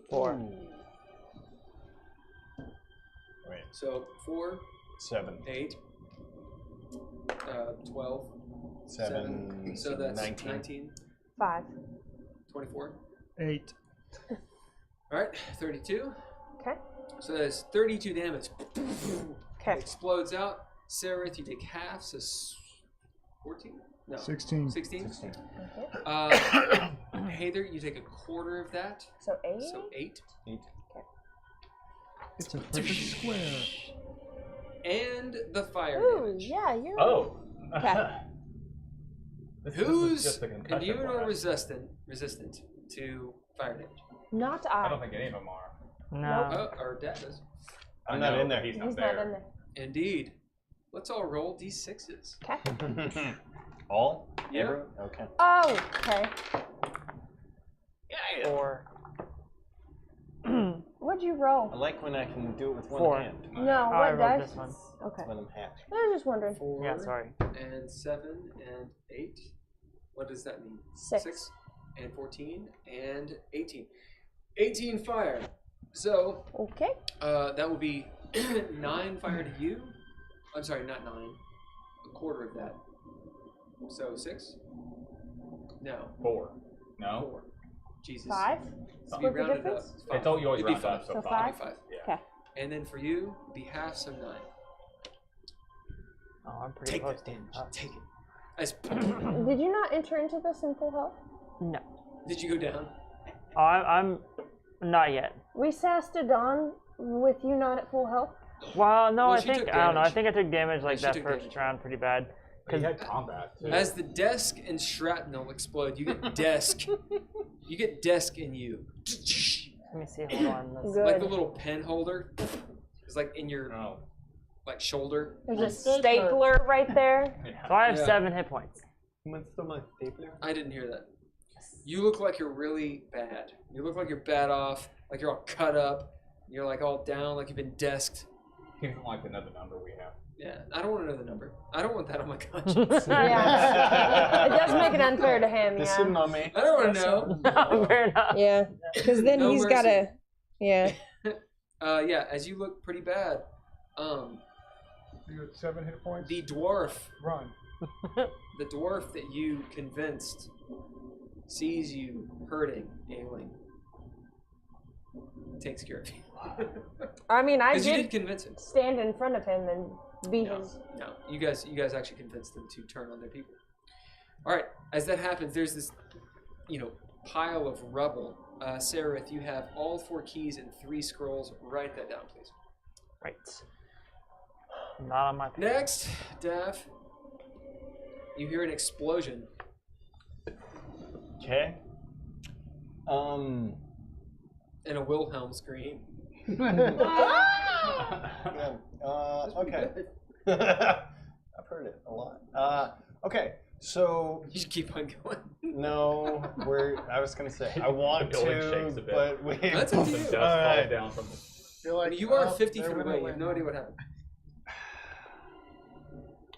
4. Wait. So 4, 7. 8, 12, 7. So that's 19. 19, 5. 24. 8. All right, 32. Okay. So that's 32 damage. Okay. Explodes out. Sararith, you take half, so 14? No. 16. 16? 16. Okay. Heiðr, you take a quarter of that. So 8? So 8. 8. It's a perfect square. And the fire Ooh, damage. yeah, you're. Oh. Okay. This is Who's just a concussion immune or blast. resistant to fire damage? Not I I. don't think any of them are. No. Oh, or Dad does. I'm I not know, in there. but He's He's not not in there. there. Indeed. Let's all roll d6s. Okay. All? Yeah. Everyone? Okay. Oh, okay. 4. What'd you I roll? like when I can do it with one 4. hand. No, Oh, I what rolled dice? this one. Okay. When I'm happy. I was just wondering. 4 Yeah, sorry. and 7 and 8. What does that mean? 6. And 14 and 18. 18 fire. So Okay. that will be 9 fire to you. I'm sorry, not 9. A quarter of that. So 6? No. 4. No? 4. Jesus. 5? We Split the rounded up. difference? It's I told you always It'd be round 5. up, so So 5. five? 5. Yeah. Okay. And then for you, be half, so 9. Oh, I'm pretty Take close. that damage. Take it. As Did you not enter into this in full health? No. did you go down? Oh, I'm not yet. We sassed it on with you not at full health. Well, no, Well, I she think took I don't know. I damage. think I took damage like she that took first damage. round pretty bad. He had combat, too. As the desk and shrapnel explode, you get desk. You get desk in you. Let me see. Hold on. Let's- Good. Like the little pen holder. It's like in your Oh. like shoulder. There's a stapler right there. Yeah. So I have Yeah. 7 hit points. I didn't hear that. You look like you're really bad. You look like you're bad off. Like you're all cut up. You're like all down. Like you've been desked. He doesn't like another number we have. Yeah. I don't want to know the number. I don't want that on my conscience. Yeah. It does make it unfair to him, This is yeah. mommy. I don't want to know. Fair enough. Yeah. Because then No he's mercy. gotta. Yeah. Yeah. As you look pretty bad. You had 7 hit points. The dwarf. Run. The dwarf that you convinced sees you hurting, ailing. Takes care of you. I mean, I Because you did did convince him. stand in front of him and be No, his. no. You guys actually convinced them to turn on their people. All right. As that happens, there's this, pile of rubble. Sararith, you have all 4 keys and 3 scrolls. Write that down, please. Right. Not on my page. Next, Dav. You hear an explosion. Okay. And a Wilhelm scream. Yeah. Okay. I've heard it a lot. Okay. So You should keep on going. no, I was gonna say I want The building shakes to, a bit. but we. That's up to Some you. dust falls Alright. down from the... You're like, You are oh, 50 there feet went away. a You have no wind. idea what happened.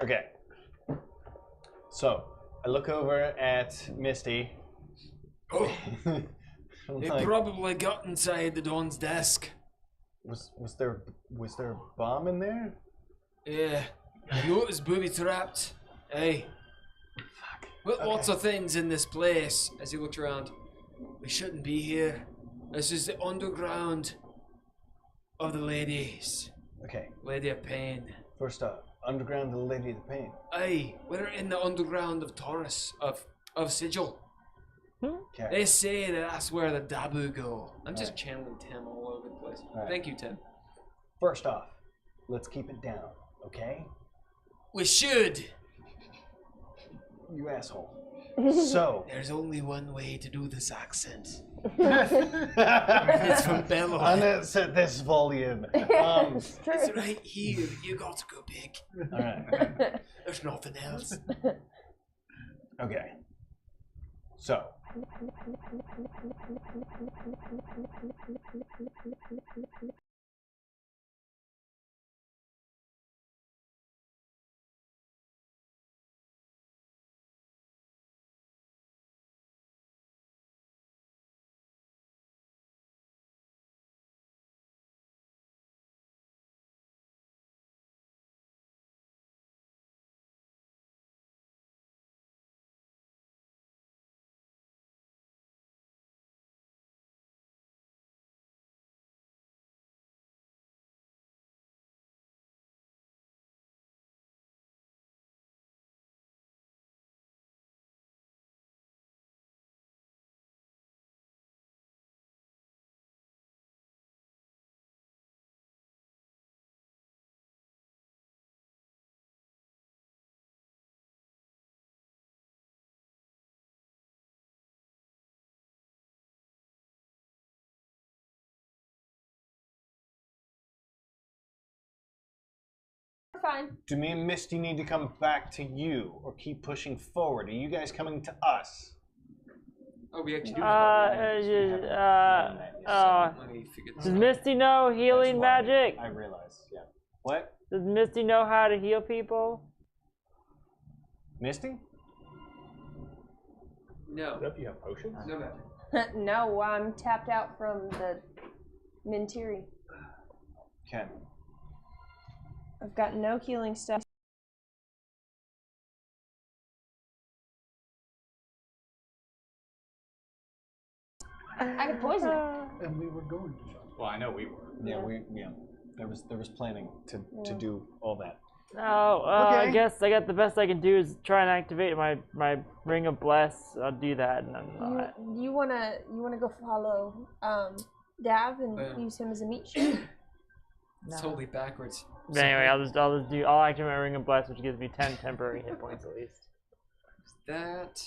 Okay. So I look over at Misty. Oh, I'm it like, probably got inside the Dawn's desk. was there a bomb in there? Yeah. You was booby trapped. Hey. Fuck. With Okay. lots of things in this place. As he looked around. We shouldn't be here. This is the underground of the ladies. Okay. Lady of Pain. First off, underground, the Lady of the Pain. Aye, we're in the underground of Taurus, of Sigil. Okay. They say that that's where the Dabu go. I'm just channeling Tim all over the place. Alright. Thank you, Tim. First off, let's keep it down, okay? We should. You asshole. So. There's only one way to do this accent. It's It's from Bello. And it's at this volume. It's right here. You got to go big. All right. There's nothing else. Okay. So. fine. Do me and Misty need to come back to you or keep pushing forward? Are you guys coming to us? Oh, we actually do. Let me figure this Does out. Misty know healing That's why magic? I realize, yeah. What? Does Misty know how to heal people? Misty? No. If you have potions? No magic. No, I'm tapped out from the Mentiri. Okay. I've got no healing stuff. I could poison it. And we were going to try. Well, I know we were. Yeah, there was planning to do all that. No, I guess I got the best I can do is try and activate my Ring of Bless. I'll do that, and then You wanna go follow Dav and use him as a meat shield? It's totally backwards. But anyway, I'll activate my Ring of Bless, which gives me 10 temporary hit points at least. That.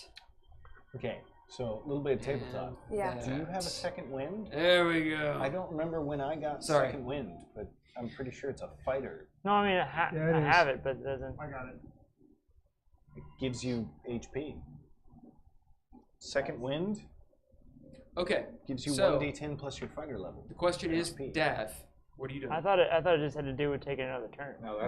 Okay, so a little bit of tabletop. Yeah. Do you have a second wind? There we go. I don't remember when I got second wind, but I'm pretty sure it's a fighter. No, I mean I have it, but it doesn't. I got it. It gives you HP. Second wind Okay. gives you So, 1d10 plus your fighter level. The question is, HP. Dav, what are you doing? I thought it just had to do with taking another turn. No,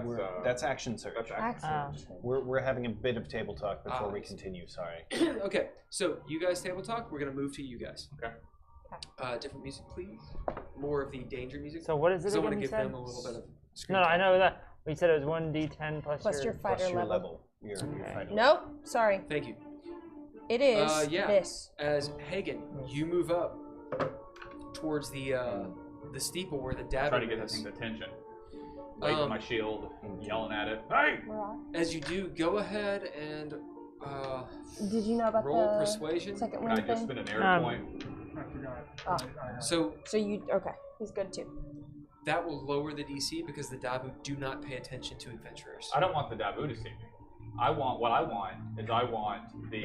That's action surge. That's action. We're having a bit of table talk before we continue. Sorry. Okay, so you guys table talk. We're gonna move to you guys. Okay. Different music, please. More of the danger music. So what is it I again? want to You give said? them a little bit of. Screen No, I time. know that. We said it was 1d10 plus Your fighter Plus your level. Your fighter Nope, sorry. Thank you. It is Yeah. this. As Haygen, you move up towards the steeple where the dab Trying to get that is. thing's attention. Waving my shield, yelling at it. Hey! As you do, go ahead and Did you know about roll the persuasion. second Can I wind just thing? spend an error point? I forgot. Oh. So So you okay? He's good too. that will lower the DC because the Dabu do not pay attention to adventurers. I don't want the Dabu to see me. I want the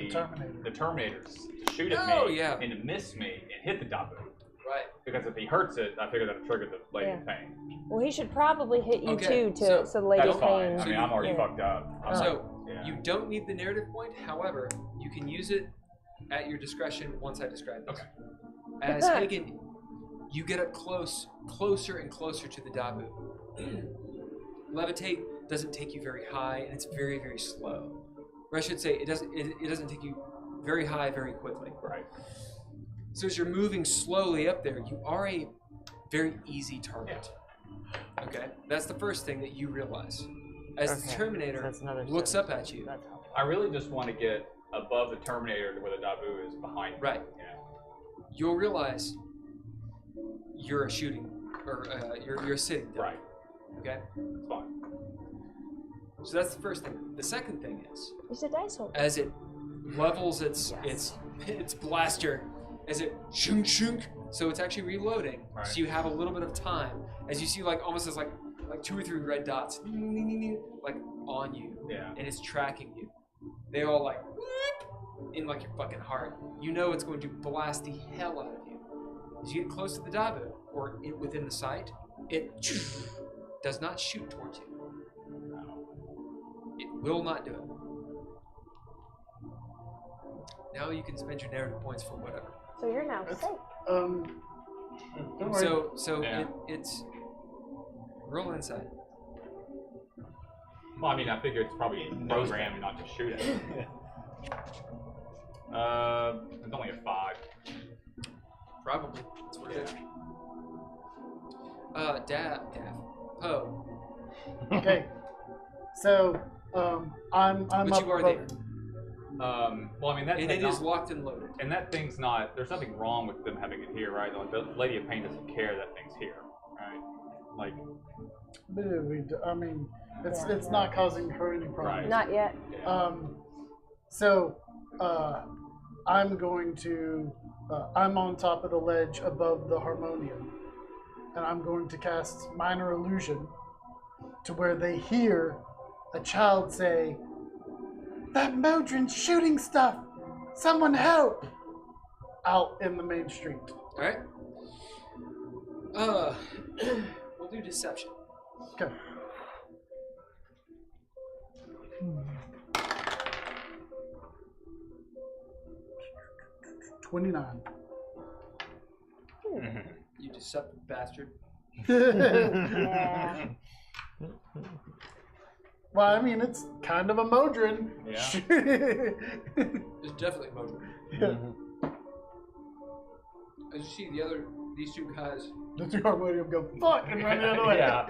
Terminator. the Terminators to shoot at Oh, me yeah. and to miss me and hit the Dabu. Right. Because if he hurts it, I figure that'll trigger the Lady of Pain. Well, he should probably hit you Okay, too, so the Lady That's of fine. Pain. I mean, I'm already Yeah. fucked up. So yeah. you don't need the narrative point. However, you can use it at your discretion once I describe this. Okay. As Haygen, you get up closer and closer to the Dabu. Levitate doesn't take you very high, and it's very, very slow. Or I should say, it doesn't take you very high very quickly. Right. So as you're moving slowly up there, you are a very easy target. Okay, that's the first thing that you realize. As the Terminator That's another looks 7. up at you, That's helpful. I really just want to get above the Terminator to where the Dabu is behind me. right? Yeah. You'll realize you're a shooting, or you're sitting down. Right. Okay, It's fine. so that's the first thing. The second thing is, It's a dice holder. as it levels its blaster, as it shunk shunk, so it's actually reloading. Right. So you have a little bit of time, as you see like almost as like 2 or 3 red dots, like on you, Yeah. and it's tracking you. They all like in like your fucking heart. You know it's going to blast the hell out of you. As you get close to the Dabu or within the sight, it does not shoot towards you. It will not do it. Now you can spend your narrative points for whatever. So you're now safe. Don't worry. So Yeah. it's roll inside. Well, I mean, I figure it's probably programmed not to shoot at me. It's only a 5. Probably. That's what it is. Dav. Poe. Okay. So, I'm But up you are above- there. Well, I mean, that And thing it is locked and loaded. and that thing's not. There's nothing wrong with them having it here, right? Like the Lady of Pain doesn't care that thing's here, right? Like, I mean, it's not causing her any problems. Right. Not yet. So, I'm going to. I'm on top of the ledge above the harmonium, and I'm going to cast Minor Illusion to where they hear a child say, "That Modron's shooting stuff! Someone help!" out in the main street. All right. We'll do deception. Okay. $29. You deceptive bastard. Yeah. Well, I mean, it's kind of a Modron. Yeah. It's definitely Mudmover. Yeah. As you see, these two guys. The two Harmonium go fuck and run the other way. Yeah.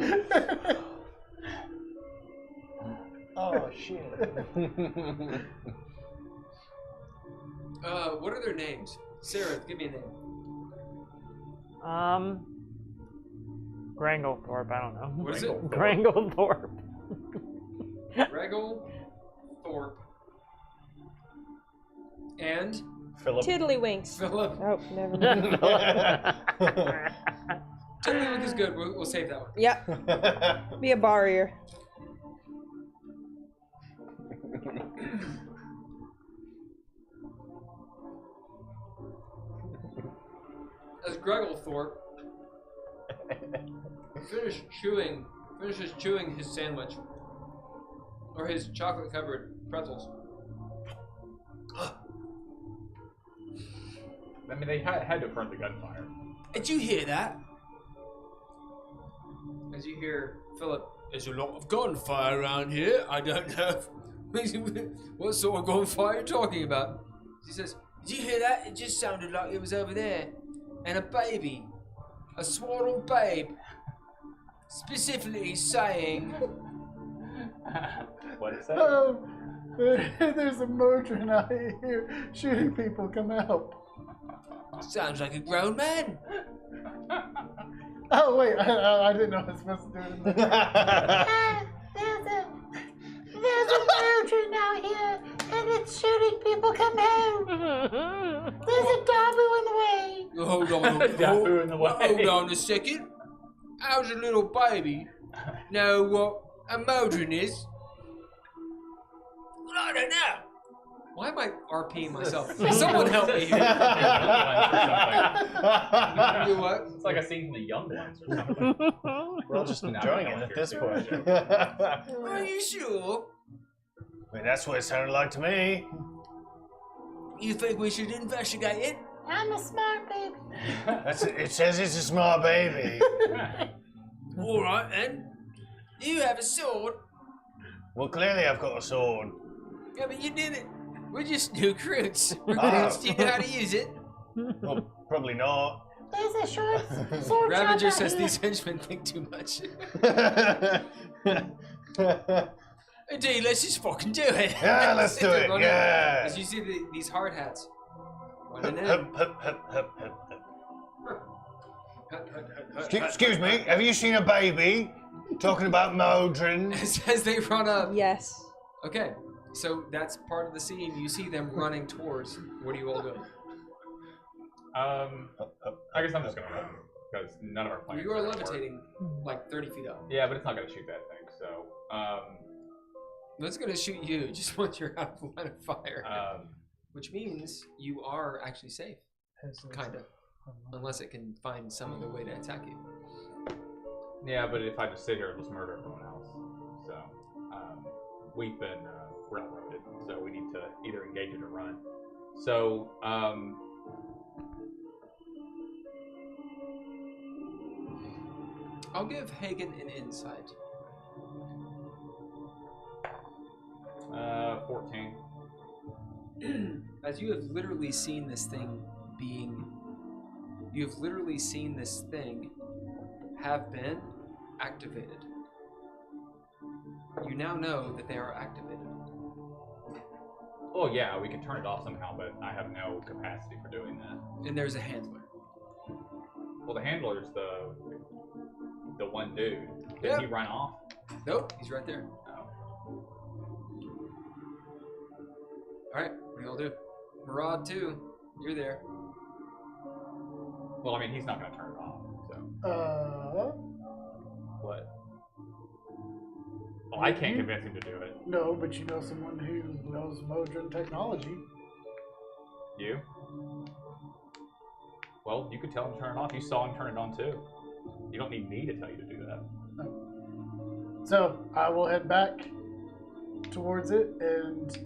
Oh shit. What are their names? Sararith, give me a name. Granglethorpe, I don't know. What is it? Granglethorpe. Regal, Thorpe, and Philip. Tiddlywinks. Philip. Oh, never mind. Tiddlywink is good. We'll save that one. Yep. Be a barrier. As Gregglethorpe finishes chewing his sandwich, or his chocolate-covered pretzels. I mean, they had to burn the gunfire. Did you hear that? As you hear Philip, there's a lot of gunfire around here. I don't know what sort of gunfire you're talking about. He says, did you hear that? It just sounded like it was over there. And a baby, a swaddled babe, specifically saying... What is that? Oh, there's a Modron out here shooting people. Come out. Sounds like a grown man. Oh, wait. I didn't know I was supposed to do it. There's a Modron out here, and it's shooting people. Come out. There's a Dabu in the way. Hold on. Dabu in the way. Hold on a second. How's a little baby know what a Modron is? Well, I don't know. Why am I RPing myself? Someone help me here. You what? It's like a scene from The Young Ones or something. We're all just enjoying it at this point. Are you sure? I mean, that's what it sounded like to me. You think we should investigate it? I'm a smart baby. It says it's a smart baby. All right then. You have a sword. Well, clearly I've got a sword. Yeah, but you didn't. We're just new recruits. Do you know how to use it? Well, probably not. There's a short sword. Ravager says these henchmen think too much. Indeed, let's just fucking do it. Yeah, let's do it. Run Yeah. in. As you see these hard hats running in. Excuse me, have you seen a baby talking about Modron? As they run up. Yes. Okay, so that's part of the scene. You see them running towards. What are you all doing? I guess I'm just gonna run because none of our plans. You are levitating like 30 feet up. Yeah, but it's not gonna shoot that thing. So, It's gonna shoot you just once you're out of line of fire. Which means you are actually safe, kinda, unless it can find some other way to attack you. yeah, but if I just sit here and just murder everyone else, so we've been we're outnumbered, so we need to either engage it or run. So, I'll give Haygen an insight. 14. As you have literally seen this thing have been activated. You now know that they are activated. Oh yeah, we can turn it off somehow, but I have no capacity for doing that. And there's a handler. Well, the handler's the one dude. Did Yep. he run off? Nope, he's right there. Oh. Alright, what do y'all do? Murad too. You're there. Well, I mean, he's not going to turn it off, so. What? Well, I can't convince him to do it. No, but you know someone who knows Modron technology. You? Well, you could tell him to turn it off. You saw him turn it on too. You don't need me to tell you to do that. So I will head back towards it and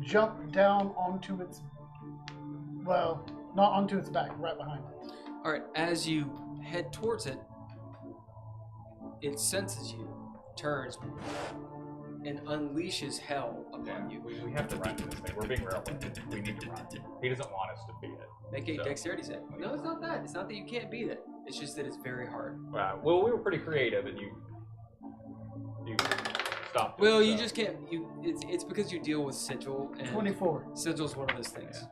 jump down onto its, well, not onto its back, right behind it. All right, as you head towards it, it senses you, turns, and unleashes hell upon you. We have to run to this thing. We're being railroaded. We need to run. He doesn't want us to beat it. Make a So- dexterity save. No, it's not that. It's not that you can't beat it. It's just that it's very hard. Well, we were pretty creative, and you stopped. Well, it, you so. just can't. It's because you deal with Sigil, and 24. Sigil's one of those things.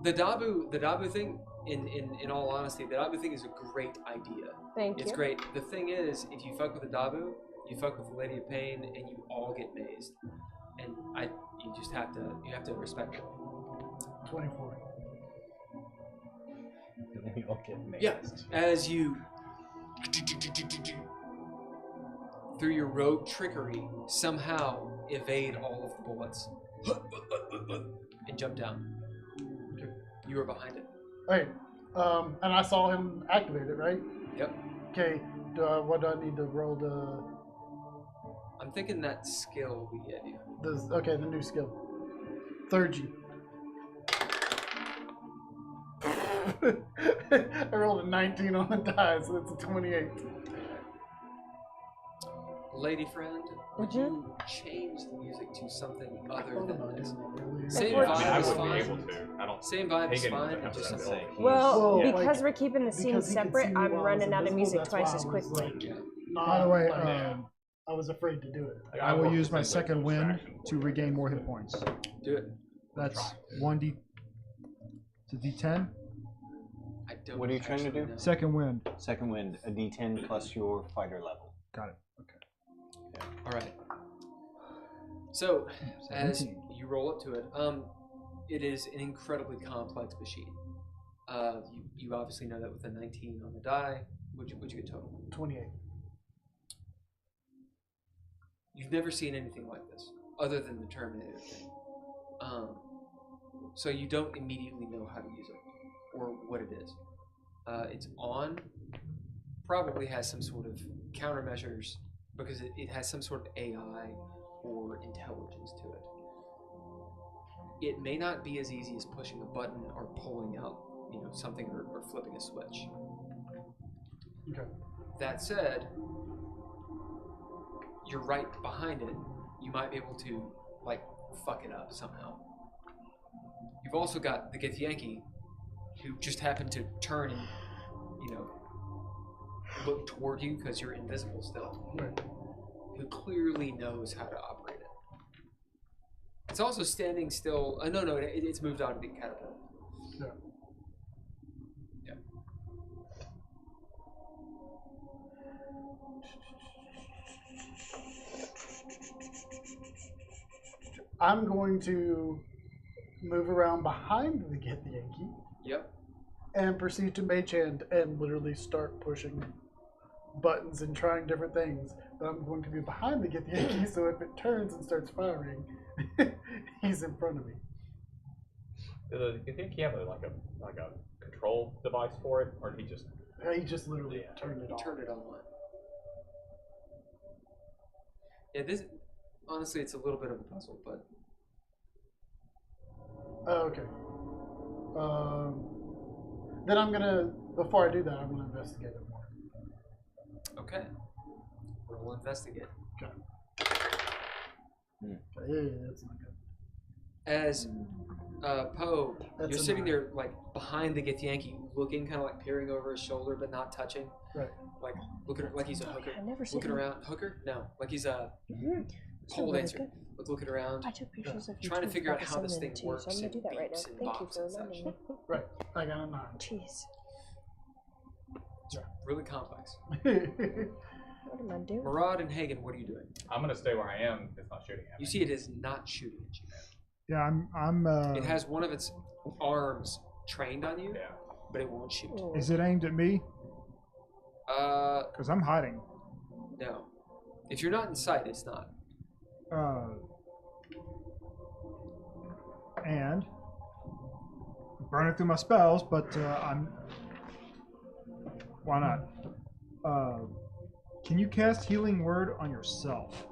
The Dabu thing. In all honesty, the Dabu thing is a great idea. Thank It's you. great. The thing is, if you fuck with the Dabu, you fuck with the Lady of Pain, and you all get mazed. And you just have to respect it. 24. We all get mazed. Yeah, as you, through your rogue trickery, somehow evade all of the bullets and jump down. You were behind it. Hey, and I saw him activate it, right? Yep. Okay, what do I need to roll the I'm thinking that skill we gave you. okay, the new skill. Third G. I rolled a 19 on the die, so it's a 28. Lady friend, would you change the music to something other than this? Same Same Well, I mean, I vibe is wouldn't be fine. able to. I don't. Same vibe is Haygen fine. doesn't have Just that something. ability. Well, Well, because like, we're keeping the scenes because he could separate, see me I'm while I was running out of invisible, music that's twice why as I was quickly. like, Yeah. By the way, like, I was afraid to do it. Like, I will work use my with second wind distraction to before regain you more do hit it. points. Do it. That's 1d to d10. I don't What are you trying to actually do? know. Second wind. Second wind, a d10 plus your fighter level. Got it. Okay. All right. So, as 17. you roll up to it, it is an incredibly complex machine. You obviously know that with a 19 on the die. What'd you get total? 28. You've never seen anything like this, other than the Terminator thing. So you don't immediately know how to use it, or what it is. It's on, probably has some sort of countermeasures, because it has some sort of AI or intelligence to it. It may not be as easy as pushing a button or pulling out, something or flipping a switch. Okay. That said, you're right behind it. You might be able to, fuck it up somehow. You've also got the Githyanki, who just happened to turn and, look toward you because you're invisible still. Right. Who clearly knows how to operate it. It's also standing still. No, it's moved on to be catapult. Yeah. Yeah. I'm going to move around behind the Githyanki Yep. and proceed to Mage Hand and literally start pushing buttons and trying different things. But I'm going to be behind the Githyanki, so if it turns and starts firing, he's in front of me. Do you think you have a control device for it, or did he just? He just literally turned it on. Turn it on. Yeah, this honestly, it's a little bit of a puzzle, but Oh, okay. Then I'm gonna. Before I do that, I'm gonna investigate it more. okay. We'll investigate. Okay. Yeah, that's not good. As Poe, That's you're a sitting 9. there behind the Githyanki, looking, kind of peering over his shoulder, but not touching. Right. Looking like he's a hooker. I've never seen Looking him. around. Hooker? No. Like he's a pole really dancer. good. Looking around. I took pictures of you Trying to too, figure out forgot how this send them thing to you, works So I'm gonna do and that right now. beeps and Thank you bops for and such. reminding me. Right. I got a 9. Jeez, Really complex. what am I doing? Murad and Haygen, what are you doing? I'm gonna stay where I am. It's not shooting at me. You see, it is not shooting at you. Yeah, I'm. It has one of its arms trained on you, Yeah. but it won't shoot. Oh. Is it aimed at me? Because I'm hiding. No. If you're not in sight, it's not. And burning through my spells, but I'm. Why not? Can you cast Healing Word on yourself?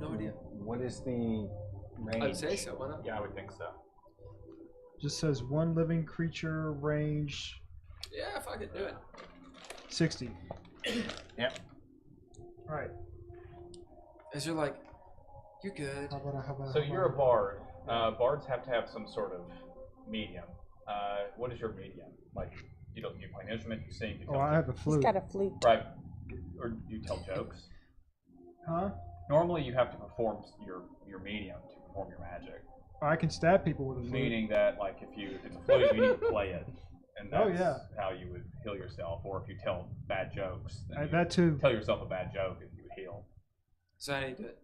No idea. What is the range? I'd say so. Why not? Yeah, I would think so. Just says one living creature range Yeah, if I could do it. 60. Yep. All right. As you're like, you're good. So you're a bard. Bards have to have some sort of medium. What is your medium? Like, you play an instrument, you sing, you Oh, tell I have a flute. He's got a flute. right, or you tell jokes. Huh? Normally, you have to perform your medium to perform your magic. I can stab people with a flute. Meaning that, like, if it's a flute, you need to play it, and that's Oh, yeah. how you would heal yourself. Or if you tell bad jokes, then you that too. tell yourself a bad joke, and you would heal. So how do you do it?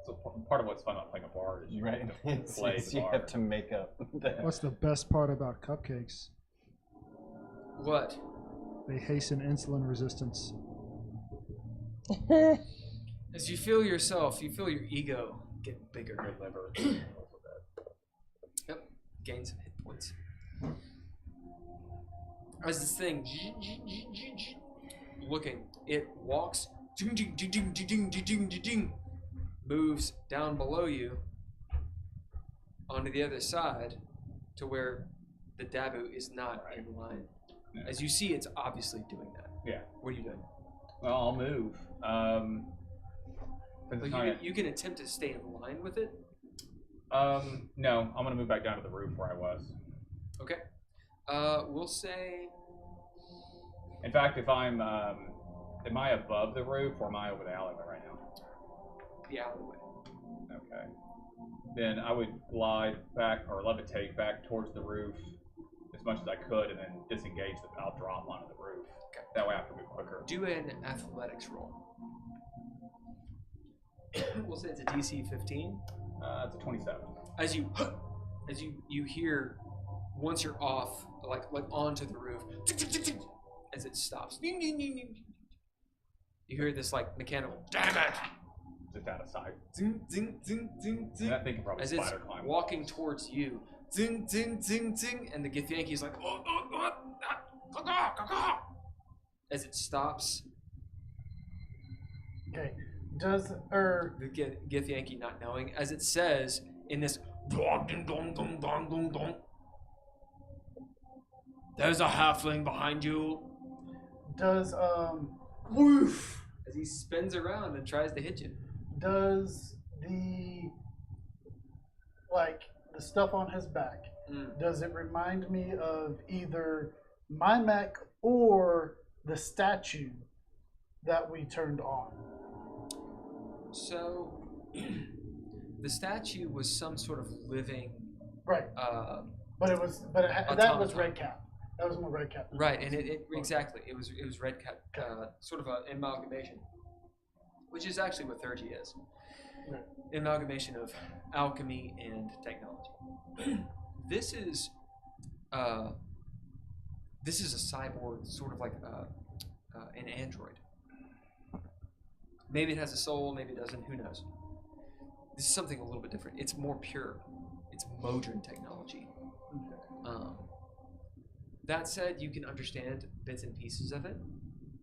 So part of what's fun about playing a bard is you Right. get to play the You bard. have to make up. What's the best part about cupcakes? What? They hasten insulin resistance. As you feel yourself, you feel your ego get bigger. Your liver. Yep. Gain some hit points. As this thing looking, it walks, moves down below you onto the other side to where the Dabu is not in line. Yeah. As you see, it's obviously doing that. Yeah. What are you doing? Well, I'll move. Like you can attempt to stay in line with it. No, I'm gonna move back down to the roof where I was. Okay. We'll say. In fact, if I'm, am I above the roof or am I over the alleyway right now? The alleyway. Okay. Then I would glide back or levitate back towards the roof as much as I could, and then disengage. I'll drop onto the roof. Okay. That way I have to move quicker. Do an athletics roll. We'll say it's a DC 15. It's a 27. As you hear, once you're off, like onto the roof, as it stops, you hear this like mechanical, damn it, Just out of sight. zing zing zing zing zing, And I think probably as it's spider climb. walking towards you, zing zing zing zing, and the Githyanki's like, as it stops. Okay. Does The Githyanki not knowing, as it says in this, there's a halfling behind you. does Woof! As he spins around and tries to hit you. does the stuff on his back, does it remind me of either my mech or the statue that we turned on? So, the statue was some sort of living. Right. But that was automaton. red cap. That was my red cap. Right, and it exactly it was red cap, sort of an amalgamation, which is actually what Theurgy is. Right. Amalgamation of alchemy and technology. This is a cyborg, sort of like an android. Maybe it has a soul, maybe it doesn't, who knows. This is something a little bit different. It's more pure. It's modern technology. That said, you can understand bits and pieces of it,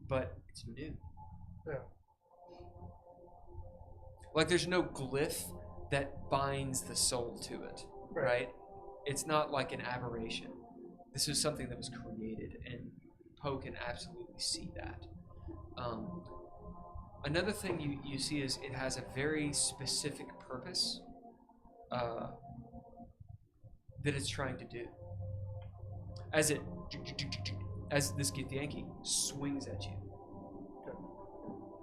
but it's new. Yeah. Like there's no glyph that binds the soul to it, right? It's not like an aberration. This is something that was created, and Poe can absolutely see that. Another thing you see is it has a very specific purpose that it's trying to do. As this Githyanki swings at you,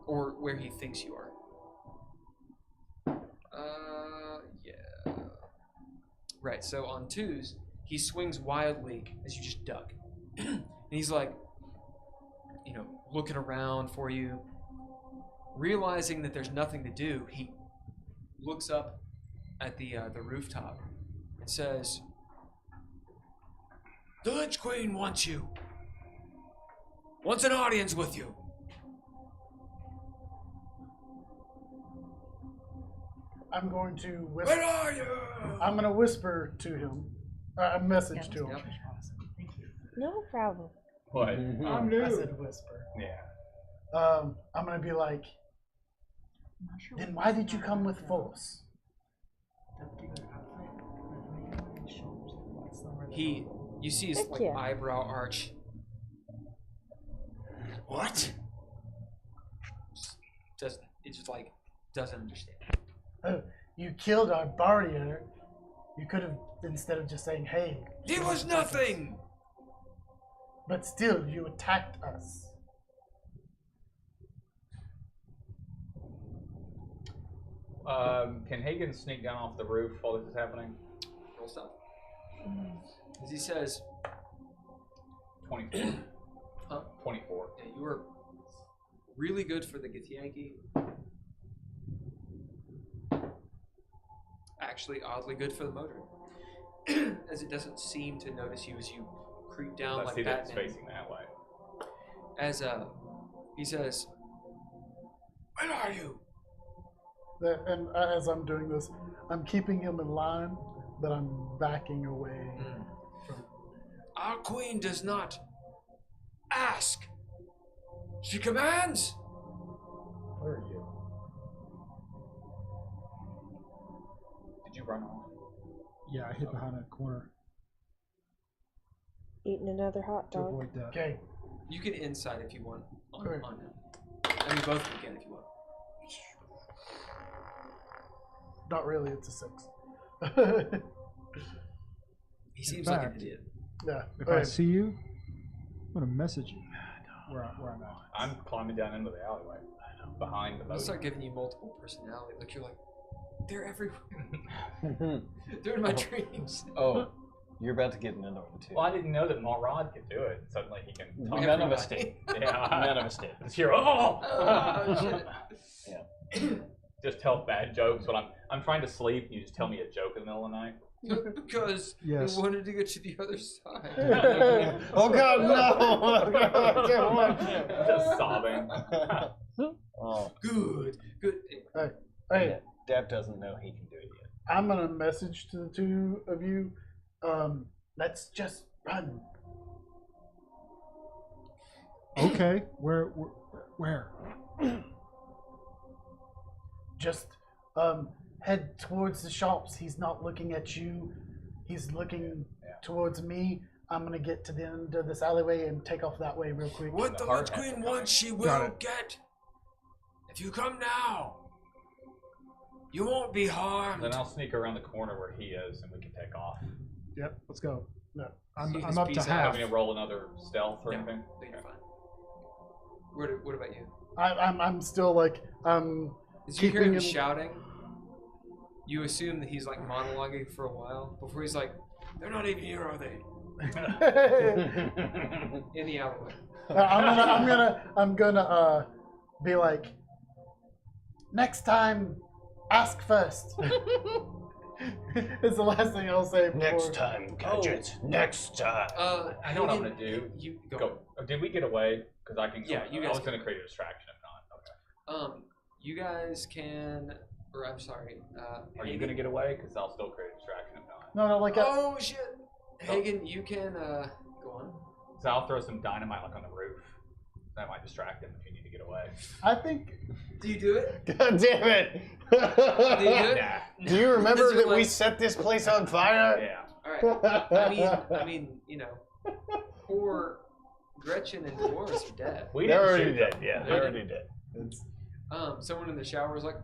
or where he thinks you are. Yeah. Right. So on twos, he swings wildly as you just duck, and he's like, looking around for you. Realizing that there's nothing to do, he looks up at the rooftop and says, "The Lich Queen wants you. Wants an audience with you." I'm going to whisper. Where are you? I'm going to whisper to him. A message to him. Yep. No problem. What? I said whisper. Yeah. I'm going to be like, Then why did you come with force? You see his Heck like yeah. eyebrow arch. What? Doesn't understand. Oh, you killed our barrier. You could have, instead of just saying, hey. There was nothing! But still, you attacked us. Can Haygen sneak down off the roof while this is happening? Roll stuff. As he says, 24. huh? 24. Yeah, you were really good for the Githyanki. Actually, oddly good for the Modron. As it doesn't seem to notice you as you creep down I like see that it's Batman. facing that way. As he says, "Where are you?" And as I'm doing this, I'm keeping him in line, but I'm backing away. Our queen does not ask. She commands. Where are you? Did you run off? Yeah, I hid behind a corner Eating another hot to dog. avoid death. Okay. You can insight if you want on Okay. him. I mean, both of you can if you want. Not really, it's a 6. He seems In like an fact, idiot. Yeah. If Okay. I see you, I'm gonna message you where I'm at. I'm climbing down into the alleyway. Behind the They'll boat. start giving you multiple personality. Like you're like, they're everywhere. They're in my dreams. Oh, you're about to get another one too. Well, I didn't know that Murad could do it. Suddenly he can talk. None of us did. Yeah. None of us did. Just hear, oh! Oh, shit. Yeah. Just tell bad jokes when I'm trying to sleep. You just tell me a joke in the middle of the night. Because Yes. we wanted to get to the other side. Oh God, no! Oh, God, I can't watch it. Just sobbing. Oh, Good. Hey, Dab doesn't know he can do it yet. I'm gonna message to the two of you. Let's just run. Okay, where? Just head towards the shops. He's not looking at you. He's looking towards me. I'm gonna get to the end of this alleyway and take off that way real quick. What the hard Witch hat Queen to wants, she Got will it. get. If you come now, you won't be harmed. Then I'll sneak around the corner where he is, and we can take off. Yep, let's go. No. I'm See his up to piece out. half. Having to roll another stealth or No, anything. no, you're fine. What about you? I'm still like As you hear keeping him him. shouting, you assume that he's like monologuing for a while before he's like, "They're not even here, are they?" In the alleyway. I'm gonna be like, next time, ask first. It's the last thing I'll say. Before. Next time, gadgets. Next time. I know what I'm gonna do. You Go. Did we get away? Because I can. Yeah, you I guys was gonna create a distraction if not. Okay. You guys can, or I'm sorry. Are you gonna get away? Because I'll still create a distraction if not. No, like Oh shit, Haygen, you can go on. So I'll throw some dynamite like on the roof. That might distract him if you need to get away. I think. Do you do it? God damn it! Do you do it? Nah. Do you remember Because that you're we like- set this place on fire? Yeah. All right. I mean, you know, poor Gretchen and Dolores are dead. We They're didn't already shoot dead. them. Yeah, they're already dead. It's... Someone in the shower was like,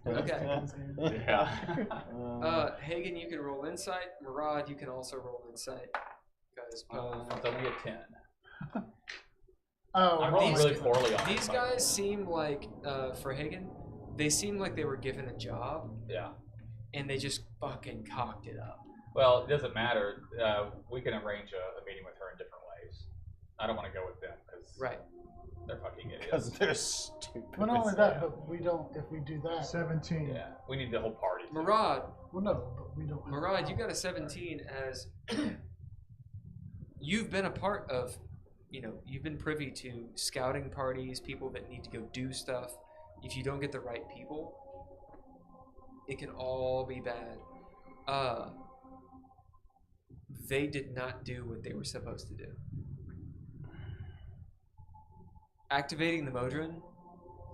okay. Yeah. Haygen, you can roll insight. Murad, you can also roll insight. Guys, It's only a 10. Oh, I'm rolling these- really poorly on these this, by the guys way. seem like, for Haygen, they seem like they were given a job Yeah. and they just fucking cocked it up. Well, it doesn't matter. We can arrange a meeting with her in different ways. I don't want to go with them because Right. they're fucking Because idiots. they're stupid. well, not only that, but we don't. If we do that, 17. Yeah, we need the whole party. to- Murad, well, no, but we don't. Murad, you got a 17 as you've been a part of, you know, you've been privy to scouting parties, people that need to go do stuff. If you don't get the right people, it can all be bad. They did not do what they were supposed to do. Activating the Modron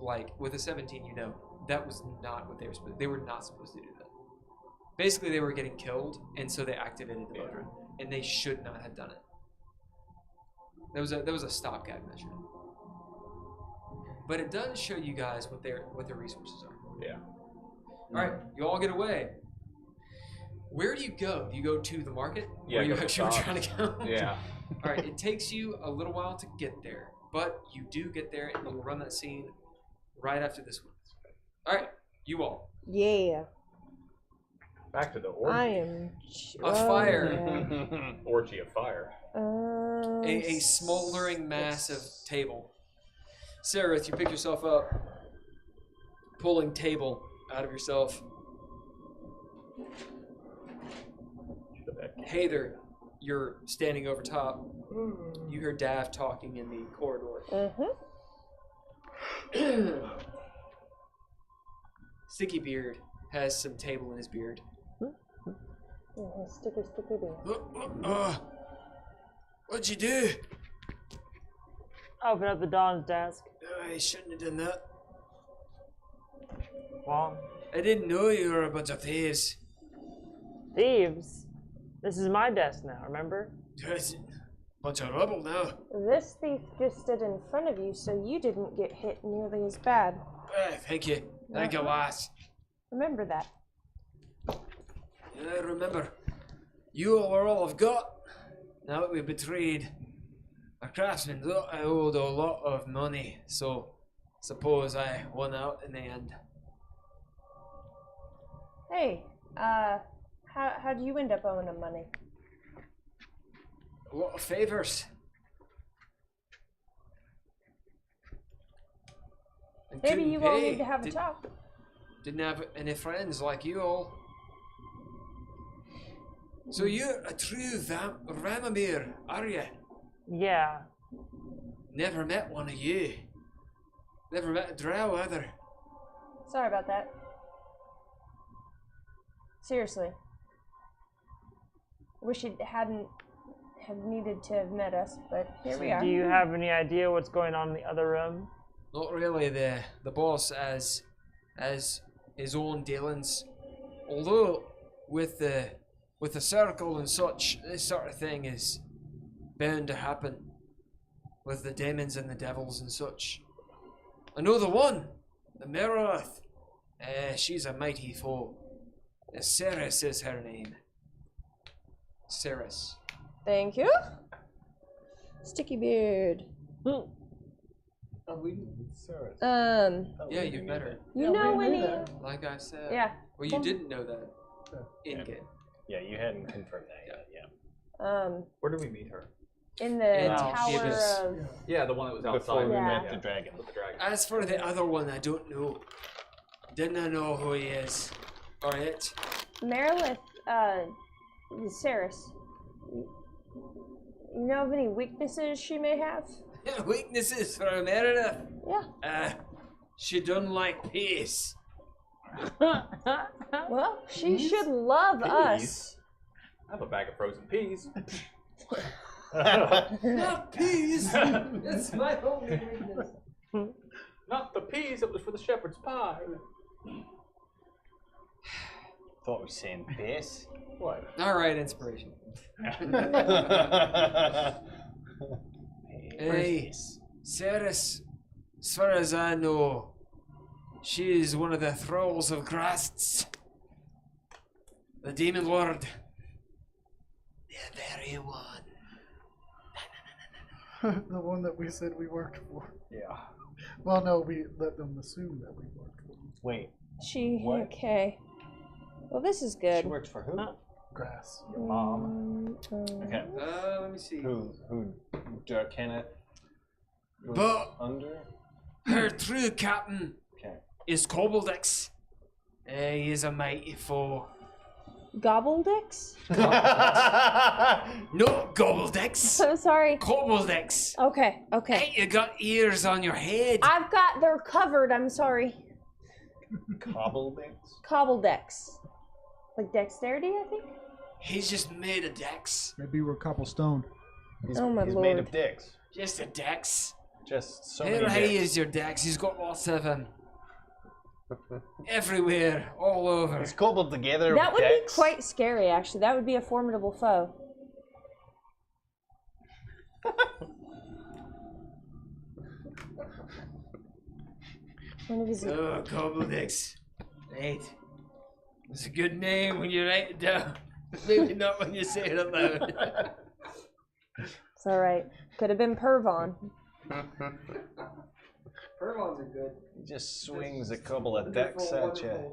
like with a 17, you know, that was not what they were supposed. They were not supposed to do that. Basically, they were getting killed, and so they activated the Eladrin, and they should not have done it. That was a stopgap measure. But it does show you guys what their resources are. Yeah. All right, you all get away. Where do you go? Do you go to the market? Yeah, Where you go to actually were the trying to go? Yeah. All right, it takes you a little while to get there, but you do get there, and you'll run that scene right after this one. All right, you all. Yeah. Back to the orgy. I am. A fire. Yeah. Orgy of fire. A smoldering mass of table. Sararith, you pick yourself up, pulling table out of yourself. Heiðr, you're standing over top. You hear Dav talking in the corridor. Sticky Beard has some table in his beard. Sticky beard. What'd you do? Open up the Dawn's desk. I shouldn't have done that. Well, I didn't know you were a bunch of thieves. thieves. This is my desk now, remember? Bunch of rubble now. This thief just stood in front of you, so you didn't get hit nearly as bad. Thank you. Thank you, lass. Remember that. I remember. You all are all I've got. Now that we've betrayed our craftsmen, I owed a lot of money, so suppose I won out in the end. Hey, how do you end up owing him money? A lot of favors. And Maybe couldn't you all pay. need to have a talk. Didn't have any friends like you all. So you're a true Vramamiir, are you? Yeah. Never met one of you. Never met a drow either. Sorry about that. Seriously. Wish it hadn't have needed to have met us, but here we are. Do you have any idea what's going on in the other room? Not really. The boss has his own dealings. Although with the circle and such, this sort of thing is bound to happen with the demons and the devils and such. I know the one, the Murad. She's a mighty foe. Sararith is her name. Sararith. Thank you. Sticky beard. Oh, we Sararith. Yeah, you met her. You know any? Like I said. Yeah. Well, you didn't know that in game. Yeah, you hadn't confirmed that yet. Yeah. Where did we meet her? In the Wow. tower Gibbous. of. Yeah, the one that was outside. Before we Yeah. met the dragon. With the dragon. As for the other one, I don't know. Didn't know who he is or it. Merilith, Sararith. You know of any weaknesses she may have? Weaknesses for Meredith. Yeah. She don't like peace. Well, she should love us. Peas? I have a bag of frozen peas. Not peas. That's my only weakness. Not the peas, it was for the shepherd's pie. Thought we were saying this. What? All right, inspiration. Hey, Sararith, as far as I know, she is one of the thralls of Craster, the demon lord. The very one. The one that we said we worked for. Yeah. Well, no, we let them assume that we worked for them. Wait, She. What? Okay. Well, this is good. she works for who? Grass. Your mom. Okay. Let me see. Who Kenneth was But- under? Her true captain Okay. is Cobbledix. He is a mighty foe. Gobbledicks? Not Gobbledix. So sorry. Cobbledix. Okay. Okay. Hey, you got ears on your head. I've got. They're covered. I'm sorry. Cobblebits? Cobbledecks. Like dexterity, I think. He's just made of dex. Maybe we're cobblestone. He's, Oh my he's lord. made of dicks. Just a dex. Just so Here many he dicks. is, your Dex. He's got lots of him. Everywhere, all over. It's cobbled together. That with would dicks. be quite scary, actually. That would be a formidable foe. One of his Oh, Gobbledix. Right. It's a good name when you write it down. Maybe not when you say it aloud. It's alright. Could have been Pervon. Pervons are good. He just swings a couple of dicks at you.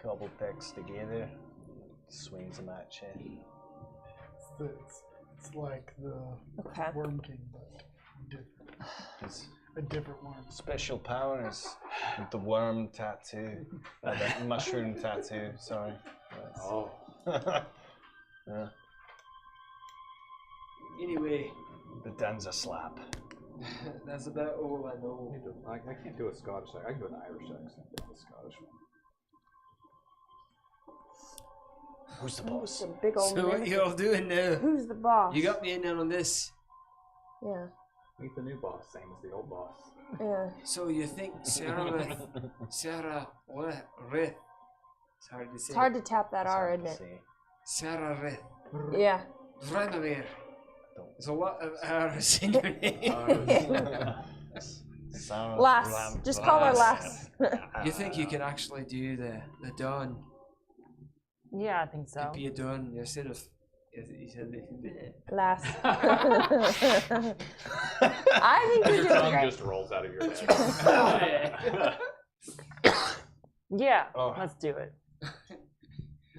Couple dicks together. Swings them at you. It's like the Okay. Worm King, but different. His A different worm. special powers with the worm tattoo. The mushroom tattoo, sorry. Oh. Yeah. Anyway, The Danza slap. that's about all I know. I can't do a Scottish accent. I can do an Irish accent, but the Scottish one. Who's the Oh, boss? it's a big old So what man. you all doing now? Who's the boss? You got me in on this. Yeah. Meet the new boss, same as the old boss. Yeah. So you think Sararith, Sararith, it's hard to say. It's hard to tap that It's R, hard isn't to it? see. Sararith, Yeah. Vramamiir. There's a lot of R's in your name. Sarah Lass. Ram- Just call her Lass. Lass. You think you can actually do the dawn? Yeah, I think so. You'd be a dawn instead of. You said Lass. I think you're Your doing tongue great. just rolls out of your head. Yeah, Oh. let's do it.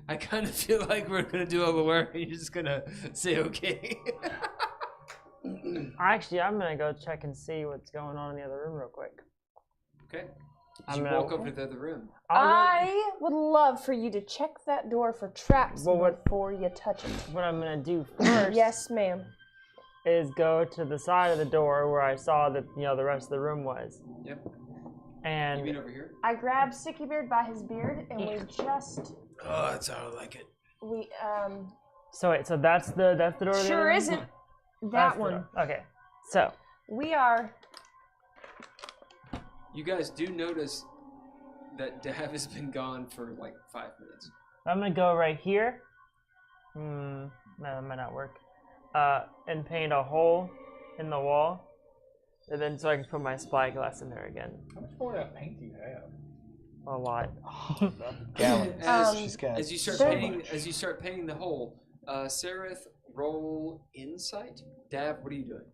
I kind of feel like we're gonna do all the work and you're just gonna say okay. Actually, I'm gonna go check and see what's going on in the other room real quick. Okay. I'm You gonna- walk over to the other room. I would love for you to check that door for traps before you touch it. What I'm gonna do first Yes, ma'am. is go to the side of the door where I saw that the rest of the room was. Yep. You And mean over here? I grabbed Sticky Beard by his beard, and we just Oh, that's how I like it. so wait, so that's the door. to the other sure room? isn't That's that the one. door. Okay, so We are. You guys do notice that Dav has been gone for like 5 minutes. I'm gonna go right here. No, that might not work. And paint a hole in the wall, and then so I can put my spyglass in there again. How much more of that paint do you have? A lot. Gallons. She's got As you start so painting, much. as you start painting the hole, Sararith, roll insight. Dav, what are you doing?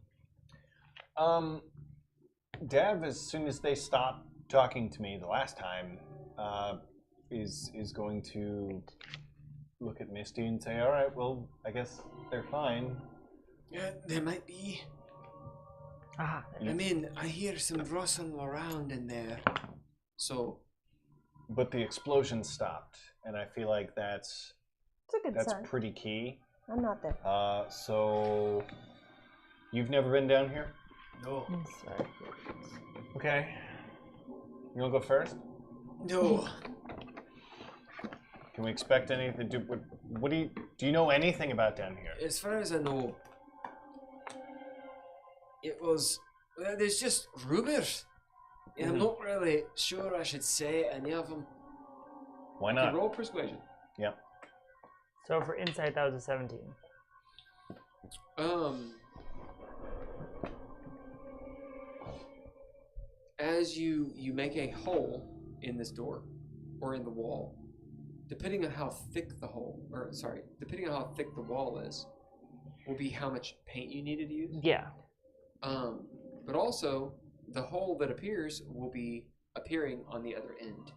Dav, as soon as they stop talking to me the last time, is going to look at Misty and say, "All right, well, I guess they're fine." Yeah, there might be. Ah, I mean, I hear some rustling around in there. So, But the explosion stopped, and I feel like that's It's a good sign. pretty key. I'm not there. So you've never been down here? no, sorry. Okay. You wanna go first? no. Can we expect anything? What do you know anything about down here? As far as I know, it was. Well, there's just rumors. And I'm not really sure I should say any of them. Why Okay, not? roll persuasion. Yep. So for insight, that was a 17. As you make a hole in this door or in the wall, depending on how thick the depending on how thick the wall is, will be how much paint you needed to use. Yeah. But also the hole that appears will be appearing on the other end.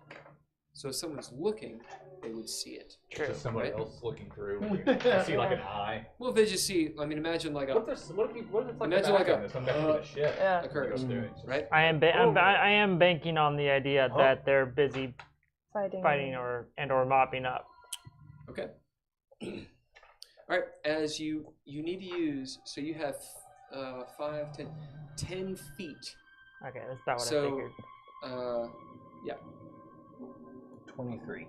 So if someone's looking, they would see it. True. Just somebody Right? else looking through. You see like an eye. Well, if they just see, I mean, imagine like a What if it's like Imagine a like bag a- on some guy with a ship? Yeah. a curve, Goes through it. right? I am banking on the idea that they're busy fighting or mopping up. Okay. All right. As you need to use, so you have 5, 10 feet. Okay, that's about what I So, figured. yeah. 23.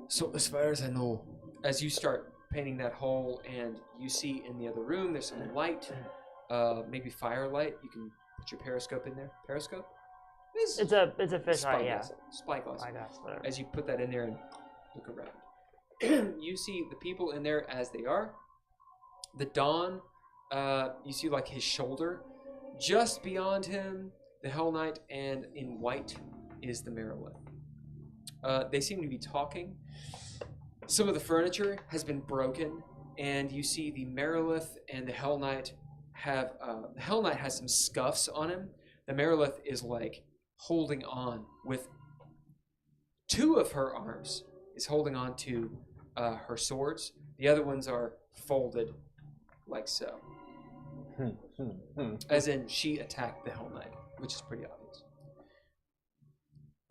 So as far as I know, as you start painting that hole, and you see in the other room there's some light, maybe firelight. You can put your periscope in there. Periscope? It's a fisheye, yeah. Spyglass. Spyglass, whatever. As you put that in there and look around, you see the people in there as they are. The Dawn, you see like his shoulder. Just beyond him, the Hell Knight, and in white is the Merilith. They seem to be talking. Some of the furniture has been broken, and you see the Merilith and the Hell Knight have. The Hell Knight has some scuffs on him. The Merilith is like holding on with two of her arms, is holding on to her swords. The other ones are folded like so. As in, she attacked the Hell Knight, which is pretty obvious.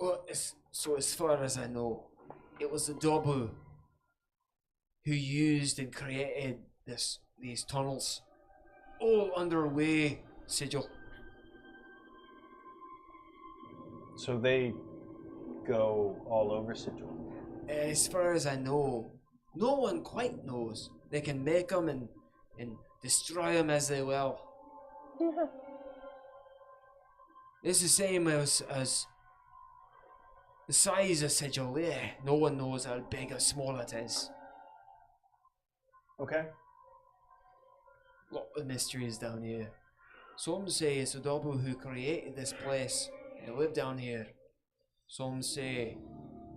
Well, so as far as I know, it was the Dabu who used and created these tunnels, all underway, Sigil. So they go all over Sigil. As far as I know, no one quite knows. They can make them and destroy them as they will. It's the same as the size of Sigil. Yeah, no one knows how big or small it is. Okay. Lot of mysteries down here. Some say it's the Dabu who created this place. They live down here. Some say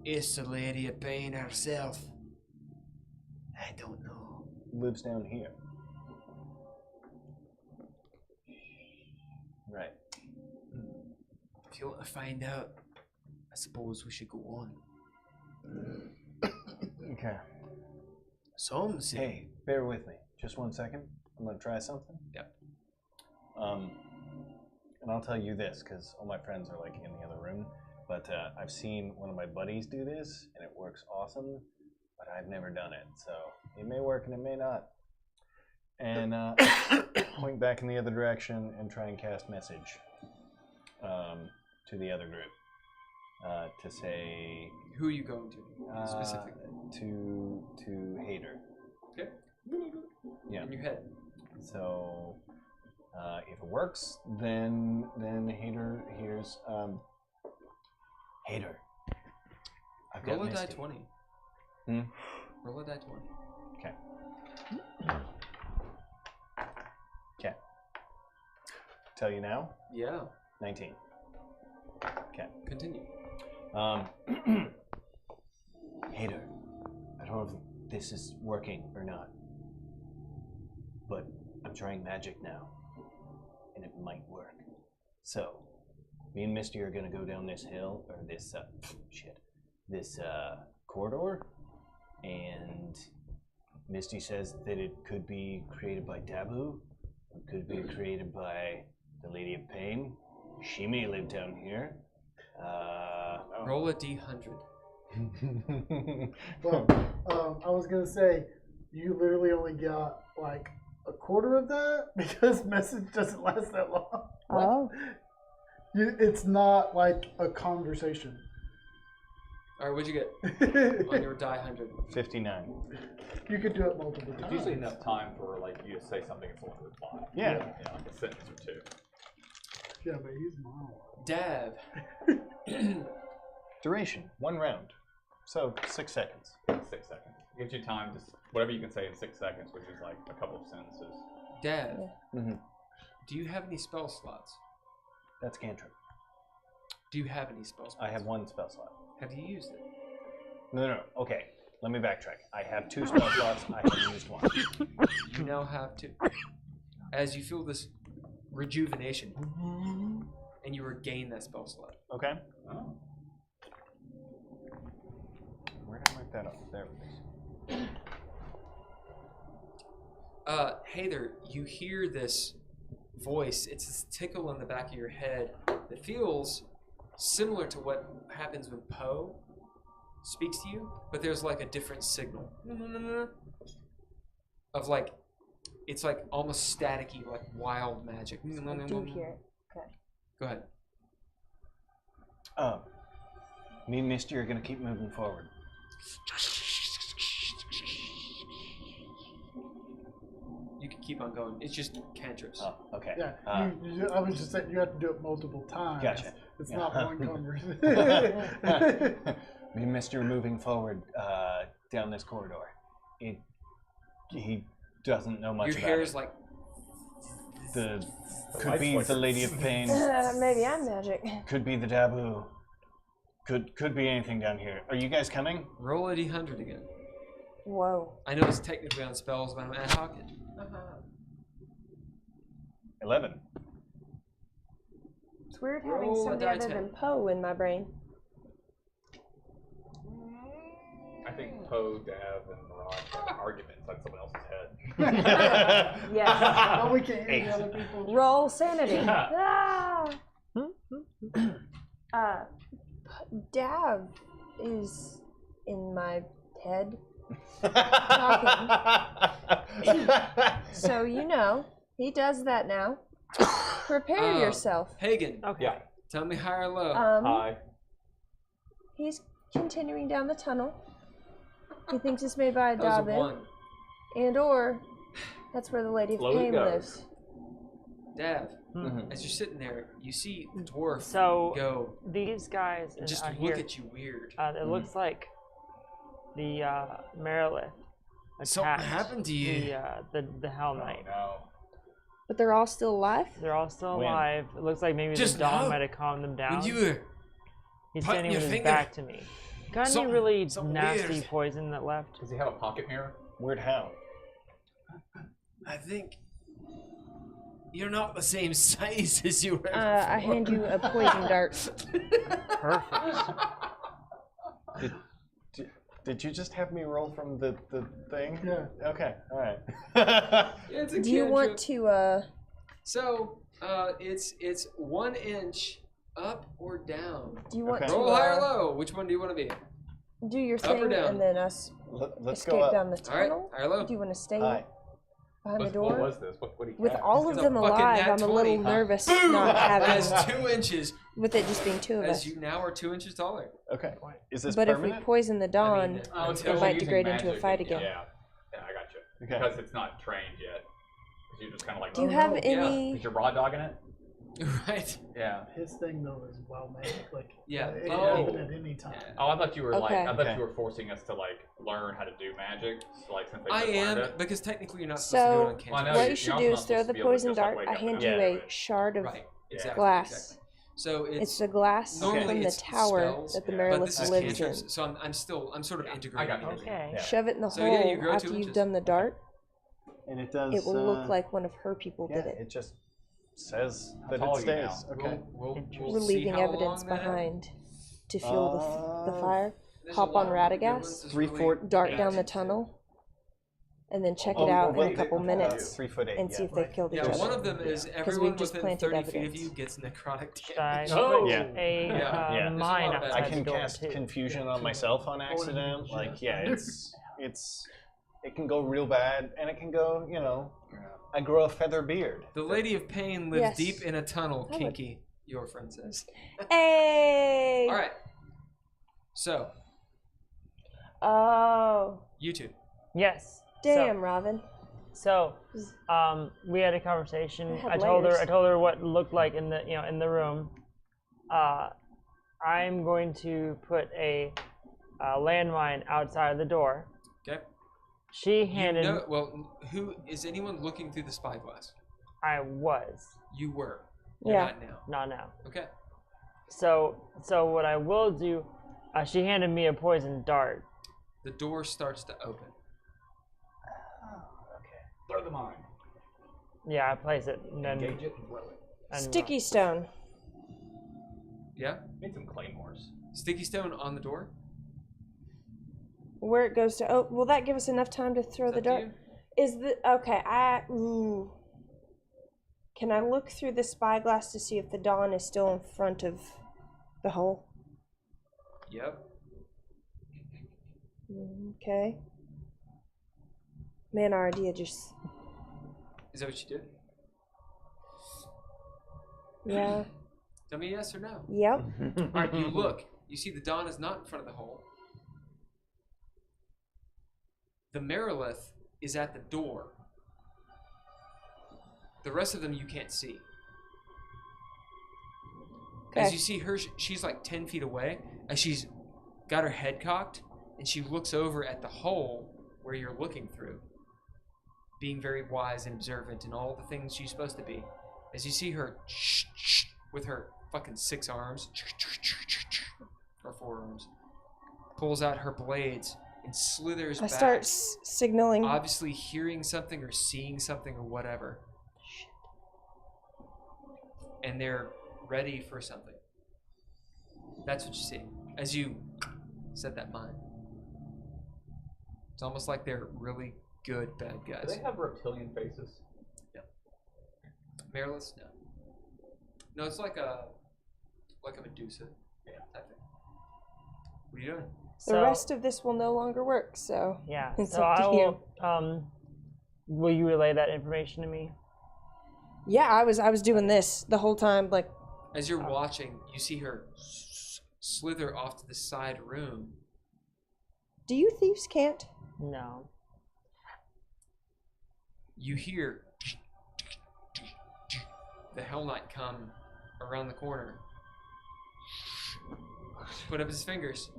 it's the Lady of Pain herself. I don't know. Lives down here. Right. If you want to find out, I suppose we should go on. Okay. Some say. Hey, bear with me. Just 1 second. I'm gonna try something. Yep. And I'll tell you this, because all my friends are like in the other room. But I've seen one of my buddies do this, and it works awesome. But I've never done it, so it may work and it may not. And point back in the other direction and try and cast message to the other group to say. Who are you going to specifically? To Heiðr. Okay. Yeah. In your head. So if it works, then Heiðr hears. Heiðr. I've got Roll a die Misty. 20. Roll a die 20. Okay. Okay. Tell you now. Yeah. 19. Okay. Continue. Heiðr. I don't know if this is working or not, but I'm trying magic now, and it might work. So, me and Misty are gonna go down this hill, or this, this corridor, and Misty says that it could be created by Dabu, it could be created by the Lady of Pain. She may live down here. Roll a d100. But I was gonna say, you literally only got like a quarter of that because message doesn't last that long. Oh. It's not like a conversation. Alright, what'd you get on your die 100? 59. You could do it multiple It's times. usually enough time for like you to say something and someone to reply. Yeah. Yeah, like a sentence or two. Yeah, but he's mine. Dav. Duration, 1 round. So 6 seconds. 6 seconds. It gives you time to whatever you can say in 6 seconds, which is like a couple of sentences. Dav. Mm-hmm. Do you have any spell slots? That's cantrip. Do you have any spell slots? I have 1 spell slot. Have you used it? No. Okay, let me backtrack. I have 2 spell slots. I have used 1. You now have 2. As you feel this rejuvenation, and you regain that spell slot. Okay. Oh. Where did I mark that up? There it is. Heiðr, you hear this voice. It's this tickle in the back of your head that feels similar to what happens when Poe speaks to you, but there's like a different signal of like, it's like almost staticky, like wild magic. I do hear it. Okay. Go ahead. Me and Misty are gonna keep moving forward. You can keep on going. It's just cantrips. Oh, okay. Yeah, I was just saying you have to do it multiple times. Gotcha. It's Yeah. not one conversation. We missed you moving forward down this corridor. He doesn't know much Your about hair it. is like Could be the Lady of Pain. Maybe I'm magic. Could be the Dabu. Could be anything down here. Are you guys coming? roll a d100 again. Whoa. I know it's technically on spells, but I'm ad hoc it. 11. It's weird having Roll a somebody die other 10. than Poe in my brain. I think Poe, Dav, and Murad have arguments on someone else's head. Yes. Oh, we can't hear the other people. Roll sanity. Dav is in my head. So you know, he does that now. Prepare yourself. Hagen, Okay. Yeah. tell me high or low. Hi. He's continuing down the tunnel. He thinks it's made by a that was a Dobbin, 1. and/or that's where the Lady of Slow it Pain goes. lives. Dav, Mhm. as you're sitting there, you see the dwarf So go these guys and just out look here, at you weird. it looks like the Merilith Something attacked happened to you. the Hell Knight. No. But they're all still alive? They're all still When? alive. It looks like maybe Just the dawn now? might have calmed them down. When you were He's putting standing your with his finger- back to me. Got any Something- really something nasty weird. poison that left? Does he have a pocket mirror? Weird how? I think you're not the same size as you were. I hand you a poison dart. Perfect. Did you just have me roll from the thing? Yeah. Okay, alright. Yeah, it's a Do you want cantrip. to, So, it's 1 inch up or down. do you want Okay. to Roll high or low. Which one do you want to be? do your Up or thing down? and then us Let's escape go up. down the All right, tunnel? high or low. Do you want to stay Aye. behind the What door? was this? What do you With have? all of It's a them fucking alive, nat I'm a little 20, huh? nervous not As having 2 inches, with it just being two of as us. you now are 2 inches taller. Okay. Is this But if permanent? we poison the dawn, I mean, Oh, until it we're might using degrade into a magic, fight then again. Yeah, I got you. Okay. Because it's not trained yet. 'Cause you're just kind of like. do you oh, have no. any? Is your raw dog in it? Right. Yeah. His thing though is well made. Like Yeah. it Oh. can open at any time. Yeah. Oh, I thought you were like. Okay. I thought Okay. you were forcing us to like learn how to do magic. So, like since they I just learned am, it. because technically you're not supposed to do it So, on Well, I cantrips. know what you- you should you're do also is not throw supposed the to be able to poison just, like, dart. wake I up and hand go. you Yeah. a shard of Right. Exactly. glass. Exactly. So It's the glass normally from the it's tower spells, that the yeah, but Merilith this is lives in. cantrips. So I'm sort of integrating. I got you. everything. Okay. Yeah. Shove it in the So, yeah, hole you grow after 2 you've inches. done the dart. And it does. It will look like one of her people Yeah, did it. it just says How that tall it are you now? stays. Okay. We'll We're see leaving how evidence long that behind to fuel the fire. There's Hop a lot on of good Radagast, ones. There's 3 really 4 dart bad down the ones, too. tunnel, and then check Oh, it out in wait, a couple minutes 3 foot 8. and see if they've killed each Yeah, other. one of them is everyone we've just within planted 30 feet of evidence. you gets necrotic Should I damage. Oh! put Yeah. a Yeah. Yeah. There's a mine lot of bad outside I can the door cast too? confusion on myself on accident. Like, yeah, it's it can go real bad, and it can go, you know. I grow a feather beard. The Lady of Pain lives Yes. deep in a tunnel, I would. Kinky, your friend says. Hey! Alright. So, Oh, you two. Yes. damn, Robin. So, we had a conversation. I had I told layers. her what it looked like in the in the room. I'm going to put a landmine outside of the door. Okay. She You handed. know, well, who is anyone looking through the spyglass? I was You were. You're Yeah. not now. not now. Okay. So what I will do, she handed me a poison dart. The door starts to open. Throw the mine. Yeah, I place it and then Engage it and throw it. and Sticky stone. Yeah? Need some claymores. Sticky stone on the door? Where it goes to. Oh, will that give us enough time to throw Is the that to dart? you? Is the okay? Can I look through the spyglass to see if the dawn is still in front of the hole? Yep. Okay. Man, our idea just. Is that what you did? Yeah. Tell me yes or no. Yep. Alright, you look. You see the dawn is not in front of the hole. The Merilith is at the door. The rest of them you can't see. Okay. As you see her, she's like 10 feet away, as she's got her head cocked, and she looks over at the hole where you're looking through, being very wise and observant and all the things she's supposed to be. As you see her with her fucking 6 arms, or 4 arms, pulls out her blades and slithers I back. start signaling. Obviously hearing something or seeing something or whatever. And they're ready for something. That's what you see as you set that mind. It's almost like they're really good bad guys. Do they have reptilian faces? No. Mirrorless? No. No, it's like a Medusa. Yeah. Type thing. What are you doing? The rest of this will no longer work, so Yeah. it's So up to I you. will you relay that information to me? Yeah, I was doing this the whole time, like. As you're watching, you see her slither off to the side room. Do you thieves can't? No. You hear the Hell Knight come around the corner, put up his fingers,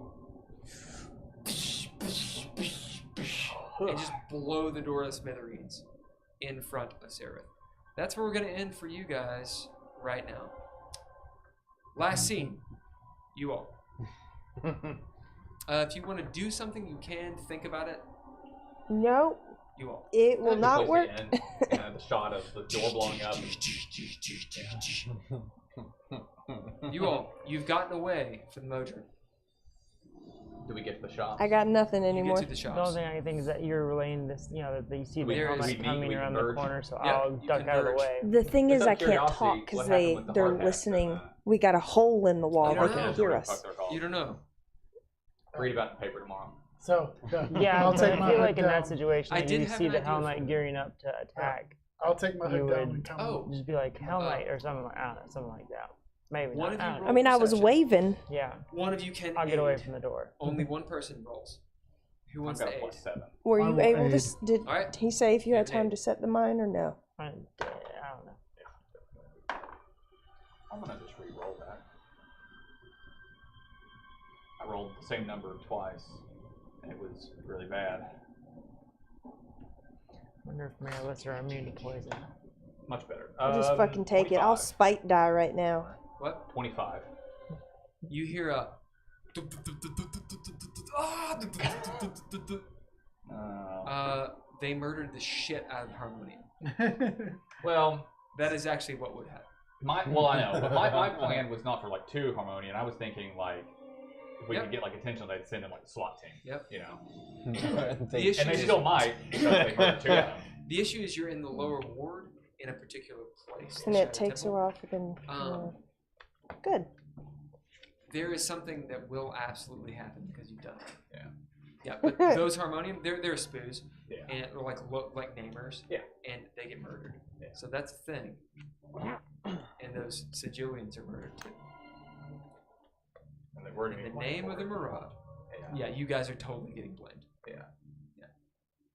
and just blow the door to smithereens in front of Sararith. That's where we're going to end for you guys right now. Last scene, you all. If you want to do something, you can think about it. No, You all. it will not Towards work. the end, the shot of the door blowing up. You all, you've gotten away from the Modron. Do we get to the shop? I got nothing You anymore. get to the The shops. only thing I think is that you're relaying this, that you see the There is- helmet coming we around the converge. corner, so Yeah, I'll you duck out of the converge. way. The thing Just is, out I of can't curiosity, talk because what happened with the they're hard hats listening. and, We got a hole in the wall. I They don't can know. hear Fuck us. their calls. You don't know. Read about it in the paper tomorrow. So Yeah, I'll but take I my feel hood like in that down. situation, I when did you have see an the idea Hell for Knight you. gearing up to attack, I'll take my You hood down would- and come. Oh. just be like Hell Knight or something like, I don't know, something like that. Maybe One not. of I you don't know. I mean, I was Perception. waving. Yeah, One of you can I'll get away aid. from the door. Only one person rolls. Who I've wants got to a aid? +7. Were I you will able aid. to? Did Alright. he say if you had Yeah, time aid. to set the mine or no? I don't know. I'm gonna just re-roll that. I rolled the same number twice, and it was really bad. I wonder if Mirrorless are immune to poison. Much better. I'll just fucking take it. I'll 25. spite die right now. What? 25. You hear a. They murdered the shit out of Harmonium. Well, That is actually what would happen. well, I know, but my plan was not for like 2 Harmonian. I was thinking like if we Yep. could get like attention, they'd send them like a SWAT team. Yep. You know, The issue and they is, still might because they murdered 2 of them. the issue is you're in the lower ward in a particular place. And the it Shadow takes a Temple. while for them. Good. There is something that will absolutely happen because you've done it. Yeah. Yeah, but those Harmonium, they're spoos, Yeah. and they're like look like namers. Yeah. And they get murdered. Yeah. So that's the thing. And those Sigilians are murdered too. And they were In the name of the Murad. Yeah. Yeah, you guys are totally getting blamed.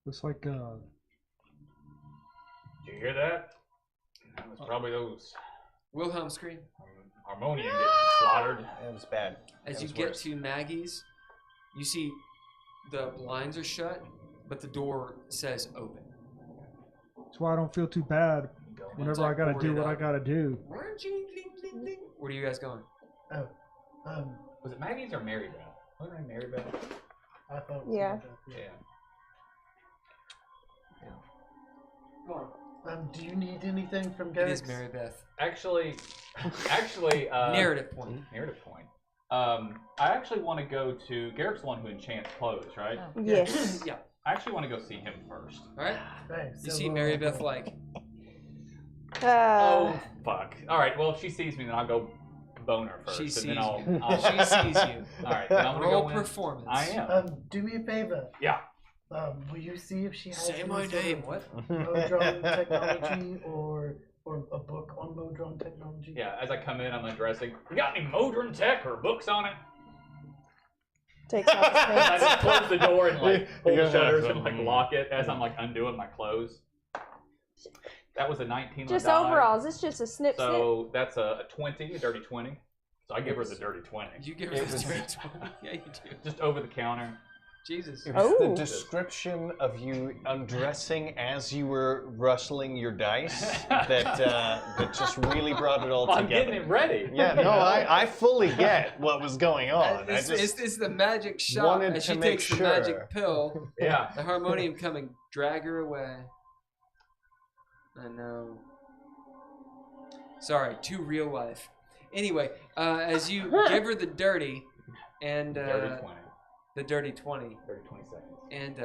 Looks like Did you hear that? That was probably those Wilhelm scream. Harmonian getting slaughtered. It was bad. As It you was get worse. to Maggie's, you see the blinds are shut, but the door says open. that's why I don't feel too bad whenever I gotta do boarded what I up. gotta do. Where are you guys going? Oh, Was it Maggie's or Mary Beth? Wasn't it Mary Beth? I thought. It was Yeah. Yeah. Do you need anything from It Garrick's? is Mary Beth. Actually, Narrative point. Narrative point. I actually want to go to Garrick's the one who enchants clothes, right? Yes. Yeah. I actually want to go see him first. All right. Right, You so see we'll- Mary Beth like. Oh fuck! All right. Well, if she sees me, then I'll go bone her first, She and sees then you. I'll She sees you. All right. Then I'm gonna Roll go in. performance. I am. Do me a favor. Yeah. Will you see if she has Say any my sort name. of What? Modron technology or a book on Modron technology? Yeah. As I come in, I'm undressing. You got any Modron tech or books on it? Takes off his I pants. just close the door and like pull You the gotta shutters have and like some- lock it as I'm like undoing my clothes. That was a 19 Just on the die. overalls. It's just a snip. So that's a 20, a dirty 20. So I give her the dirty 20. You give her the dirty 20. Yeah, you do. Just over the counter. Jesus. It was the description of you undressing as you were rustling your dice that just really brought it all I'm together. getting it ready. Yeah, no, I fully get what was going on. It's the magic shot wanted as to she make takes the sure. magic pill. Yeah. The harmonium coming, drag her away. I know. Sorry, too real life. Anyway, as you give her the dirty and Dirty 20. the dirty 20. Dirty 20 seconds. And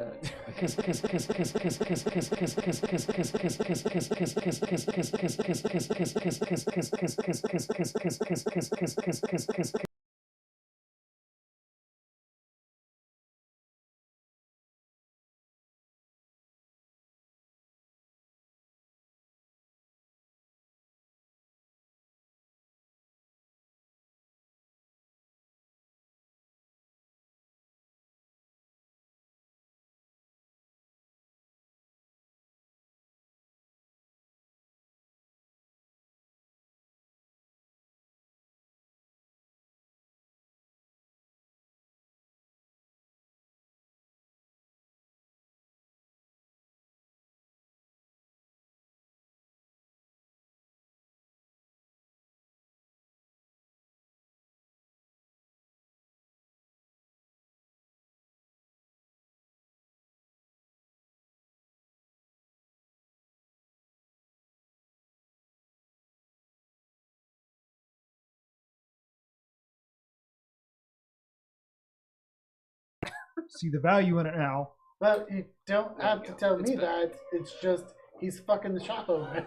See the value in it now. Well, you don't have to tell me that. It's just he's fucking the shop over.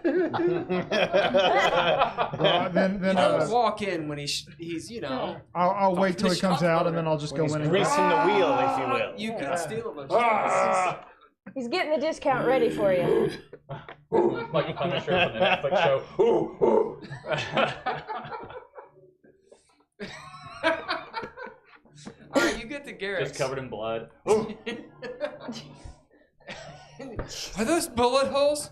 Then you don't walk in when he's you know. I'll wait till the he comes shop out, owner. and then I'll just go in and greasing the wheel, if you will. You can steal a bunch of things. He's getting the discount ready for you. Like Punisher on the Netflix show. Ooh, ooh. All right, you get to Garrett's. Just covered in blood. Are those bullet holes?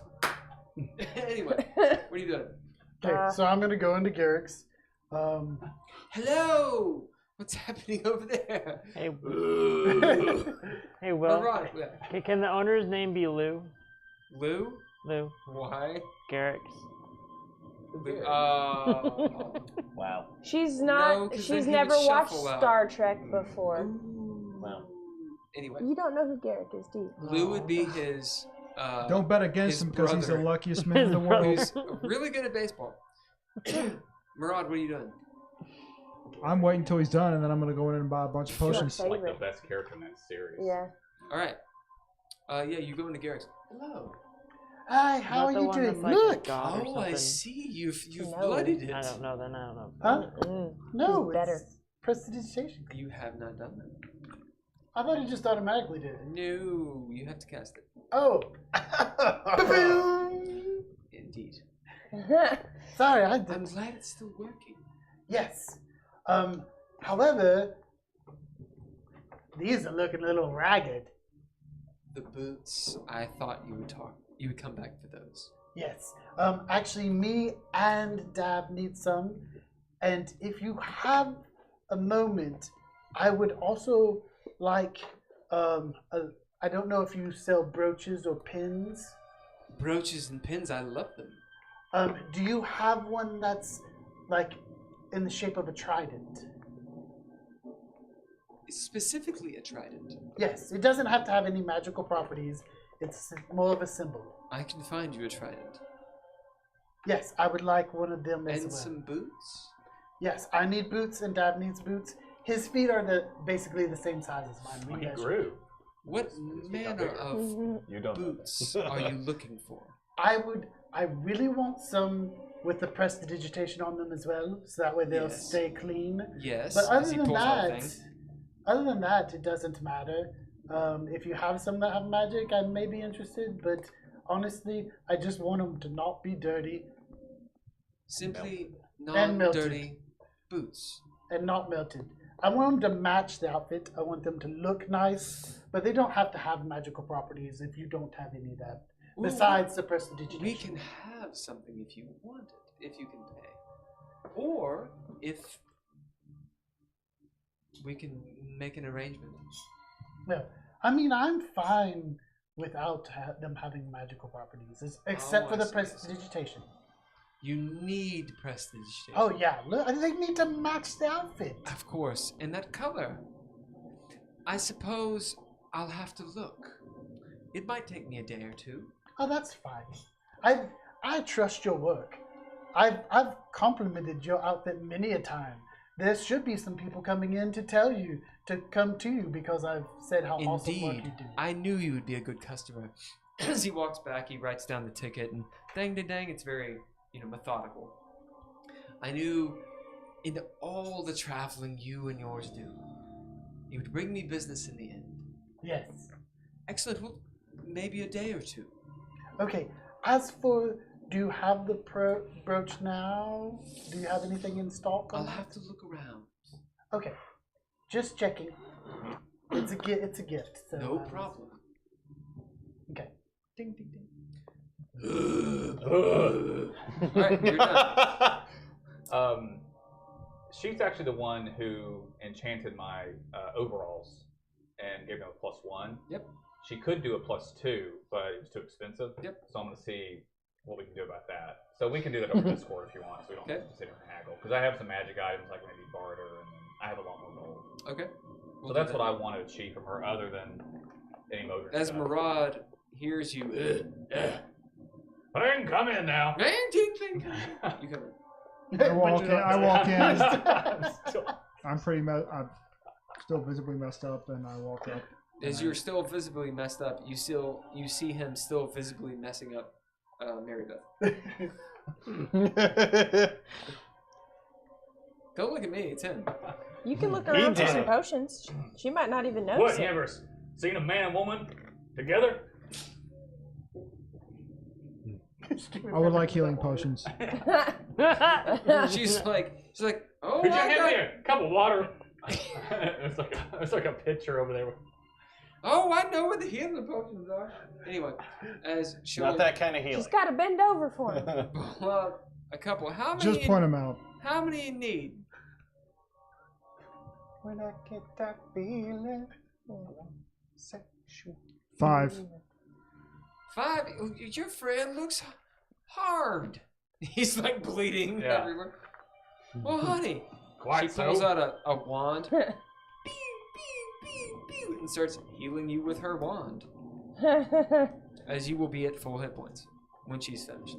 Anyway, what are you doing? Okay, so I'm gonna go into Garrick's. Hello. What's happening over there? Hey, hey, Will. Murad, yeah. Can the owner's name be Lou? Lou? Lou. Why? Garrick's. Wow. She's No, not. 'cause she's then he never would watched shuffle out. Star Trek before. Wow. Anyway, You don't know who Garrick is, do you? Lou would be his. Don't bet against his him because he's the brother. luckiest man in the world. Who's really good at baseball. Murad, what are you doing? I'm waiting until he's done, and then I'm gonna go in and buy a bunch of potions. Your Like the favorite. best character in that series. Yeah. All right. Yeah, you go into Garrett's. Hello. Hi, how are Not the you one doing? that's like a Look! god or Oh, I something. see. You've No. bloodied it. I don't know. Then I don't know. Huh? No, He's better. it's prestidigitation. You have not done that. I thought it just automatically did it. No, you have to cast it. Oh. Indeed. Sorry, I I'm didn't. glad it's still working. Yes. However, these are looking a little ragged. The boots. I thought you would come back for those. Yes. Actually, me and Dav need some. And if you have a moment, I would also like, I don't know if you sell brooches or pins. Brooches and pins. I love them. Do you have one that's like in the shape of a trident? Specifically a trident. Yes. It doesn't have to have any magical properties. It's more of a symbol. I can find you a trident. Yes, I would like one of them as And well. some boots? Yes, I need boots and Dad needs boots. His feet are basically the same size as mine. Well, We he measure. grew. What manner of You don't know boots are you looking for? I really want some with the prestidigitation on them as well, so that way they'll Yes. stay clean. Yes. But as other he than pulls out a that, thing. it doesn't matter. If you have some that have magic, I may be interested. But honestly, I just want them to not be dirty Simply And melted. non-dirty boots. and not melted. I want them to match the outfit. I want them to look nice, but they don't have to have magical properties if you don't have any of that. besides the prestidigitation. We can have something if you want it, if you can pay. Or if we can make an arrangement. No, I mean, I'm fine without them having magical properties, except for the prestidigitation. You need prestidigitation. Oh, yeah. Look, they need to match the outfit. Of course. And that color. I suppose I'll have to look. It might take me a day or two. Oh, that's fine. I trust your work. I've complimented your outfit many a time. There should be some people coming in to tell you to come to you because I've said how awesome work you do. I knew you would be a good customer. As he walks back, he writes down the ticket, and dang, dang, dang, it's very, methodical. I knew in all the traveling you and yours do, you would bring me business in the end. Yes. Excellent. Well, maybe a day or two. Okay. As for, do you have the brooch now? Do you have anything in stock? I'll have to look around. Okay. Just checking. It's a gift. It's a gift. So, no problem. Okay. Ding, ding, ding. Alright, you're done. She's actually the one who enchanted my overalls and gave me a +1. Yep. She could do a +2, but it was too expensive. Yep. So I'm going to see what we can do about that. So we can do that over Discord if you want, so we don't have to sit here and haggle. Because I have some magic items like maybe barter, and then I have a lot more gold. Okay. So that's what I want to achieve from her, other than any motor. As Murad hears you, Bang, come in now. Bang, ting, ting. You come in. I walk in. I'm still visibly messed up, and I walk up. As you're still visibly messed up, you see him still visibly messing up Marybeth. Don't look at me, it's him. You can look around for some potions. She might not even notice What, it. you ever seen a man and woman together? I would like healing potions. She's like, oh, Could you hand me a cup of water? it's like a picture over there. Oh, I know where the healing potions are. Anyway, as she'll... Not that kind of healing. She's got to bend over for him. Well, a couple. How many? Just point them out. How many you need? When I get that feeling, sexual. 5. 5? Your friend looks hard. He's like bleeding everywhere. Well, honey. She pulls out a wand. Pew, pew, pew, pew, and starts healing you with her wand. As you will be at full hit points when she's finished.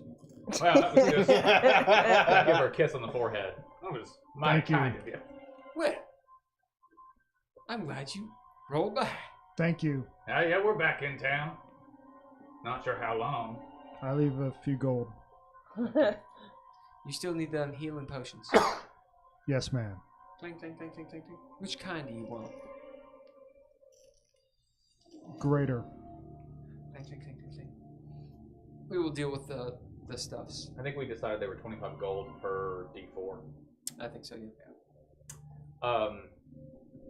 Wow, that was good. Give her a kiss on the forehead. That was my kind of you. Well, I'm glad you rolled back. Thank you. Yeah, we're back in town. Not sure how long. I leave a few gold. You still need them healing potions. Yes, ma'am. Clink, clink, clink, clink, clink, clink. Which kind do you want? Greater. Clink, clink, clink, clink, clink. We will deal with the stuffs. I think we decided they were 25 gold per D4. I think so, yeah.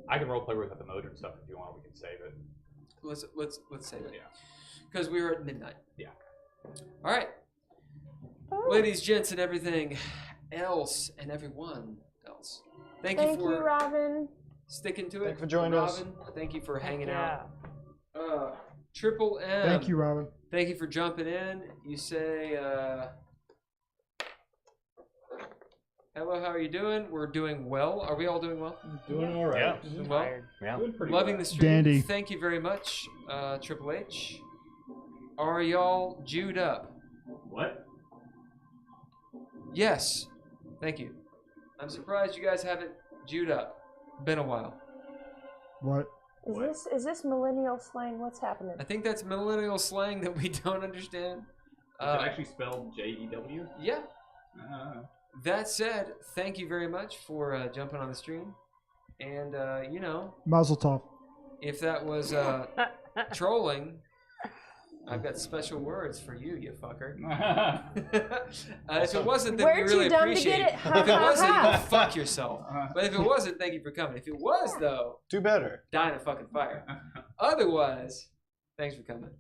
I can roleplay with the motor and stuff if you want. We can save it. Let's save it. Yeah. Because we were at midnight. Yeah. All right. Oh. Ladies, gents, and everything else, and everyone else. Thank you for Robin. sticking to it. Thank you for joining us. Robin. Thank you for hanging Yeah. out. Triple M. Thank you, Robin. Thank you for jumping in. You say, hello, how are you doing? We're doing well. Are we all doing well? Doing all right. Yeah. Doing well? Yeah. Doing pretty Loving well. the stream. Dandy. Thank you very much, Triple H. Are y'all Jewed up? What? Yes. Thank you. I'm surprised you guys haven't Jewed up. Been a while. What? Is this millennial slang? What's happening? I think that's millennial slang that we don't understand. Is it actually spelled J-E-W? Yeah. That said, thank you very much for jumping on the stream. And, Mazel tov. if that was trolling, I've got special words for you, you fucker. If it wasn't, then We're we really too dumb to appreciate get it. it. Ha, If it ha, wasn't, ha. you fuck yourself. But if it wasn't, thank you for coming. If it was, though, Do better. die in a fucking fire. Otherwise, thanks for coming.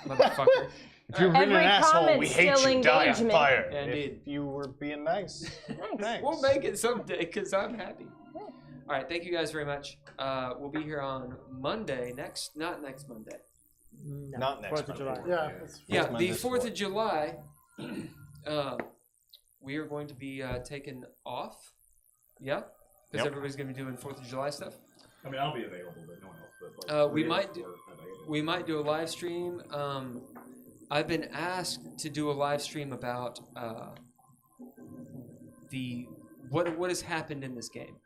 Motherfucker. If you're really Every an asshole, we comment's hate still you. Die on engagement. fire. Yeah, indeed. If you were being nice. Thanks. We'll make it someday because I'm happy. All right, thank you guys very much. We'll be here on Monday. Not next Monday. No, Not next 4th of Monday. July. Yeah. It's Yeah, Monday the is 4th what? of July. We are going to be taken off. Yeah, because Yep. everybody's going to be doing 4th of July stuff. I mean, I'll be available, but no one else. But like, We three of might us do- are available. We might do a live stream. I've been asked to do a live stream about what has happened in this game.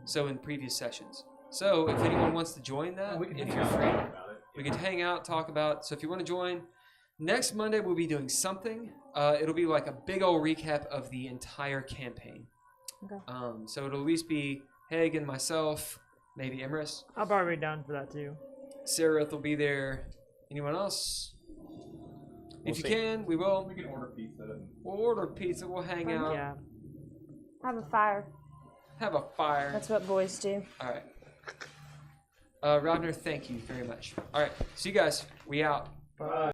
So in previous sessions. So if anyone wants to join that, We can if hang you're out free, about it. we can hang out, talk about. So if you want to join, next Monday we'll be doing something. It'll be like a big old recap of the entire campaign. Okay. So it'll at least be Haygen, myself, maybe Emrys. I'll probably be down for that too. Sararith will be there. Anyone else? If you see. can, we will. We can order pizza. And We'll order pizza. We'll hang out. Yeah. Have a fire. Have a fire. That's what boys do. All right. Rodner, thank you very much. All right. See you guys. We out. Bye.